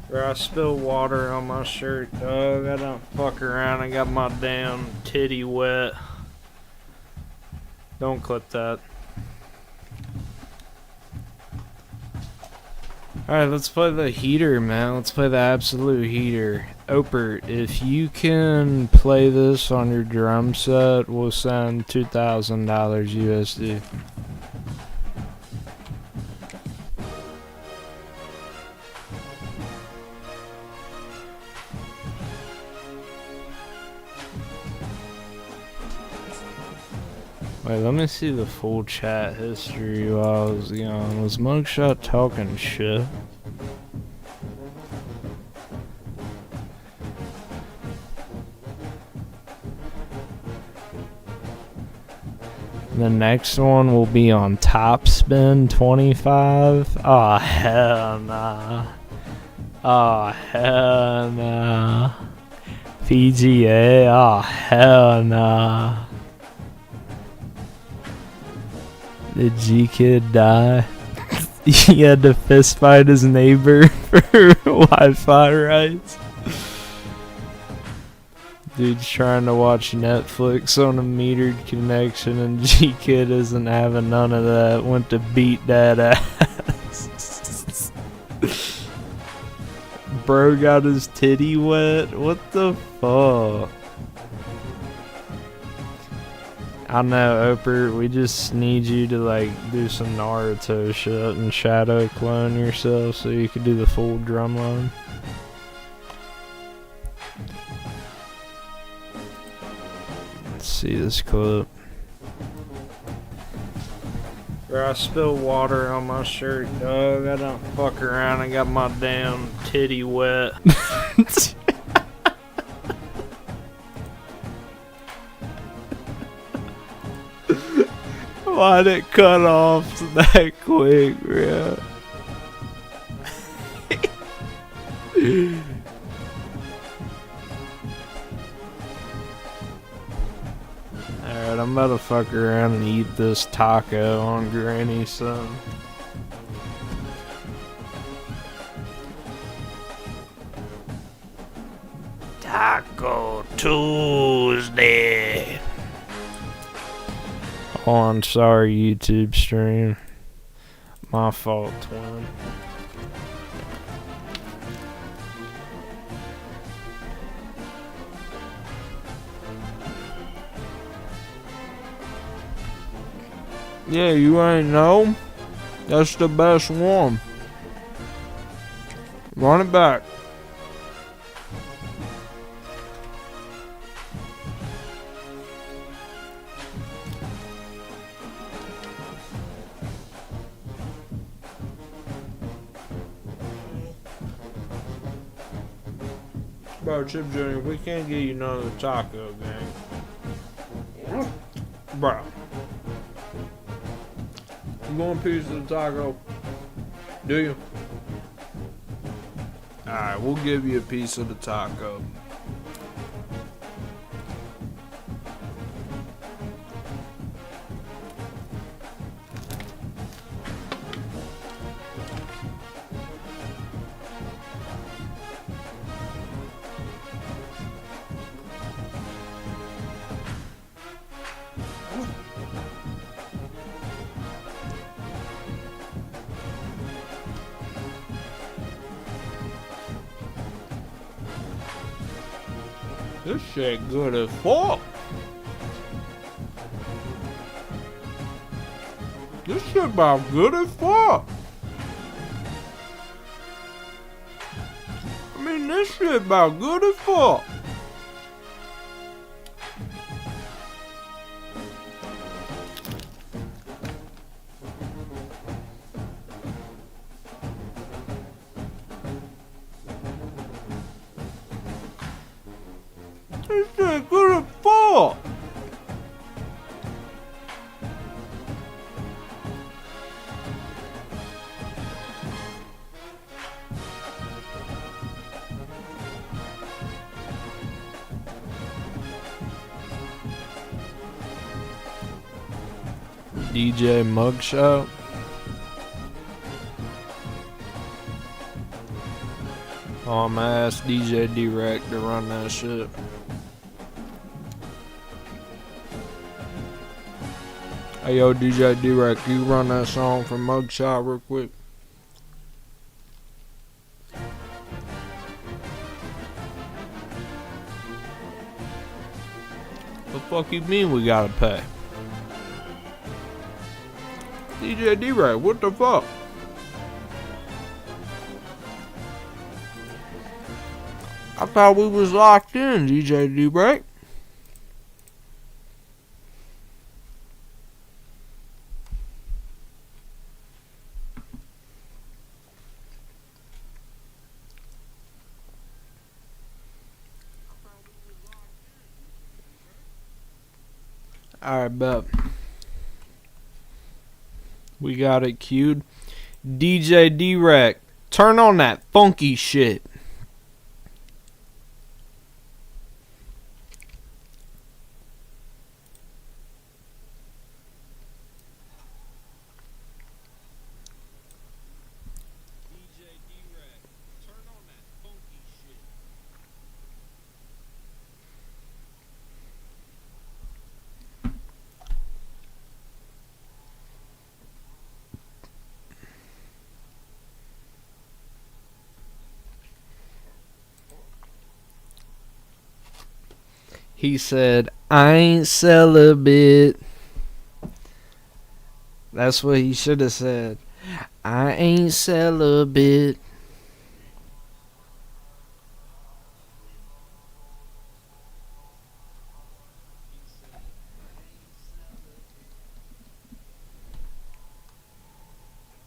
Bro, I spilled water on my shirt, dog. I don't fuck around. I got my damn titty wet. Don't clip that. Alright, let's play the heater, man. Let's play the absolute heater. Opert, if you can play this on your drum set, we'll send $2,000 USD. Wait, let me see the full chat history while I was gone. Was Mugshot talking shit? The next one will be on Top Spin 25. Oh, hell nah. Oh, hell nah. PGA. Oh, hell nah. Did Gkid die? He had to fist fight his neighbor for Wi-Fi rights. Dude's trying to watch Netflix on a metered connection and Gkid isn't having none of that. Went to beat that ass. Bro got his titty wet? What the fuck? I know, Oper, we just need you to like do some Naruto shit and shadow clone yourself so you can do the full drum line. Let's see this clip. Bro, I spilled water on my shirt, dog. I don't fuck around. I got my damn titty wet. Why'd it cut off that quick, bro? Alright, I'm about to fuck around and eat this taco on Granny, son. Taco Tuesday. Oh, I'm sorry, YouTube stream. My fault, twin. Yeah, you ain't know? That's the best one. Run it back. Bro, Chip Jr., we can't get you none of the taco, gang. Bro. You want a piece of the taco? Do you? Alright, we'll give you a piece of the taco. This shit good as fuck. This shit about good as fuck. I mean, this shit about good as fuck. This shit good as fuck. DJ Mugshot. Oh, I'm gonna ask DJ D-Rec to run that shit. Hey, yo, DJ D-Rec, you run that song from Mugshot real quick? The fuck you mean we gotta pay? DJ D-Rec, what the fuck? I thought we was locked in, DJ D-Rec. Alright, bet. We got it queued. DJ D-Rec, turn on that funky shit. He said, I ain't celibate. That's what he should have said. I ain't celibate.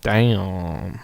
Damn.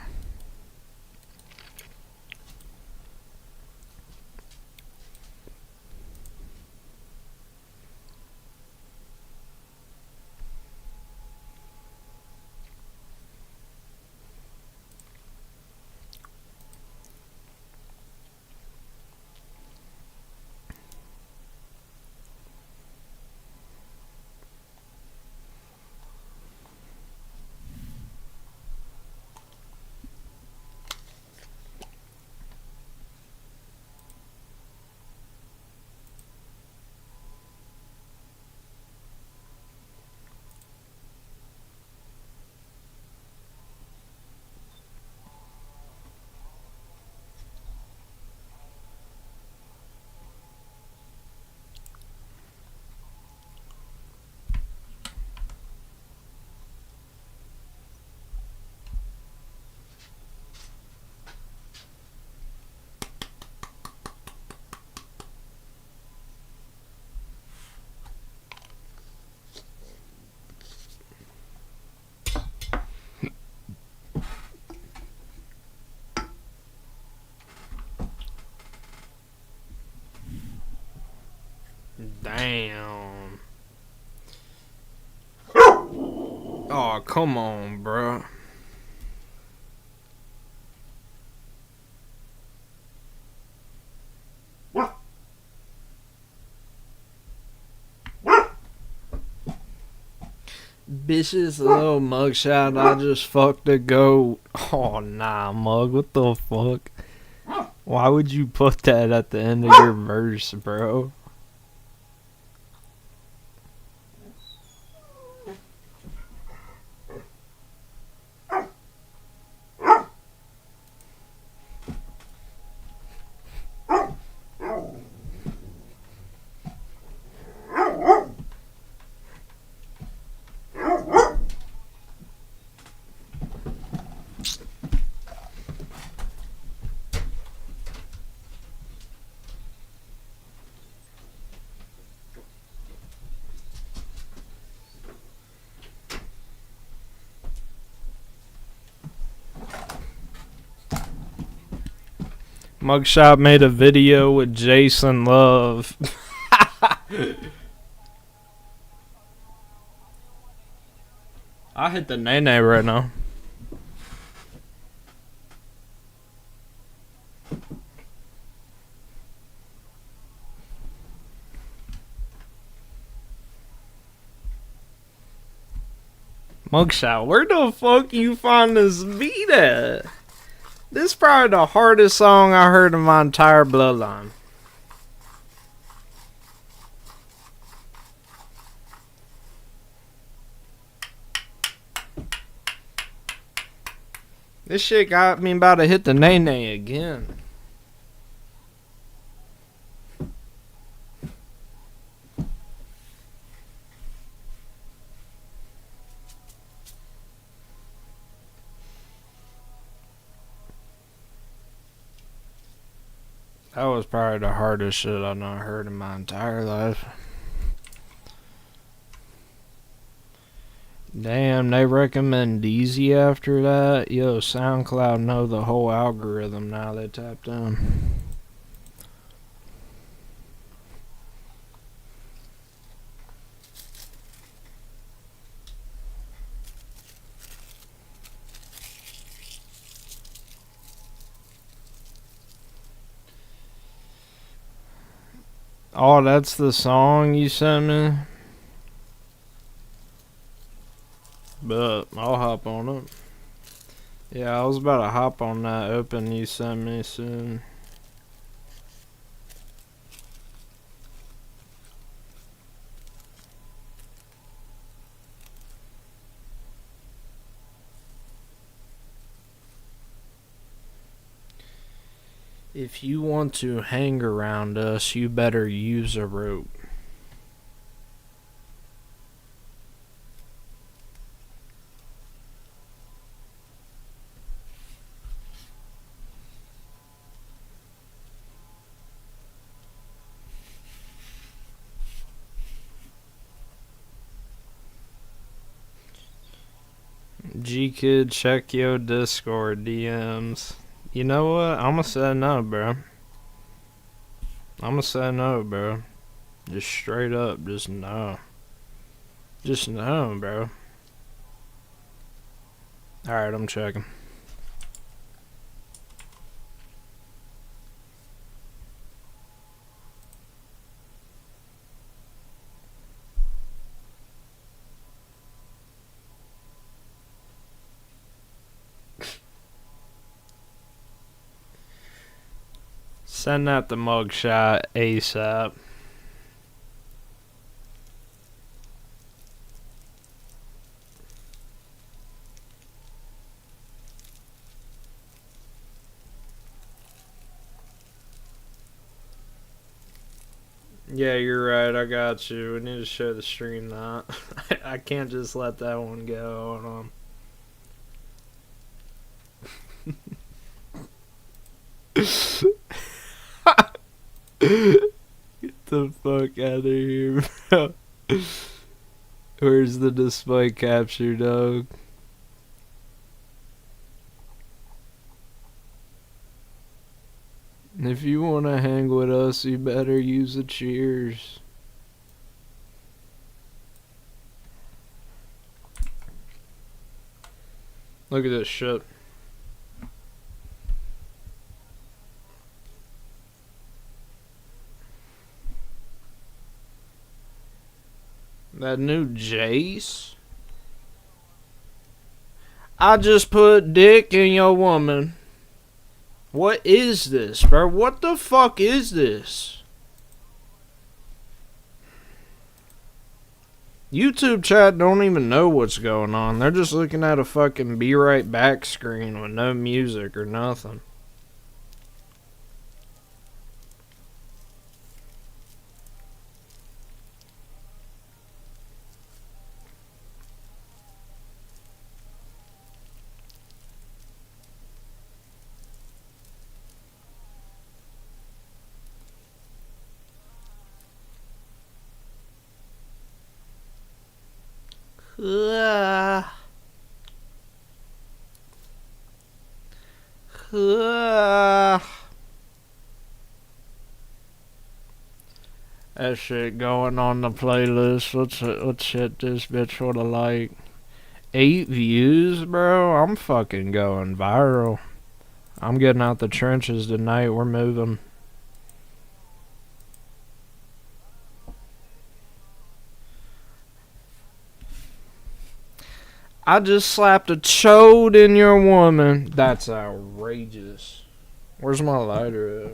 Damn. Oh, come on, bro. Bitches, little mugshot. I just fucked a goat. Oh, nah, mug. What the fuck? Why would you put that at the end of your verse, bro? Mugshot made a video with Jason Love. I hit the nay-nay right now. Mugshot, where the fuck you find this beat at? This is probably the hardest song I heard in my entire bloodline. This shit got me about to hit the nay-nay again. That was probably the hardest shit I've not heard in my entire life. Damn, they recommend easy after that. Yo, SoundCloud know the whole algorithm now they tapped in. Oh, that's the song you sent me? But I'll hop on it. Yeah, I was about to hop on that open you sent me soon. If you want to hang around us, you better use a rope. Gkid, check your Discord DMs. You know what? I'ma say no, bro. I'ma say no, bro. Just straight up, just no. Just no, bro. Alright, I'm checking. Send out the mugshot ASAP. Yeah, you're right. I got you. We need to show the stream that. I can't just let that one go. Hold on. Get the fuck out of here, bro. Where's the display capture, dog? If you want to hang with us, you better use the cheers. Look at this shit. That new Jace? I just put dick in your woman. What is this, bro? What the fuck is this? YouTube chat don't even know what's going on. They're just looking at a fucking be right back screen with no music or nothing. That shit going on the playlist. Let's hit this bitch for the like 8 views, bro. I'm fucking going viral. I'm getting out the trenches tonight. We're moving. I just slapped a chode in your woman. That's outrageous. Where's my lighter at?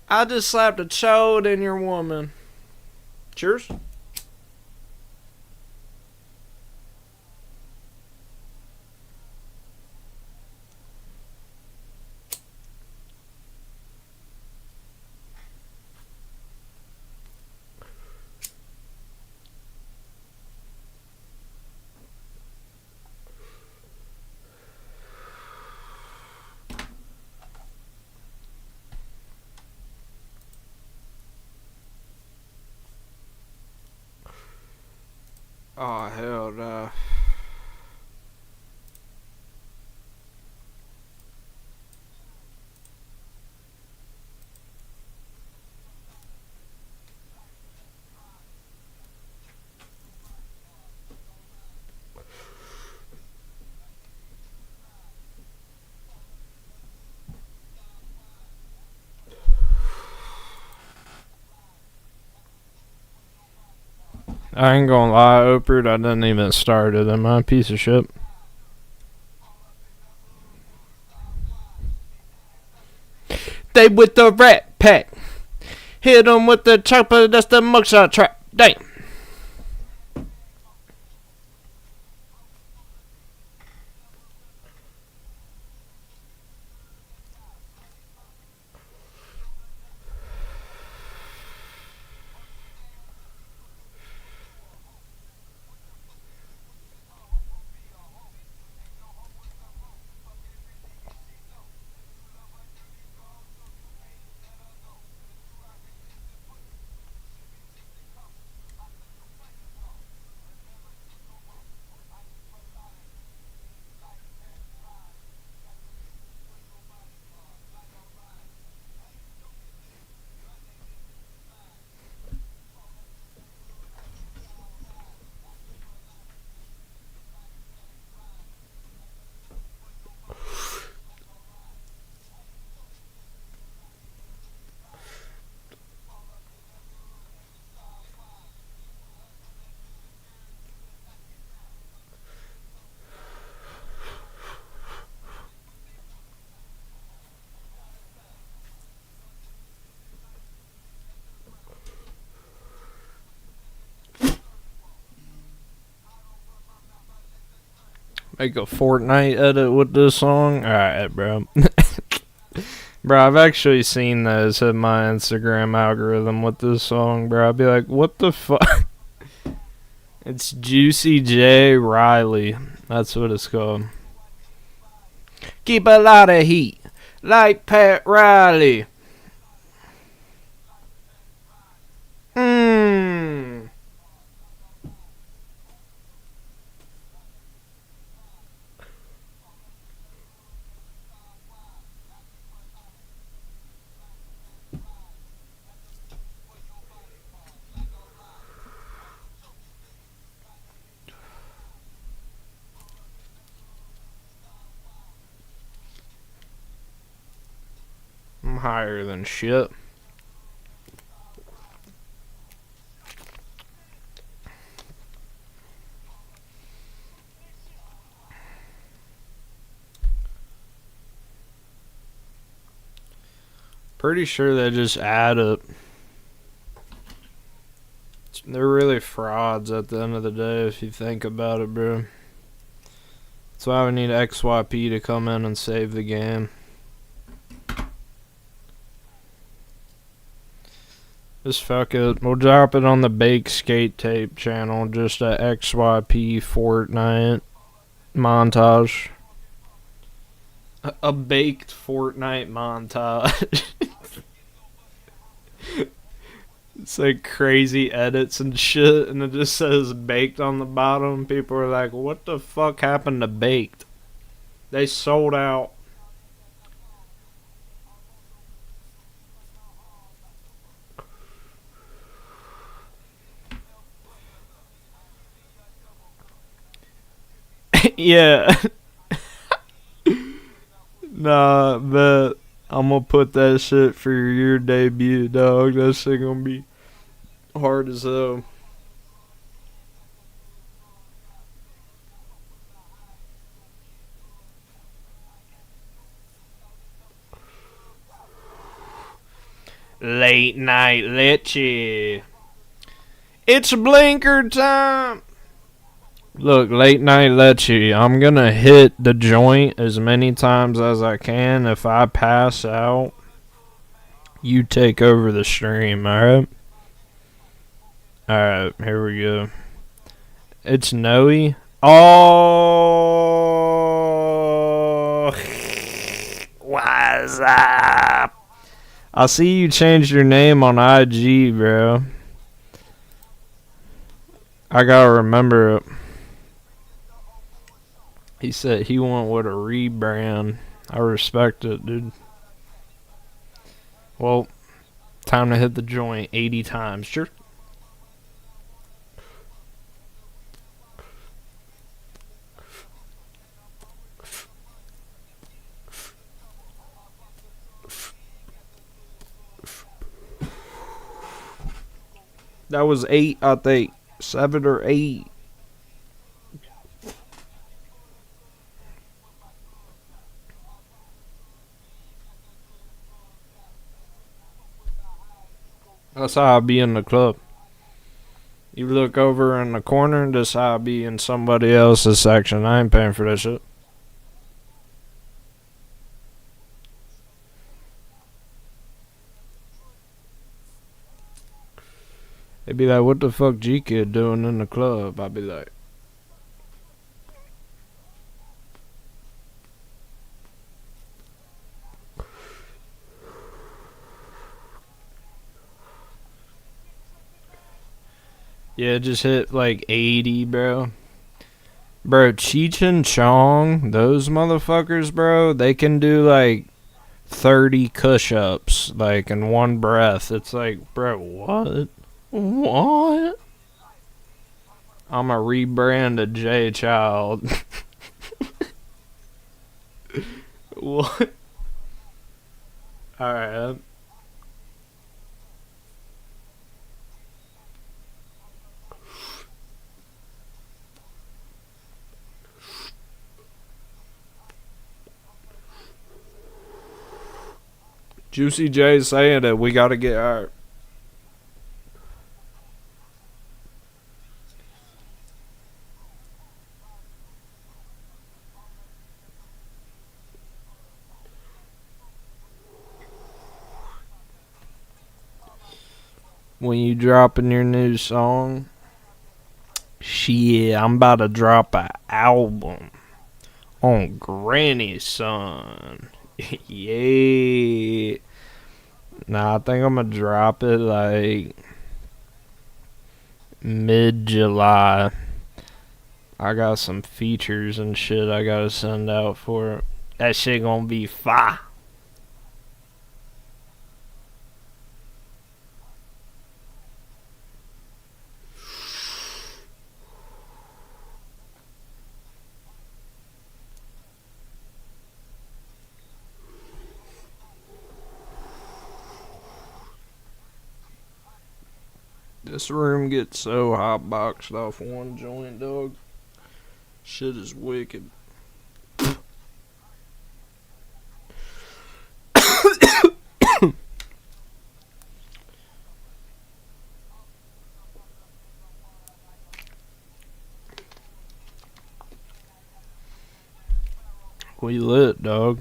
I just slapped a chode in your woman. Cheers. Oh, hell no. I ain't gonna lie, Opert, I didn't even start it. Am I a piece of shit? They with the rat pack. Hit them with the chopper, that's the mugshot trap. Damn. Make a Fortnite edit with this song? Alright, bro. Bro, I've actually seen those in my Instagram algorithm with this song, bro. I'd be like, what the fuck? It's Juicy J Riley. That's what it's called. Keep a lot of heat. Like Pat Riley. Mmm. I'm higher than shit. Pretty sure they just add it. They're really frauds at the end of the day if you think about it, bro. That's why we need XYP to come in and save the game. Just fuck it. We'll drop it on the Bake Skate Tape channel. Just a XYP Fortnite montage. A baked Fortnite montage. It's like crazy edits and shit, and it just says baked on the bottom. People are like, what the fuck happened to baked? They sold out. Yeah. Nah, but I'm gonna put that shit for your debut, dog. That shit gonna be hard as hell. Late night lecture. It's blinker time. Look, late night lecture. I'm gonna hit the joint as many times as I can. If I pass out, you take over the stream, alright? Alright, here we go. It's Noe. Oh, what's up? I see you changed your name on IG, bro. I gotta remember it. He said he went with a rebrand. I respect it, dude. Well, time to hit the joint 80 times. Sure. That was 8, I think. 7 or 8. That's how I be in the club. You look over in the corner, that's how I be in somebody else's section. I ain't paying for that shit. They be like, what the fuck Gkid doing in the club? I be like, yeah, just hit like 80, bro. Bro, Cheech and Chong, those motherfuckers, bro, they can do like 30 push-ups, like in one breath. It's like, bro, what? What? I'ma rebrand a J Child. What? Alright. Juicy J saying that we gotta get our. When you dropping your new song, shit, I'm about to drop a album on Granny Son. Yeah. Nah, I think I'm gonna drop it like mid-July. I got some features and shit I gotta send out for it. That shit gonna be fire. This room gets so hot boxed off one joint, dog. Shit is wicked. We lit, dog.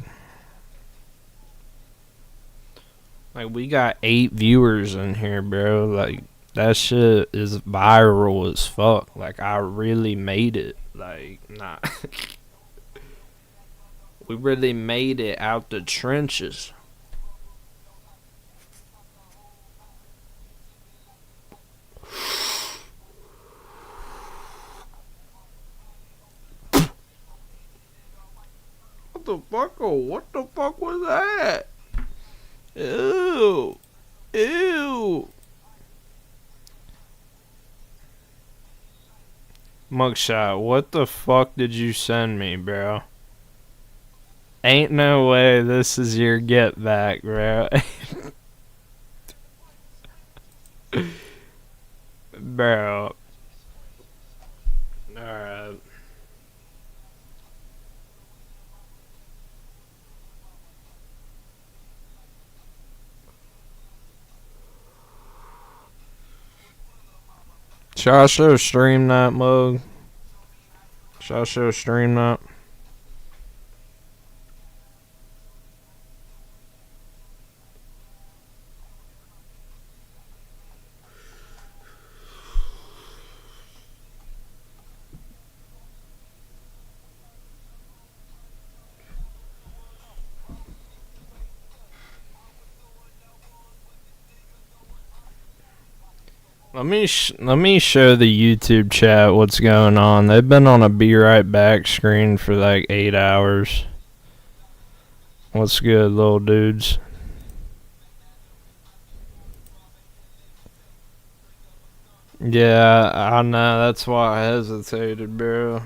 Like, we got 8 viewers in here, bro. Like, that shit is viral as fuck. Like, I really made it. Like, nah. We really made it out the trenches. What the fuck? Oh, what the fuck was that? Ew. Ew. Mugshot, what the fuck did you send me, bro? Ain't no way this is your get back, bro. Bro. Alright. Should I show stream that, mug? Should I show stream that? Let me show the YouTube chat what's going on. They've been on a be right back screen for like 8 hours. What's good, little dudes? Yeah, I know. That's why I hesitated, bro.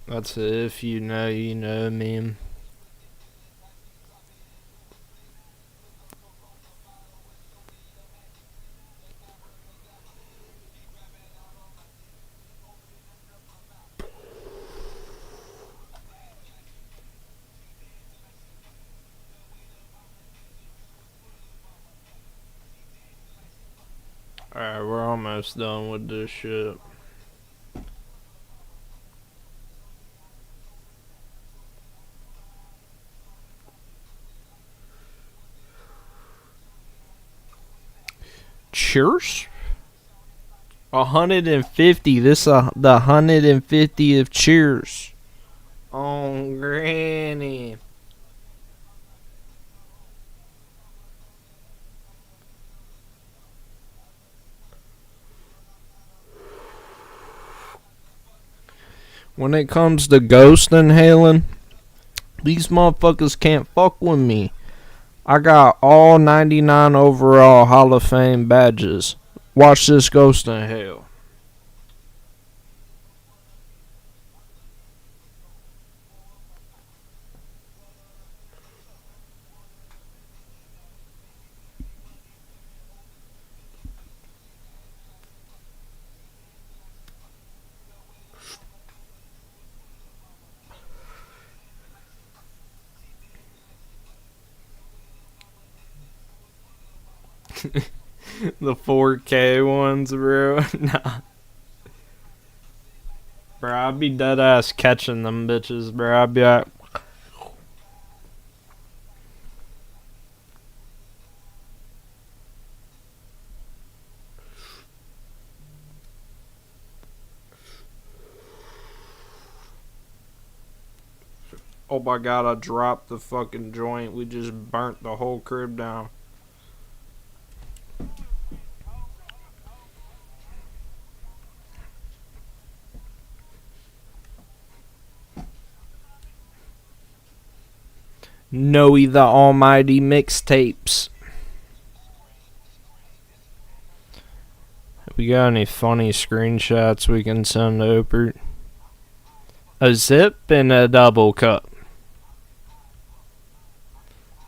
That's a if you know, you know meme. Alright, we're almost done with this shit. Cheers? 150. This the 150th cheers. Oh, granny. When it comes to ghost inhaling, these motherfuckers can't fuck with me. I got all 99 overall Hall of Fame badges. Watch this ghost inhale. The 4K ones, bro. Nah. Bro, I'd be dead ass catching them bitches, bro. I'd be like, oh my god, I dropped the fucking joint. We just burnt the whole crib down. Noe the Almighty mixtapes. We got any funny screenshots we can send over? A zip and a double cup.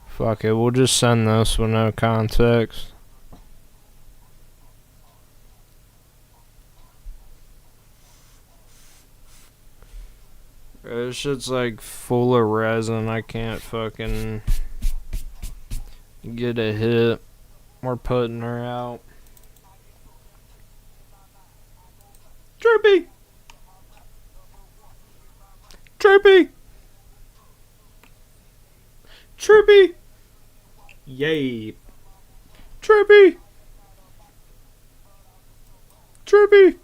Fuck it, we'll just send this with no context. This shit's like full of resin. I can't fucking get a hit. We're putting her out. Chirpy! Chirpy! Chirpy! Yay! Chirpy! Chirpy!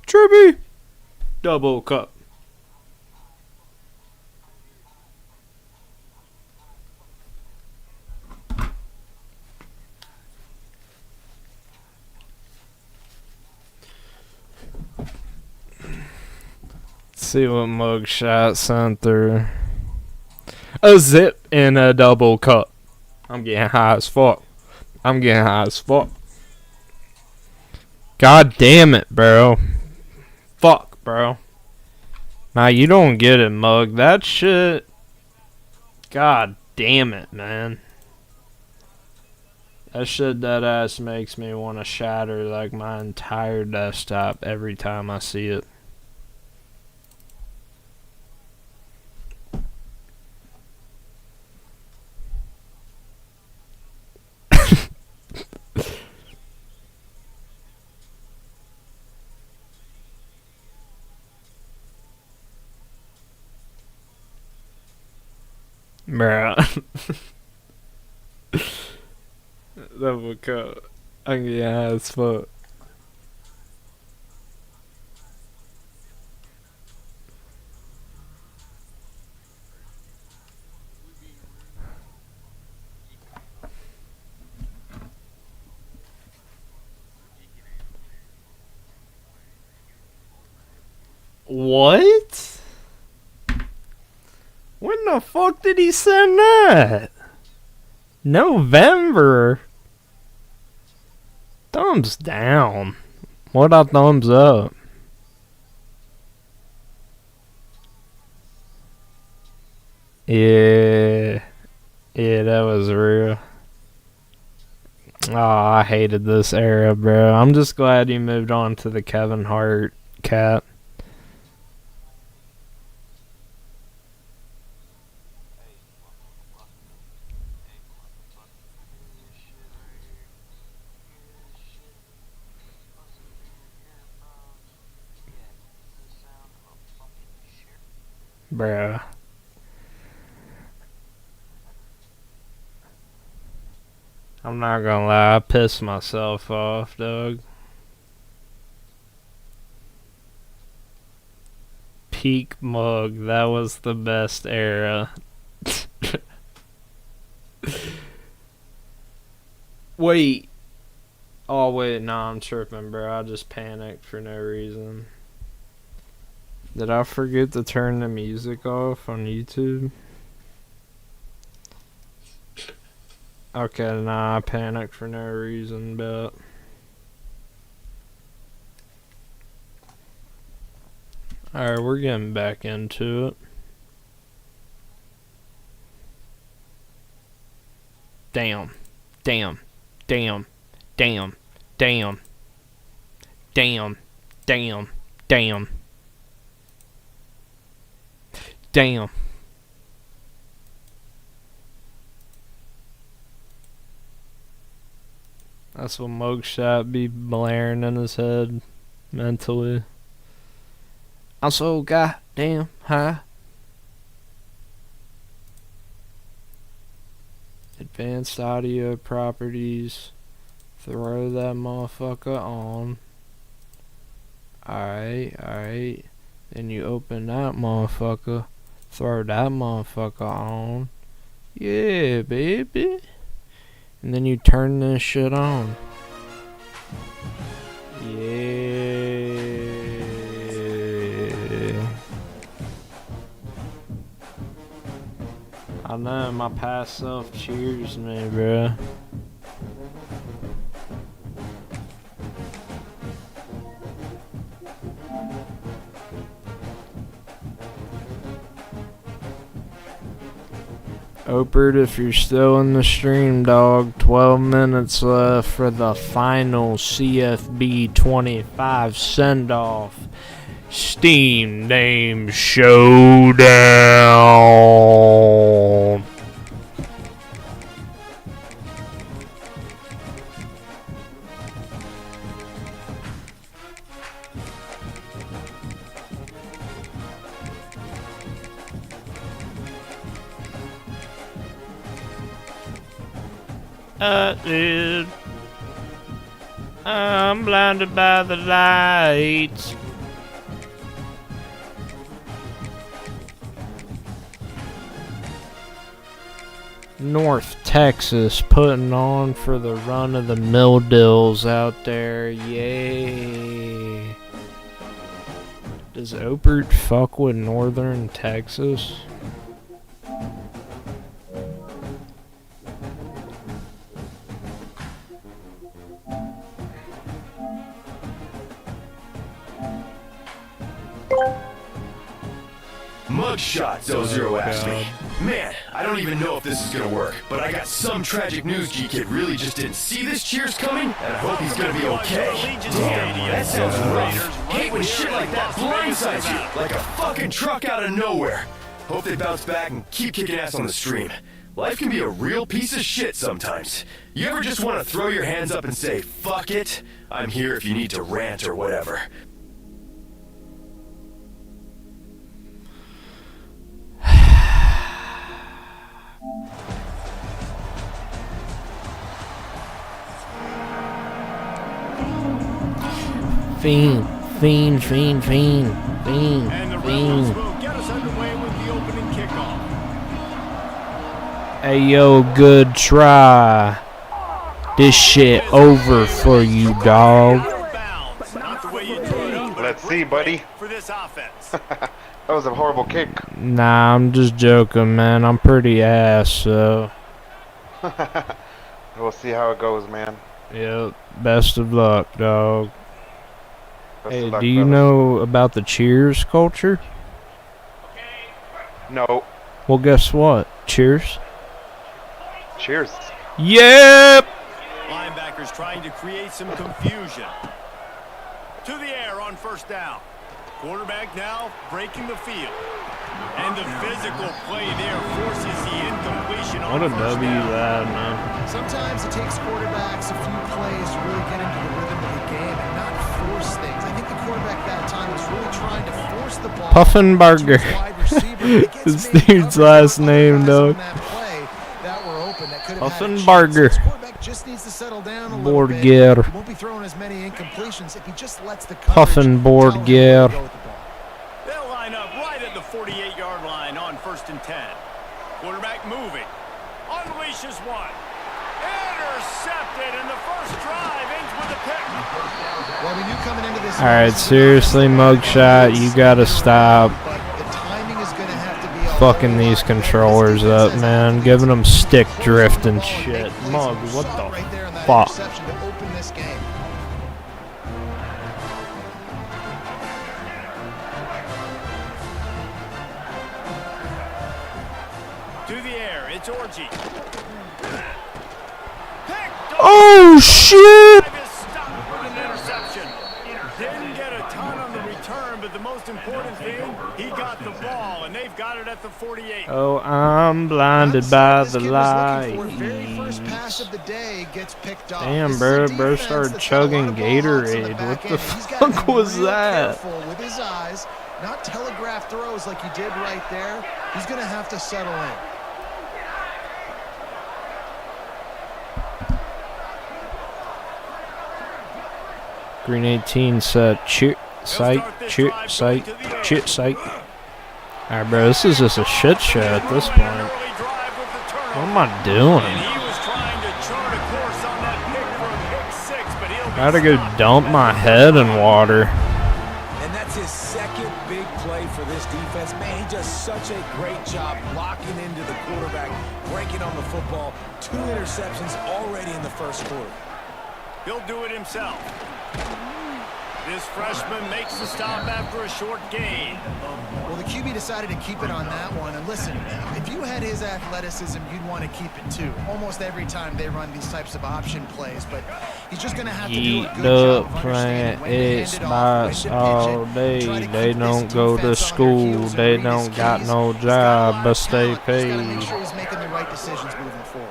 Chirpy! Double cup. See what mugshot sent through. A zip and a double cup. I'm getting high as fuck. I'm getting high as fuck. God damn it, bro. Fuck, bro. Nah, you don't get it, mug. That shit. God damn it, man. That shit that ass makes me want to shatter like my entire desktop every time I see it. Bruh. That would cut. I'm getting high as fuck. What? When the fuck did he send that? November? Thumbs down. What about thumbs up? Yeah. Yeah, that was real. Oh, I hated this era, bro. I'm just glad he moved on to the Kevin Hart cat. Bruh. I'm not gonna lie, I pissed myself off, dog. Peak mug, that was the best era. Wait. Oh, wait, nah, I'm tripping, bro. I just panicked for no reason. Did I forget to turn the music off on YouTube? Okay, nah, I panicked for no reason, but... Alright, we're getting back into it. Damn. Damn. Damn. Damn. Damn. Damn. Damn. Damn. Damn. That's what Mugshot be blaring in his head mentally. I'm so goddamn high. Advanced audio properties. Throw that motherfucker on. Alright. Then you open that motherfucker. Throw that motherfucker on. Yeah, baby. And then you turn this shit on. Yeah. I know, my past self cheers me, bruh. Opert, if you're still in the stream, dog, 12 minutes left for the final CFB 25 send-off. Steam Name Showdown. Dude, I'm blinded by the lights. North Texas putting on for the run of the Mill Dills out there. Yay. Does Opert fuck with Northern Texas? Mugshot, Zero asked me. Man, I don't even know if this is gonna work, but I got some tragic news. G-Kid really just didn't see this cheers coming, and I hope he's gonna be okay. Damn, that sounds rough. Hate when shit like that blindsides you, like a fucking truck out of nowhere. Hope they bounce back and keep kicking ass on the stream. Life can be a real piece of shit sometimes. You ever just want to throw your hands up and say, fuck it? I'm here if you need to rant or whatever. Fiend. Fiend, fiend, fiend, fiend, And the Rebels fiend. will get us underway with the opening kickoff. Hey, yo, good try. This shit over for you, dog. Not the way you drew it up, but Let's a see, great buddy. break for this offense. That was a horrible kick. Nah, I'm just joking, man. I'm pretty ass, so. We'll see how it goes, man. Yep. Best of luck, dog. Best Hey, of luck, do you brother. know about the cheers culture? No. Well, guess what? Cheers. Cheers. Yep. Linebackers trying to create some confusion. To the air on first down. Quarterback now breaking the field. And the physical play there forces the incompletion on What a first W down. that, man. Sometimes it takes quarterbacks a few plays to really get into the rhythm of the game and not force things. I think the quarterback that time was really trying to force the ball. Puffinburger. to his wide receiver. He gets This man dude's coverage last on other name, guys dog. on that play that were open that could have had a chance. Puffinburger. This quarterback just needs to settle down a little bit. He Borger. won't be throwing as many incompletions if he just lets the coverage Puffin tell him where to Borger. go with the ball. They'll line up right at the 48-yard line on 1st and 10. Quarterback moving. Unleashes one. Intercepted, and the first drive ends with a pick. Well, we knew coming into this. Alright, seriously, mugshot, you gotta stop But the timing is going to have to be a fucking whole these lot better. controllers This defense up, has man. to Giving them stick force drift the and ball shit. make plays. Mug, You what saw the it right there in that fuck? interception to open this game. To the air, it's Orgy. Oh, shit! Drive is stopped with an interception. Didn't get a ton on the return, but the most important thing, he got the ball, and they've got it at the 48. Oh, I'm blinded by the light. Very first pass of the day gets picked off. Damn, This is bro, a bro defense started that's got a lot chugging of ball hawks on the Gatorade. back What the end, and he's gotta fuck be was real that? careful with his eyes, not telegraph throws like he did right there. He's going to have to settle in. Green 18 set. Chit, sight, chit, sight, chit, sight. Alright, bro, this is just a shit show at this point. What am I doing? I gotta go dump my head in water. And that's his second big play for this defense. Man, he does such a great job locking into the quarterback, breaking on the football. 2 interceptions already in the first quarter. He'll do it himself. This freshman makes the stop after a short gain. Well, the QB decided to keep it on that one. And listen, if you had his athleticism, you'd want to keep it too. Almost every time they run these types of option plays, but he's just going to have to do a Eat good job up of playing understanding when to hand it off, Xbox when to all pitch it, day. try to They keep don't this go to defense on their school. heels and They read his don't got keys. no He's got a lot job of but stay talent. He's got to make paid. sure he's making the right decisions moving forward.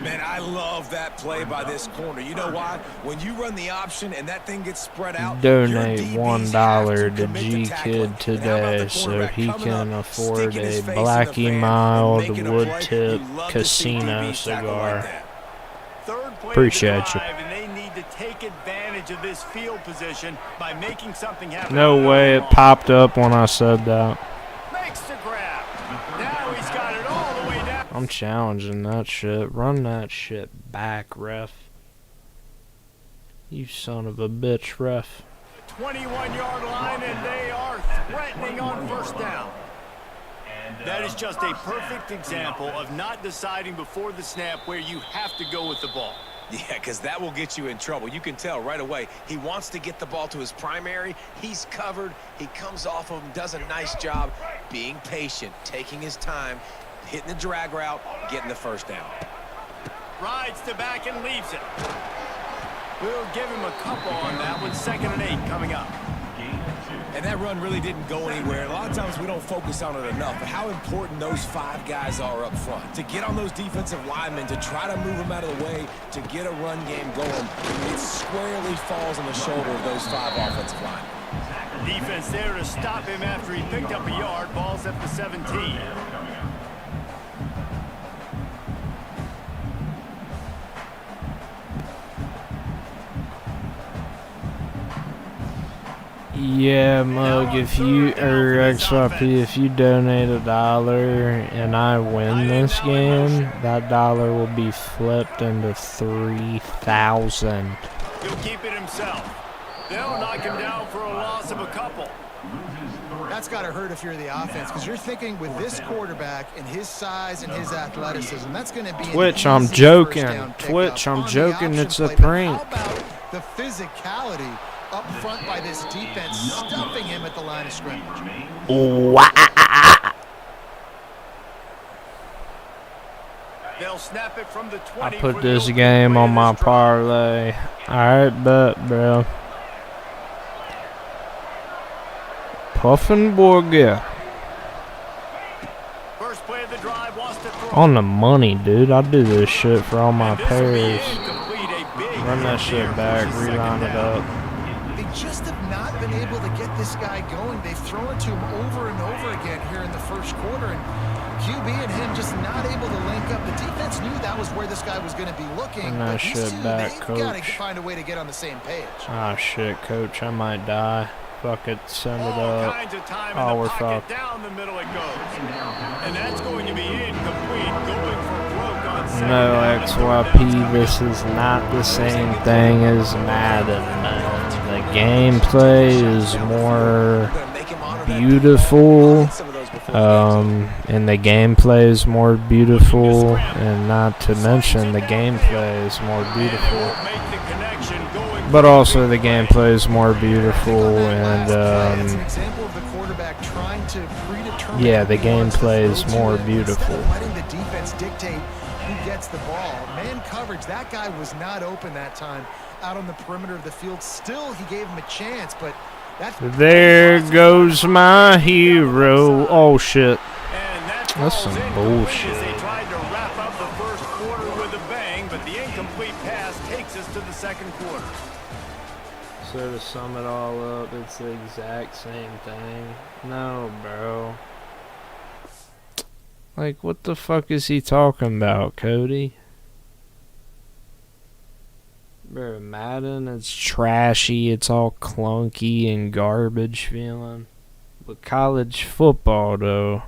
Man, I love that play by this corner. You know why? When you run the option and that thing gets spread out, Donate your DBs $1 have to commit to tackling. Gkid And how about today the so quarterback he coming can up, afford sticking a his face in the Blackie fan, and Mild making a wood play? tip You love to see casino DBs tackle like cigar. that. Third play Appreciate of the you. drive, and they need to take advantage of this field position by making something happen. No way it popped up when I said that. Makes the grab. Now he's got it all the way down. I'm challenging that shit. Run that shit back, ref. You son of a bitch, ref. 21-yard line, and they are threatening on first down. That is just a perfect example of not deciding before the snap where you have to go with the ball. Yeah, because that will get you in trouble. You can tell right away. He wants to get the ball to his primary. He's covered. He comes off of him, does a nice job being patient, taking his time, hitting the drag route, getting the first down. Rides to back and leaves it. We'll give him a couple on that one. 2nd and 8 coming up. And that run really didn't go anywhere. A lot of times we don't focus on it enough, but how important those 5 guys are up front. To get on those defensive linemen, to try to move them out of the way, to get a run game going, it squarely falls on the shoulder of those 5 offensive linemen. Defense there to stop him after he picked up a yard. Ball's at the 17. Yeah, Mug, if you, or XYP, if you donate $1 and I win this game, that dollar will be flipped into 3,000. He'll keep it himself. They'll knock him down for a loss of a couple. That's got to hurt if you're the offense, because you're thinking with this quarterback and his size and his athleticism, that's going to be Twitch, I'm joking. Twitch, I'm joking. It's a prank. How about the physicality up front by this defense, stuffing him at the line of scrimmage? They'll snap it from the 20. I put this game on my parlay. Alright, bet, bro. Puffenburger. First play of the drive wants to throw. On the money, dude. I do this shit for all my pairs. Run that shit back, reline it up. They just have not been able to get this guy going. They've thrown it to him over and over again here in the first quarter, and QB and him just not able to link up. The defense knew that was where this guy was going to be looking. Run that shit back, they've got to coach. find a way to get on the same page. Ah, shit, coach. I might die. Fuck it, send it up. Oh, we're fucked. Down the middle it goes. And that's going to be incomplete. Going for broke on second. No, XYP, this is not the same thing as Madden, man. The gameplay is more beautiful. And the gameplay is more beautiful. And not to mention, the gameplay is more beautiful. But also the gameplay is more beautiful, and yeah, the gameplay is more beautiful. Letting the defense dictate who gets the ball. Man coverage, that guy was not open that time out on the perimeter of the field. Still, he gave him a chance, but there goes my hero. Oh shit, that's some bullshit. They tried to wrap up the first quarter with a bang, but the incomplete pass takes us to the second quarter. So to sum it all up, it's the exact same thing. No, bro. Like, what the fuck is he talking about, Cody? Bro, Madden, it's trashy, it's all clunky and garbage feeling. But college football, though,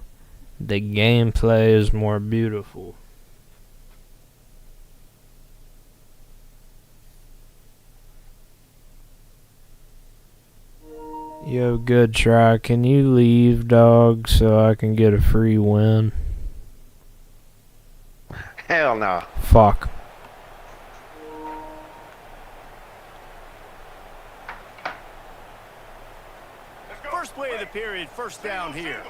the gameplay is more beautiful. Yo, good try. Can you leave, dog, so I can get a free win? Hell no. Fuck. First play of the period, first down here.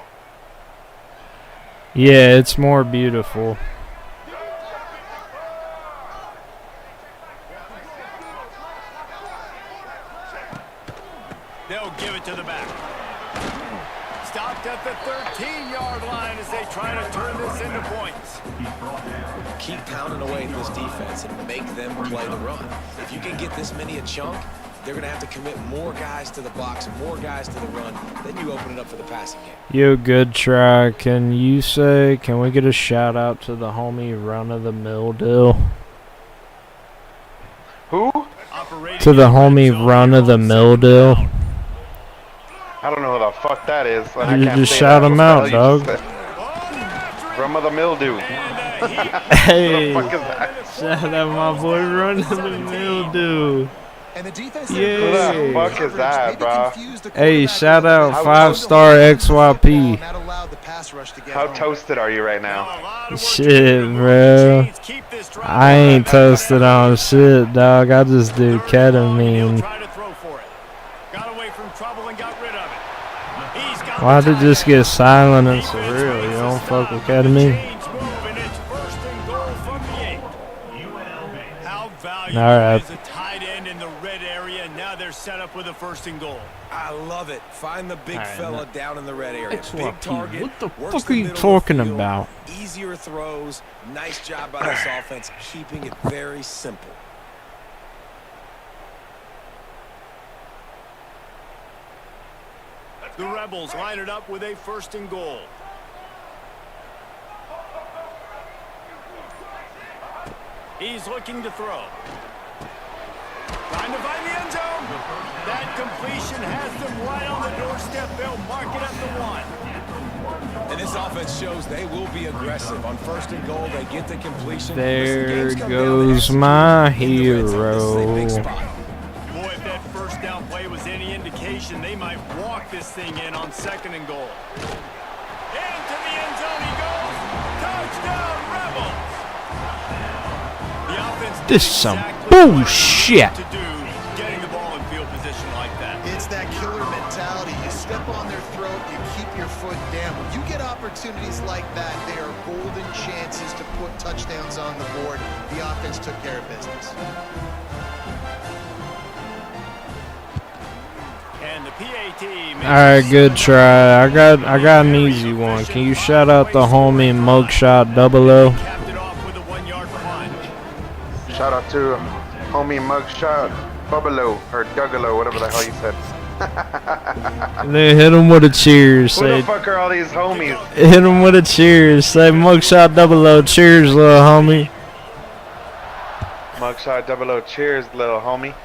Yeah, it's more beautiful. They'll give it to the back. Stopped at the 13-yard line as they try to turn this into points. Keep pounding away at this defense and make them play the run. If you can get this many a chunk, they're going to have to commit more guys to the box, more guys to the run. Then you open it up for the passing game. Yo, good try. Can we get a shout out to the homie Run of the Mill deal? Who? To the homie Run of the Mill deal. I don't know who the fuck that is. You just shout him out, dog. Rum of the mildew. Hey, what the fuck is that? Shout out my boy Run of the Mildew. Yeah. Who the fuck is that, bro? Hey, shout out 5-star XYP. How toasted are you right now? Shit, bro. I ain't toasted on shit, dog. I just do ketamine. Why'd it just get silent and surreal? You don't fuck with ketamine? Alright. Set up with a first and goal. I love it. Find the big fella down in the red area. Big target. What the fuck are you talking about? Easier throws. Nice job by this offense, keeping it very simple. The Rebels line it up with a first and goal. He's looking to throw. Trying to find the end zone. That completion has them right on the doorstep. They'll mark it at the 1. And this offense shows they will be aggressive. On 1st and goal, they get the completion. There goes my hero. Boy, if that first down play was any indication, they might walk this thing in on 2nd and goal. Into the end zone he goes. Touchdown, Rebels. The offense This is some bullshit. to do getting the ball in field position like that. It's that killer mentality. You step on their throat, you keep your foot down. When you get opportunities like that, they are golden chances to put touchdowns on the board. The offense took care of business. And the PAT makes Alright, good try. I got an easy one. Can you shout out the homie Mugshot 00? capped it off with a 1-yard plunge. Shout out to homie Mugshot Bubbalo or Duggalo, whatever the hell you said. Then hit him with a cheers. Who Say, the fuck are all these homies? hit him with a cheers. Say Mugshot 00. Cheers, little homie. Mugshot 00, cheers, little homie.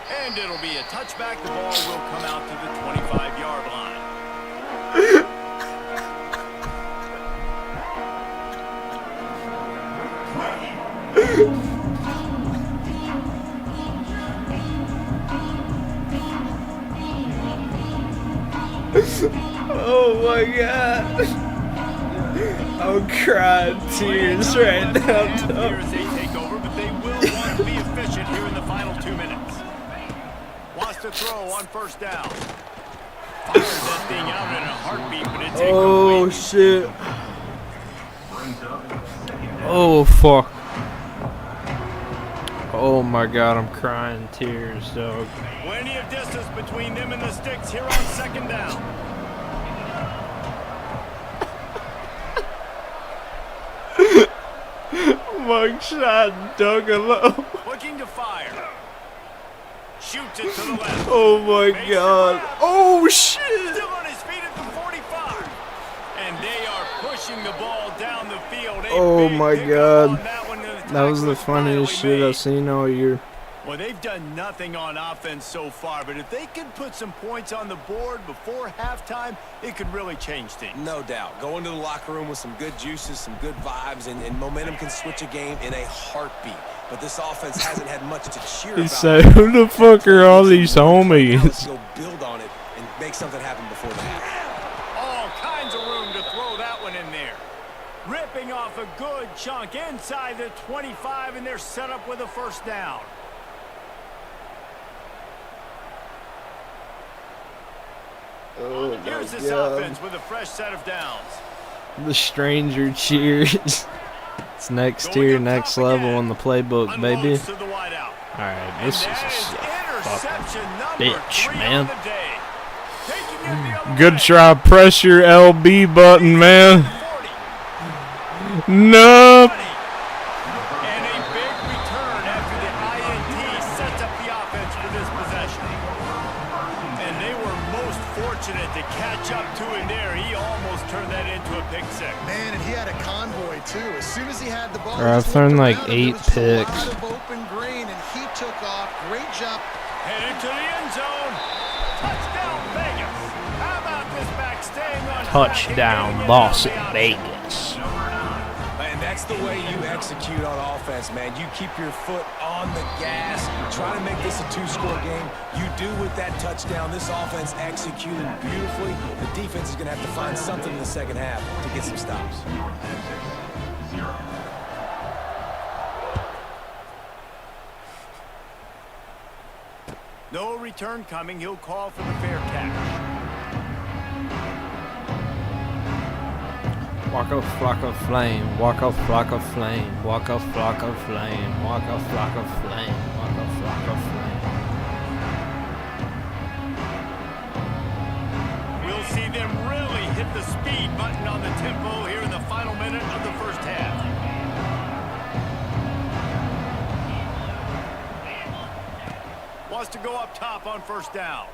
And it'll be a touchback. The ball will come out to the 25-yard line. Oh my god. I'm crying tears right now. Here as they take over, but they will want to be efficient here in the final 2 minutes. Wants to throw on 1st down. Fires that thing out in a heartbeat, but it's Oh incomplete. shit. Oh fuck. Oh my god, I'm crying tears, dog. Plenty of distance between them and the sticks here on 2nd down. Mugshot Duggalo. Looking to fire. Shoots it to the left. Oh my god. Oh shit. Still on his feet at the 45. And they are pushing the ball down the field. A Oh big my pickup god. on that one, and the That was tackle the is funniest finally shit made. I've seen all year. Well, they've done nothing on offense so far, but if they can put some points on the board before halftime, it could really change things. No doubt. Go into the locker room with some good juices, some good vibes, and momentum can switch a game in a heartbeat. But this offense hasn't had much to cheer He about. said, who the fuck are all these Let's homies? go build on it and make something happen before the half. All kinds of room to throw that one in there. Ripping off a good chunk inside the 25, and they're set up with a 1st down. Oh Here's this offense with a fresh set of downs. The stranger cheers. It's next tier, next level in the playbook, baby. Unloads to the wideout. Alright, this is a Interception fucking number bitch, 3 man. on the day. Taking it the other Good way. try. Press your LB button, man. 40. No. And a big return after the INT sets up the offense for this possession. And they were most fortunate to catch up to him there. He almost turned that into a pick six. Man, and he had a convoy too. As soon as he had the ball, Bro, I've he just thrown looked like around, and 8 there was just a picks. lot of open grain, and he took off. Great job. Headed to the end zone. Touchdown, Vegas. How about this back staying on track and Touchdown, getting it boss out in of the Vegas. And that's the way you execute on offense, man. You keep your foot on the gas. Try to make this a 2-score game. You do with that touchdown. This offense executed beautifully. The defense is going to have to find something in the 2nd half to get some stops. No return coming. He'll call for the fair catch. Walk a flock of flame, walk a flock of flame, walk a flock of flame, walk a flock of flame, walk a flock of flame. We'll see them really hit the speed button on the tempo here in the final minute of the 1st half. Wants to go up top on 1st down.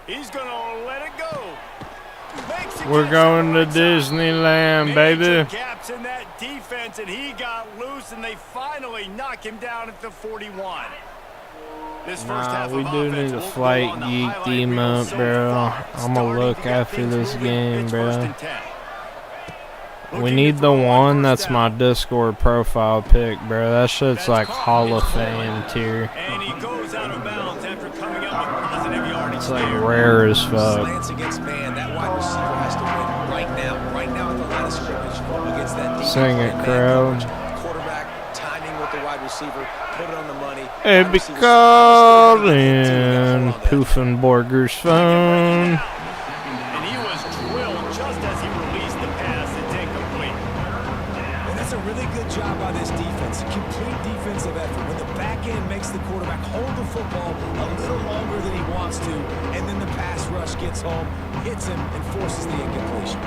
He's going to let it go. We're going to Disneyland, baby. Gaps in that defense, and he got loose, and they finally knock him down at the 41. This first half we of do need a flight geek emote, bro. I'm gonna look after this game, bro. We need the one that's my Discord profile pic, bro. That shit's like Hall of Fame tier. And he goes out of bounds after coming up with positive yardage. It's like rare as fuck. Slants against man, that wide receiver has to win right now at the line of scrimmage against that defense. Sing it, crowd. Quarterback timing with the wide receiver, put it on the money. Hey, be calling Poofenborger's phone. And he was drilled just as he released the pass. It's incomplete. And that's a really good job by this defense. Complete defensive effort. When the back end makes the quarterback hold the football a little longer than he wants to, and then the pass rush gets home, hits him, and forces the incompletion.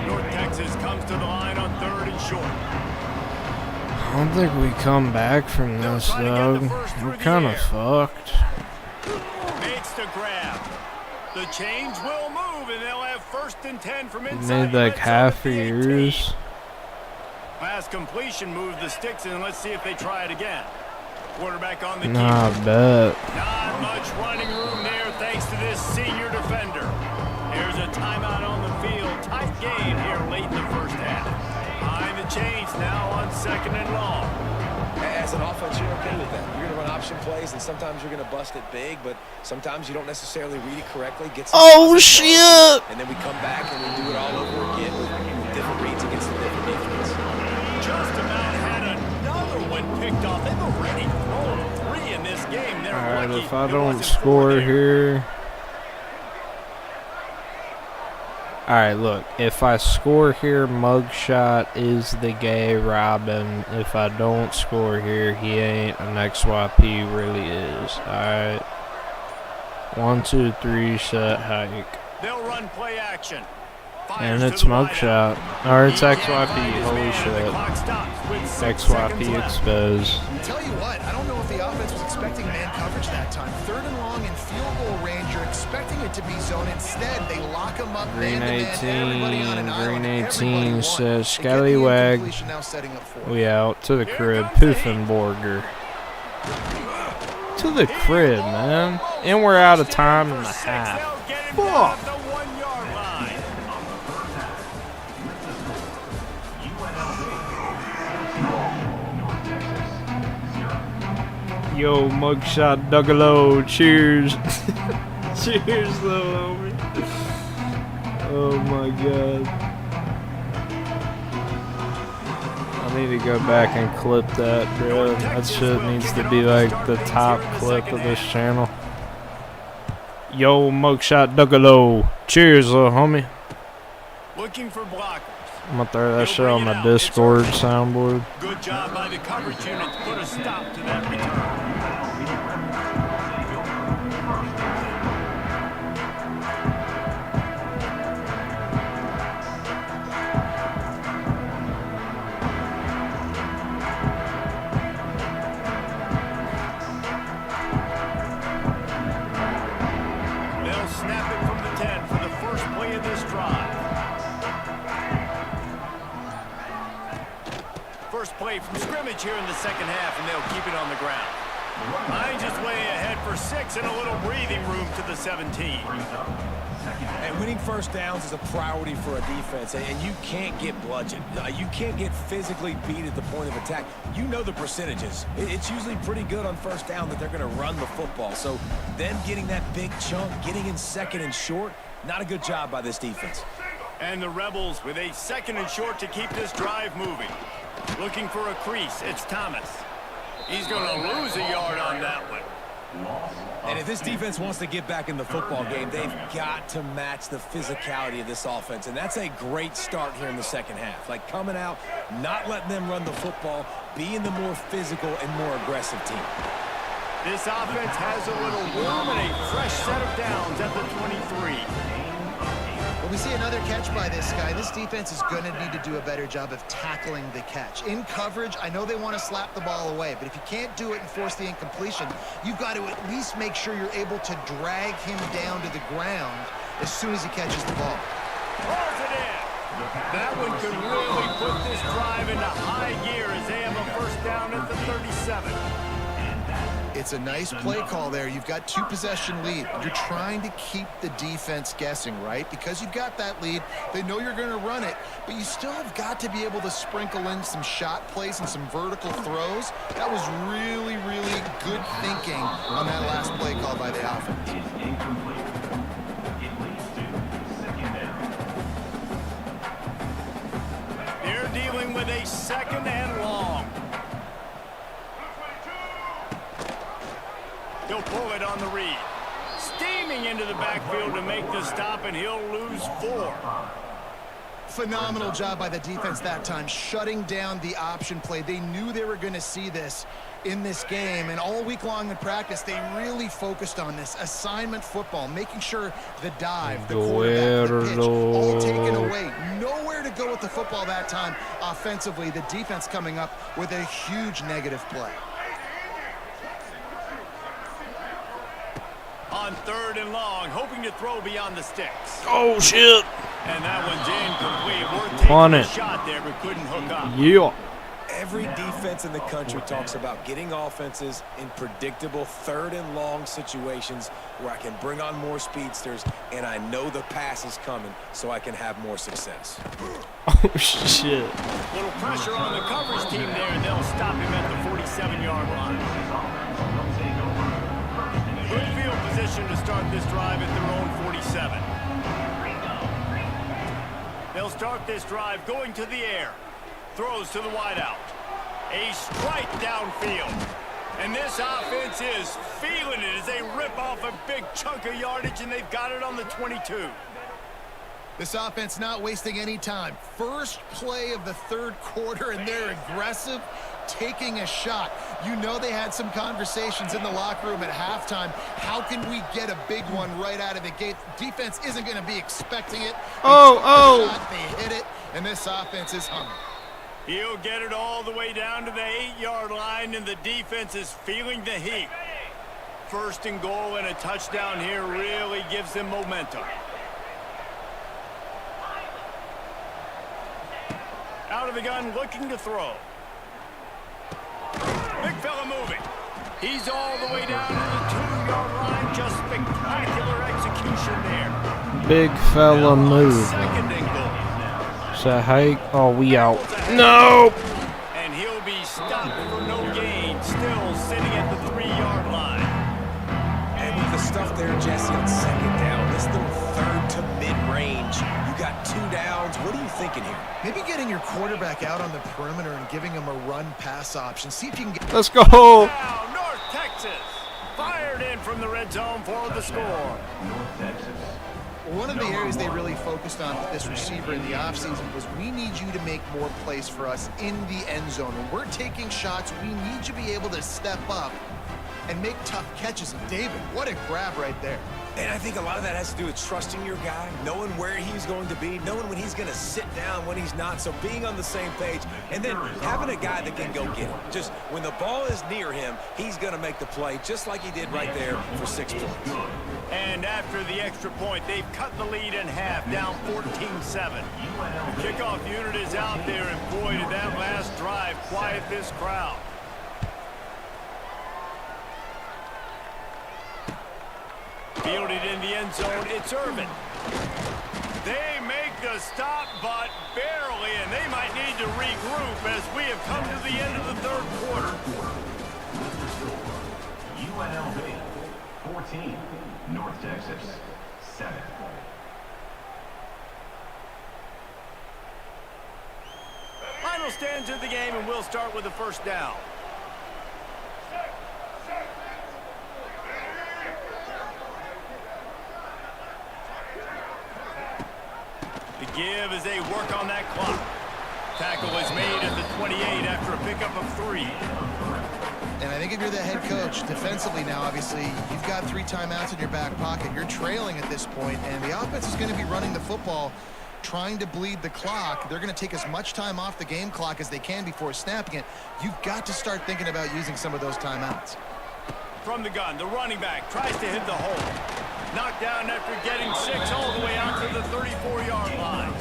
North Texas comes to the line on 3rd and short. I don't think we come back from this, dog. We're kind of fucked. Makes the grab. The chains will move, and they'll have 1st and 10 from inside. Need like half of yours. Pass completion moves the sticks, and let's see if they try it again. Quarterback on the Nah, I bet. Not much running room there thanks to this senior defender. There's a timeout on the field. Tight game here late in the first half. Behind the chains now on 2nd and long. As an offense, you're okay with that. You're going to run option plays, and sometimes you're going to bust it big, but sometimes you don't necessarily read it correctly. Get some shit! And then we come back and we do it all over again with different reads against the different defense. Just about had another one picked off. They've already thrown 3 in this game. They're Alright, lucky if I don't score here. Alright, look. If I score here, Mugshot is the gay Robin. If I don't score here, he ain't an XYP, really is. Alright. 1, 2, 3, set hike. They'll run play action. And it's Mugshot. Or it's XYP. Holy shit. XYP exposed. Tell you what, I don't know if the offense was expecting man coverage that time. 3rd and long in field goal range. You're expecting it to be zone. Instead, they lock them up. Green 18. Green 18 says Scallywag. We out to the crib. Poofenborger. To the crib, man. And we're out of time and a half. Fuck. Yo, Mugshot Duggalo, cheers. Cheers, though, homie. Oh my god. I need to go back and clip that, bro. That shit needs to be like the top clip of this channel. Yo, Mugshot Duggalo, cheers, little homie. Looking for blockers. I'm gonna throw that shit on my Discord soundboard. Good job by the coverage unit to put a stop to that return. They'll snap it from the 10 for the first play of this drive. First play from scrimmage here in the 2nd half, and they'll keep it on the ground. Hines is way ahead for 6 and a little breathing room to the 17. And winning first downs is a priority for a defense, and you can't get bludgeoned. You can't get physically beat at the point of attack. You know the percentages. It's usually pretty good on first down that they're going to run the football. So them getting that big chunk, getting in 2nd and short, not a good job by this defense. And the Rebels with a 2nd and short to keep this drive moving. Looking for a crease, it's Thomas. He's going to lose a yard on that one. And if this defense wants to get back in the football game, they've got to match the physicality of this offense. And that's a great start here in the 2nd half. Like coming out, not letting them run the football, being the more physical and more aggressive team. This offense has a little room and a fresh set of downs at the 23. When we see another catch by this guy, this defense is going to need to do a better job of tackling the catch. In coverage, I know they want to slap the ball away, but if you can't do it and force the incompletion, you've got to at least make sure you're able to drag him down to the ground as soon as he catches the ball. Pulls it in. That one could really put this drive into high gear as they have a first down at the 37. It's a nice play call there. You've got 2-possession lead. You're trying to keep the defense guessing, right? Because you've got that lead, they know you're going to run it, but you still have got to be able to sprinkle in some shot plays and some vertical throws. That was really, really good thinking on that last play call by the offense. They're dealing with a second and long. He'll pull it on the read. Steaming into the backfield to make the stop, and he'll lose 4. Phenomenal job by the defense that time, shutting down the option play. They knew they were going to see this in this game, and all week long in practice, they really focused on this assignment football, making sure the dive, the quarterback, the pitch, all taken away. Nowhere to go with the football that time offensively. The defense coming up with a huge negative play. On 3rd and long, hoping to throw beyond the sticks. Oh, shit. And that one's incomplete. We're taking a shot there, but couldn't hook up. Yeah. Every defense in the country talks about getting offenses in predictable 3rd and long situations where I can bring on more speedsters and I know the pass is coming so I can have more success. Oh, shit. Little pressure on the coverage team there, and they'll stop him at the 47-yard line. Good field position to start this drive at their own 47. They'll start this drive going to the air. Throws to the wideout. A strike downfield. And this offense is feeling it as they rip off a big chunk of yardage, and they've got it on the 22. This offense not wasting any time. First play of the 3rd quarter, and they're aggressive, taking a shot. You know they had some conversations in the locker room at halftime. How can we get a big one right out of the gate? Defense isn't going to be expecting it. They hit it, and this offense is humming. He'll get it all the way down to the 8-yard line, and the defense is feeling the heat. 1st and goal and a touchdown here really gives them momentum. Out of the gun, looking to throw. Big fella moving. He's all the way down to the 2-yard line. Just spectacular execution there. Big fella moving. 2nd and goal. So, hey, oh, we out. No! And he'll be stopped for no gain, still sitting at the 3-yard line. And with the stuff there, Jesse, on 2nd down, this little 3rd to mid-range, you got 2 downs. What are you thinking here? Maybe getting your quarterback out on the perimeter and giving him a run-pass option. See if you can get... Let's go! Now, North Texas fired in from the red zone for the score. North Texas. One of the areas they really focused on with this receiver in the offseason was, we need you to make more plays for us in the end zone. When we're taking shots, we need you to be able to step up and make tough catches. And David, what a grab right there. And I think a lot of that has to do with trusting your guy, knowing where he's going to be, knowing when he's going to sit down, when he's not, so being on the same page, and then having a guy that can go get it. Just when the ball is near him, he's going to make the play, just like he did right there for 6 points. And after the extra point, they've cut the lead in half, down 14-7. The kickoff unit is out there, and boy, did that last drive quiet this crowd. Fielded in the end zone, it's Irvin. They make the stop, but barely, and they might need to regroup as we have come to the end of the 3rd quarter. UNLV 14, North Texas 7. Final stands of the game, and we'll start with the 1st down. The give as they work on that clock. Tackle is made at the 28 after a pickup of 3. And I think if you're the head coach, defensively now, obviously, you've got 3 timeouts in your back pocket. You're trailing at this point, and the offense is going to be running the football, trying to bleed the clock. They're going to take as much time off the game clock as they can before snapping it. You've got to start thinking about using some of those timeouts. From the gun, the running back tries to hit the hole. Knocked down after getting 6 all the way out to the 34-yard line.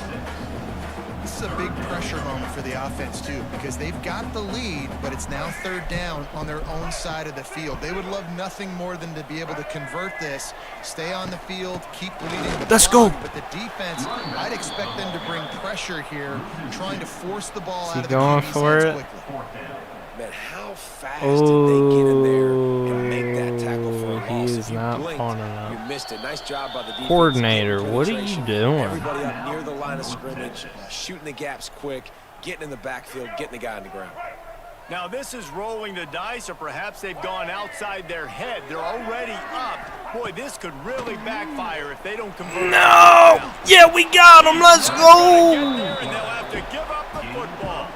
This is a big pressure moment for the offense, too, because they've got the lead, but it's now 3rd down on their own side of the field. They would love nothing more than to be able to convert this, stay on the field, keep leading the Let's clock, go. But the defense, I'd expect them to bring pressure here, trying to force the ball out of the going QB's for hands it? quickly. Man, how fast did they get in there and make that tackle for a loss? He If is you not blinked, punting you up. missed it. Nice job by the defense. Coordinator, what are you Penetration, doing? Everybody up near the line of scrimmage, shooting the gaps quick, getting in the backfield, getting the guy on the ground. Now this is rolling the dice, or perhaps they've gone outside their head. They're already up. Boy, this could really backfire if they don't convert. No! Yeah, we got him. Let's go! And they'll have to give up the football.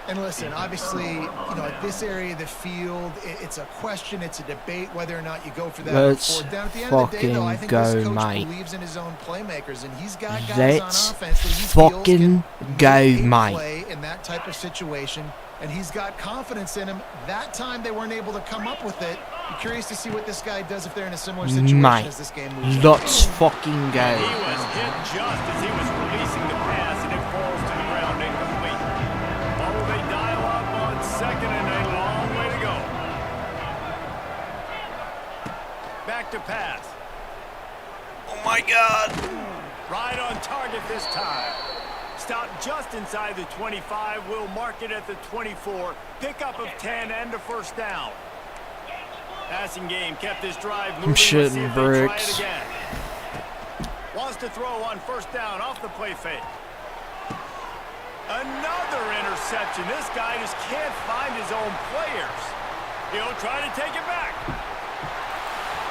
And listen, obviously, at this area of the field, it's a question, it's a debate whether or not you go for that Let's 4th down. At the end of the day, though, I think this coach believes in his own playmakers, and he's got guys on offense that he feels can make a play in that type of situation, and he's got confidence in him. That time they weren't able to come up with it. Be curious to see what this guy does if they're in a similar situation as this game moves on. Let's fucking go. He was hit just as he was releasing the pass, and it falls to the ground incomplete. Oh, they dial up on 2nd and a long way to go. Back to pass. Oh my God. Right on target this time. Stopped just inside the 25. We'll mark it at the 24. Pickup of 10 and a 1st down. Passing game kept this drive moving. I'm shitting bricks. Try it again. Wants to throw on 1st down off the play fake. Another interception. This guy just can't find his own players. He'll try to take it back.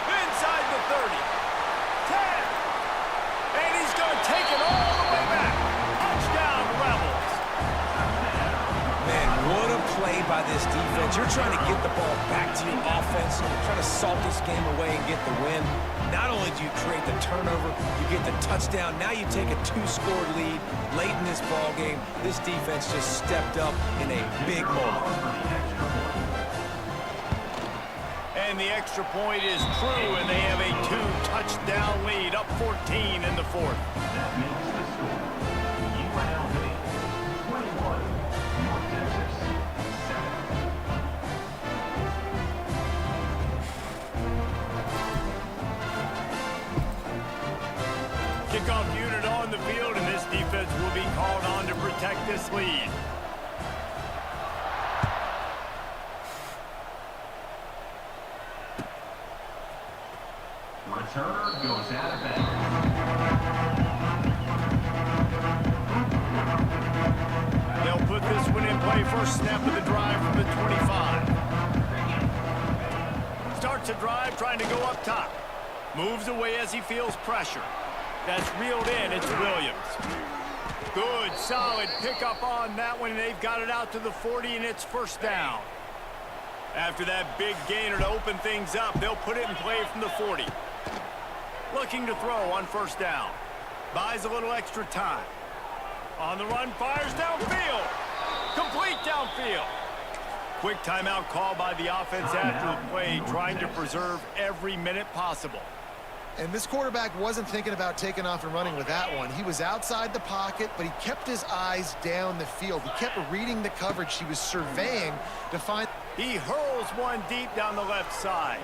Inside the 30. 10. And he's going to take it all the way back. Touchdown, Rebels. Man, what a play by this defense. You're trying to get the ball back to your offense, trying to salt this game away and get the win. Not only do you create the turnover, you get the touchdown. Now you take a 2-score lead late in this ball game. This defense just stepped up in a big moment. And the extra point is true, and they have a 2-touchdown lead, up 14 in the 4th. That makes the score UNLV 21, North Texas 7. Kickoff unit on the field, and this defense will be called on to protect this lead. Returner goes out of bounds. They'll put this one in play. First snap of the drive from the 25. Starts a drive trying to go up top. Moves away as he feels pressure. That's reeled in. It's Williams. Good, solid pickup on that one. They've got it out to the 40, and it's 1st down. After that big gainer to open things up, they'll put it in play from the 40. Looking to throw on 1st down. Buys a little extra time. On the run, fires downfield. Complete downfield. Quick timeout call by the offense after the play, trying to preserve every minute possible. And this quarterback wasn't thinking about taking off and running with that one. He was outside the pocket, but he kept his eyes down the field. He kept reading the coverage. He was surveying to find... He hurls one deep down the left side.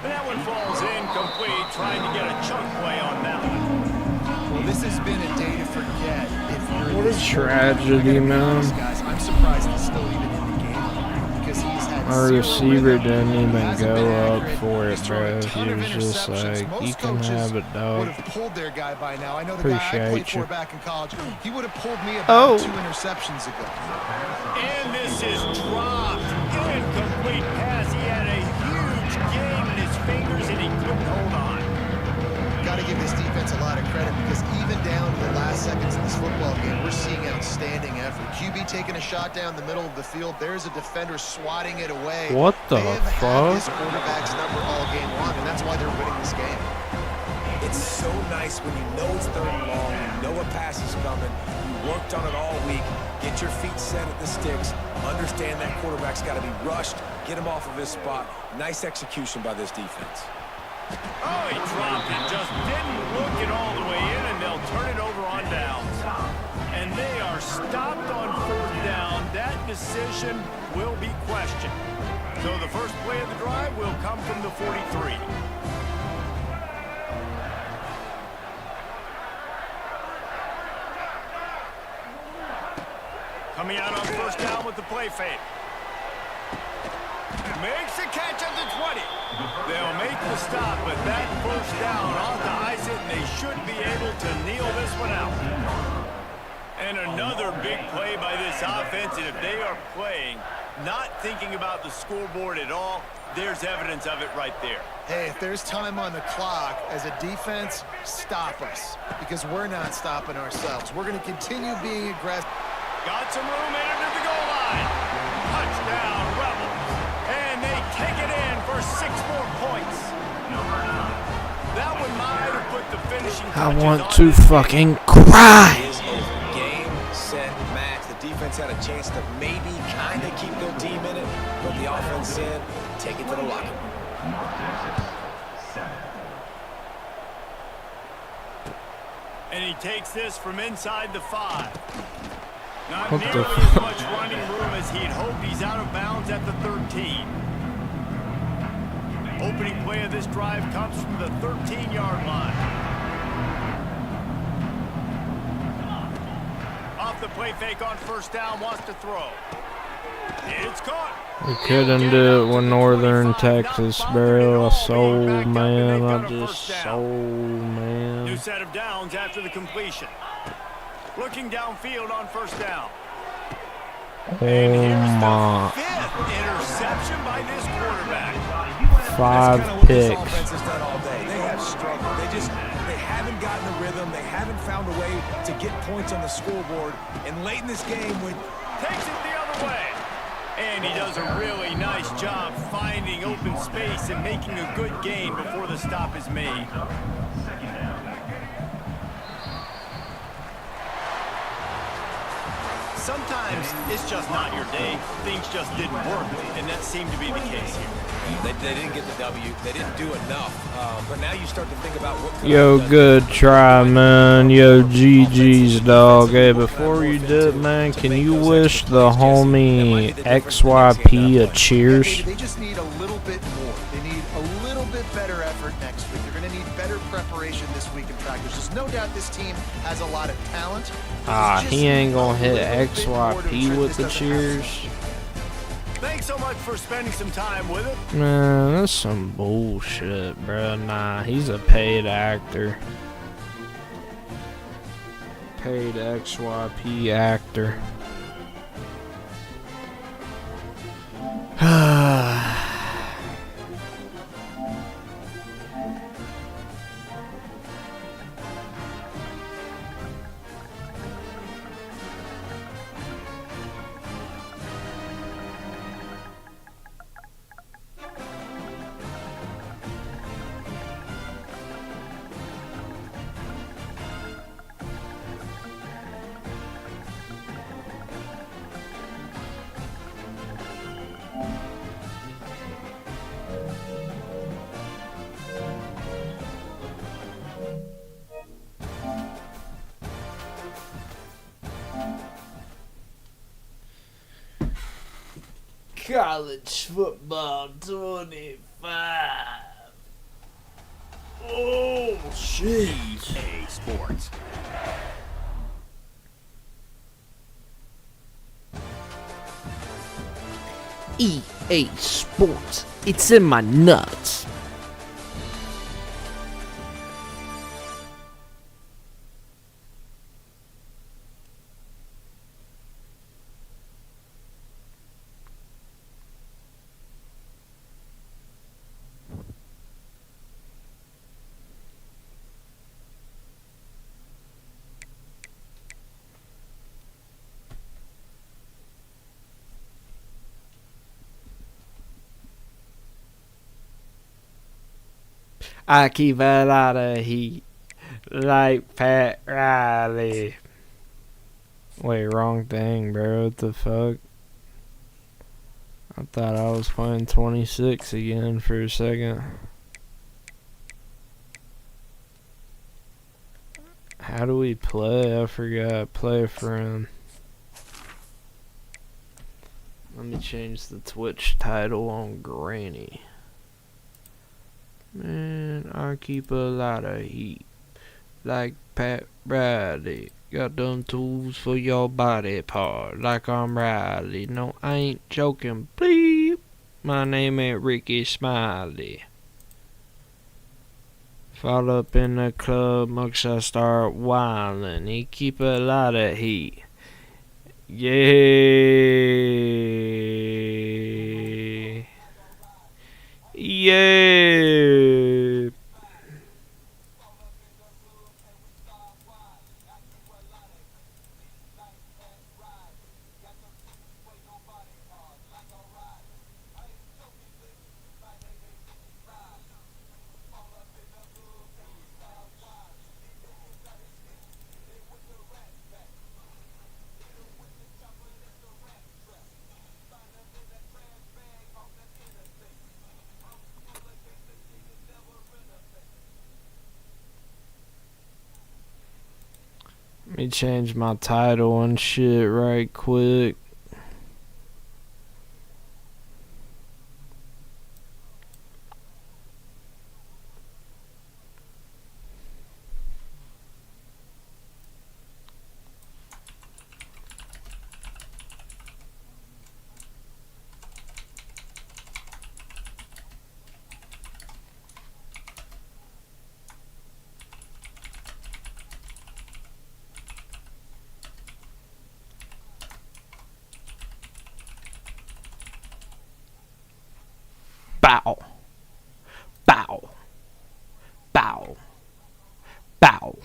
And that one falls incomplete, trying to get a chunk play on that one. Well, this has been a day to forget. If you're What a tragedy, man. Guys, I'm surprised he's still even in the game because he's had Our receiver didn't even hasn't go been up accurate. for it, He's thrown bro. a ton He of was just interceptions. like, Most you can coaches have it, would dog. have pulled their guy by now. I know the guy I played Appreciate for you. back in college. He would have pulled me about 2 interceptions ago. And this is dropped. Incomplete pass. He had a huge game in his fingers, and he couldn't hold on. Got to give this defense a lot of credit because even down to the last seconds in this football game, we're seeing outstanding effort. QB taking a shot down the middle of the field. There's a defender swatting it away. What the They have had fuck? this quarterback's number all game long, and that's why they're winning this game. It's so nice when you know it's 3rd and long, you know a pass is coming, you worked on it all week, get your feet set at the sticks, understand that quarterback's got to be rushed, get him off of his spot. Nice execution by this defense. Oh, he dropped it. Just didn't look it all the way in, and they'll turn it over on downs. And they are stopped on 4th down. That decision will be questioned. So the first play of the drive will come from the 43. Coming out on 1st down with the play fake. Makes the catch at the 20. They'll make the stop, but that 1st down off the ice it, and they should be able to kneel this one out. And another big play by this offense, and if they are playing, not thinking about the scoreboard at all, there's evidence of it right there. Hey, if there's time on the clock, as a defense, stop us. Because we're not stopping ourselves. We're going to continue being aggressive. Got some room in under the goal line. Touchdown, Rebels. And they take it in for 6 more points. That one might have put the finishing touches I want on to this fucking cry. It is over. Game, set, match. The defense had a chance to maybe kind of keep their team in it, but the offense said, take it to the locker room. North Texas, 7. And he takes this from inside the 5. Not What the nearly fuck? as much running room as he'd hoped. He's out of bounds at the 13. Opening play of this drive comes from the 13-yard line. Off the play fake on 1st down, wants to throw. It's caught. We couldn't do it with Northern Texas, bro. So man, I just so man. New set of downs after the completion. Looking downfield on 1st down. Oh my! 5th interception by this quarterback. 5 picks. Offense has done all day. They have struggled. They haven't gotten the rhythm. They haven't found a way to get points on the scoreboard. And late in this game, when Takes it the other way. And he does a really nice job finding open space and making a good gain before the stop is made. Sometimes it's just not your day. Things just didn't work, and that seemed to be the case here. They didn't get the W. They didn't do enough. But now you start to think about what could Yo, have done. good try, man. Yo, GG's, dog. Hey, before you dip, man, can you wish the homie XYP a cheers? They just need a little bit more. They need a little bit better effort next week. They're going to need better preparation this week in practice. There's no doubt this team has a lot of talent. He ain't gonna hit XYP with the cheers. Thanks so much for spending some time with it. Man, that's some bullshit, bro. Nah, he's a paid actor. Paid XYP actor. College football 25. Oh, shit. EA Sports. EA Sports. It's in my nuts. I keep a lot of heat, like Pat Riley. Wait, wrong thing, bro. What the fuck? I thought I was playing 26 again for a second. How do we play? I forgot. Play a friend. Let me change the Twitch title on Granny. Man, I keep a lot of heat. Like Pat Riley. Got them tools for your body part. Like I'm Riley. No, I ain't joking. Bleep. My name ain't Ricky Smiley. Fall up in the club, mugshot start wildin'. He keep a lot of heat. Yeah. Yeah. Let me change my title and shit right quick. Bow. Bow. Bow. Bow.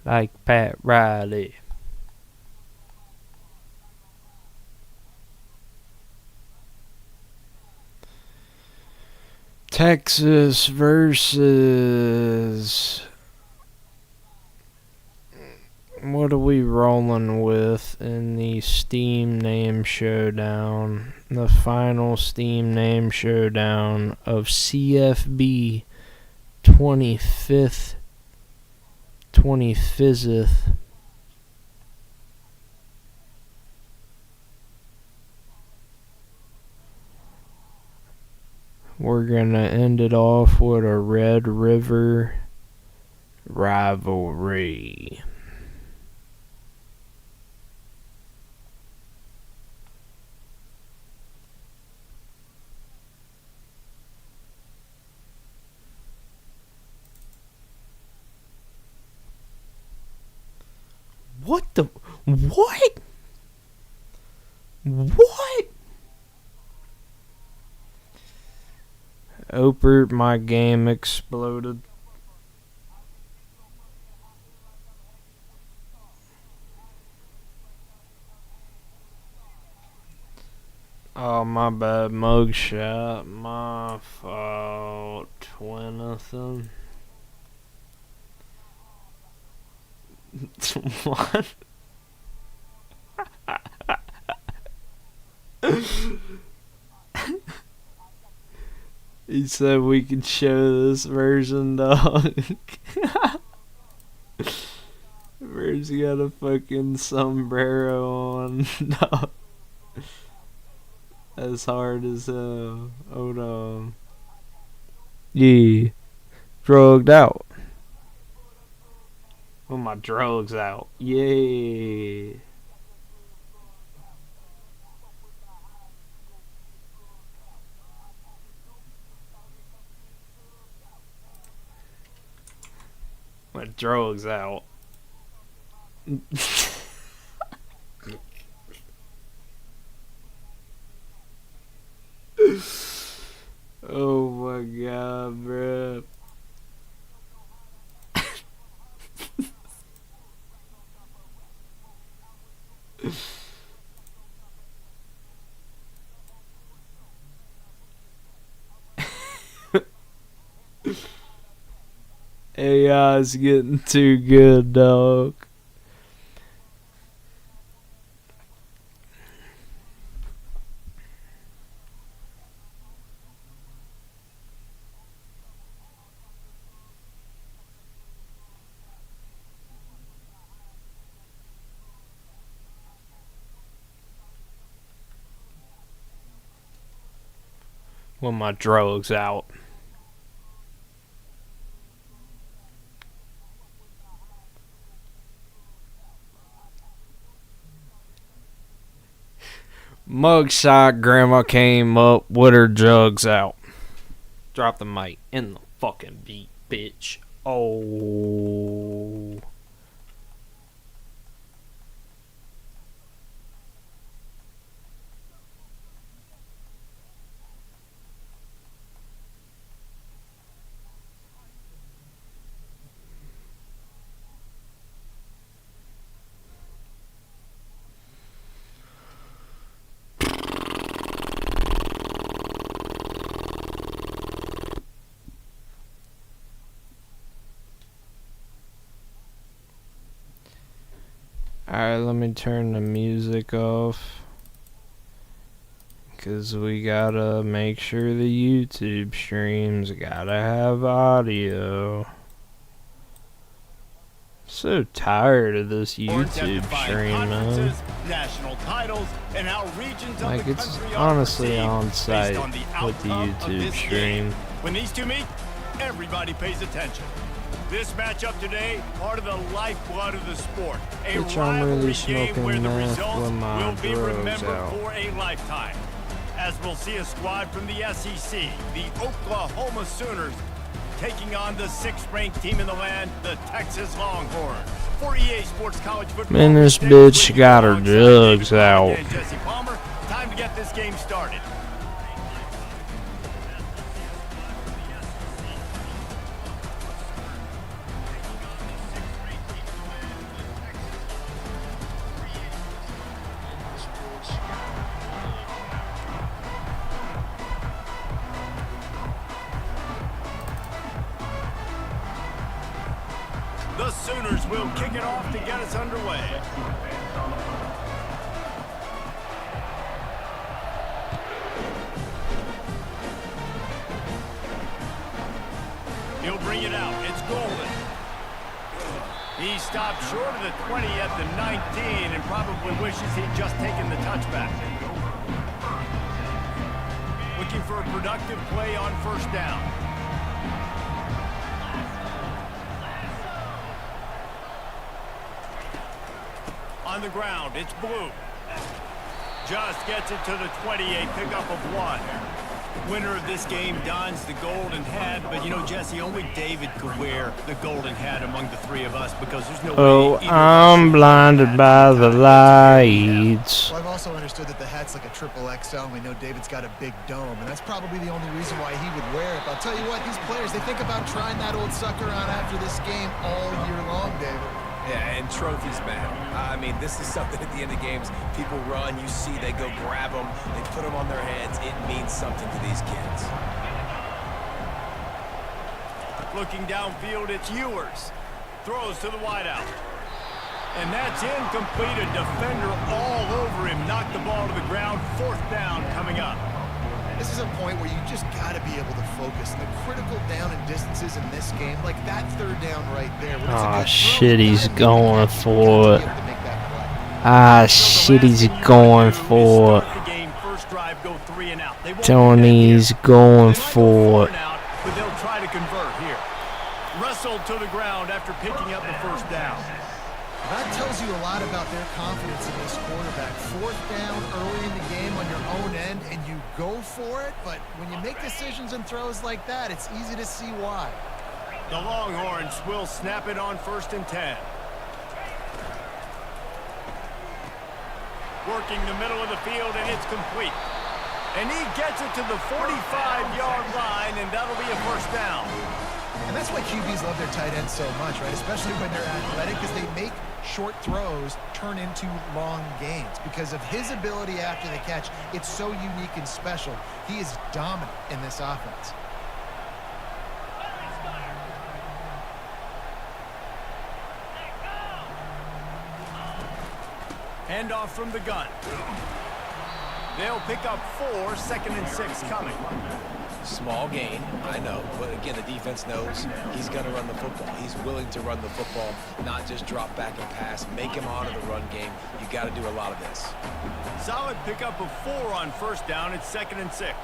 Like Pat Riley. Texas versus... What are we rolling with in the Steam Name Showdown? The final Steam Name Showdown of CFB 25th. We're gonna end it off with a Red River rivalry. What the? What? What? Opert, my game exploded. Oh, my bad. Mugshot. My fault. Twinathan. What? He said we could show this version, dog. Bird's got a fucking sombrero on, dog. As hard as hell. Hold on. Yeah. Drugged out. Oh, my drugs out. Yeah. My drugs out. Oh my god, bro. AI's getting too good, dog. When my drugs out. Mugshot grandma came up with her jugs out. Drop the mic in the fucking beat, bitch. Oh. Alright, let me turn the music off. Because we gotta make sure the YouTube streams gotta have audio. So tired of this YouTube stream, man. National titles, and how regions Like, of the it's country are honestly perceived on based site on the with the outcome of YouTube this stream. game. When these two meet, everybody pays attention. This matchup today, part of the lifeblood of the sport. A Bitch, I'm really rivalry game smoking where the meth results with my will be drugs remembered out. for a lifetime. As we'll see a squad from the SEC, the Oklahoma Sooners, taking on the 6th-ranked team in the land, the Texas Longhorns. For EA Sports College Football, Man, this David bitch Wiggins got her alongside drugs David out. and Jesse Palmer. Time to get this game started. The Sooners will kick it off to get us underway. He'll bring it out. It's Golden. He stopped short of the 20 at the 19 and probably wishes he'd just taken the touchback. Looking for a productive play on first down. On the ground, it's Blue. Just gets it to the 28, pickup of 1. Winner of this game dons the golden hat, but you know, Jesse, only David could wear the golden hat among the three of us because there's no Oh, way either I'm blinded by the lights. Well, I've also understood that the hat's like a triple XL, and we know David's got a big dome, and that's probably the only reason why he would wear it. But I'll tell you what, these players, they think about trying that old sucker on after this game all year long, David. Yeah, and trophies matter. I mean, this is something at the end of games. People run, you see, they go grab them, they put them on their heads. It means something to these kids. looking downfield, it's Ewers. Throws to the wideout. And that's incomplete. A defender all over him. Knocked the ball to the ground. 4th down coming up. This is a point where you just got to be able to focus. And the critical down and distances in this game, like that 3rd down right there. Ah, shit, he's going for it. Ah, shit, he's going for it. Tony's going for it. But they'll try to convert here. Wrestled to the ground after picking up the 1st down. That tells you a lot about their confidence in this quarterback. 4th down early in the game on your own end, and you go for it. But when you make decisions and throws like that, it's easy to see why. The Longhorns will snap it on 1st and 10. Working the middle of the field, and it's complete. And he gets it to the 45-yard line, and that'll be a 1st down. And that's why QBs love their tight ends so much, right? Especially when they're athletic, because they make short throws turn into long gains. Because of his ability after the catch, it's so unique and special. He is dominant in this offense. Handoff from the gun. They'll pick up 4, 2nd and 6 coming. Small gain, I know, but again, the defense knows he's going to run the football. He's willing to run the football, not just drop back and pass, make him honor the run game. You got to do a lot of this. Solid pickup of 4 on 1st down. It's 2nd and 6.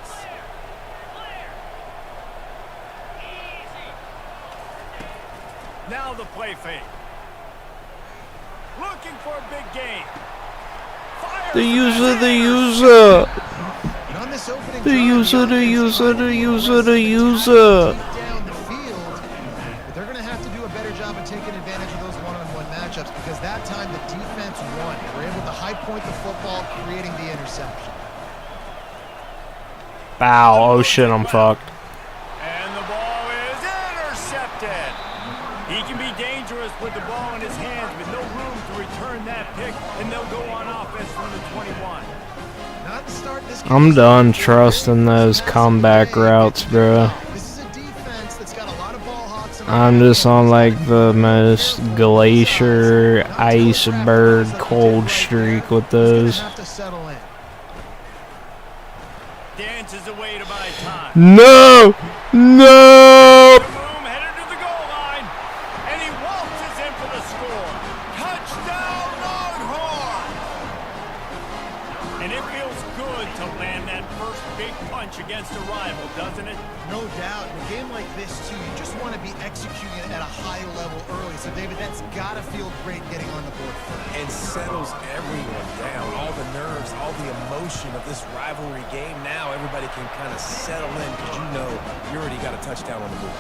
Now the play fake. Looking for a big gain. The user. The user. Down the field, but they're going to have to do a better job of taking advantage of those one-on-one matchups because that time the defense won. They were able to high point the football, creating the interception. Bow. Oh shit, I'm fucked. And the ball is intercepted. He can be dangerous with the ball in his hands, but no room to return that pick, and they'll go on offense from the 21. Not to start this I'm done trusting those comeback routes, bro. This is a defense that's got a lot of ball hawks. I'm just on like the most glacier, iceberg, cold streak with those. Dances away to buy time. No! No! Room headed to the goal line, and he waltzes in for the score. Touchdown, Longhorn! And it feels good to land that first big punch against a rival, doesn't it? No doubt. In a game like this, too, you just want to be executing it at a high level early. So, David, that's got to feel great getting on the board first. And settles everyone down. All the nerves, all the emotion of this rivalry game. Now everybody can kind of settle in because you know you already got a touchdown on the board.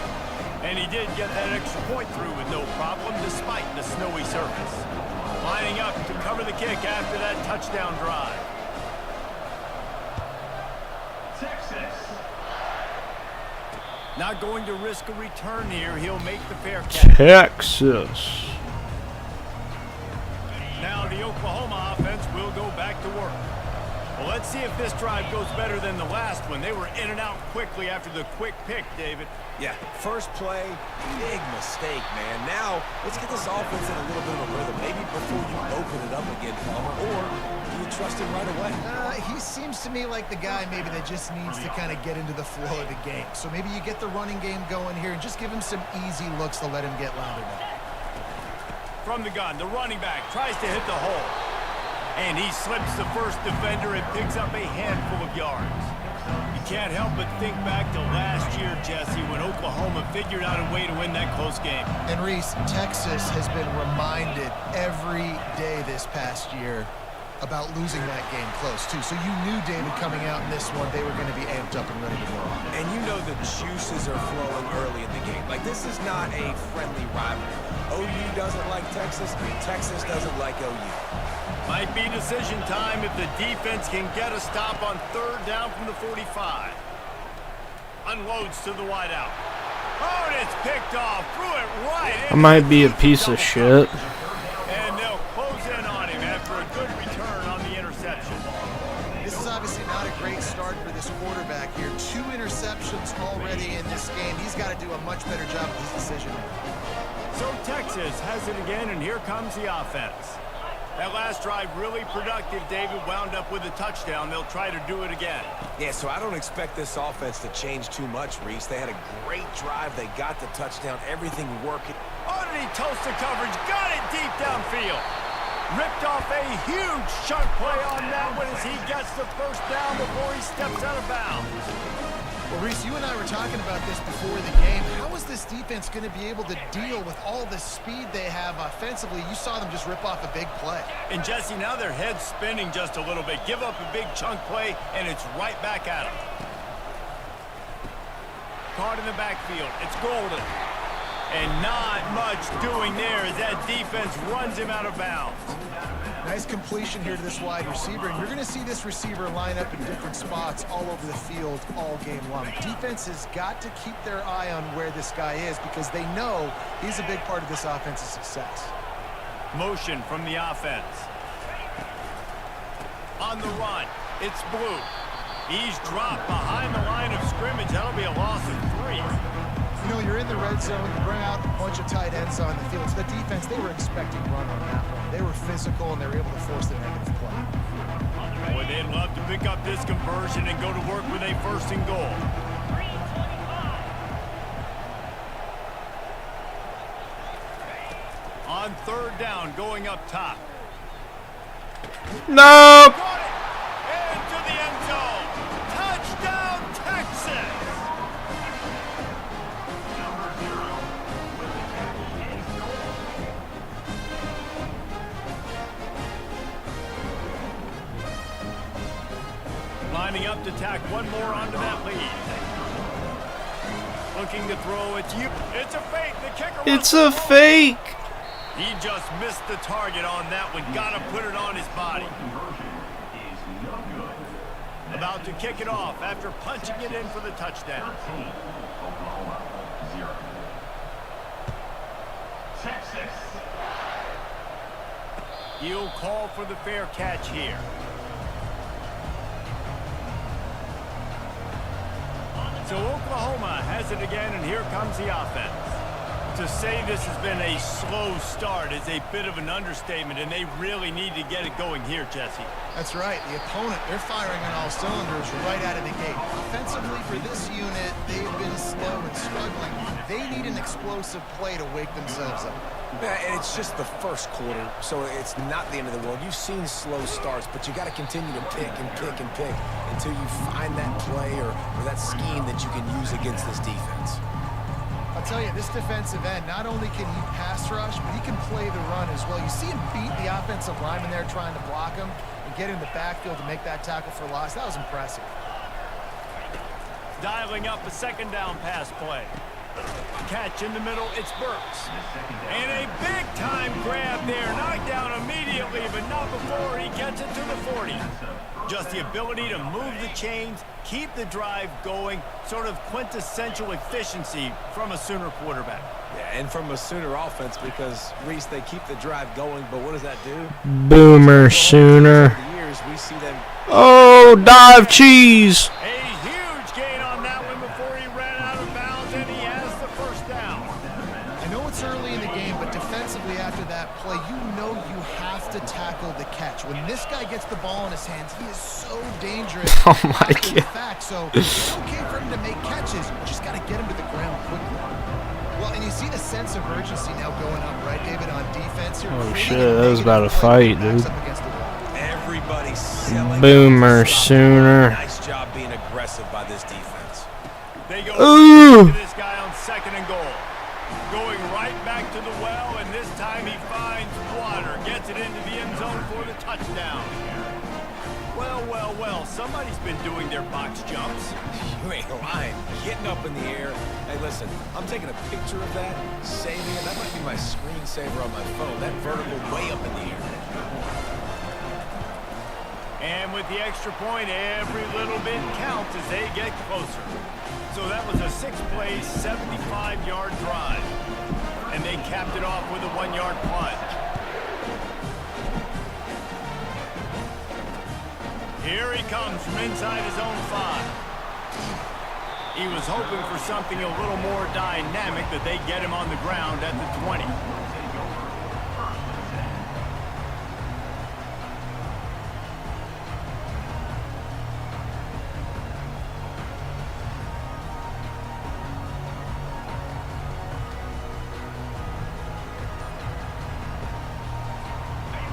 And he did get that extra point through with no problem despite the snowy surface. Lining up to cover the kick after that touchdown drive. Texas. Not going to risk a return here. He'll make the fair catch. Texas. Now the Oklahoma offense will go back to work. Well, let's see if this drive goes better than the last one. They were in and out quickly after the quick pick, David. Yeah, first play, big mistake, man. Now, let's get this offense in a little bit of a rhythm. Maybe before you open it up again, Palmer, or you trust him right away. He seems to me like the guy maybe that just needs to kind of get into the flow of the game. So maybe you get the running game going here and just give him some easy looks to let him get louder now. From the gun, the running back tries to hit the hole. And he slips the first defender and picks up a handful of yards. You can't help but think back to last year, Jesse, when Oklahoma figured out a way to win that close game. And Reese, Texas has been reminded every day this past year about losing that game close, too. So you knew, David, coming out in this one, they were going to be amped up and ready to go. And you know the juices are flowing early in the game. Like, this is not a friendly rivalry. OU doesn't like Texas. Texas doesn't like OU. Might be decision time if the defense can get a stop on 3rd down from the 45. Unloads to the wideout. Oh, and it's picked off. Threw it right in. I might be a piece of shit. And they'll close in on him after a good return on the interception. This is obviously not a great start for this quarterback here. 2 interceptions already in this game. He's got to do a much better job with his decision. So Texas has it again, and here comes the offense. That last drive really productive. David wound up with a touchdown. They'll try to do it again. Yeah, so I don't expect this offense to change too much, Reese. They had a great drive. They got the touchdown. Everything working. Underneath toasted coverage. Got it deep downfield. Ripped off a huge chunk play on that one as he gets the first down before he steps out of bounds. Well, Reese, you and I were talking about this before the game. How is this defense going to be able to deal with all the speed they have offensively? You saw them just rip off a big play. And, Jesse, now their head's spinning just a little bit. Give up a big chunk play, and it's right back at them. Caught in the backfield. It's Golden. And not much doing there as that defense runs him out of bounds. Nice completion here to this wide receiver, and you're going to see this receiver line up in different spots all over the field all game long. Defense has got to keep their eye on where this guy is because they know he's a big part of this offense's success. Motion from the offense. On the run, it's Blue. He's dropped behind the line of scrimmage. That'll be a loss of 3. You know, you're in the red zone, you bring out a bunch of tight ends on the field. So the defense, they were expecting run on that one. They were physical, and they were able to force the negative play. Boy, they'd love to pick up this conversion and go to work with a 1st and goal. On 3rd down, going up top. No. Into the end zone. Touchdown, Texas! Lining up to tack one more onto that lead. Looking to throw it. It's a fake. The kicker. It's a fake. He just missed the target on that one. Got to put it on his body. About to kick it off after punching it in for the touchdown. Texas. He'll call for the fair catch here. So Oklahoma has it again, and here comes the offense. To say this has been a slow start is a bit of an understatement, and they really need to get it going here, Jesse. That's right. The opponent, they're firing on all cylinders right out of the gate. Offensively for this unit, they've been slow and struggling. They need an explosive play to wake themselves up. Yeah, and it's just the first quarter, so it's not the end of the world. You've seen slow starts, but you got to continue to pick and pick and pick until you find that play or that scheme that you can use against this defense. I'll tell you, this defensive end, not only can he pass rush, but he can play the run as well. You see him beat the offensive lineman there trying to block him and get in the backfield to make that tackle for loss. That was impressive. Dialing up a 2nd down pass play. Catch in the middle, it's Burks. And a big-time grab there. Knocked down immediately, but not before he gets it to the 40. Just the ability to move the chains, keep the drive going, sort of quintessential efficiency from a Sooner quarterback. Yeah, and from a Sooner offense because, Reese, they keep the drive going, but what does that do? Boomer Sooner. For years, we see them. Oh, dive cheese. A huge gain on that one before he ran out of bounds, and he has the 1st down. I know it's early in the game, but defensively after that play, you know you have to tackle the catch. When this guy gets the ball in his hands, he is so dangerous. Oh my God. Fact, so it's okay for him to make catches. You just got to get him to the ground quickly. Well, and you see the sense of urgency now going up, right, David, on defense here. Oh shit, that was about a fight, dude. Everybody's selling. Boomer Sooner. Nice job being aggressive by this defense. They go Ooh. to this guy on 2nd and goal. Going right back to the well, and this time he finds water. Gets it into the end zone for the touchdown. Well, well, well, somebody's been doing their box jumps. You ain't lying. Getting up in the air. Hey, listen, I'm taking a picture of that, saving it. That might be my screensaver on my phone. That vertical way up in the air. And with the extra point, every little bit counts as they get closer. So that was a 6-play, 75-yard drive. And they capped it off with a 1-yard plunge. Here he comes from inside his own 5. He was hoping for something a little more dynamic, that they get him on the ground at the 20.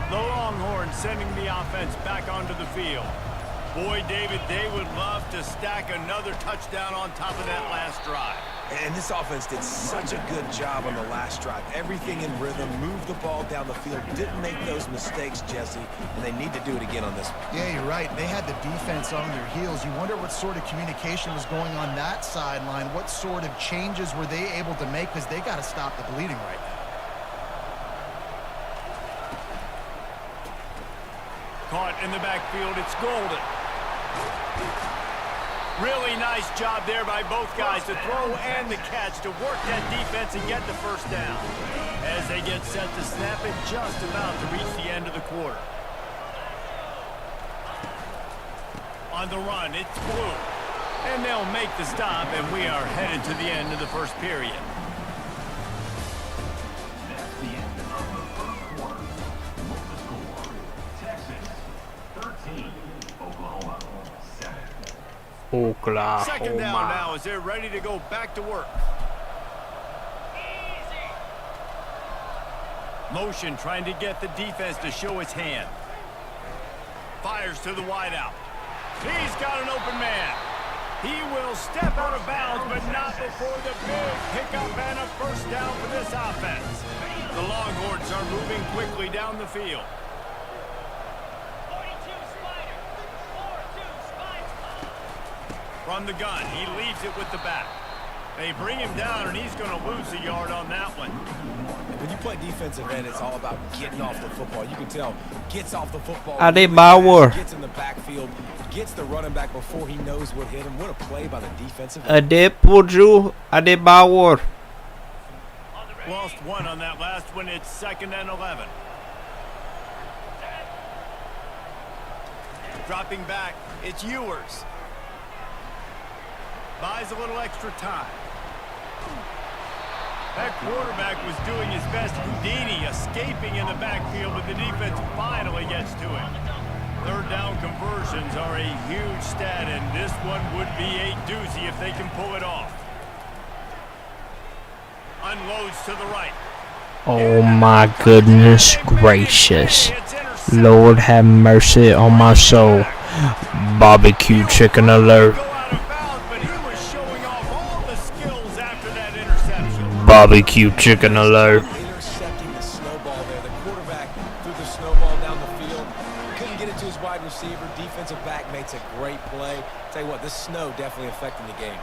The Longhorns sending the offense back onto the field. Boy, David, they would love to stack another touchdown on top of that last drive. And this offense did such a good job on the last drive. Everything in rhythm, moved the ball down the field, didn't make those mistakes, Jesse, and they need to do it again on this one. Yeah, you're right. They had the defense on their heels. You wonder what sort of communication was going on that sideline. What sort of changes were they able to make, because they got to stop the bleeding right now. Caught in the backfield, it's Golden. Really nice job there by both guys, the throw and the catch, to work that defense and get the first down. As they get set to snap it, just about to reach the end of the quarter. On the run, it's Blue. And they'll make the stop, and we are headed to the end of the first period. That's the end of the first quarter. With the score, Texas 13, Oklahoma 7. Oklahoma. Second down now as they're ready to go back to work. Motion trying to get the defense to show its hand. Fires to the wideout. He's got an open man. He will step out of bounds, but not before the big pickup and a first down for this offense. The Longhorns are moving quickly down the field. From the gun, he leaves it with the back. They bring him down, and he's going to lose a yard on that one. When you play defensive end, it's all about getting off the football. You can tell, gets off the football. Adebayor. Gets in the backfield, gets the running back before he knows what hit him. What a play by the defensive end. Adebayor. Lost one on that last one. It's 2nd and 11. Dropping back, it's Ewers. Buys a little extra time. That quarterback was doing his best. Houdini escaping in the backfield, but the defense finally gets to him. Third down conversions are a huge stat, and this one would be a doozy if they can pull it off. Unloads to the right. Oh my goodness gracious. Lord have mercy on my soul. Barbecue chicken alert. Barbecue chicken alert. Intercepting the snowball there. The quarterback threw the snowball down the field. Couldn't get it to his wide receiver. Defensive back makes a great play. Tell you what, this snow definitely affecting the game.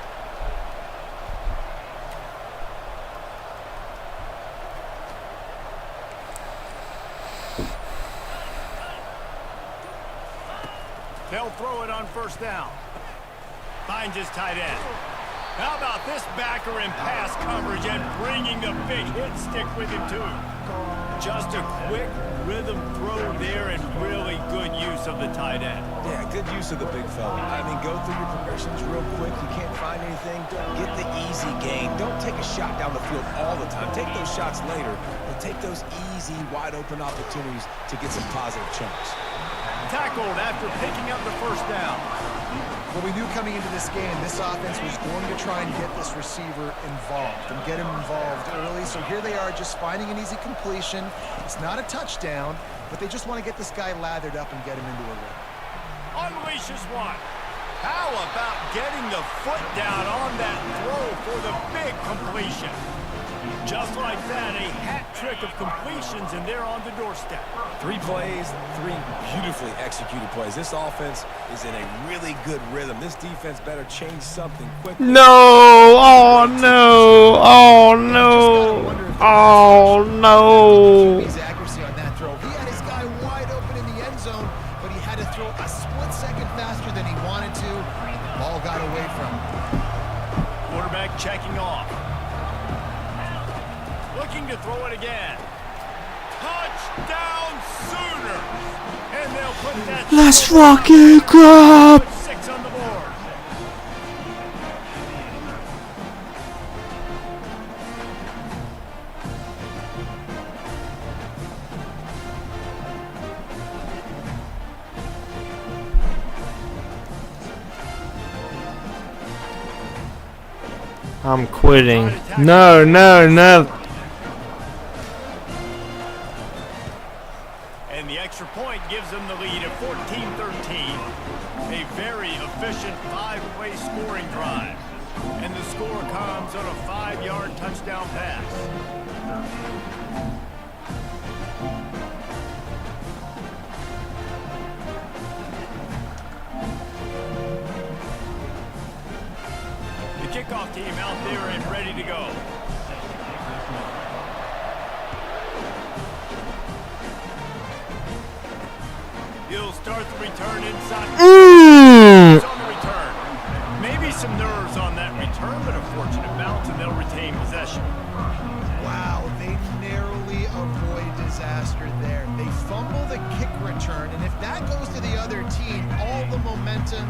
They'll throw it on first down. Finds his tight end. How about this backer in pass coverage and bringing the big hit stick with him too? Just a quick rhythm throw there and really good use of the tight end. Yeah, good use of the big fella. I mean, go through your progressions real quick. You can't find anything. Get the easy gain. Don't take a shot down the field all the time. Take those shots later, but take those easy, wide open opportunities to get some positive chunks. Tackled after picking up the first down. Well, we knew coming into this game, this offense was going to try and get this receiver involved and get him involved early. So here they are just finding an easy completion. It's not a touchdown, but they just want to get this guy lathered up and get him into a rhythm. Unleashes one. How about getting the foot down on that throw for the big completion? Just like that, a hat trick of completions, and they're on the doorstep. 3 plays, 3 beautifully executed plays. This offense is in a really good rhythm. This defense better change something quickly. No! Oh no! Oh no! Oh no! His accuracy on that throw. He had his guy wide open in the end zone, but he had to throw a split second faster than he wanted to. Ball got away from him. Quarterback checking off. Looking to throw it again. Touchdown Sooners! And they'll put that. Let's fucking go! 6 on the board. I'm quitting. No, no, no. And the extra point gives them the lead at 14-13. A very efficient 5-play scoring drive. And the score comes on a 5-yard touchdown pass. The kickoff team out there and ready to go. He'll start the return inside. On the return. Maybe some nerves on that return, but a fortunate bounce, and they'll retain possession. Wow, they narrowly avoid disaster there. They fumble the kick return, and if that goes to the other team, all the momentum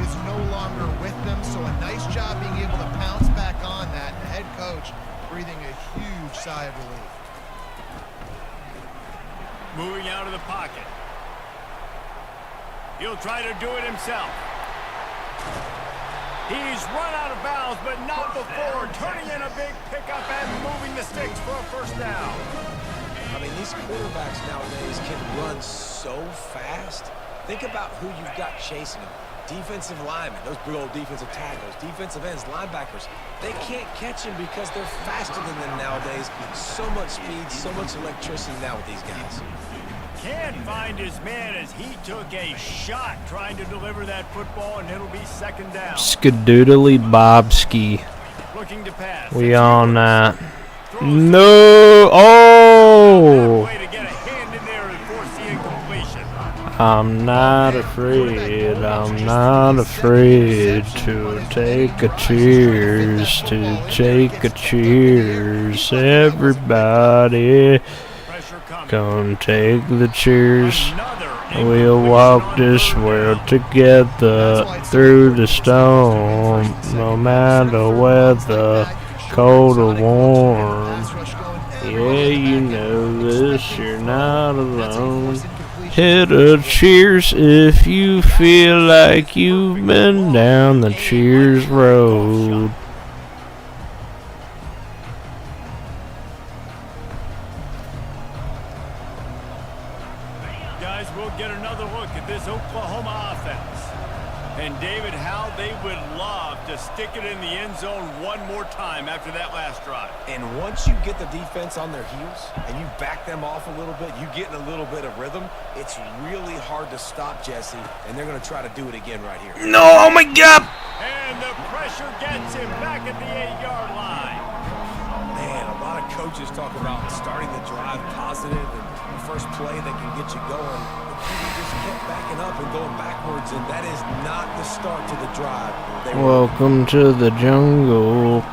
is no longer with them. So a nice job being able to pounce back on that. The head coach breathing a huge sigh of relief. Moving out of the pocket. He'll try to do it himself. He's run out of bounds, but not before turning in a big pickup and moving the sticks for a first down. I mean, these quarterbacks nowadays can run so fast. Think about who you've got chasing them. Defensive linemen, those big old defensive tackles, defensive ends, linebackers. They can't catch them because they're faster than them nowadays. So much speed, so much electricity now with these guys. Can't find his man as he took a shot trying to deliver that football, and it'll be second down. Skadoodly Bobski. Looking to pass. We on that. No! Oh! I'm not afraid. I'm not afraid to take a cheers. To take a cheers. Everybody. Come take the cheers. We'll walk this world together through the storm, no matter whether cold or warm. Yeah, you know this, you're not alone. Hit a cheers if you feel like you've been down the cheers road. Oklahoma offense. And David, how they would love to stick it in the end zone one more time after that last drive. And once you get the defense on their heels and you back them off a little bit, you get in a little bit of rhythm, it's really hard to stop, Jesse, and they're going to try to do it again right here. No, oh my God! And the pressure gets him back at the 8-yard line. Man, a lot of coaches talk about starting the drive positive and the first play that can get you going. He just kept backing up and going backwards, and that is not the start to the drive. Welcome to the jungle.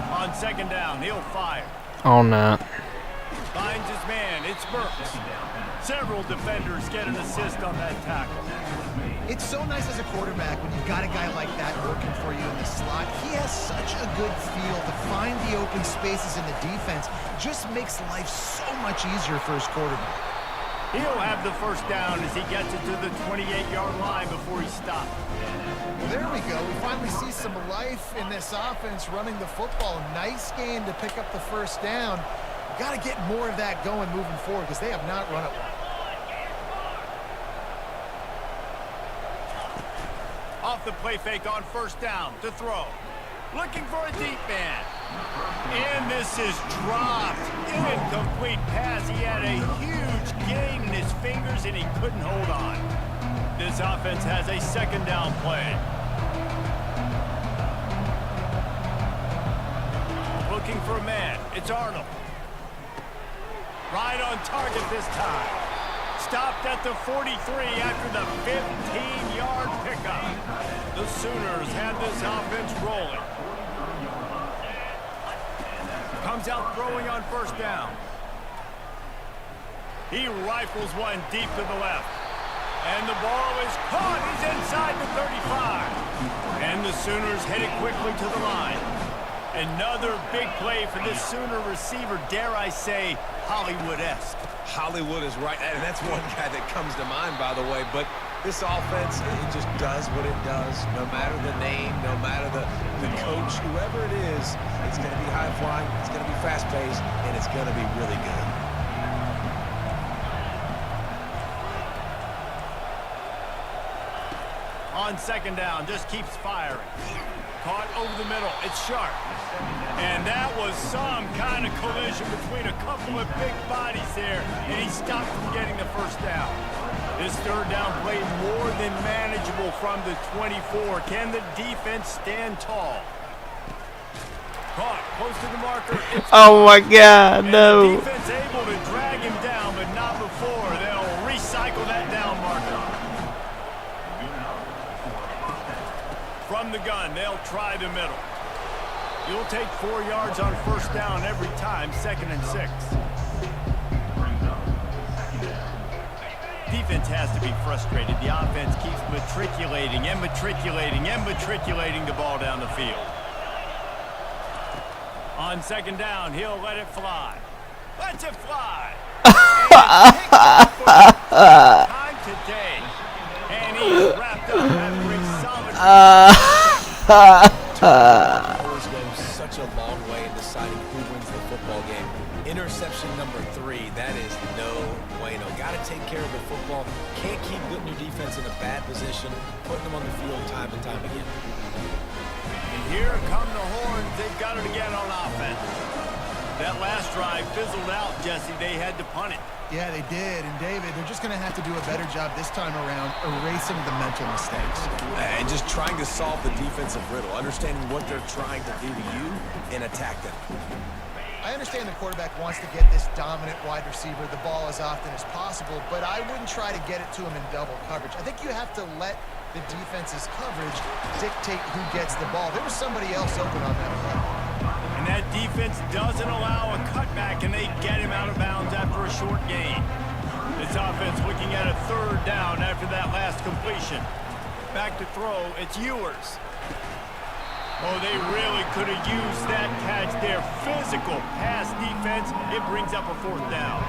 On second down, he'll fire. On that. Finds his man. It's Burks. Several defenders get an assist on that tackle. It's so nice as a quarterback when you've got a guy like that working for you in the slot. He has such a good feel to find the open spaces in the defense. Just makes life so much easier for his quarterback. He'll have the first down as he gets it to the 28-yard line before he stops. Well, there we go. We finally see some life in this offense running the football. Nice game to pick up the first down. Got to get more of that going moving forward because they have not run it well. Off the play fake on first down to throw. Looking for a deep man. And this is dropped. Incomplete pass. He had a huge gain in his fingers and he couldn't hold on. This offense has a second down play. Looking for a man. It's Arnold. Right on target this time. Stopped at the 43 after the 15-yard pickup. The Sooners have this offense rolling. Comes out throwing on first down. He rifles one deep to the left. And the ball is caught. He's inside the 35. And the Sooners headed quickly to the line. Another big play for this Sooner receiver, dare I say, Hollywood-esque. Hollywood is right, and that's one guy that comes to mind, by the way. But this offense, it just does what it does. No matter the name, no matter the coach, whoever it is, it's going to be high-flying, it's going to be fast-paced, and it's going to be really good. On On second down, just keeps firing. Caught over the middle. It's sharp. And that was some kind of collision between a couple of big bodies there, and he stopped from getting the first down. This third down play more than manageable from the 24. Can the defense stand tall? Caught close to the marker. Oh my God, no. The defense able to drag him down, but not before. They'll recycle that down marker. From the gun, they'll try the middle. You'll take 4 yards on first down every time, 2nd and 6. Defense has to be frustrated. The offense keeps matriculating and matriculating and matriculating the ball down the field. On second down, he'll let it fly. Let it fly. Time today. And he's wrapped up after a solid. Always goes such a long way in deciding who wins the football game. Interception number 3, that is no bueno. Got to take care of the football. Can't keep putting your defense in a bad position, putting them on the field time and time again. And here come the Horns. They've got it again on offense. That last drive fizzled out, Jesse. They had to punt it. Yeah, they did. And David, they're just going to have to do a better job this time around erasing the mental mistakes. And just trying to solve the defensive riddle, understanding what they're trying to do to you and attack them. I understand the quarterback wants to get this dominant wide receiver the ball as often as possible, but I wouldn't try to get it to him in double coverage. I think you have to let the defense's coverage dictate who gets the ball. There was somebody else open on that play. And that defense doesn't allow a cutback, and they get him out of bounds after a short gain. This offense looking at a third down after that last completion. Back to throw, it's Ewers. Oh, they really could have used that catch there. Physical pass defense. It brings up a 4th down.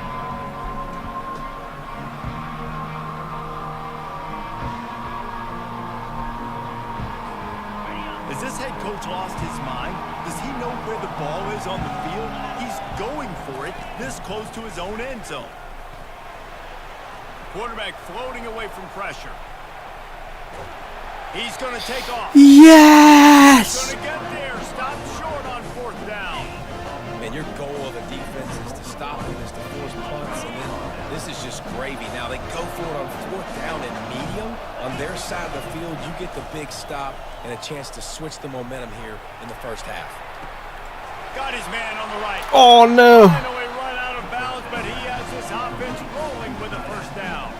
Has this head coach lost his mind? Does he know where the ball is on the field? He's going for it this close to his own end zone. Quarterback floating away from pressure. He's going to take off. Yes! He's going to get there. Stop short on 4th down. Man, your goal of a defense is to stop them, is to force punts, and then this is just gravy. Now they go for it on 4th down and medium. On their side of the field, you get the big stop and a chance to switch the momentum here in the first half. Got his man on the right. Oh no. Finally run out of bounds, but he has this offense rolling with a first down.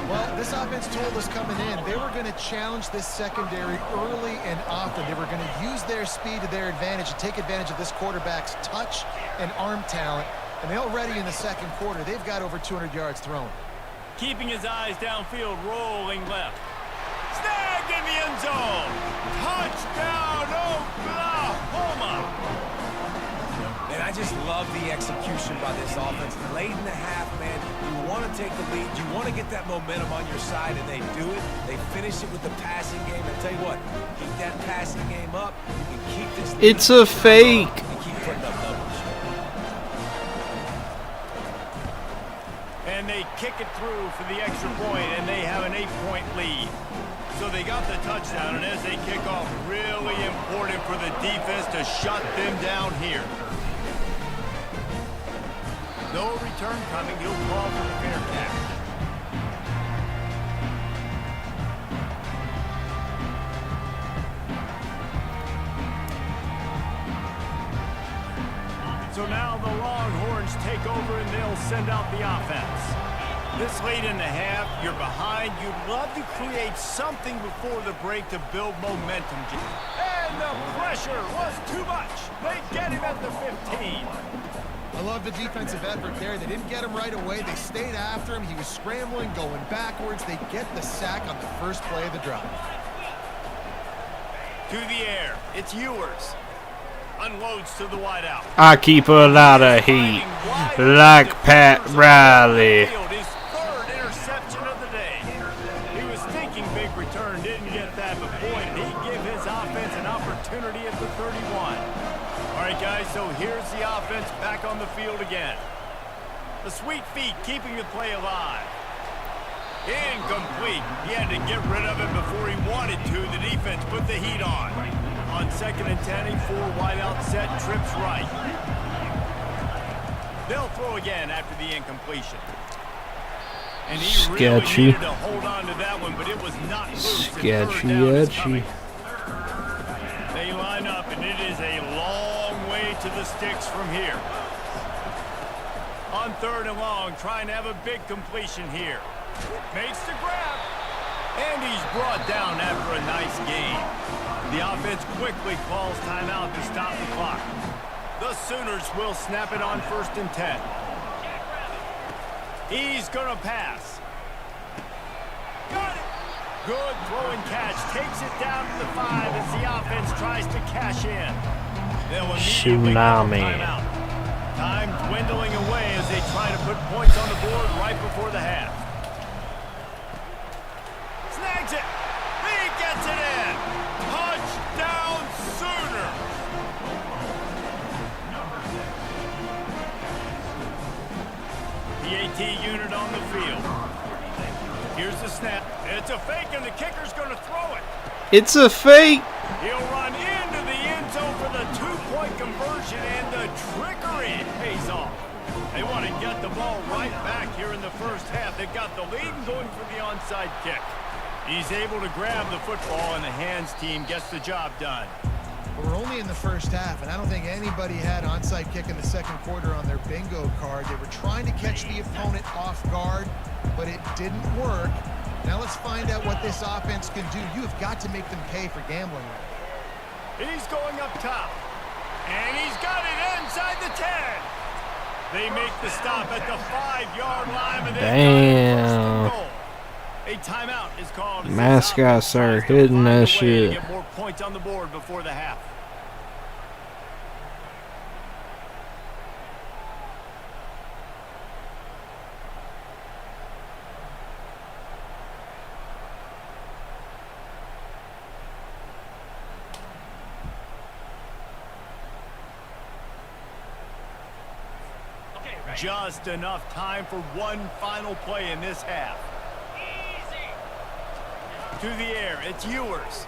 Well, this offense told us coming in they were going to challenge this secondary early and often. They were going to use their speed to their advantage and take advantage of this quarterback's touch and arm talent. And they already in the second quarter, they've got over 200 yards thrown. Keeping his eyes downfield, rolling left. Snagged in the end zone. Touchdown, Oklahoma. And I just love the execution by this offense. Late in the half, man, you want to take the lead. You want to get that momentum on your side, and they do it. They finish it with the passing game. And tell you what, keep that passing game up. You can keep this. It's a fake. And keep putting up numbers. And they kick it through for the extra point, and they have an 8-point lead. So they got the touchdown, and as they kick off, really important for the defense to shut them down here. No return coming. He'll call for the fair catch. So now the Longhorns take over, and they'll send out the offense. This late in the half, you're behind. You'd love to create something before the break to build momentum. And the pressure was too much. They get him at the 15. I love the defensive effort there. They didn't get him right away. They stayed after him. He was scrambling, going backwards. They get the sack on the first play of the drive. To the air. It's Ewers. Unloads to the wideout. I keep a lot of heat, like Pat Riley. His third interception of the day. He was thinking big return, didn't get that, but boy, did he give his offense an opportunity at the 31. All right, guys, so here's the offense back on the field again. The sweet feet keeping the play alive. Incomplete. He had to get rid of it before he wanted to. The defense put the heat on. On 2nd and 10, a 4-wideout set, trips right. They'll throw again after the incompletion. And he really needed to hold on to that one, but it was not loose. Sketchy. They line up, and it is a long way to the sticks from here. On 3rd and long, trying to have a big completion here. Makes the grab. And he's brought down after a nice gain. The offense quickly calls timeout to stop the clock. The Sooners will snap it on 1st and 10. He's going to pass. Got it. Good throw and catch. Takes it down to the 5 as the offense tries to cash in. They'll immediately call timeout. Time dwindling away as they try to put points on the board right before the half. Snags it. He gets it in. Touchdown Sooner. PAT unit on the field. Here's the snap. It's a fake, and the kicker's going to throw it. It's a fake. He'll run into the end zone for the 2-point conversion, and the trickery pays off. They want to get the ball right back here in the first half. They've got the lead and going for the onside kick. He's able to grab the football, and the hands team gets the job done. We're only in the first half, and I don't think anybody had onside kick in the 2nd quarter on their bingo card. They were trying to catch the opponent off guard, but it didn't work. Now let's find out what this offense can do. You have got to make them pay for gambling. He's going up top, and he's got it inside the 10. They make the stop at the 5-yard line, and damn. A timeout is called. Mascots are hitting that shit. Get more points on the board before the half. Just enough time for one final play in this half. To the air, it's Ewers.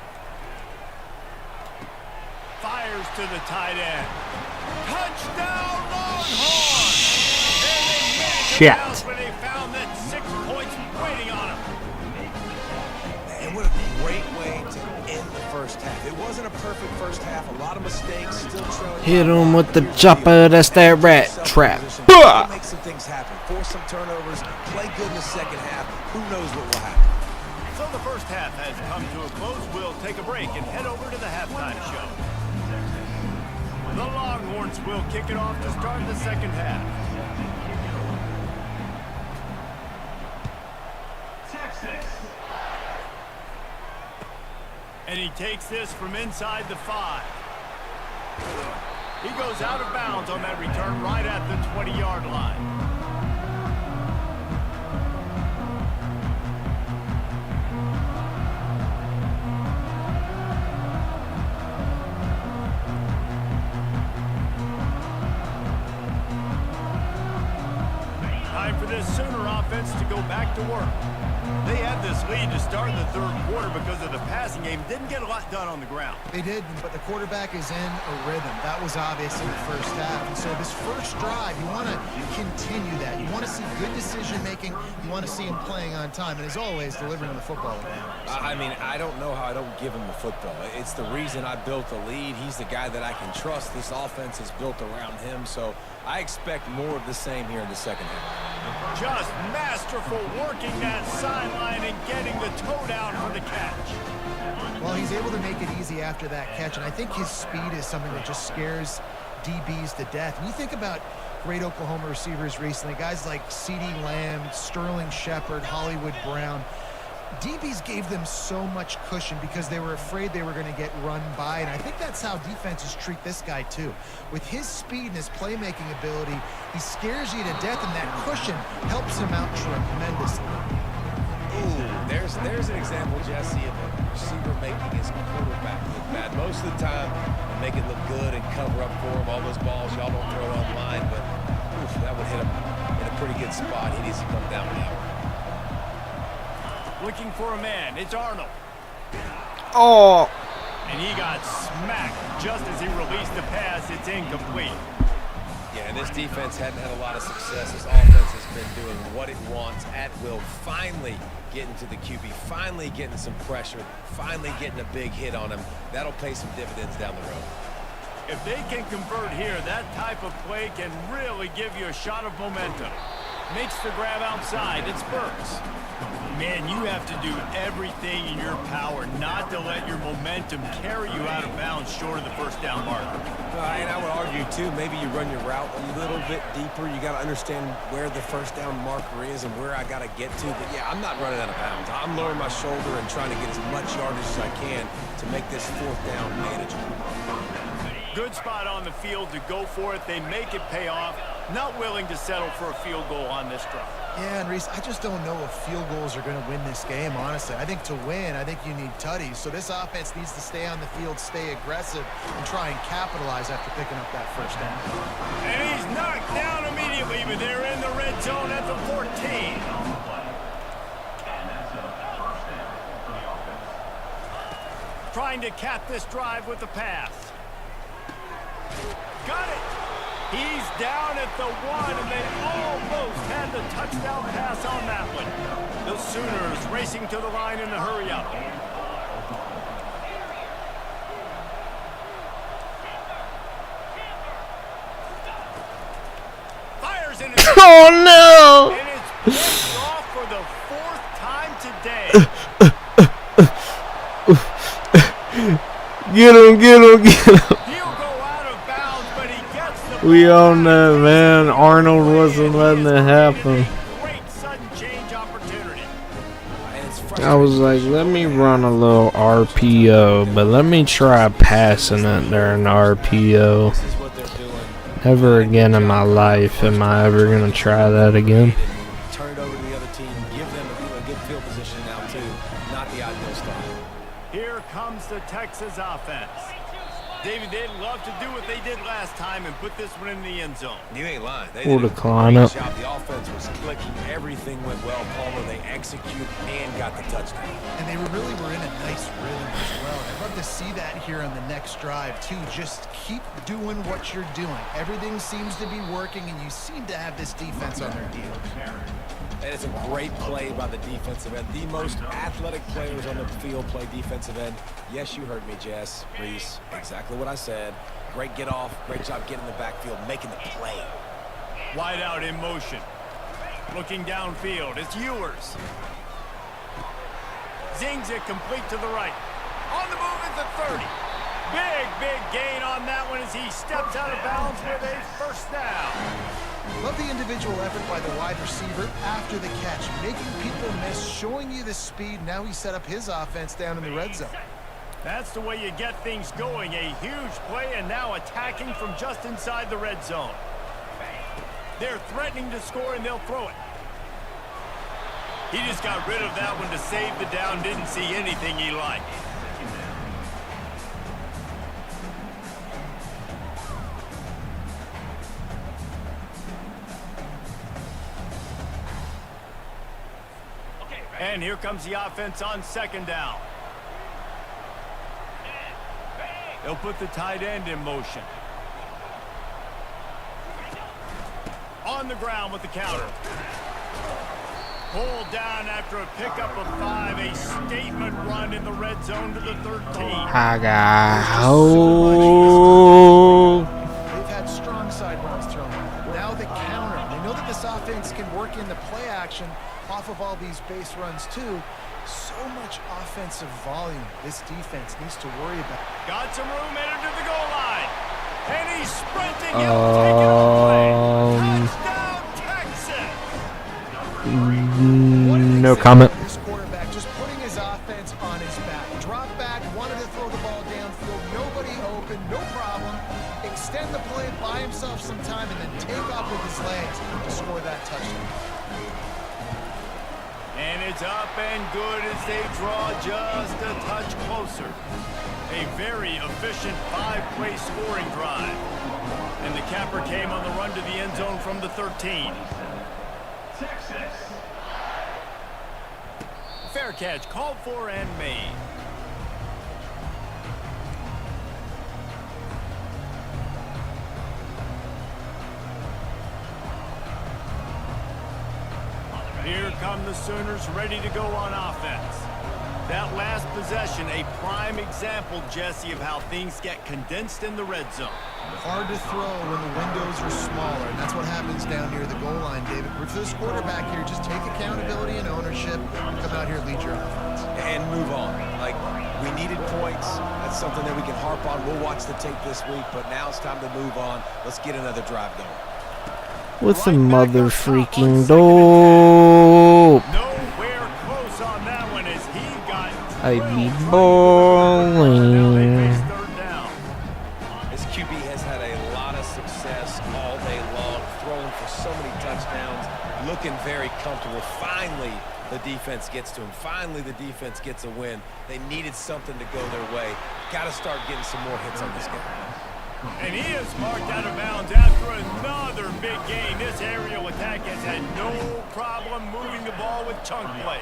Fires to the tight end. Touchdown Longhorn! Shit. When they found that 6 points waiting on them. And what a great way to end the first half. It wasn't a perfect first half. A lot of mistakes. Still trailing. Hit him with the chopper. That's that rat trap. Make some things happen. Force some turnovers. Play good in the second half. Who knows what will happen? So the first half has come to a close. We'll take a break and head over to the halftime show. The Longhorns will kick it off to start the second half. And he takes this from inside the 5. He goes out of bounds on that return right at the 20-yard line. Time for this Sooner offense to go back to work. They had this lead to start the 3rd quarter because of the passing game. Didn't get a lot done on the ground. They did, but the quarterback is in a rhythm. That was obvious in the first half. And so this first drive, you want to continue that. You want to see good decision-making. You want to see him playing on time. And as always, delivering the football. I mean, I don't know how I don't give him the football. It's the reason I built the lead. He's the guy that I can trust. This offense is built around him. So I expect more of the same here in the second half. Just masterful working that sideline and getting the toe down for the catch. Well, he's able to make it easy after that catch, and I think his speed is something that just scares DBs to death. And you think about great Oklahoma receivers recently, guys like CeeDee Lamb, Sterling Shepard, Hollywood Brown. DBs gave them so much cushion because they were afraid they were going to get run by, and I think that's how defenses treat this guy too. With his speed and his playmaking ability, he scares you to death, and that cushion helps him out tremendously. Ooh, there's an example, Jesse, of a receiver making his quarterback look bad. Most of the time, they make it look good and cover up for him. All those balls y'all don't throw online, but oof, that would hit him in a pretty good spot. He needs to come down with that one. Looking for a man. It's Arnold. Oh. And he got smacked just as he released the pass. It's incomplete. Yeah, and this defense hadn't had a lot of success. This offense has been doing what it wants at will. Finally getting to the QB, finally getting some pressure, finally getting a big hit on him. That'll pay some dividends down the road. If they can convert here, that type of play can really give you a shot of momentum. Makes the grab outside. It's Burks. Man, you have to do everything in your power not to let your momentum carry you out of bounds short of the first down marker. And I would argue, too, maybe you run your route a little bit deeper. You got to understand where the first down marker is and where I got to get to. But, yeah, I'm not running out of bounds. I'm lowering my shoulder and trying to get as much yardage as I can to make this fourth down manageable. Good spot on the field to go for it. They make it pay off. Not willing to settle for a field goal on this drive. Yeah, and Reese, I just don't know if field goals are going to win this game, honestly. I think to win, I think you need tutties. So this offense needs to stay on the field, stay aggressive, and try and capitalize after picking up that first down. And he's knocked down immediately, but they're in the red zone at the 14. Trying to cap this drive with the pass. Got it. He's down at the 1, and they almost had the touchdown pass on that one. The Sooners racing to the line in the hurry-up. Fires in it. Oh, no! And it's picked off for the 4th time today. Get him, get him, get him. We own that, man. Arnold wasn't letting it happen. I was like, let me run a little RPO, but let me try passing it during the RPO. Never again in my life am I ever going to try that again. Turn it over to the other team. Give them a good field position now, too. Not the ideal start. Here comes the Texas offense. David, they'd love to do what they did last time and put this one in the end zone. You ain't lying. They We'll did decline a it. great job. The offense was clicking. Everything went well. Palmer, they executed and got the touchdown. And they really were in a nice rhythm as well. I'd love to see that here on the next drive, too. Just keep doing what you're doing. Everything seems to be working, and you seem to have this defense on their heels. And it's a great play by the defensive end. The most athletic players on the field play defensive end. Yes, you heard me, Jess, Reese. Exactly what I said. Great get off. Great job getting in the backfield, making the play. Wide out in motion. Looking downfield. It's Ewers. Zings it complete to the right. On the move at the 30. Big gain on that one as he steps out of bounds with a first down. Love the individual effort by the wide receiver after the catch, making people miss, showing you the speed. Now he set up his offense down in the red zone. That's the way you get things going. A huge play and now attacking from just inside the red zone. They're threatening to score and they'll throw it. He just got rid of that one to save the down. Didn't see anything he liked. And here comes the offense on second down. They'll put the tight end in motion. On the ground with the counter. Pulled down after a pickup of 5. A statement run in the red zone to the 13. They've had strong side runs thrown. Now the counter. They know that this offense can work in the play action off of all these base runs too. So much offensive volume this defense needs to worry about. Got some room headed to the goal line. And he's sprinting. He'll take it away. Touchdown, Texas. No comment. This quarterback just putting his offense on his back. Drop back, wanted to throw the ball downfield. Nobody open, no problem. Extend the play, buy himself some time, and then take off with his legs to score that touchdown. And it's up and good as they draw just a touch closer. A very efficient 5-play scoring drive. And the capper came on the run to the end zone from the 13. Texas. Fair catch called for and made. Here come the Sooners ready to go on offense. That last possession, a prime example, Jesse, of how things get condensed in the red zone. Hard to throw when the windows are smaller, and that's what happens down near the goal line, David. For this quarterback here, just take accountability and ownership and come out here and lead your offense. And move on. Like, we needed points. That's something that we can harp on. We'll watch the tape this week, but now it's time to move on. Let's get another drive going. With the mother freaking dope. Nowhere close on that one as he got I be balling. This QB has had a lot of success all day long, throwing for so many touchdowns, looking very comfortable. Finally, the defense gets to him. Finally, the defense gets a win. They needed something to go their way. Got to start getting some more hits on this guy. And he is marked out of bounds after another big gain. This aerial attack has had no problem moving the ball with chunk plays.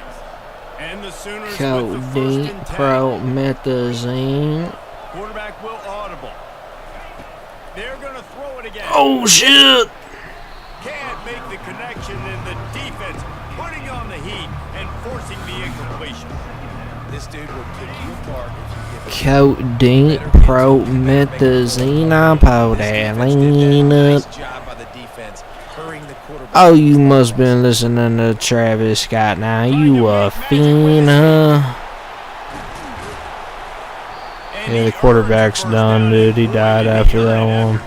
And the Sooners with the first and 10. Promethazine. Quarterback will audible. They're going to throw it again. Oh, shit! Can't make the connection, and the defense putting on the heat and forcing the incompletion. This dude will pick you apart if you give him Codeine, promethazine, nice job by the defense, hurrying the quarterback. Oh, you must been listening to Travis Scott now. You a fiend, huh? Yeah, the quarterback's done, dude. He died after that one.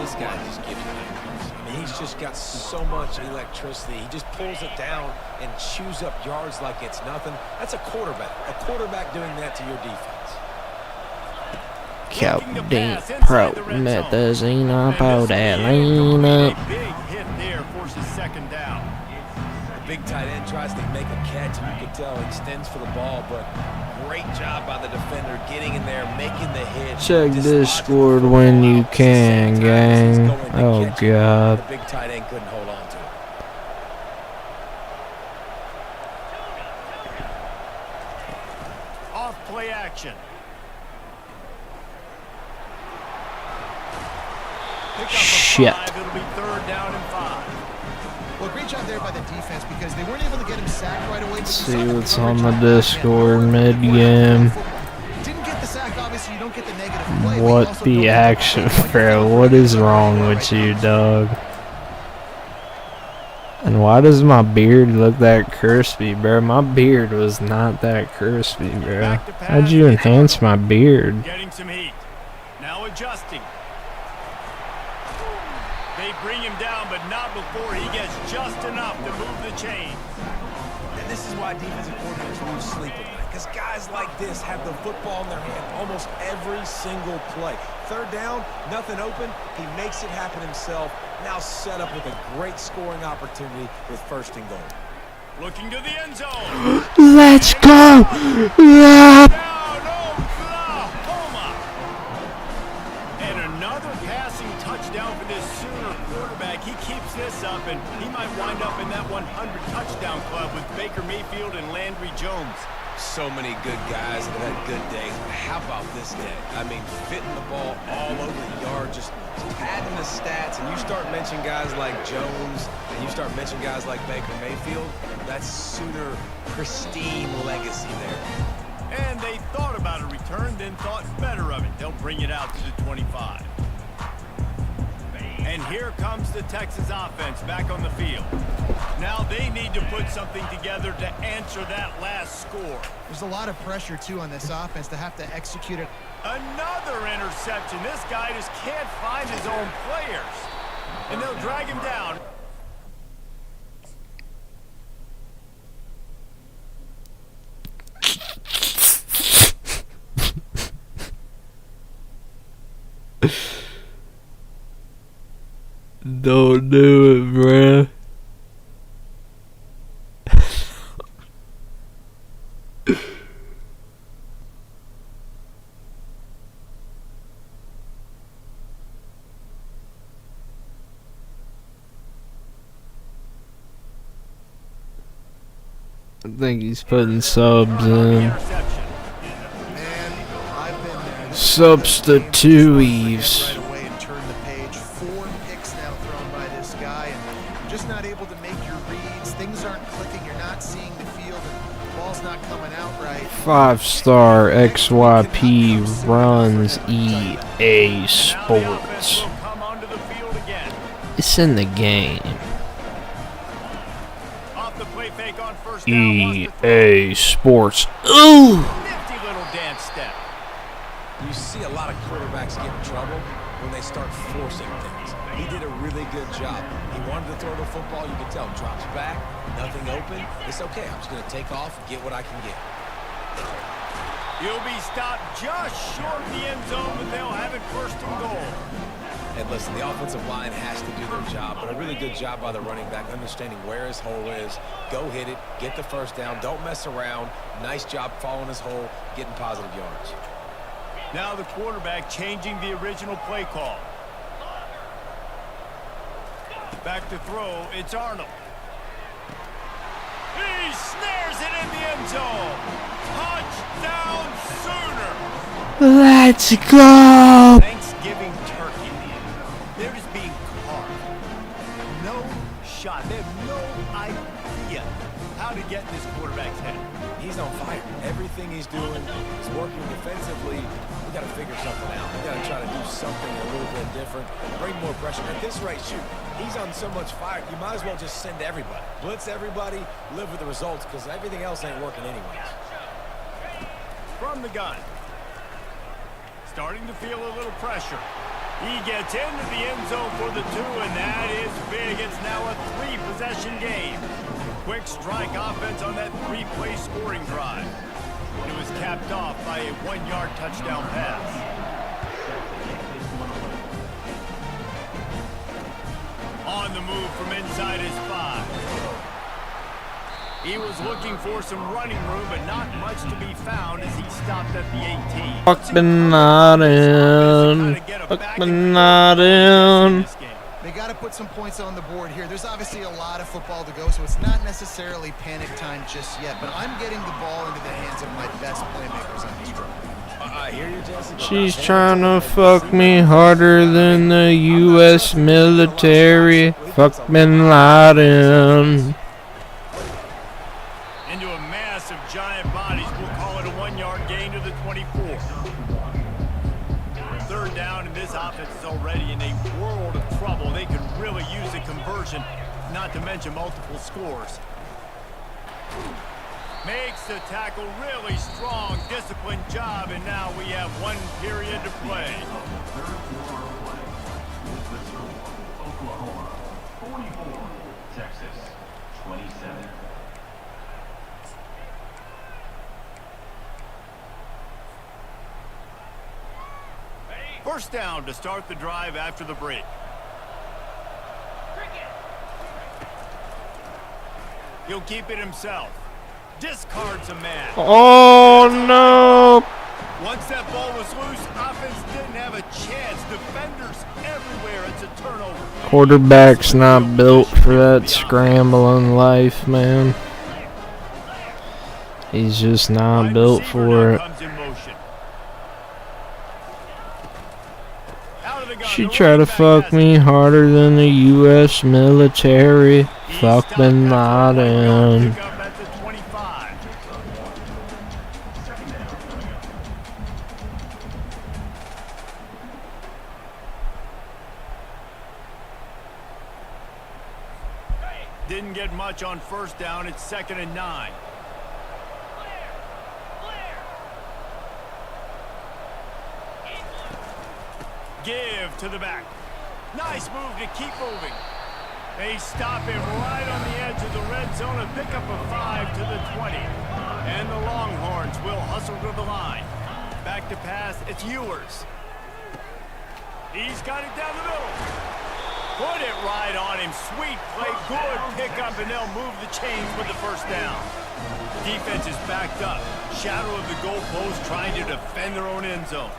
This guy just gives you energy. I mean, he's just got so much electricity. He just pulls it down and chews up yards like it's nothing. That's a quarterback. A quarterback doing that to your defense. Codeine, promethazine, podalina. Big hit there forces second down. The big tight end tries to make a catch, and you can tell he extends for the ball, but great job by the defender getting in there, making the hit. Check Discord when you can, gang. Oh, God. The big tight end couldn't hold on to it. Off play action. Shit. It'll be third down and 5. Well, great job there by the defense because they weren't able to get him sacked right away. Let's see what's on the Discord mid-game. Didn't get the sack, obviously you don't get the negative play. What the action, bro? What is wrong with you, dog? And why does my beard look that crispy, bro? My beard was not that crispy, bro. How'd you enhance my beard? Getting some heat. Now adjusting. They bring him down, but not before he gets just enough to move the chains. And this is why defensive coordinators lose sleep at night, because guys like this have the football in their hand almost every single play. Third down, nothing open, he makes it happen himself. Now set up with a great scoring opportunity with first and goal. Looking to the end zone. Let's go! Yeah. Oklahoma. And another passing touchdown for this Sooner quarterback. He keeps this up, and he might wind up in that 100 touchdown club with Baker Mayfield and Landry Jones. So many good guys that have had good days. How about this day? I mean, fitting the ball all over the yard, just padding the stats, and you start mentioning guys like Jones, and you start mentioning guys like Baker Mayfield, that's Sooner pristine legacy there. And they thought about a return, then thought better of it. They'll bring it out to the 25. And here comes the Texas offense back on the field. Now they need to put something together to answer that last score. There's a lot of pressure, too, on this offense to have to execute it. Another interception. This guy just can't find his own players. And they'll drag him down. Don't do it, bruh. I think he's putting subs in. Substitutes. Right away and turn the page. 4 picks now thrown by this guy, and you're just not able to make your reads. Things aren't clicking. You're not seeing the field, and the ball's not coming out right. 5-star XYP runs EA Sports. It's in the game. EA Sports. Ooh! You see a lot of quarterbacks get in trouble when they start forcing things. He did a really good job. He wanted to throw the football. You can tell. Drops back, nothing open. It's okay. I'm just going to take off, get what I can get. He'll be stopped just short of the end zone, but they'll have it first and goal. And listen, the offensive line has to do their job, but a really good job by the running back, understanding where his hole is. Go hit it, get the first down, don't mess around. Nice job following his hole, getting positive yards. Now the quarterback changing the original play call. Back to throw, it's Arnold. He snares it in the end zone. Touchdown Sooner. Let's go. Thanksgiving turkey. They're just being carved. No shot. They have no idea how to get in this quarterback's head. He's on fire. Everything he's doing is working defensively. We got to figure something out. We got to try to do something a little bit different. Bring more pressure. At this rate, shoot, he's on so much fire. You might as well just send everybody. Blitz everybody, live with the results, because everything else ain't working anyways. From the gun. Starting to feel a little pressure. He gets into the end zone for the 2, and that is big. It's now a 3-possession game. Quick strike offense on that 3-play scoring drive. It was capped off by a 1-yard touchdown pass. On the move from inside his 5. He was looking for some running room, but not much to be found as he stopped at the 18. Fuck been not in. Fuck been not in. They got to put some points on the board here. There's obviously a lot of football to go, so it's not necessarily panic time just yet. But I'm getting the ball into the hands of my best playmakers on this drive. I hear you, Jesse. She's trying to fuck me harder than the U.S. military. Fuck Bin Laden. Into a mass of giant bodies. We'll call it a 1-yard gain to the 24. Third down, and this offense is already in a world of trouble. They could really use a conversion, not to mention multiple scores. Makes the tackle really strong, disciplined job, and now we have 1 period to play. Oklahoma 44, Texas 27. First down to start the drive after the break. He'll keep it himself. Discards a man. Oh no! Once that ball was loose, offense didn't have a chance. Defenders everywhere. It's a turnover. Quarterback's not built for that scrambling life, man. He's just not built for it. She tried to fuck me harder than the U.S. military. Fuck Bin Laden. Didn't get much on first down. It's 2nd and 9. Give to the back. Nice move to keep moving. They stop him right on the edge of the red zone and pick up a 5 to the 20. And the Longhorns will hustle to the line. Back to pass, it's Ewers. He's got it down the middle. Put it right on him. Sweet play, good pickup, and they'll move the chains with the first down. Defense is backed up. Shadow of the goalpost trying to defend their own end zone.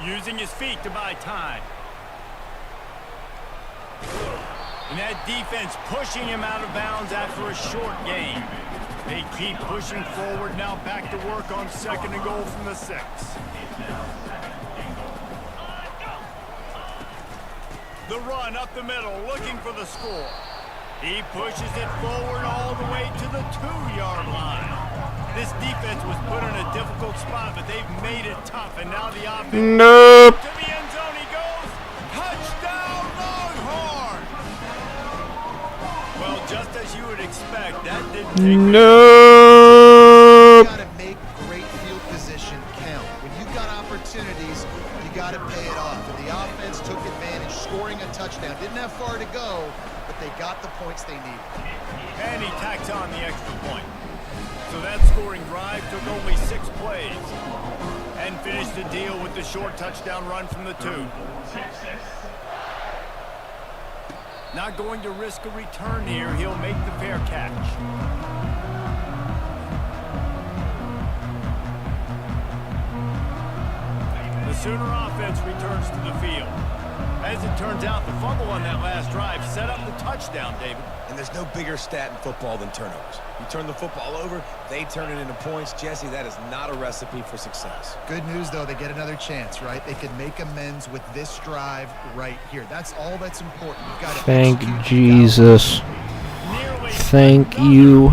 Using his feet to buy time. And that defense pushing him out of bounds after a short gain. They keep pushing forward, now back to work on 2nd and goal from the 6. The run up the middle, looking for the score. He pushes it forward all the way to the 2-yard line. This defense was put in a difficult spot, but they've made it tough, and now the offense... Nope. To the end zone he goes. Touchdown, Longhorn! Well, just as you would expect, that didn't take... Nope. You gotta make great field position count. When you've got opportunities, you gotta pay it off. And the offense took advantage, scoring a touchdown. Didn't have far to go, but they got the points they needed. And he tacks on the extra point. So that scoring drive took only 6 plays. And finished the deal with the short touchdown run from the 2. Not going to risk a return here. He'll make the fair catch. The Sooner offense returns to the field. As it turns out, the fumble on that last drive set up the touchdown, David. And there's no bigger stat in football than turnovers. You turn the football over, they turn it into points. Jesse, that is not a recipe for success. Good news, though, they get another chance, right? They can make amends with this drive right here. That's all that's important. You've got to Thank Jesus. Thank you,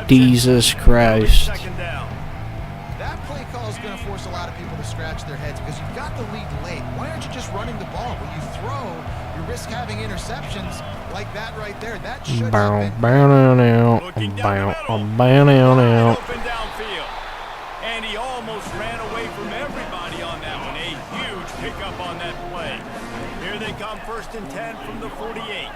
Jesus Christ. That play call is going to force a lot of people to scratch their heads because you've got the lead late. Why aren't you just running the ball? When you throw, you risk having interceptions like that right there. That should happen. Open downfield. And he almost ran away from everybody on that one. A huge pickup on that play. Here they come, 1st and 10 from the 48.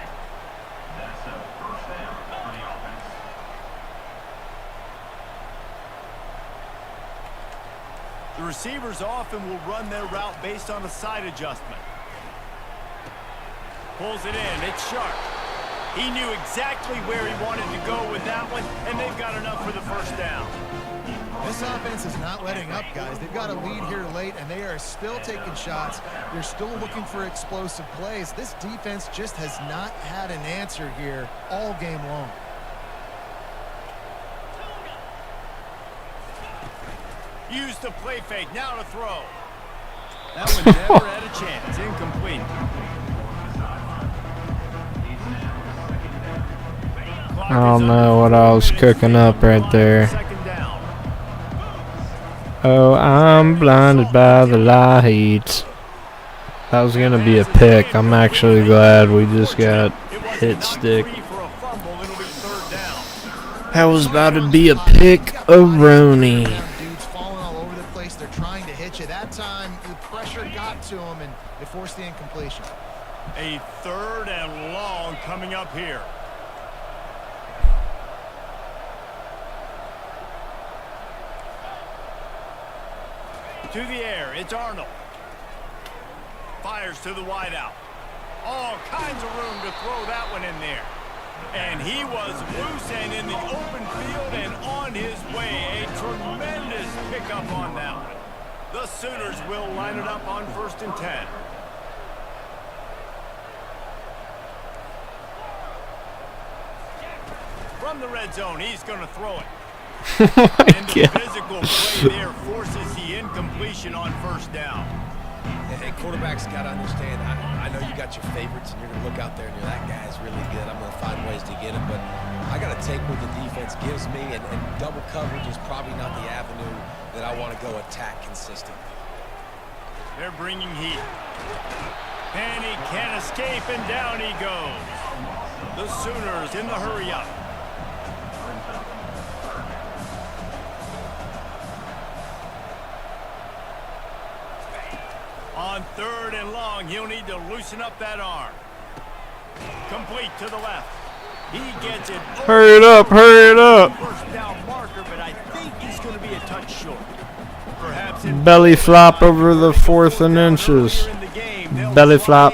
The receivers often will run their route based on a side adjustment. Pulls it in. It's sharp. He knew exactly where he wanted to go with that one, and they've got enough for the 1st down. This offense is not letting up, guys. They've got a lead here late, and they are still taking shots. They're still looking for explosive plays. This defense just has not had an answer here all game long. Use the play fake, now to throw. That one never had a chance, incomplete. I don't know what I was cooking up right there. Oh, I'm blinded by the lights. That was going to be a pick. I'm actually glad we just got hit stick. That was about to be a pick-a-roni. They're trying to hit you. That time, the pressure got to him, and it forced the incompletion. A 3rd and long coming up here. To the air, it's Arnold. Fires to the wideout. All kinds of room to throw that one in there. And he was loose and in the open field and on his way. A tremendous pickup on that one. The Sooners will line it up on 1st and 10. From the red zone, he's going to throw it. And the physical play there forces the incompletion on 1st down. Hey, quarterbacks got to understand, I know you got your favorites, and you're going to look out there and you're, that guy's really good. I'm going to find ways to get him, but I got to take what the defense gives me, and double coverage is probably not the avenue that I want to go attack consistently. They're bringing heat. And he can't escape, and down he goes. The Sooners in the hurry-up. On 3rd and long, he'll need to loosen up that arm. Complete to the left. He gets it. Hurry it up, hurry it up. 1st down marker, but I think he's going to be a touch short. Perhaps belly flop over the 4th and inches. Belly flop.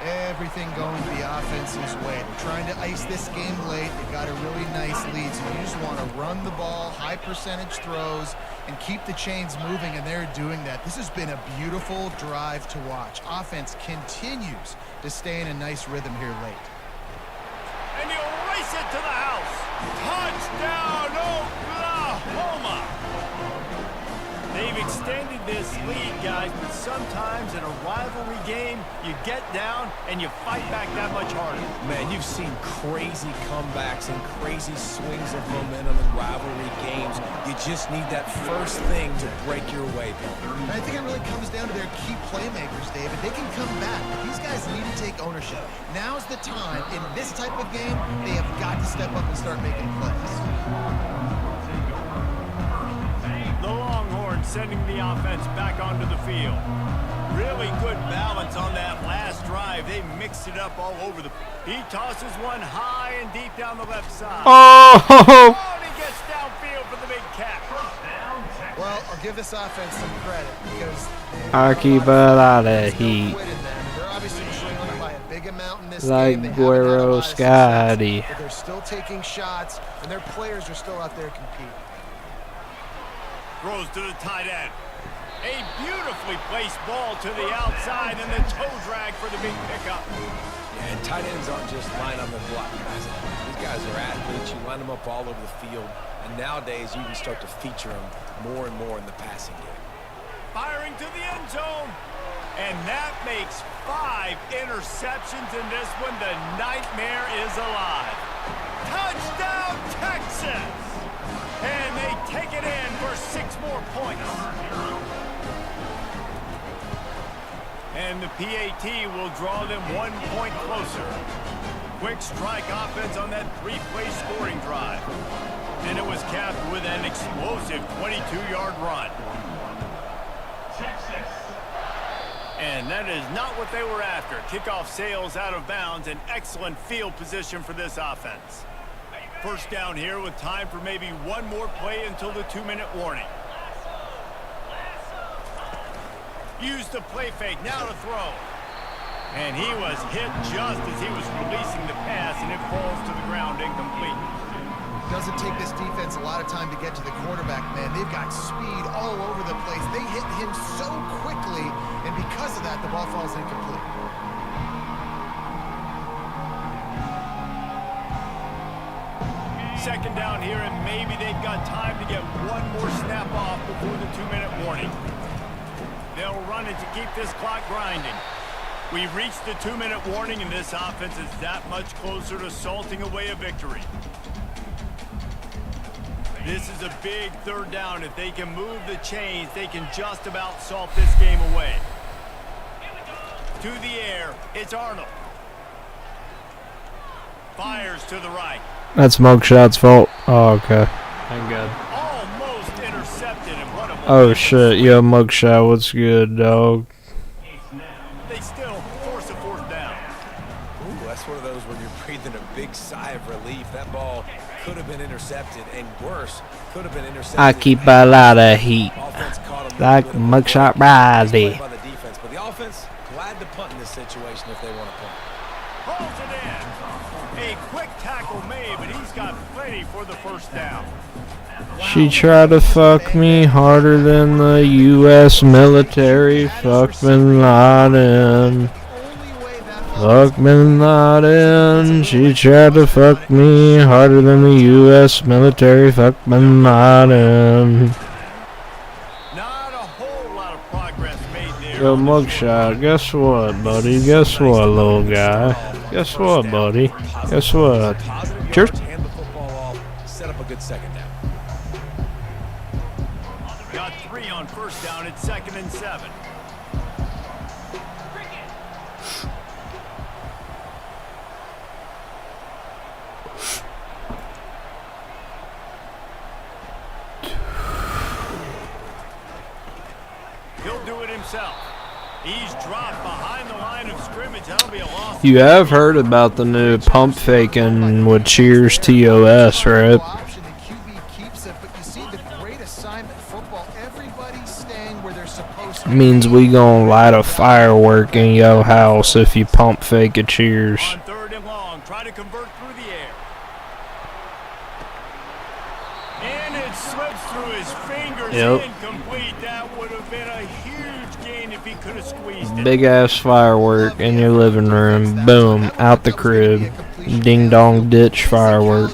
Everything going the offense's way. They're trying to ice this game late. They've got a really nice lead, so you just want to run the ball, high percentage throws, and keep the chains moving, and they're doing that. This has been a beautiful drive to watch. Offense continues to stay in a nice rhythm here late. And he'll race it to the house. Touchdown, Oklahoma! They've extended this lead, guys, but sometimes in a rivalry game, you get down and you fight back that much harder. Man, you've seen crazy comebacks and crazy swings of momentum in rivalry games. You just need that first thing to break your way, Bill. I think it really comes down to their key playmakers, David. They can come back, but these guys need to take ownership. Now's the time. In this type of game, they have got to step up and start making plays. The Longhorns sending the offense back onto the field. Really good balance on that last drive. They mixed it up all over the... He tosses one high and deep down the left side. Oh! And he gets downfield for the big catch. Well, I'll give this offense some credit because I keep a lot of heat. they're obviously trailing by a big amount in this Like game. Guero Scotty. But they're still taking shots, and their players are still out there competing. Throws to the tight end. A beautifully placed ball to the outside and the toe drag for the big pickup. Yeah, and tight ends aren't just line up and block guys. These guys are athletes. You line them up all over the field. And nowadays, you can start to feature them more and more in the passing game. Firing to the end zone. And that makes 5 interceptions in this one. The nightmare is alive. Touchdown, Texas! And they take it in for 6 more points. And the PAT will draw them 1 point closer. Quick strike offense on that 3-play scoring drive. And it was capped with an explosive 22-yard run. Texas. And that is not what they were after. Kickoff sails out of bounds. An excellent field position for this offense. First down here with time for maybe 1 more play until the 2-minute warning. Used the play fake, now to throw. And he was hit just as he was releasing the pass, and it falls to the ground incomplete. Doesn't take this defense a lot of time to get to the quarterback, man. They've got speed all over the place. They hit him so quickly, and because of that, the ball falls incomplete. Second down here, and maybe they've got time to get 1 more snap off before the 2-minute warning. They'll run it to keep this clock grinding. We've reached the 2-minute warning, and this offense is that much closer to salting away a victory. This is a big 3rd down. If they can move the chains, they can just about salt this game away. To the air, it's Arnold. Fires to the right. That's Mugshot's fault. Oh, okay. Thank God. Almost intercepted, and what a... Oh, shit. Yo, Mugshot, what's good, dog? They still force a 4th down. Ooh, that's one of those where you're breathing a big sigh of relief. That ball could have been intercepted, and worse, could have been intercepted. I keep a lot of heat. Like Mugshot Riley. By the defense, but the offense glad to punt in this situation if they want to punt. Holds it in. A quick tackle made, but he's got plenty for the 1st down. She tried to fuck me harder than the U.S. military. Fuck Bin Laden. Fuck Bin Laden. She tried to fuck me harder than the U.S. military. Fuck Bin Laden. Not a whole lot of progress made there. Yo, Mugshot, guess what, buddy? Guess what, little guy? Guess what, buddy? Guess what? Cheers. Hand the football off, set up a good 2nd down. Got 3 on 1st down. It's 2nd and 7. He'll do it himself. He's dropped behind the line of scrimmage. That'll be a loss. You have heard about the new pump faking with Cheers TOS, right? Means we gonna light a firework in your house if you pump fake a Cheers. On 3rd and long, try to convert through the air. And it slips through his fingers. Yep. Incomplete. That would have been a huge gain if he could have squeezed it. Big ass firework in your living room. Boom, out the crib. Ding dong ditch firework.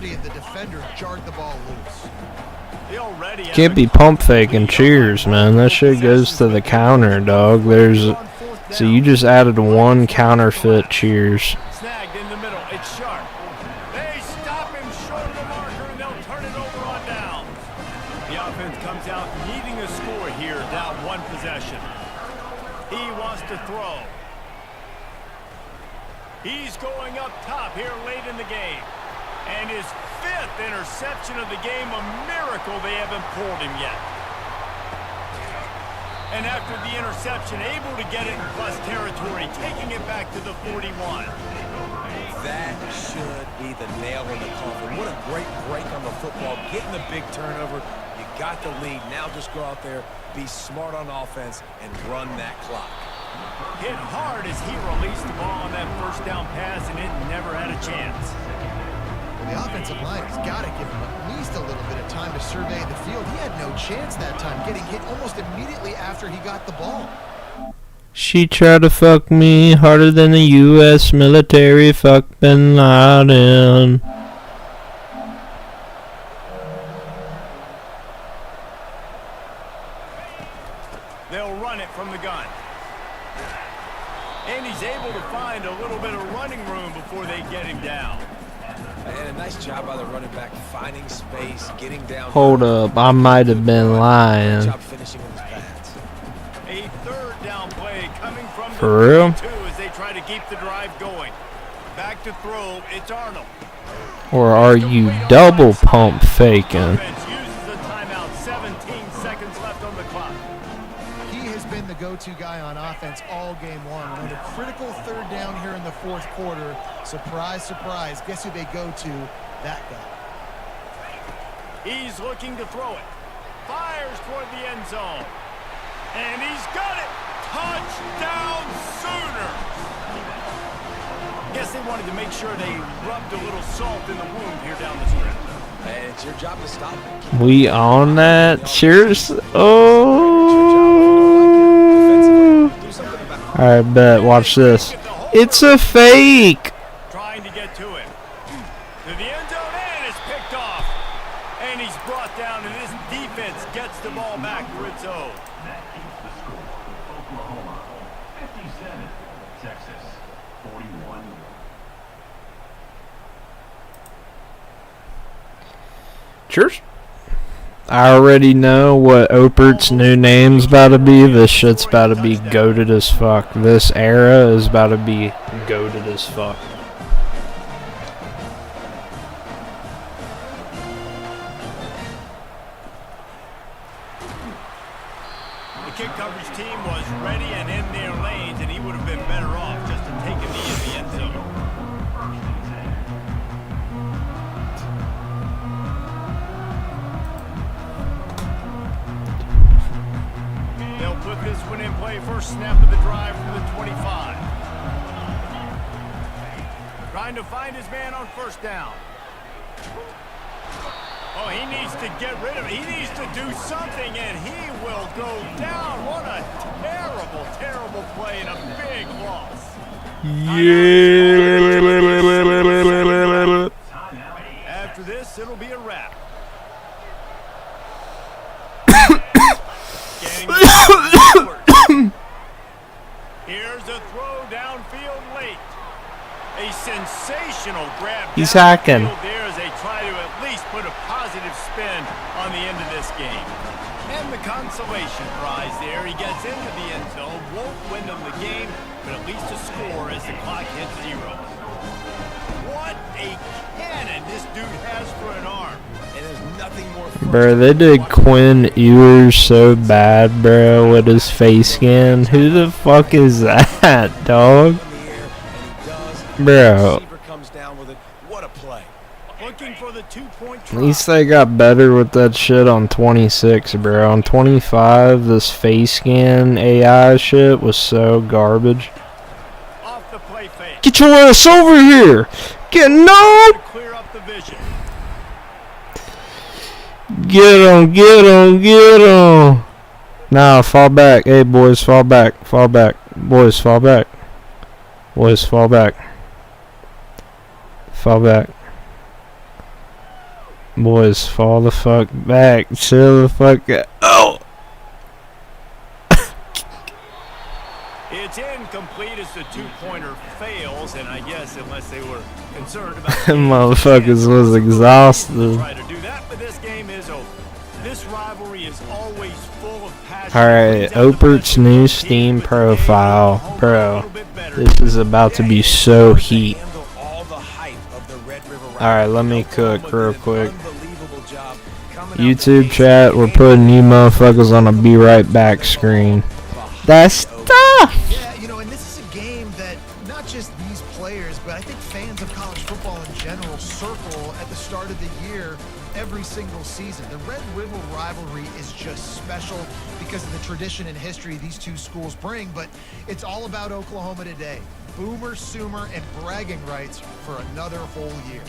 Can't be pump faking cheers, man. That shit goes to the counter, dog. So you just added one counterfeit cheers. Snagged in the middle. It's sharp. They stop him short of the marker, and they'll turn it over on downs. The offense comes out needing a score here, down one possession. He wants to throw. He's going up top here late in the game. And his 5th interception of the game, a miracle they haven't pulled him yet. And after the interception, able to get it in plus territory, taking it back to the 41. That should be the nail in the coffin. What a great break on the football, getting the big turnover. You got the lead. Now just go out there, be smart on offense, and run that clock. Hit hard as he released the ball on that first down pass, and it never had a chance. The offensive line has got to give him at least a little bit of time to survey the field. He had no chance that time, getting hit almost immediately after he got the ball. She tried to fuck me harder than the U.S. military fuck Bin Laden. They'll run it from the gun. And he's able to find a little bit of running room before they get him down. And a nice job by the running back, finding space, getting down. Hold up, I might have been lying. Job finishing with his pads. A 3rd down play coming from For the real? 2 as they try to keep the drive going. Back to throw, it's Arnold. Or are you double pump faking? Offense uses a timeout, 17 seconds left on the clock. He has been the go-to guy on offense all game long. On a critical 3rd down here in the 4th quarter, surprise, surprise, guess who they go to? That guy. He's looking to throw it. Fires toward the end zone. And he's got it. Touchdown Sooners. Guess they wanted to make sure they rubbed a little salt in the wound here down the stretch. And it's your job to stop him. We on that? Cheers. Oh. Alright, bet. Watch this. It's a fake. Trying to get to it. To the end zone, and it's picked off. And he's brought down, and this defense gets the ball back for its own. That keeps the score. Oklahoma 57, Texas 41. Cheers. I already know what Opert's new name's about to be. This shit's about to be goated as fuck. This era is about to be goated as fuck. The kick coverage team was ready and in their lanes, and he would have been better off just to take a knee in the end zone. They'll put this one in play. First snap of the drive from the 25. Trying to find his man on first down. Oh, he needs to get rid of it. He needs to do something, and he will go down. What a terrible, terrible play and a big loss. Yeah. After this, it'll be a wrap. Here's a throw downfield late. A sensational grab. He's hacking. There as they try to at least put a positive spin on the end of this game. And the consolation prize there. He gets into the end zone, won't win them the game, but at least a score as the clock hits 0. What a cannon this dude has for an arm. And there's nothing more. Bro, they did Quinn Ewers so bad, bro, with his face scan. Who the fuck is that, dog? Bro. Looking for the 2-point At least they got better with that shit on 26, bro. On 25, this face scan AI shit was so garbage. Off the play fake. Get your ass over here! Get no! Clear up the vision. Get him, get him, get him. Nah, fall back. Hey, boys, fall back. Fall back. Boys, fall back. Boys, fall back. Fall back. Boys, fall the fuck back. Chill the fuck out. Oh! It's incomplete as the two-pointer fails, and I guess unless they were concerned about Motherfuckers was exhausted. try to do that, but this game is over. This rivalry is always full of passion. Alright, Opert's new Steam profile. Bro, this is about to be so heat. Alright, let me cook real quick. YouTube chat, we're putting you motherfuckers on a be right back screen. That's tough! Yeah, you know, and this is a game that not just these players, but I think fans of college football in general circle at the start of the year every single season. The Red River rivalry is just special because of the tradition and history these two schools bring, but it's all about Oklahoma today. Boomer, Sooner, and bragging rights for another whole year.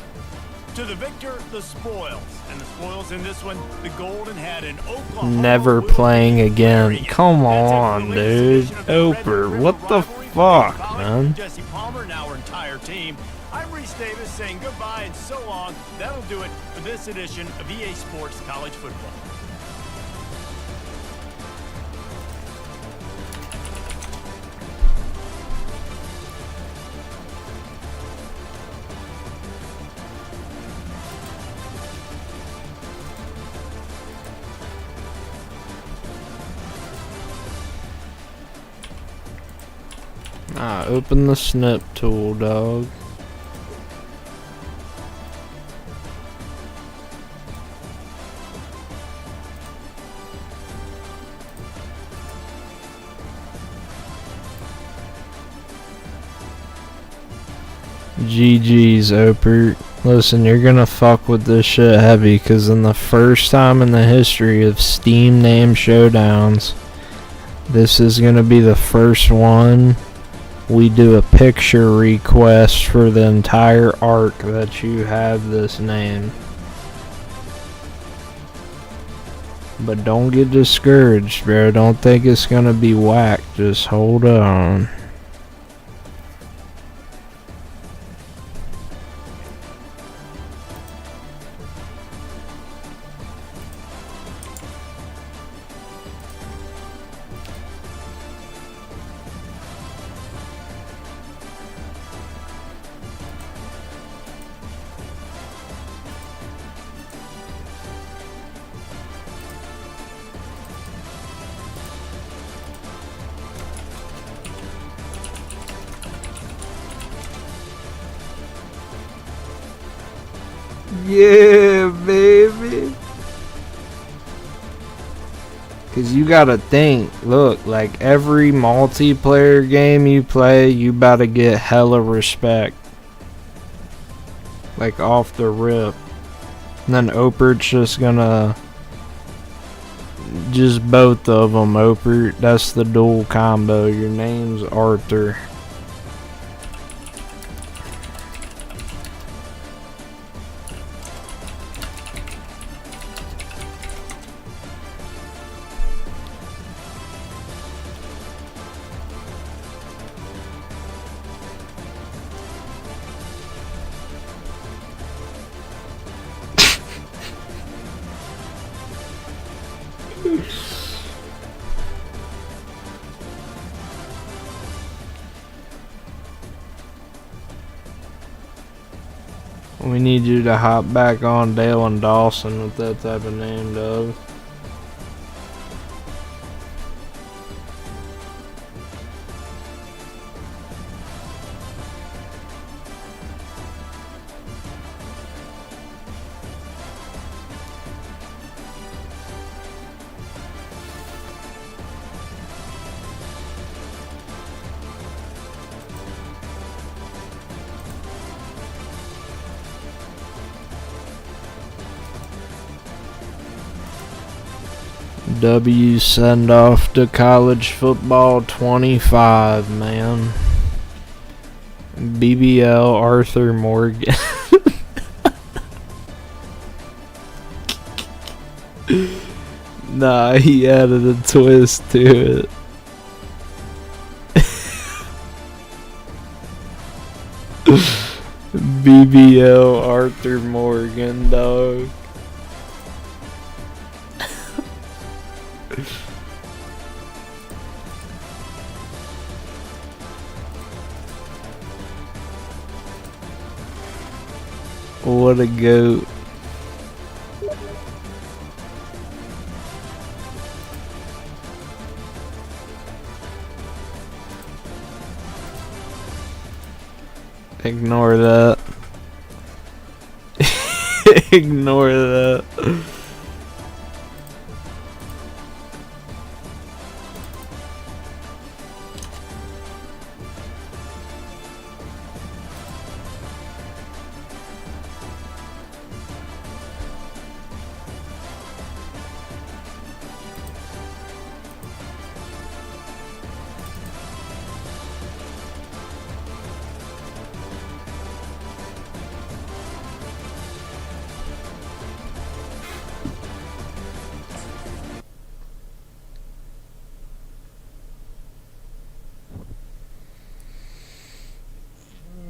To the victor, the spoils. And the spoils in this one, the Golden Hat in Oklahoma. Never playing again. Come on, dude. Oper, what the fuck, man? Jesse Palmer and our entire team. I'm Reese Davis saying goodbye and so long. That'll do it for this edition of EA Sports College Football. Open the snip tool, dog. GG's, Opert. Listen, you're gonna fuck with this shit heavy, cause in the first time in the history of Steam name showdowns, this is gonna be the first one we do a picture request for the entire arc that you have this name. But don't get discouraged, bro. Don't think it's gonna be whack. Just hold on. Yeah, baby. Cause you gotta think, look, like every multiplayer game you play, you about to get hella respect. Like off the rip. And then Opert's just gonna, just both of them, Opert. That's the dual combo. Your name's Arthur. We need you to hop back on Dale and Dawson with that type of name, dog. W send off to college football 25, man. BBL Arthur Morgan. Nah, he added a twist to it. BBL Arthur Morgan, dog. What a goat. Ignore that. Ignore that.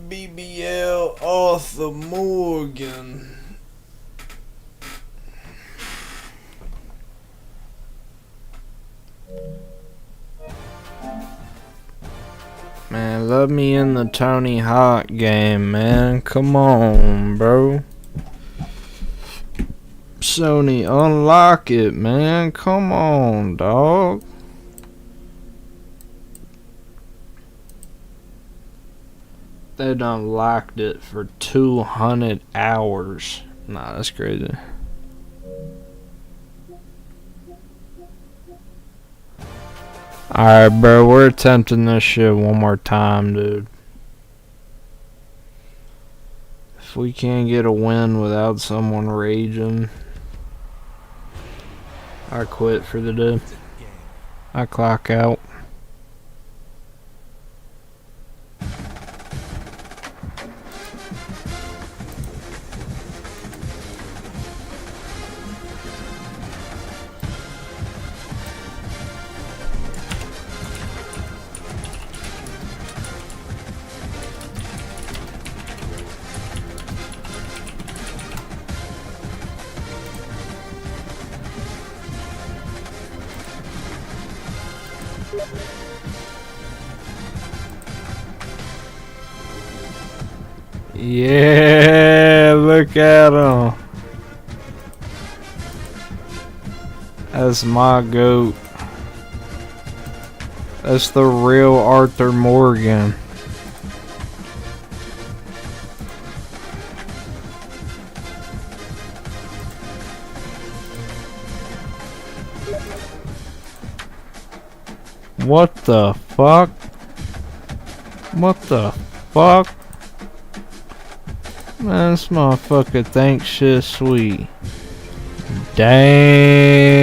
BBL Arthur Morgan. Man, let me in the Tony Hawk game, man. Come on, bro. Sony, unlock it, man. Come on, dog. They done locked it for 200 hours. Nah, that's crazy. Alright, bro, we're attempting this shit one more time, dude. If we can't get a win without someone raging, I quit for the day. I clock out. Yeah, look at him. That's my goat. That's the real Arthur Morgan. What the fuck? What the fuck? Man, this motherfucker thinks shit sweet. Damn.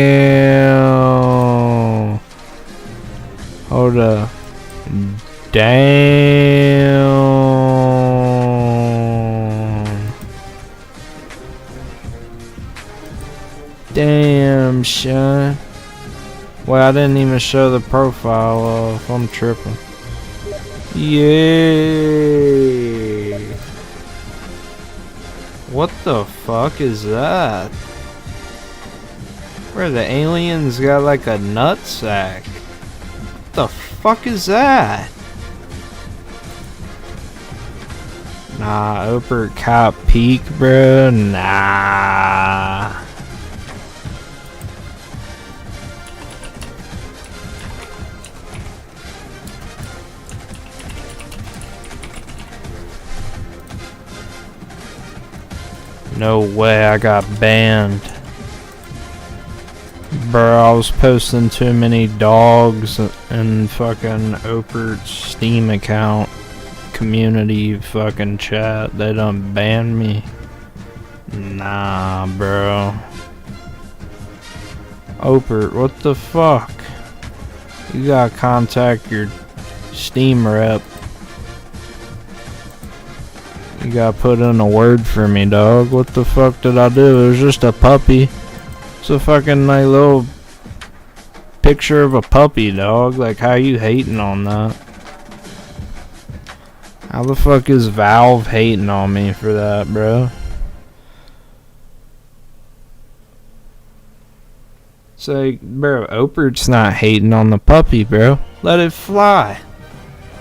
Hold up. Damn. Damn, son. Well, I didn't even show the profile off. I'm tripping. Yeah. What the fuck is that? Where the aliens got like a nutsack? What the fuck is that? Nah, upper cop peak, bro. Nah. No way, I got banned. Bro, I was posting too many dogs in fucking Opert's Steam account community fucking chat. They done banned me. Nah, bro. Opert, what the fuck? You gotta contact your Steam rep. You gotta put in a word for me, dog. What the fuck did I do? It was just a puppy. It's a fucking like little picture of a puppy, dog. Like, how you hating on that? How the fuck is Valve hating on me for that, bro? It's like, bro, Opert's not hating on the puppy, bro. Let it fly.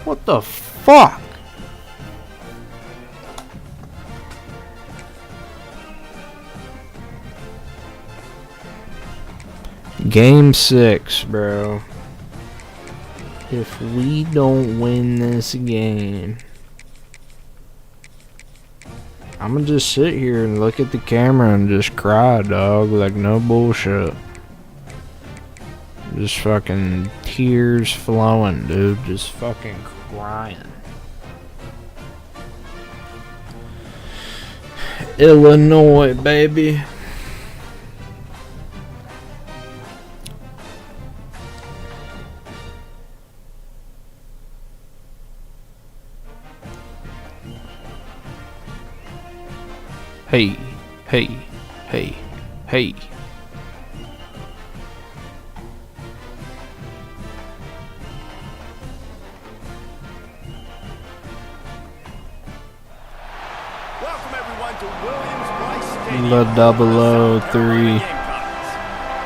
What the fuck? Game 6, bro. If we don't win this game, I'm gonna just sit here and look at the camera and just cry, dog. Like, no bullshit. Just fucking tears flowing, dude. Just fucking crying. Illinois, baby. Hey, hey, hey, hey. Welcome everyone to Williams-Brice Stadium. The 003.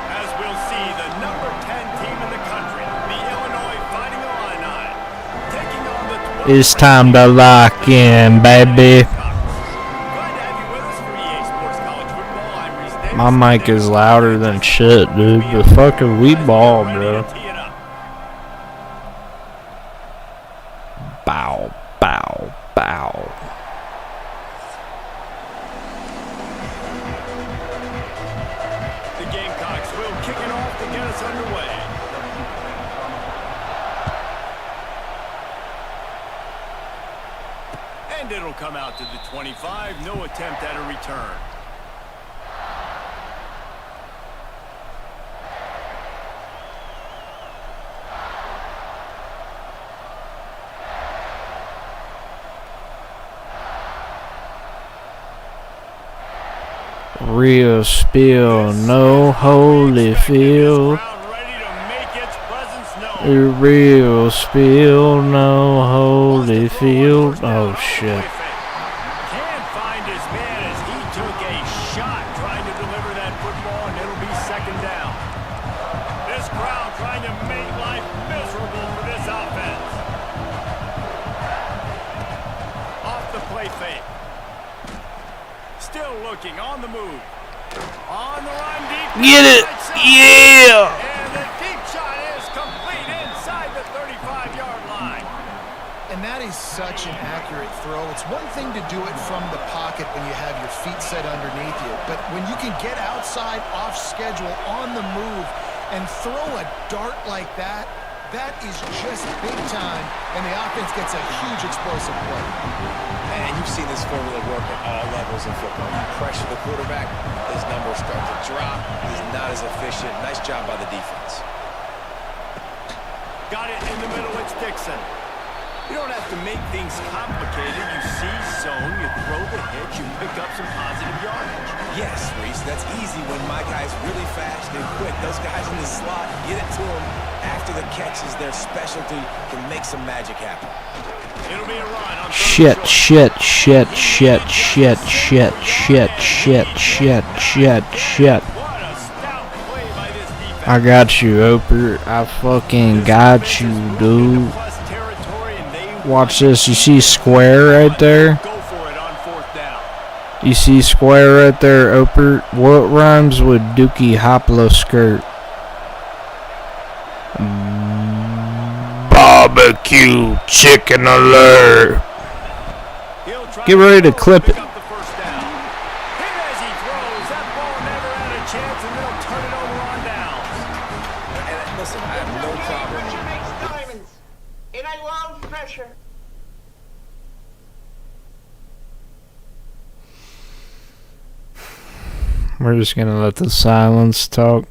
As we'll see, the number 10 team in the country, the Illinois Fighting Illini, taking on the It's time to lock in, baby. My mic is louder than shit, dude. The fucking we ball, bro. Bow, bow, bow. The Gamecocks will kick it off to get us underway. And it'll come out to the 25. No attempt at a return. Real spill, no holy field. Real spill, no holy field. Oh shit. Can't find his man as he took a shot trying to deliver that football, and it'll be second down. This crowd trying to make life miserable for this offense. Off the play fake. Still looking on the move. On the run deep. Get it! Yeah! And the deep shot is complete inside the 35-yard line. And that is such an accurate throw. It's one thing to do it from the pocket when you have your feet set underneath you, but when you can get outside, off schedule, on the move, and throw a dart like that, that is just big time, and the offense gets a huge explosive play. And you've seen this formula work at all levels in football. You pressure the quarterback, his numbers start to drop. He's not as efficient. Nice job by the defense. Got it in the middle. It's Dixon. You don't have to make things complicated. You see zone, you throw the hitch, you pick up some positive yardage. Yes, Reese, that's easy when my guy's really fast and quick. Those guys in the slot, get it to them after the catch is their specialty, can make some magic happen. It'll be a run on Shit, shit, shit, shit, shit, shit, shit, shit, shit, shit, shit. I got you, Oper. I fucking got you, dude. Watch this. You see square right there? You see square right there, Oper? What rhymes with Dookie Hoplo skirt? Barbecue chicken alert. Get ready to clip it. Listen, I have no problem. And I love pressure. We're just gonna let the silence talk.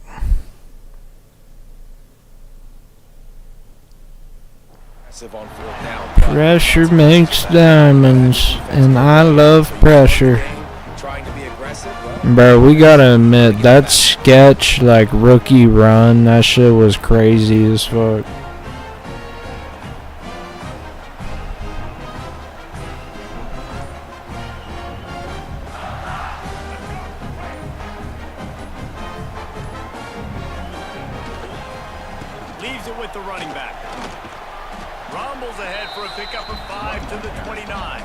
On fourth down. Pressure makes diamonds, and I love pressure. Trying to be aggressive, well, Bro, we gotta admit, that sketch, like, rookie run, that shit was crazy as fuck. Leaves it with the running back. Rumbles ahead for a pickup of 5 to the 29.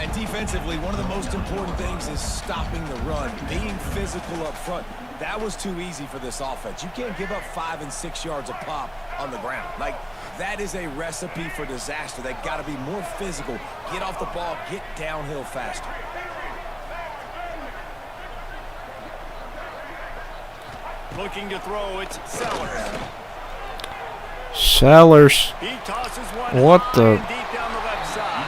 And defensively, one of the most important things is stopping the run, being physical up front. That was too easy for this offense. You can't give up 5 and 6 yards a pop on the ground. Like, that is a recipe for disaster. They got to be more physical, get off the ball, get downhill faster. Looking to throw, it's Sellers. Sellers. He tosses one What high the? and deep down the left side.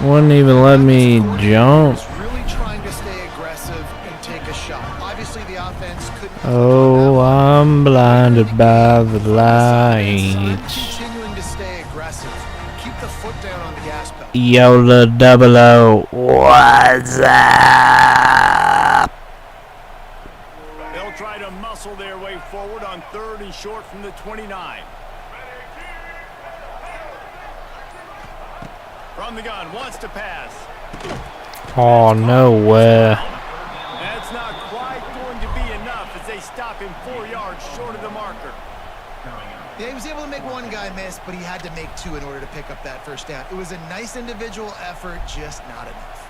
Wouldn't even let me jump. Really trying to stay aggressive and take a shot. Obviously, the offense couldn't. Oh, I'm blinded by the lights. Continuing to stay aggressive. Keep the foot down on the gas pedal. Yola double O. What's up? They'll try to muscle their way forward on 3rd and short from the 29. From the gun, wants to pass. Oh, no way. That's not quite going to be enough as they stop him 4 yards short of the marker. Yeah, he was able to make one guy miss, but he had to make 2 in order to pick up that first down. It was a nice individual effort, just not enough.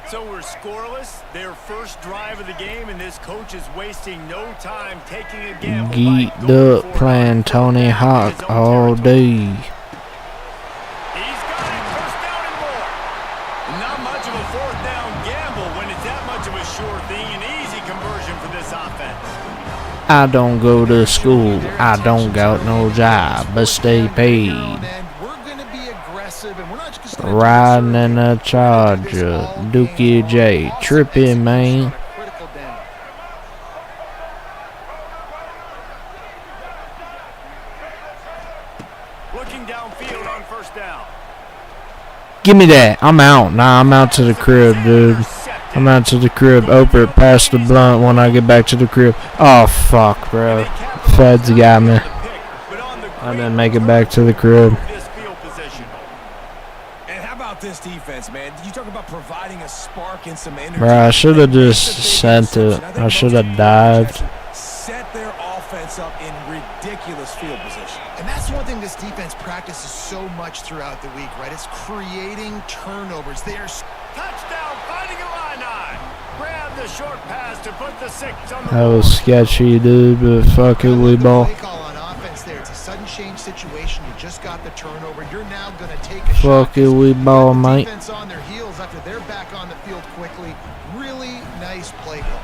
So we're scoreless, their first drive of the game, and this coach is wasting no time taking a gamble. Geeked up playing Tony Hawk all day. He's got it, first down and more. Not much of a 4th down gamble when it's that much of a sure thing, an easy conversion for this offense. I don't go to school, I don't got no job, but stay paid. Riding in a Charger, Dookie J, trippy man. Looking downfield on first down. Give me that. I'm out. Nah, I'm out to the crib, dude. I'm out to the crib. Oprah, pass the blunt when I get back to the crib. Oh, fuck, bro. Feds got me. I didn't make it back to the crib. This defense, man. You talk about providing a spark and some energy. Bro, I should have just sent it. I should have dived. Set their offense up in ridiculous field position. And that's one thing this defense practices so much throughout the week, right? It's creating turnovers. They are touchdown, finding Illini. Grab the short pass to put the 6 on the That was sketchy, dude, but fuck it, we ball. There. It's a sudden change situation. You just got the turnover. You're now going to take a fuck it, we ball, mate. Defense on their heels after they're back on the field quickly. Really nice play call.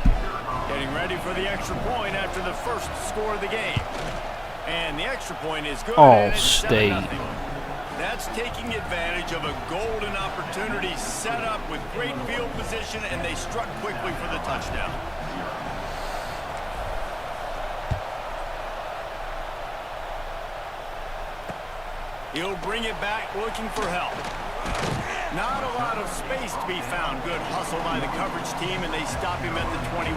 Getting ready for the extra point after the first score of the game. And the extra point is good. All state. That's taking advantage of a golden opportunity set up with great field position, and they struck quickly for the touchdown. He'll bring it back looking for help. Not a lot of space to be found. Good hustle by the coverage team, and they stop him at the 21.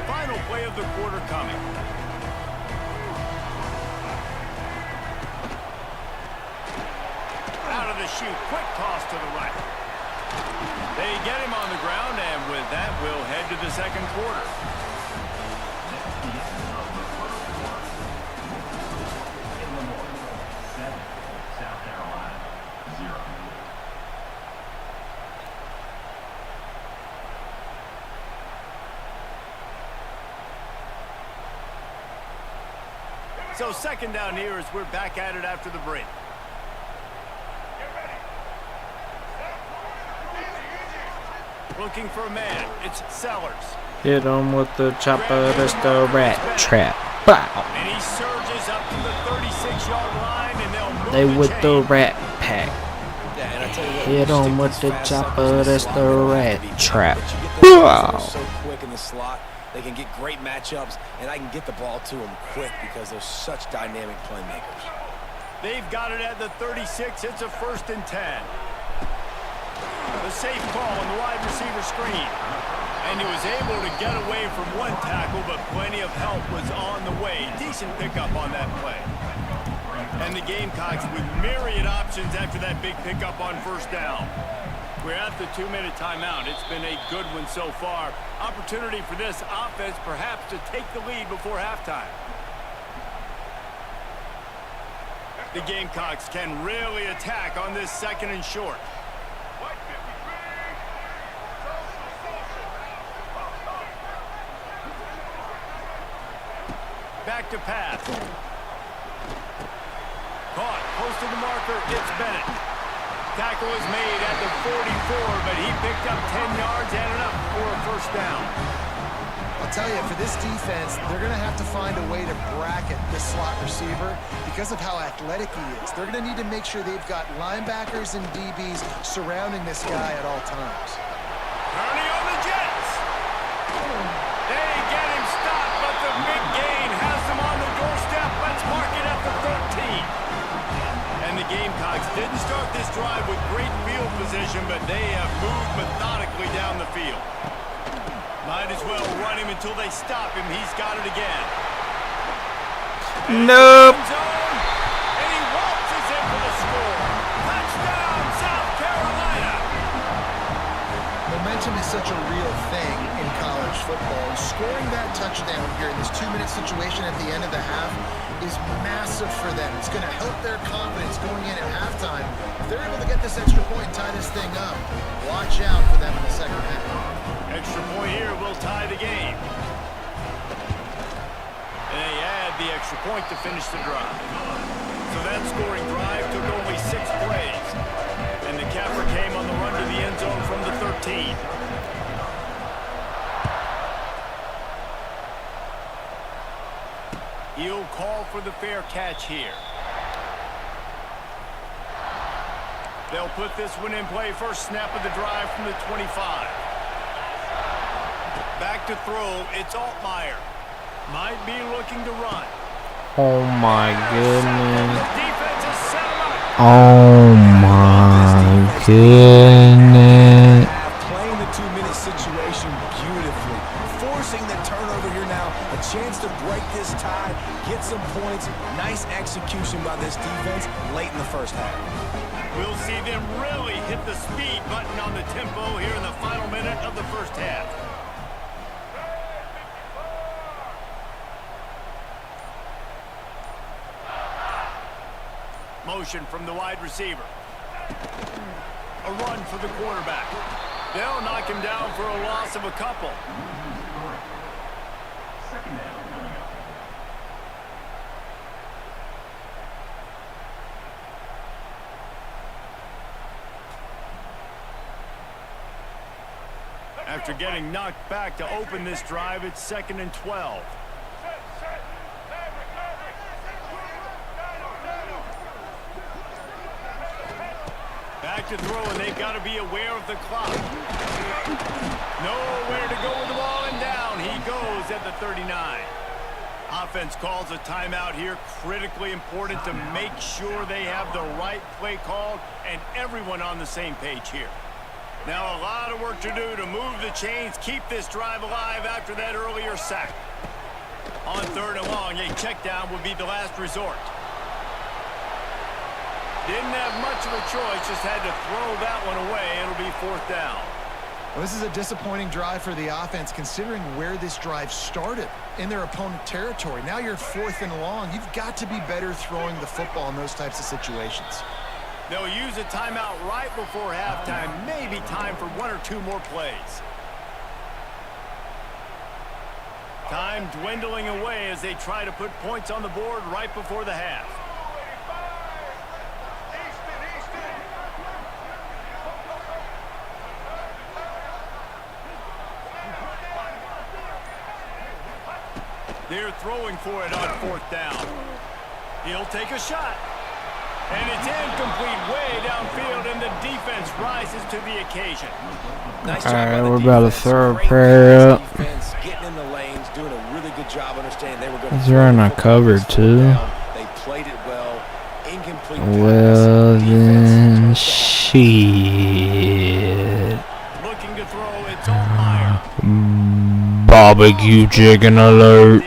Final play of the quarter coming. Out of the chute, quick toss to the right. They get him on the ground, and with that, we'll head to the second quarter. South Carolina, 0. So second down here as we're back at it after the break. Looking for a man. It's Sellers. Hit him with the chopper. That's the rat trap. Bow. And he surges up to the 36-yard line, and they'll move They the with chain. the rat pack. Yeah, and I tell you what, Hit him with the Fast chopper, suckers in that's slot, the they don't have rat to be big, trap. but you get those guys that Wow. are so quick in the slot, they can get great matchups, and I can get the ball to them quick because they're such dynamic playmakers. They've got it at the 36. It's a 1st and 10. The safe call on the wide receiver screen. And he was able to get away from one tackle, but plenty of help was on the way. Decent pickup on that play. And the Gamecocks with myriad options after that big pickup on 1st down. We're at the 2-minute timeout. It's been a good one so far. Opportunity for this offense perhaps to take the lead before halftime. The Gamecocks can really attack on this 2nd and short. Back to pass. Caught, close to the marker, it's Bennett. Tackle is made at the 44, but he picked up 10 yards and enough for a 1st down. I'll tell you, for this defense, they're going to have to find a way to bracket this slot receiver because of how athletic he is. They're going to need to make sure they've got linebackers and DBs surrounding this guy at all times. Kearney on the Jets. They get him stopped, but the big gain has them on the doorstep. Let's mark it at the 13. And the Gamecocks didn't start this drive with great field position, but they have moved methodically down the field. Might as well run him until they stop him. He's got it again. Nope. And he waltzes in for the score. Touchdown, South Carolina. Momentum is such a real thing in college football, and scoring that touchdown here in this 2-minute situation at the end of the half is massive for them. It's going to help their confidence going in at halftime. If they're able to get this extra point and tie this thing up, watch out for them in the 2nd half. Extra point here will tie the game. And they add the extra point to finish the drive. So that scoring drive took only 6 plays. And the capper came on the run to the end zone from the 13. He'll call for the fair catch here. They'll put this one in play. 1st snap of the drive from the 25. Back to throw. It's Altmaier. Might be looking to run. Oh my goodness. The defense has set him up. Oh my goodness. Playing the 2-minute situation beautifully. Forcing the turnover here now. A chance to break this tie, get some points. Nice execution by this defense late in the 1st half. We'll see them really hit the speed button on the tempo here in the final minute of the 1st half. Motion from the wide receiver. A run for the quarterback. They'll knock him down for a loss of a couple. 2nd down coming up. After getting knocked back to open this drive, it's 2nd and 12. Back to throw, and they've got to be aware of the clock. Nowhere to go with the ball, and down he goes at the 39. Offense calls a timeout here. Critically important to make sure they have the right play called and everyone on the same page here. Now a lot of work to do to move the chains, keep this drive alive after that earlier sack. On 3rd and long, a check down would be the last resort. Didn't have much of a choice, just had to throw that one away. It'll be 4th down. Well, this is a disappointing drive for the offense considering where this drive started, in their opponent territory. Now you're 4th and long. You've got to be better throwing the football in those types of situations. They'll use a timeout right before halftime. Maybe time for 1 or 2 more plays. Time dwindling away as they try to put points on the board right before the half. They're throwing for it on 4th down. He'll take a shot. And it's incomplete way downfield, and the defense rises to the occasion. Nice All job right, by the we're about to defense. throw a Great prayer pass up. defense, getting in the lanes, doing a really good job understanding they were going to Is there in a cover too? They played it well. Incomplete Well pass. then, shit. Looking to throw, it's Altmaier. Barbecue chicken alert.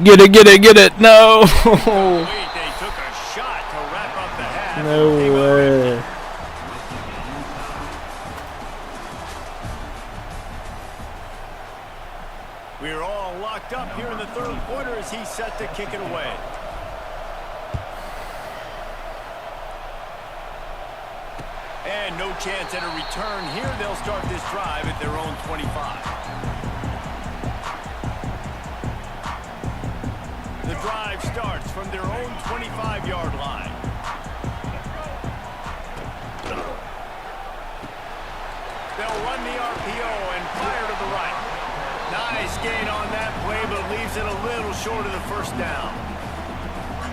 Get it, get it, get it. No. They took a shot to wrap up the half. No way. We're all locked up here in the third quarter as he's set to kick it away. And no chance at a return here. They'll start this drive at their own 25. The drive starts from their own 25-yard line. They'll run the RPO and fire to the right. Nice gain on that play, but leaves it a little short of the first down.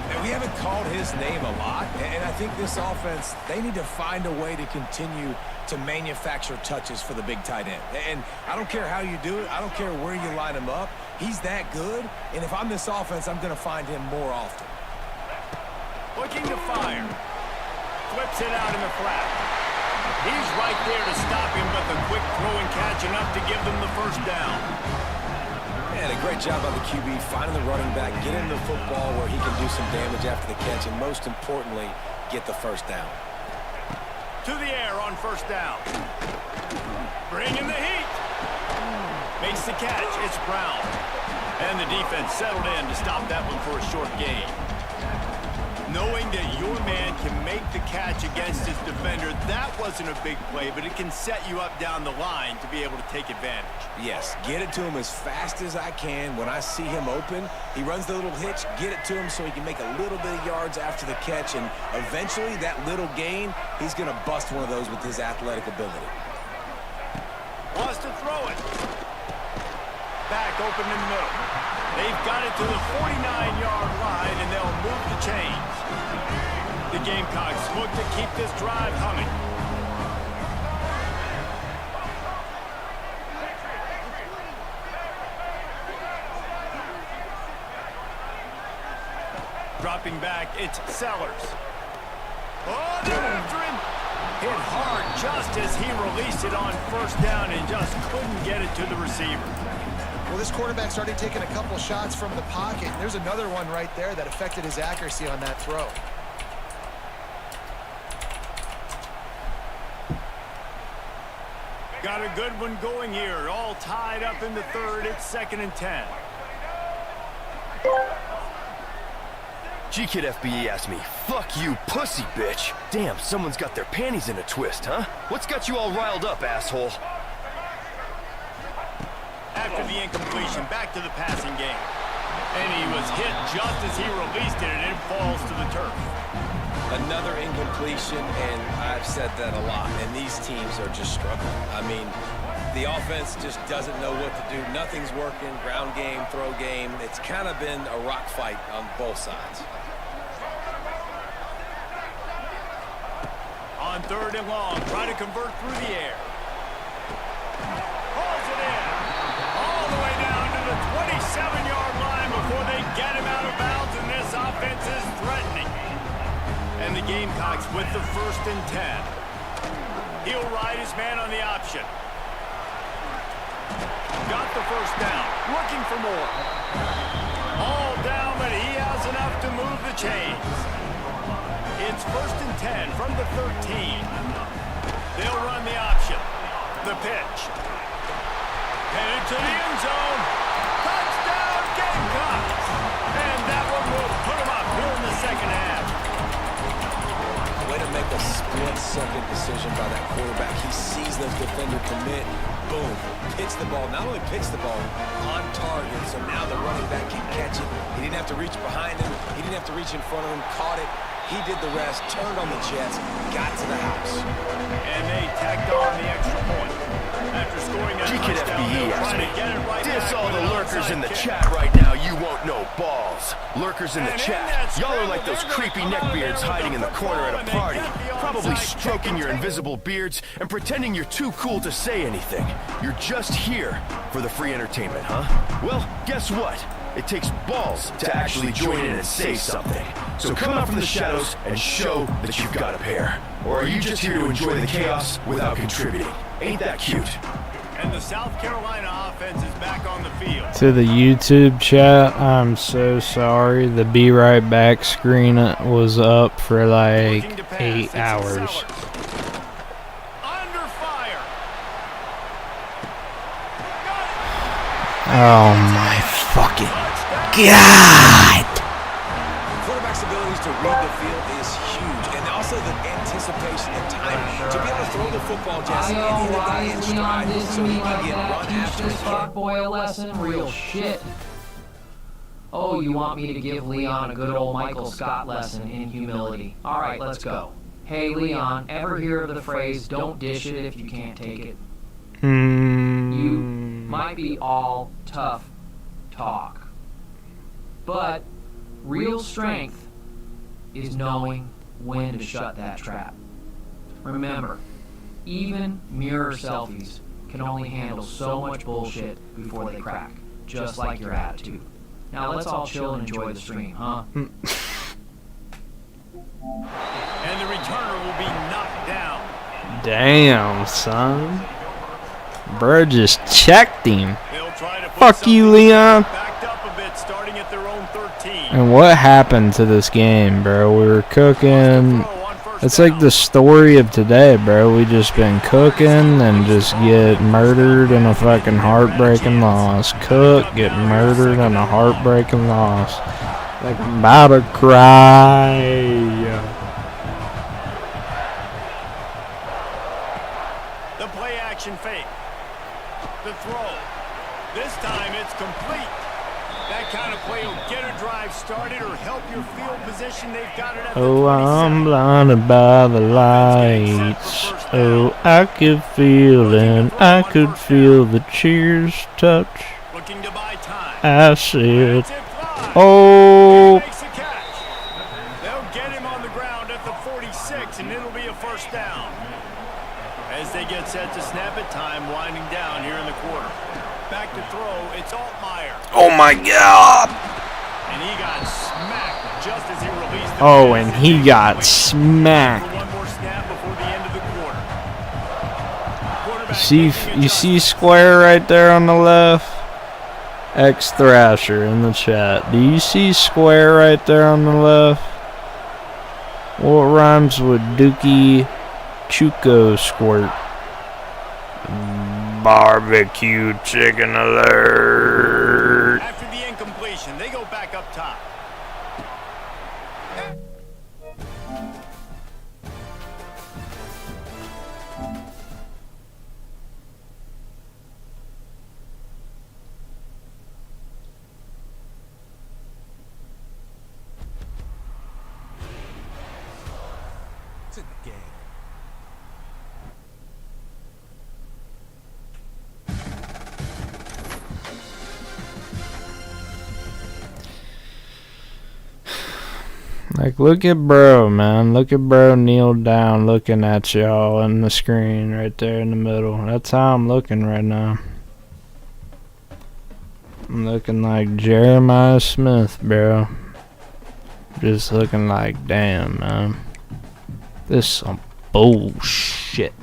And we haven't called his name a lot, and I think this offense, they need to find a way to continue to manufacture touches for the big tight end. And I don't care how you do it. I don't care where you line him up. He's that good, and if I'm this offense, I'm going to find him more often. Looking to fire. Flips it out in the flat. He's right there to stop him, but the quick throw and catch enough to give them the first down. And a great job by the QB finding the running back, get him the football where he can do some damage after the catch, and most importantly, get the first down. To the air on first down. Bringing the heat. Makes the catch. It's Brown. And the defense settled in to stop that one for a short gain. Knowing that your man can make the catch against his defender, that wasn't a big play, but it can set you up down the line to be able to take advantage. Yes, get it to him as fast as I can. When I see him open, he runs the little hitch, get it to him so he can make a little bit of yards after the catch, and eventually that little gain, he's going to bust one of those with his athletic ability. Wants to throw it. Back open in the middle. They've got it to the 49-yard line, and they'll move the chains. The Gamecocks look to keep this drive humming. Dropping back, it's Sellers. Oh, they're after him. Hit hard just as he released it on first down and just couldn't get it to the receiver. Well, this quarterback started taking a couple shots from the pocket. There's another one right there that affected his accuracy on that throw. Got a good one going here. All tied up in the third. It's 2nd and 10. Gkidfbe asked me, "Fuck you, pussy bitch." Damn, someone's got their panties in a twist, huh? What's got you all riled up, asshole? After the incompletion, back to the passing game. And he was hit just as he released it, and it falls to the turf. Another incompletion, and I've said that a lot, and these teams are just struggling. I mean, the offense just doesn't know what to do. Nothing's working, ground game, throw game. It's kind of been a rock fight on both sides. On 3rd and long, try to convert through the air. Pulls it in. All the way down to the 27-yard line before they get him out of bounds, and this offense is threatening. And the Gamecocks with the 1st and 10. He'll ride his man on the option. Got the first down. Looking for more. All down, but he has enough to move the chains. It's 1st and 10 from the 13. They'll run the option. The pitch. Headed to the end zone. Touchdown, Gamecocks! And that one will put him up here in the second half. Way to make a split-second decision by that quarterback. He sees those defender commit. Boom. Pitch the ball. Not only pitch the ball, on target. So now the running back can catch it. He didn't have to reach behind him. He didn't have to reach in front of him. Caught it. He did the rest. Turned on the jets. Got to the house. And they tacked on the extra point. After scoring that touchdown, Gkidfbe they'll asked try me, to get it right diss back all with the an lurkers onside in the kick. chat right now, you won't know balls. Lurkers in the And in chat, that y'all are scramble, like those they're gonna creepy come out of there neckbeards with hiding the in the corner at football a and they party, get the probably onside kick stroking and your take- invisible beards and pretending you're too cool to say anything. You're just here for the free entertainment, huh? Well, guess what? It takes balls to actually join in and say something. So come out from the shadows and show that you've got a pair. Or are you just here to enjoy the chaos without contributing? Ain't that cute? And the South Carolina offense is back on the field. To the YouTube chat, I'm so sorry. The Be Right Back screen was up for like Looking to pass, 8 it's hours. Sellers. Under fire. Oh my fucking god! Quarterback's abilities to read the field is huge, and also the anticipation and timing. To be able to throw the football, Jesse, and hit a guy in stride so he can get run after Teach this again. fuckboy a lesson? Real shit. Oh, you want me to give Leon a good old Michael Scott lesson in humility. Alright, let's go. Hey Leon, ever hear of the phrase, don't dish it if you can't take it? You might be all tough talk, but real strength is knowing when to shut that trap. Remember, even mirror selfies can only handle so much bullshit before they crack, just like your attitude. Now let's all chill and enjoy the stream, huh? And the returner will be knocked down. Damn, son. Bro just checked him. They'll try to put Fuck you, Leon. backed up a bit, starting at their own 13. And what happened to this game, bro? We were cooking. It's like the story of today, bro. We just been cooking and just get murdered in a fucking heartbreaking loss. Cook, get murdered in a heartbreaking loss. Like I'm about to cry. The play action fake. The throw. This time it's complete. That kind of play will get a drive started or help your field position. They've got it at the Oh, 27. I'm blinded by the lights. Oh, I could feel it. I could feel the cheers touch. Looking to buy time. I said, That's it, fly. oh. He makes the catch. They'll get him on the ground at the 46, and it'll be a first down. As they get set to snap it, time winding down here in the quarter. Back to throw, it's Altmaier. Oh my god. And he got smacked just as he released the Oh, pass. and he got For smacked. one more snap before the end of the quarter. Quarterback See, making you see adjustments. Square right there on the left? X Thrasher in the chat. Do you see Square right there on the left? What rhymes with Dookie Chuco Squirt? Barbecue chicken alert. After the incompletion, they go back up top. It's in the game. Like, look at bro, man. Look at bro kneel down looking at y'all in the screen right there in the middle. That's how I'm looking right now. I'm looking like Jeremiah Smith, bro. Just looking like, damn, man. This is some bullshit.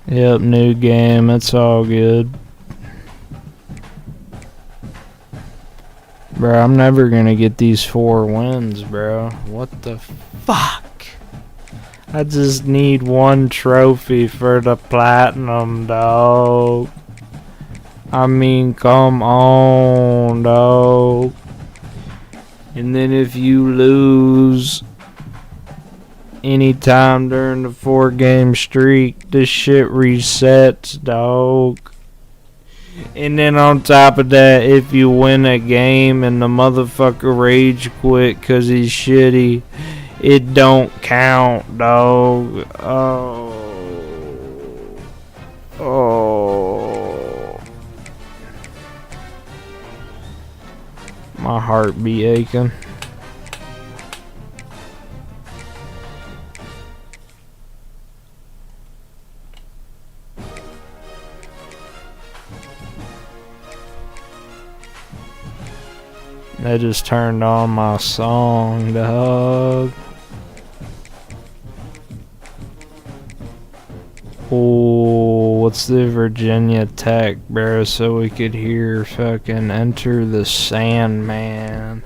Yep, new game. It's all good. Bro, I'm never gonna get these 4 wins, bro. What the fuck? I just need 1 trophy for the platinum, dog. I mean, come on, dog. And then if you lose anytime during the 4-game streak, this shit resets, dog. And then on top of that, if you win a game and the motherfucker rage quit cause he's shitty, It don't count, dog. Oh. Oh. My heart be aching. They just turned on my song, dog. Oh, what's the Virginia Tech, bro? So we could hear fucking Enter the Sandman.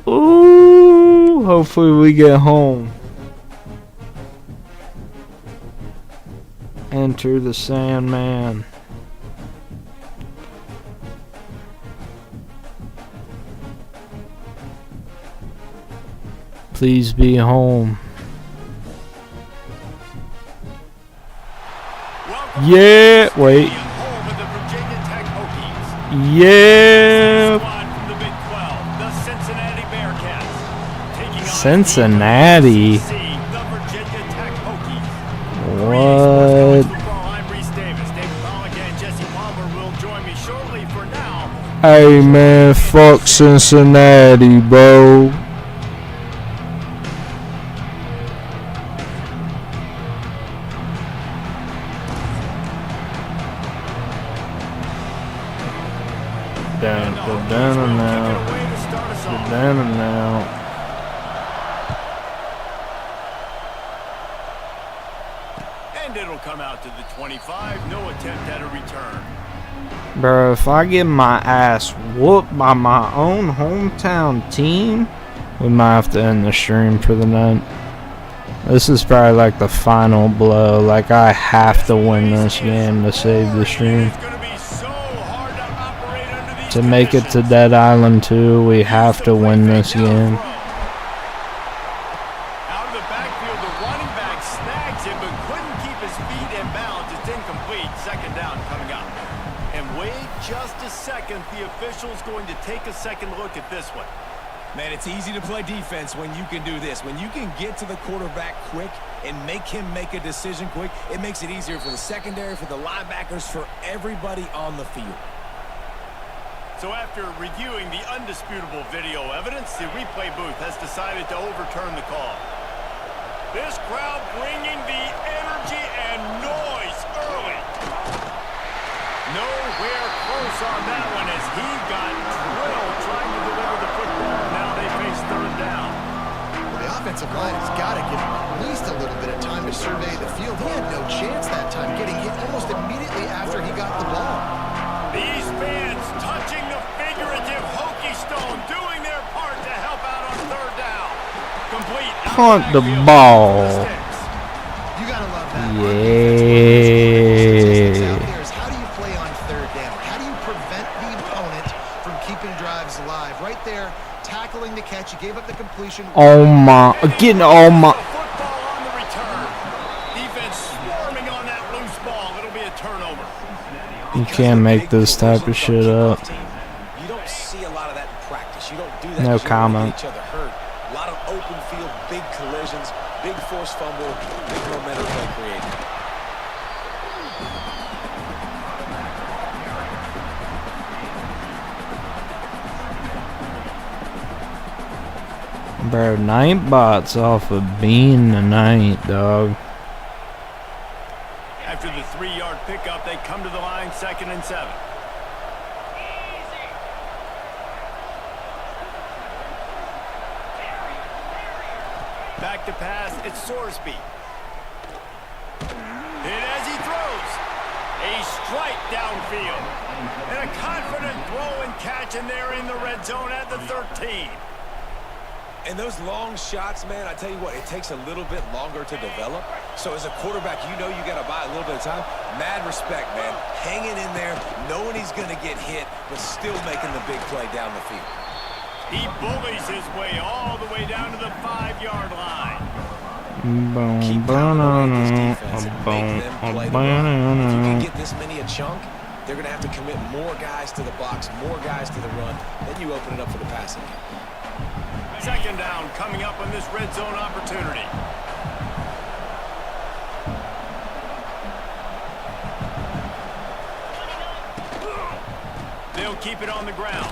Ooh, hopefully we get home. Enter the Sandman. Please be home. Yeah, wait. Yeah. Cincinnati. What? Hey man, fuck Cincinnati, bro. Down and out. Down and out. And it'll come out to the 25. No attempt at a return. Bro, if I get my ass whooped by my own hometown team, we might have to end the stream for the night. This is probably like the final blow. Like, I have to win this game to save the stream. To make it to Dead Island 2, we have to win this game. Out of the backfield, the running back snags him, but couldn't keep his feet in bounds. It's incomplete. Second down coming up. And wait just a second. The official's going to take a second look at this one. Man, it's easy to play defense when you can do this. When you can get to the quarterback quick and make him make a decision quick, it makes it easier for the secondary, for the linebackers, for everybody on the field. So after reviewing the undisputable video evidence, the replay booth has decided to overturn the call. This crowd bringing the energy and noise early. Nowhere close on that one as he got drilled trying to deliver the football. Now they face third down. Well, the offensive line has got to give him at least a little bit of time to survey the field. He had no chance that time, getting hit almost immediately after he got the ball. These fans touching the figurative hokey stone, doing their part to help out on third down. Complete. Punt the ball. You gotta love that. Yeah. How do you play on third down? How do you prevent the opponent from keeping drives alive? Right there, tackling the catch. You gave up the completion. Oh my, getting all my. Football on the return. Defense swarming on that loose ball. It'll be a turnover. You can't make this type of shit up. You don't see a lot of that in practice. You don't do that. No comment. Each other hurt. A lot of open field, big collisions, big force fumble, big momentum play created. Bro, Nightbot's off a bean tonight, dog. After the 3-yard pickup, they come to the line, 2nd and 7. Back to pass, it's Sorsby. And as he throws, a strike downfield. And a confident throw and catch, and they're in the red zone at the 13. And those long shots, man, I tell you what, it takes a little bit longer to develop. So as a quarterback, you know you got to buy a little bit of time. Mad respect, man. Hanging in there, knowing he's going to get hit, but still making the big play down the field. He bullies his way all the way down to the 5-yard line. Boom, banana. If you can get this many a chunk, they're going to have to commit more guys to the box, more guys to the run. Then you open it up for the passing game. Second down coming up on this red zone opportunity. They'll keep it on the ground.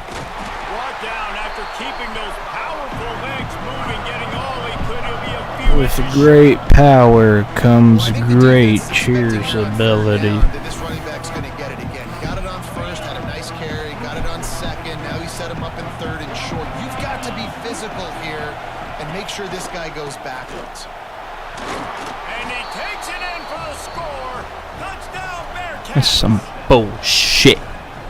Brought down after keeping those powerful legs moving, getting all he could. It'll be a few With great power comes great cheersability. This running back's going to get it again. Got it on first, had a nice carry, got it on second. Now he set him up in third and short. You've got to be physical here and make sure this guy goes backwards. And he takes it in for the score. Touchdown, Bearcats. That's some bullshit.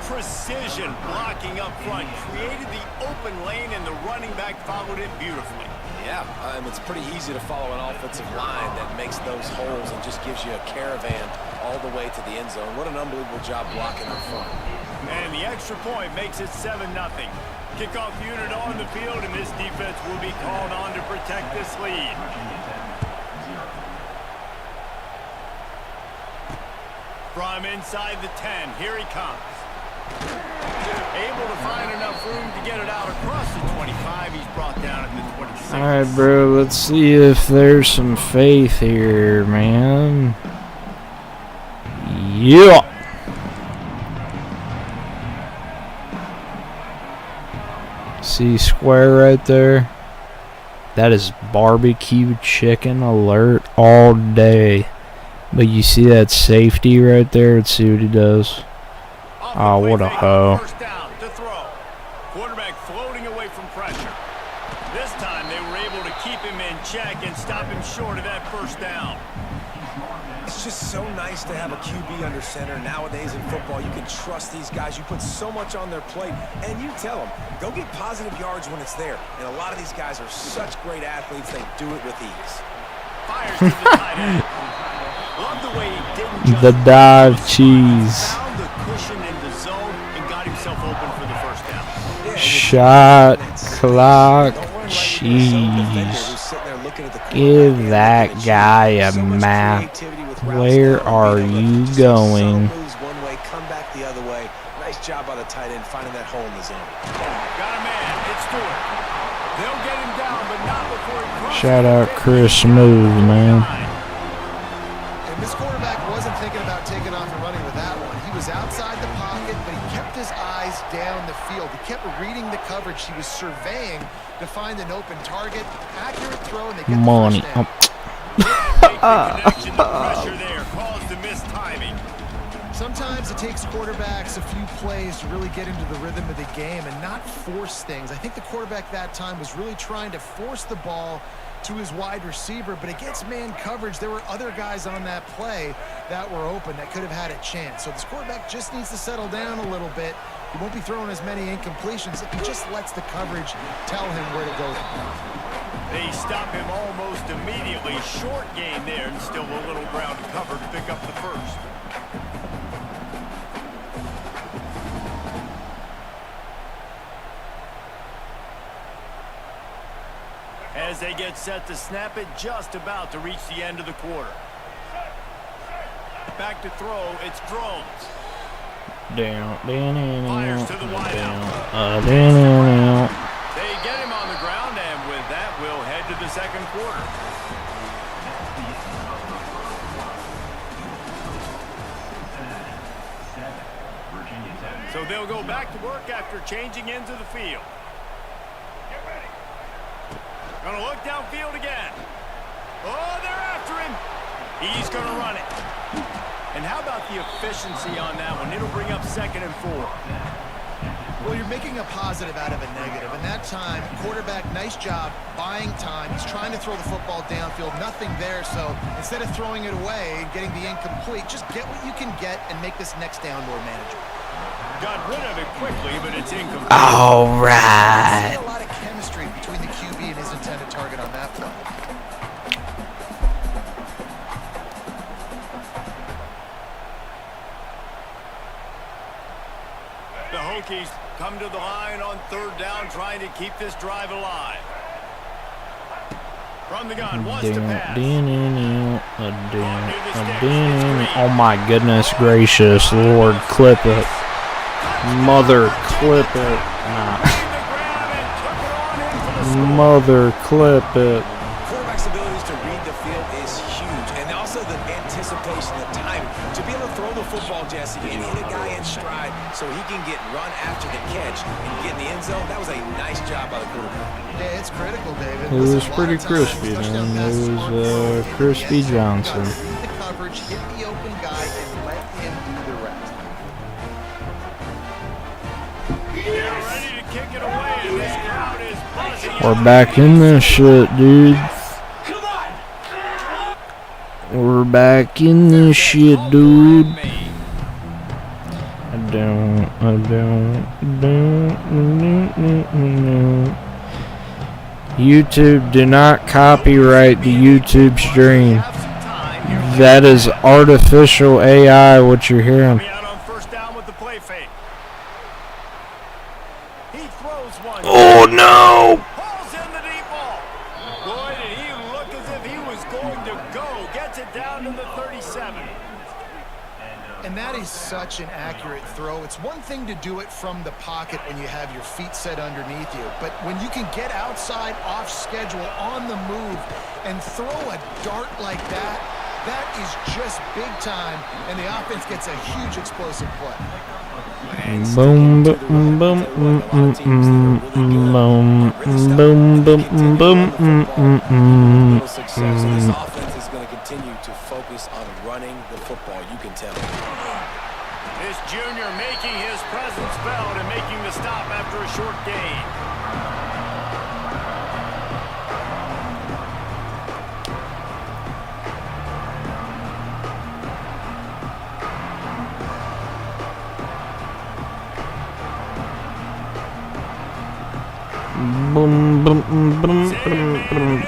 Precision blocking up front created the open lane, and the running back followed it beautifully. Yeah, it's pretty easy to follow an offensive line that makes those holes and just gives you a caravan all the way to the end zone. What an unbelievable job blocking up front. And the extra point makes it 7-0. Kickoff unit on the field, and this defense will be called on to protect this lead. From inside the 10, here he comes. Able to find enough room to get it out across the 25. He's brought down at the 26. Alright, bro, let's see if there's some faith here, man. Yeah. See square right there? That is barbecue chicken alert all day. But you see that safety right there? Let's see what he does. Oh, what a hoe. First down to throw. Quarterback floating away from pressure. This time they were able to keep him in check and stop him short of that first down. It's just so nice to have a QB under center. Nowadays in football, you can trust these guys. You put so much on their plate, and you tell them, go get positive yards when it's there. And a lot of these guys are such great athletes, they do it with ease. Fires to the tight end. Love the way he didn't just The dive cheese. found the cushion in the zone and got himself open for the first down. Shot clock cheese. Give that guy a map. Where are you going? One way, come back the other way. Nice job by the tight end finding that hole in the zone. Got a man. It's Stewart. They'll get him down, but not before he crosses. Shout out Chris Smooth, man. And this quarterback wasn't thinking about taking off and running with that one. He was outside the pocket, but he kept his eyes down the field. He kept reading the coverage. He was surveying to find an open target. Accurate throw, and they get the Money. first down. Connection, the pressure there caused the missed timing. Sometimes it takes quarterbacks a few plays to really get into the rhythm of the game and not force things. I think the quarterback that time was really trying to force the ball to his wide receiver, but against man coverage, there were other guys on that play that were open that could have had a chance. So this quarterback just needs to settle down a little bit. He won't be throwing as many incompletions if he just lets the coverage tell him where to go. They stop him almost immediately. Short gain there, and still a little ground cover to pick up the first. As they get set to snap it, just about to reach the end of the quarter. Back to throw, it's Drones. Down. Fires to the wideout. They get him on the ground, and with that, we'll head to the second quarter. So they'll go back to work after changing into the field. Gonna look downfield again. Oh, they're after him. He's gonna run it. And how about the efficiency on that one? It'll bring up 2nd and 4. Well, you're making a positive out of a negative. And that time, quarterback, nice job buying time. He's trying to throw the football downfield. Nothing there. So instead of throwing it away and getting the incomplete, just get what you can get and make this next down more manageable. Got rid of it quickly, but it's incomplete. All right. I see a lot of chemistry between the QB and his intended target on that play. The Hokies come to the line on 3rd down, trying to keep this drive alive. From the gun, wants to pass. Oh my goodness gracious, Lord, clip it. Mother, clip it. Nah. Mother clip it. Quarterback's abilities to read the field is huge, and also the anticipation, the timing. To be able to throw the football, Jesse, and hit a guy in stride so he can get run after the catch and get in the end zone, that was a nice job by the quarterback. Yeah, it's critical, David. It was pretty crispy, man. It was Crispy Johnson. Read the coverage, hit the open guy, and let him do the rest. Ready to kick it away, and this crowd is buzzing. We're back in this shit, dude. We're back in this shit, dude. I don't. YouTube, do not copyright the YouTube stream. That is artificial AI, what you're hearing. Oh no! Pulls in the deep ball. Boy, did he look as if he was going to go. Gets it down to the 37. And that is such an accurate throw. It's one thing to do it from the pocket when you have your feet set underneath you, but when you can get outside, off schedule, on the move, and throw a dart like that, that is just big time, and the offense gets a huge explosive play. Boom, boom, boom, boom, boom, boom, boom, boom, This offense is going to continue to focus on running the football, you can tell. This junior making his presence felt and making the stop after a short gain. boom, boom, boom, boom, boom,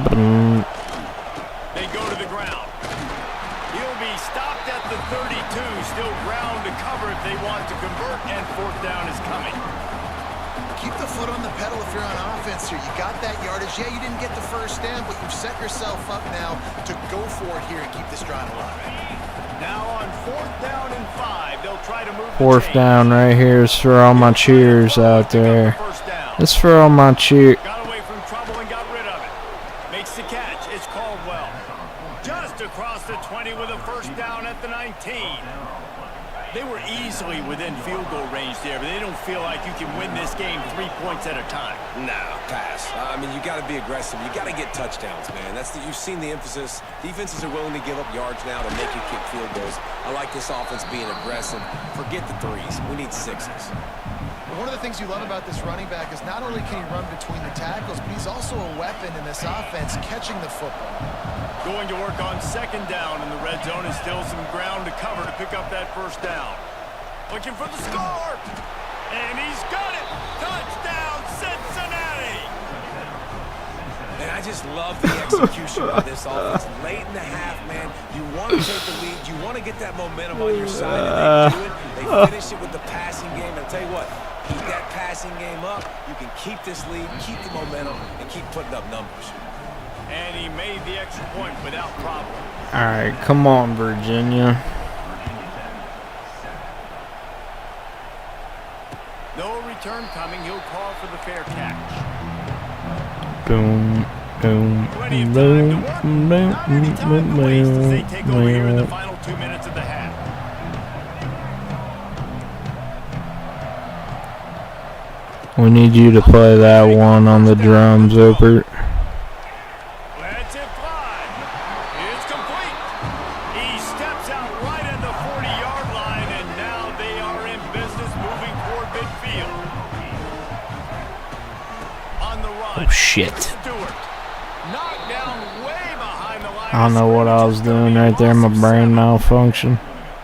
boom. They go to the ground. He'll be stopped at the 32. Still ground to cover if they want to convert, and fourth down is coming. Keep the foot on the pedal if you're on offense here. You got that yardage. Yeah, you didn't get the first down, but you've set yourself up now to go for it here and keep this drive alive. Now on fourth down and 5, they'll try to move. Fourth down right here is for all my cheers out there. It's for all my cheers. Got away from trouble and got rid of it. Makes the catch. It's Caldwell. Just across the 20 with a first down at the 19. They were easily within field goal range there, but they don't feel like you can win this game 3 points at a time. No, pass. I mean, you got to be aggressive. You got to get touchdowns, man. You've seen the emphasis. Defenses are willing to give up yards now to make you kick field goals. I like this offense being aggressive. Forget the threes. We need sixes. One of the things you love about this running back is not only can he run between the tackles, but he's also a weapon in this offense, catching the football. Going to work on second down in the red zone, and still some ground to cover to pick up that first down. Looking for the score, and he's got it. Touchdown, Cincinnati. And I just love the execution of this offense. Late in the half, man, you want to take the lead. You want to get that momentum on your side, and they do it. They finish it with the passing game. And I'll tell you what, keep that passing game up. You can keep this lead, keep the momentum, and keep putting up numbers. And he made the extra point without problem. All right, come on, Virginia. No return coming. He'll call for the fair catch. Boom, boom, boom, boom, boom, They take over here in the final 2 minutes of the half. We need you to play that one on the drums, Opert. Lets it fly. It's complete. He steps out right at the 40-yard line, and now they are in business moving toward midfield. On the run. Oh, shit. Stewart. Knocked down way behind the line. I don't know what I was doing right there. My brain malfunction.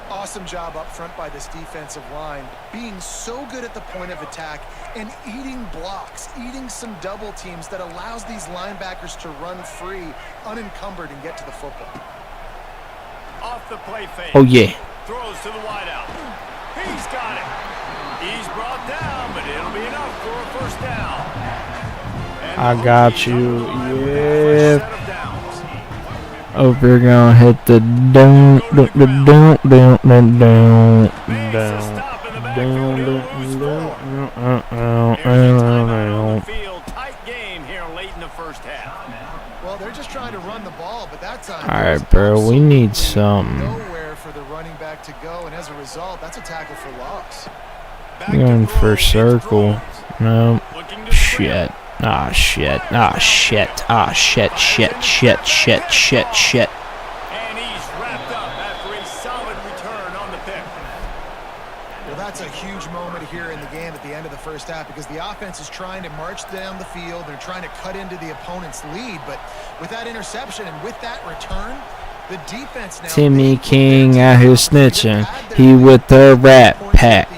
Awesome job up front by this defensive line, being so good at the point of attack and eating blocks, eating some double teams that allows these linebackers to run free, unencumbered, and get to the football. Off the play fake. Oh, yeah. Throws to the wideout. He's got it. He's brought down, but it'll be enough for a first down. I got you. Yeah. Over gonna hit the down. Well, they're just trying to run the ball, but that time Alright, bro, we need some. Nowhere for the running back to go, and as a result, that's a tackle for loss. Going for circle. No. Shit. Ah, shit. Ah, shit. Ah, shit. Shit. Shit. Shit. Shit. Shit. And he's wrapped up after a solid return on the pick. Well, that's a huge moment here in the game at the end of the first half because the offense is trying to march down the field. They're trying to cut into the opponent's lead, but with that interception and with that return, the defense now... Timmy King out here snitching. He with the rat pack.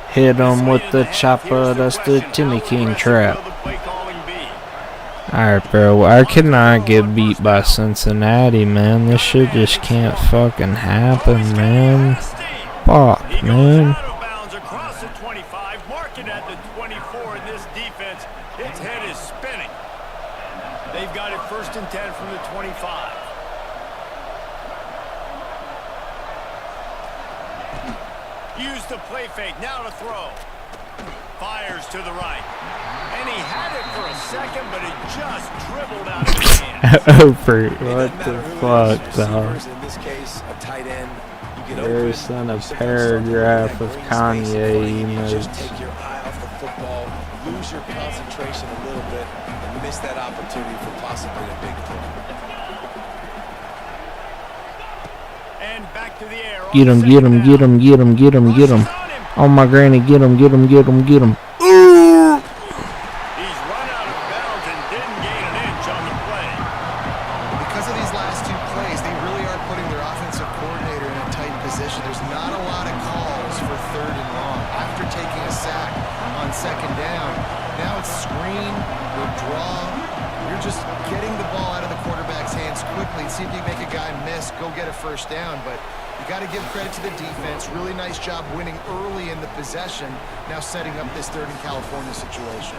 Hit him with the chopper. That's the Timmy King trap. Alright, bro. I cannot get beat by Cincinnati, man. This shit just can't fucking happen, man. Fuck, man. Across the 25, marking at the 24 in this defense. Its head is spinning. They've got it 1st and 10 from the 25. Use the play fake, now to throw. Fires to the right. And he had it for a second, but it just dribbled out of his hands. Over. What the fuck, dog? In this case, a tight end. There's on a paragraph of Kanye emotes. Just take your eye off the football, lose your concentration a little bit, and miss that opportunity for possibly a big throw. And back to the air. Get him, get him, get him, get him, get him, get him. Oh my granny, get him, get him, get him, get him. Ooh! He's run out of bounds and didn't gain an inch on the play. Because of these last two plays, they really are putting their offensive coordinator in a tight position. There's not a lot of calls for 3rd and long. After taking a sack on 2nd down, now it's screen or draw. You're just getting the ball out of the quarterback's hands quickly. See if you make a guy miss, go get a 1st down. But you got to give credit to the defense. Really nice job winning early in the possession. Now setting up this 3rd and California situation.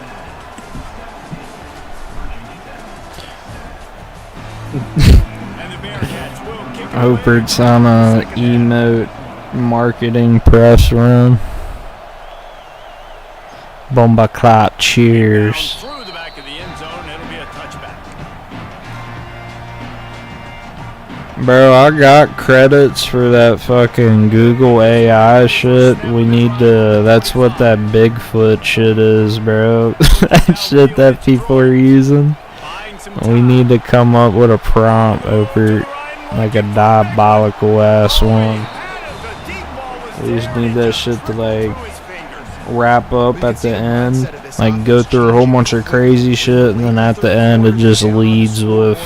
Hopert's on a emote marketing press run. Bomba clap, cheers. Through the back of the end zone, it'll be a touchback. Bro, I got credits for that fucking Google AI shit. We need to, that's what that Bigfoot shit is, bro. That shit that people are using. We need to come up with a prompt over, like a diabolical ass one. We just need that shit to like wrap up at the end, like go through a whole bunch of crazy shit, and then at the end it just leads with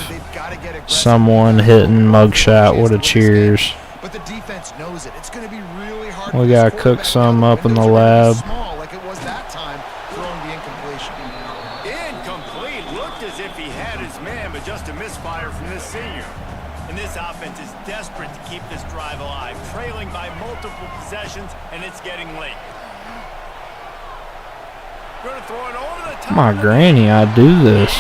someone hitting mugshot with a cheers. But the defense knows it. It's going to be really hard. We gotta cook some up in the lab. Like it was that time, throwing the incompletion. Incomplete. Looked as if he had his man, but just a misfire from this senior. And this offense is desperate to keep this drive alive, trailing by multiple possessions, and it's getting late. Going to throw it over the top. My granny, I do this.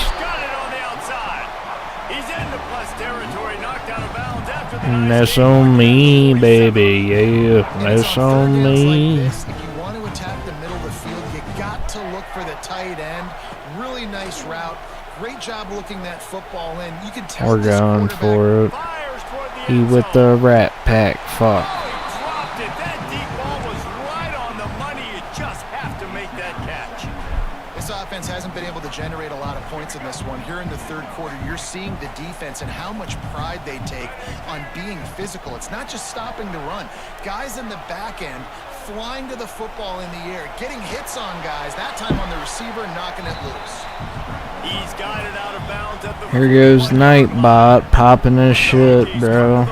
And that's on me, baby. Yeah, that's on me. If you want to attack the middle of the field, you got to look for the tight end. Really nice route. Great job looking that football in. You can tell we're going for it. He with the rat pack. Fuck. Dropped it. That deep ball was right on the money. You just have to make that catch. This offense hasn't been able to generate a lot of points in this one. Here in the 3rd quarter, you're seeing the defense and how much pride they take on being physical. It's not just stopping the run. Guys in the back end flying to the football in the air, getting hits on guys, that time on the receiver, knocking it loose. He's got it out of bounds at the Here goes Nightbot popping his shit, bro.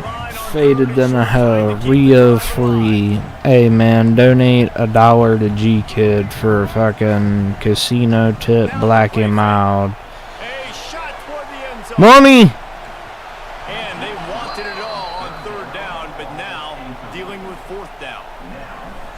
Faded than a hoe. Rio free. Hey man, donate $1 to Gkid for a fucking casino tip, black and mild. Money! And they wanted it all on 3rd down, but now dealing with 4th down.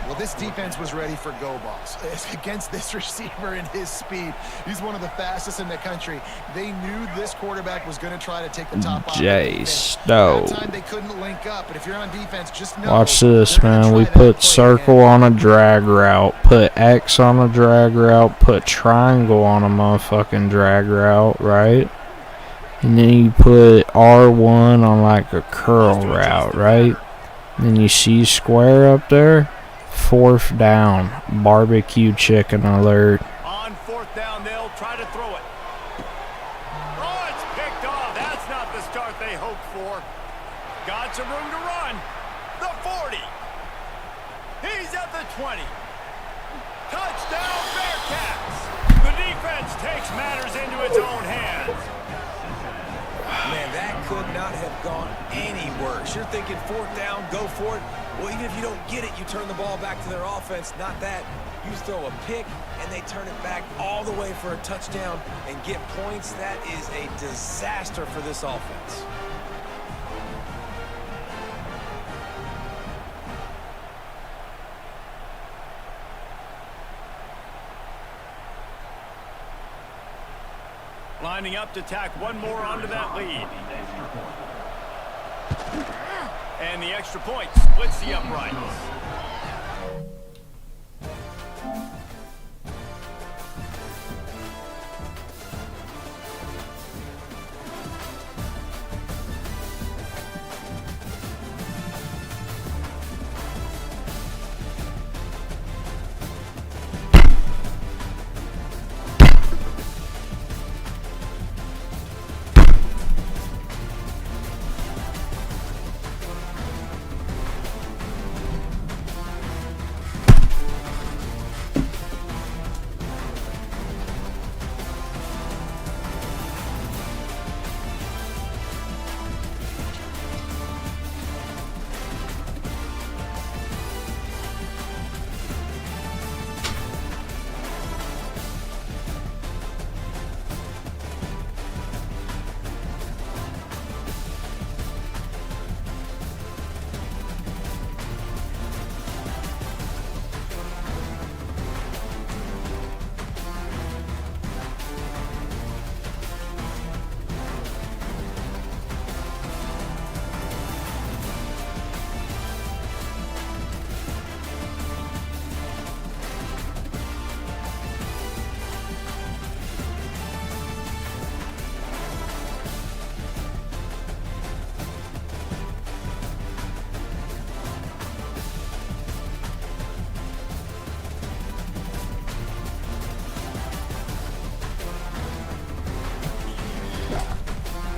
Well, this defense was ready for go balls. Against this receiver and his speed, he's one of the fastest in the country. They knew this quarterback was going to try to take the top off the defense. That time they couldn't link up, but if you're on defense, just know. Watch this, man. We put circle on a drag route, put X on a drag route, put triangle on a motherfucking drag route, right? And then you put R1 on like a curl route, right? And then you see square up there. 4th down, barbecue chicken alert. On 4th down, they'll try to throw it. Oh, it's picked off. That's not the start they hoped for. Got some room to run. The 40. He's at the 20. Touchdown, Bearcats. The defense takes matters into its own hands. Man, that could not have gone any worse. You're thinking 4th down, go for it. Well, even if you don't get it, you turn the ball back to their offense. Not that. You throw a pick, and they turn it back all the way for a touchdown and get points. That is a disaster for this offense. Lining up to tack one more onto that lead. And the extra point splits the uprights.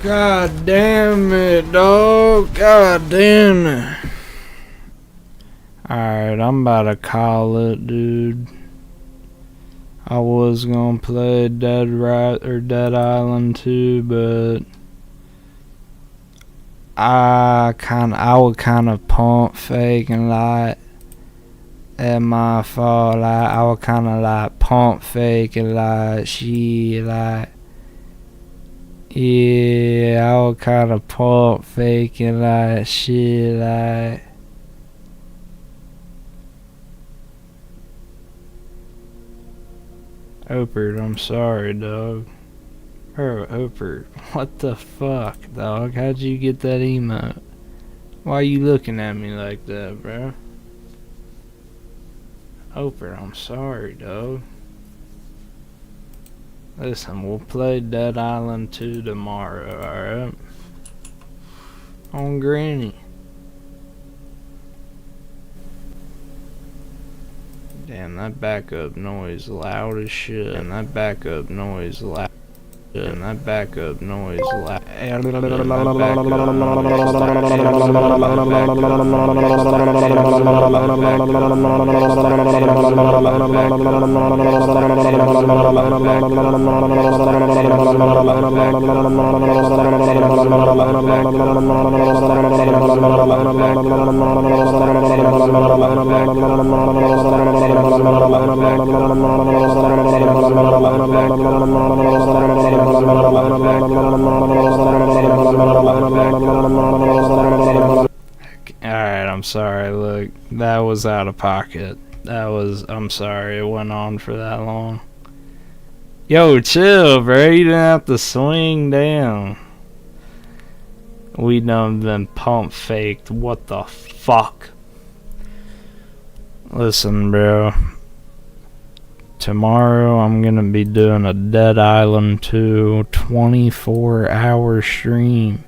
God damn it, dog. God damn it. Alright, I'm about to call it, dude. I was gonna play Dead Island 2, but I would kind of pump fake and like at my fault. Like I would kind of like pump fake and like she like. Yeah, I would kind of pump fake and like shit like. Opert, I'm sorry, dog. Bro, Opert, what the fuck, dog? How'd you get that emote? Why you looking at me like that, bro? Opert, I'm sorry, dog. Listen, we'll play Dead Island 2 tomorrow, alright? On Granny. Damn, that backup noise loud as shit. And that backup noise loud. And that backup noise loud. Alright, I'm sorry. Look, that was out of pocket. I'm sorry it went on for that long. Yo, chill, bro. You didn't have to swing down. We done been pump faked. What the fuck? Listen, bro. Tomorrow I'm gonna be doing a Dead Island 2 24-hour stream.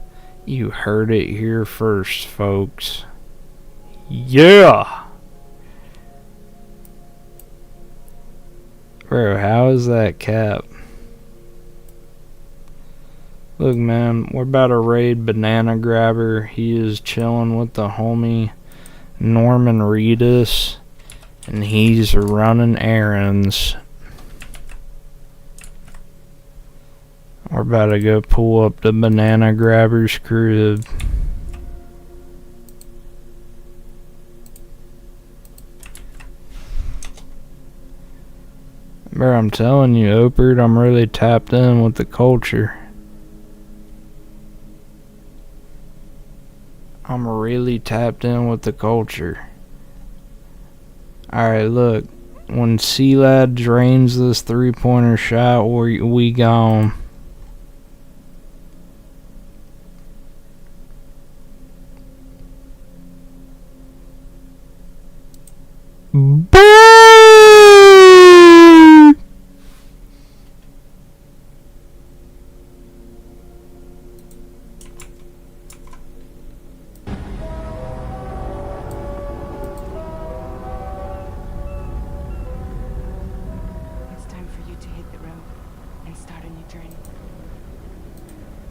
You heard it here first, folks. Yeah! Bro, how is that cap? Look, man, we're about to raid Banana Grabber. He is chilling with the homie Norman Reedus, and he's running errands. We're about to go pull up the Banana Grabber's crib. Bro, I'm telling you, Opert, I'm really tapped in with the culture. I'm really tapped in with the culture. Alright, look. When C-Lad drains this three-pointer shot, we gone.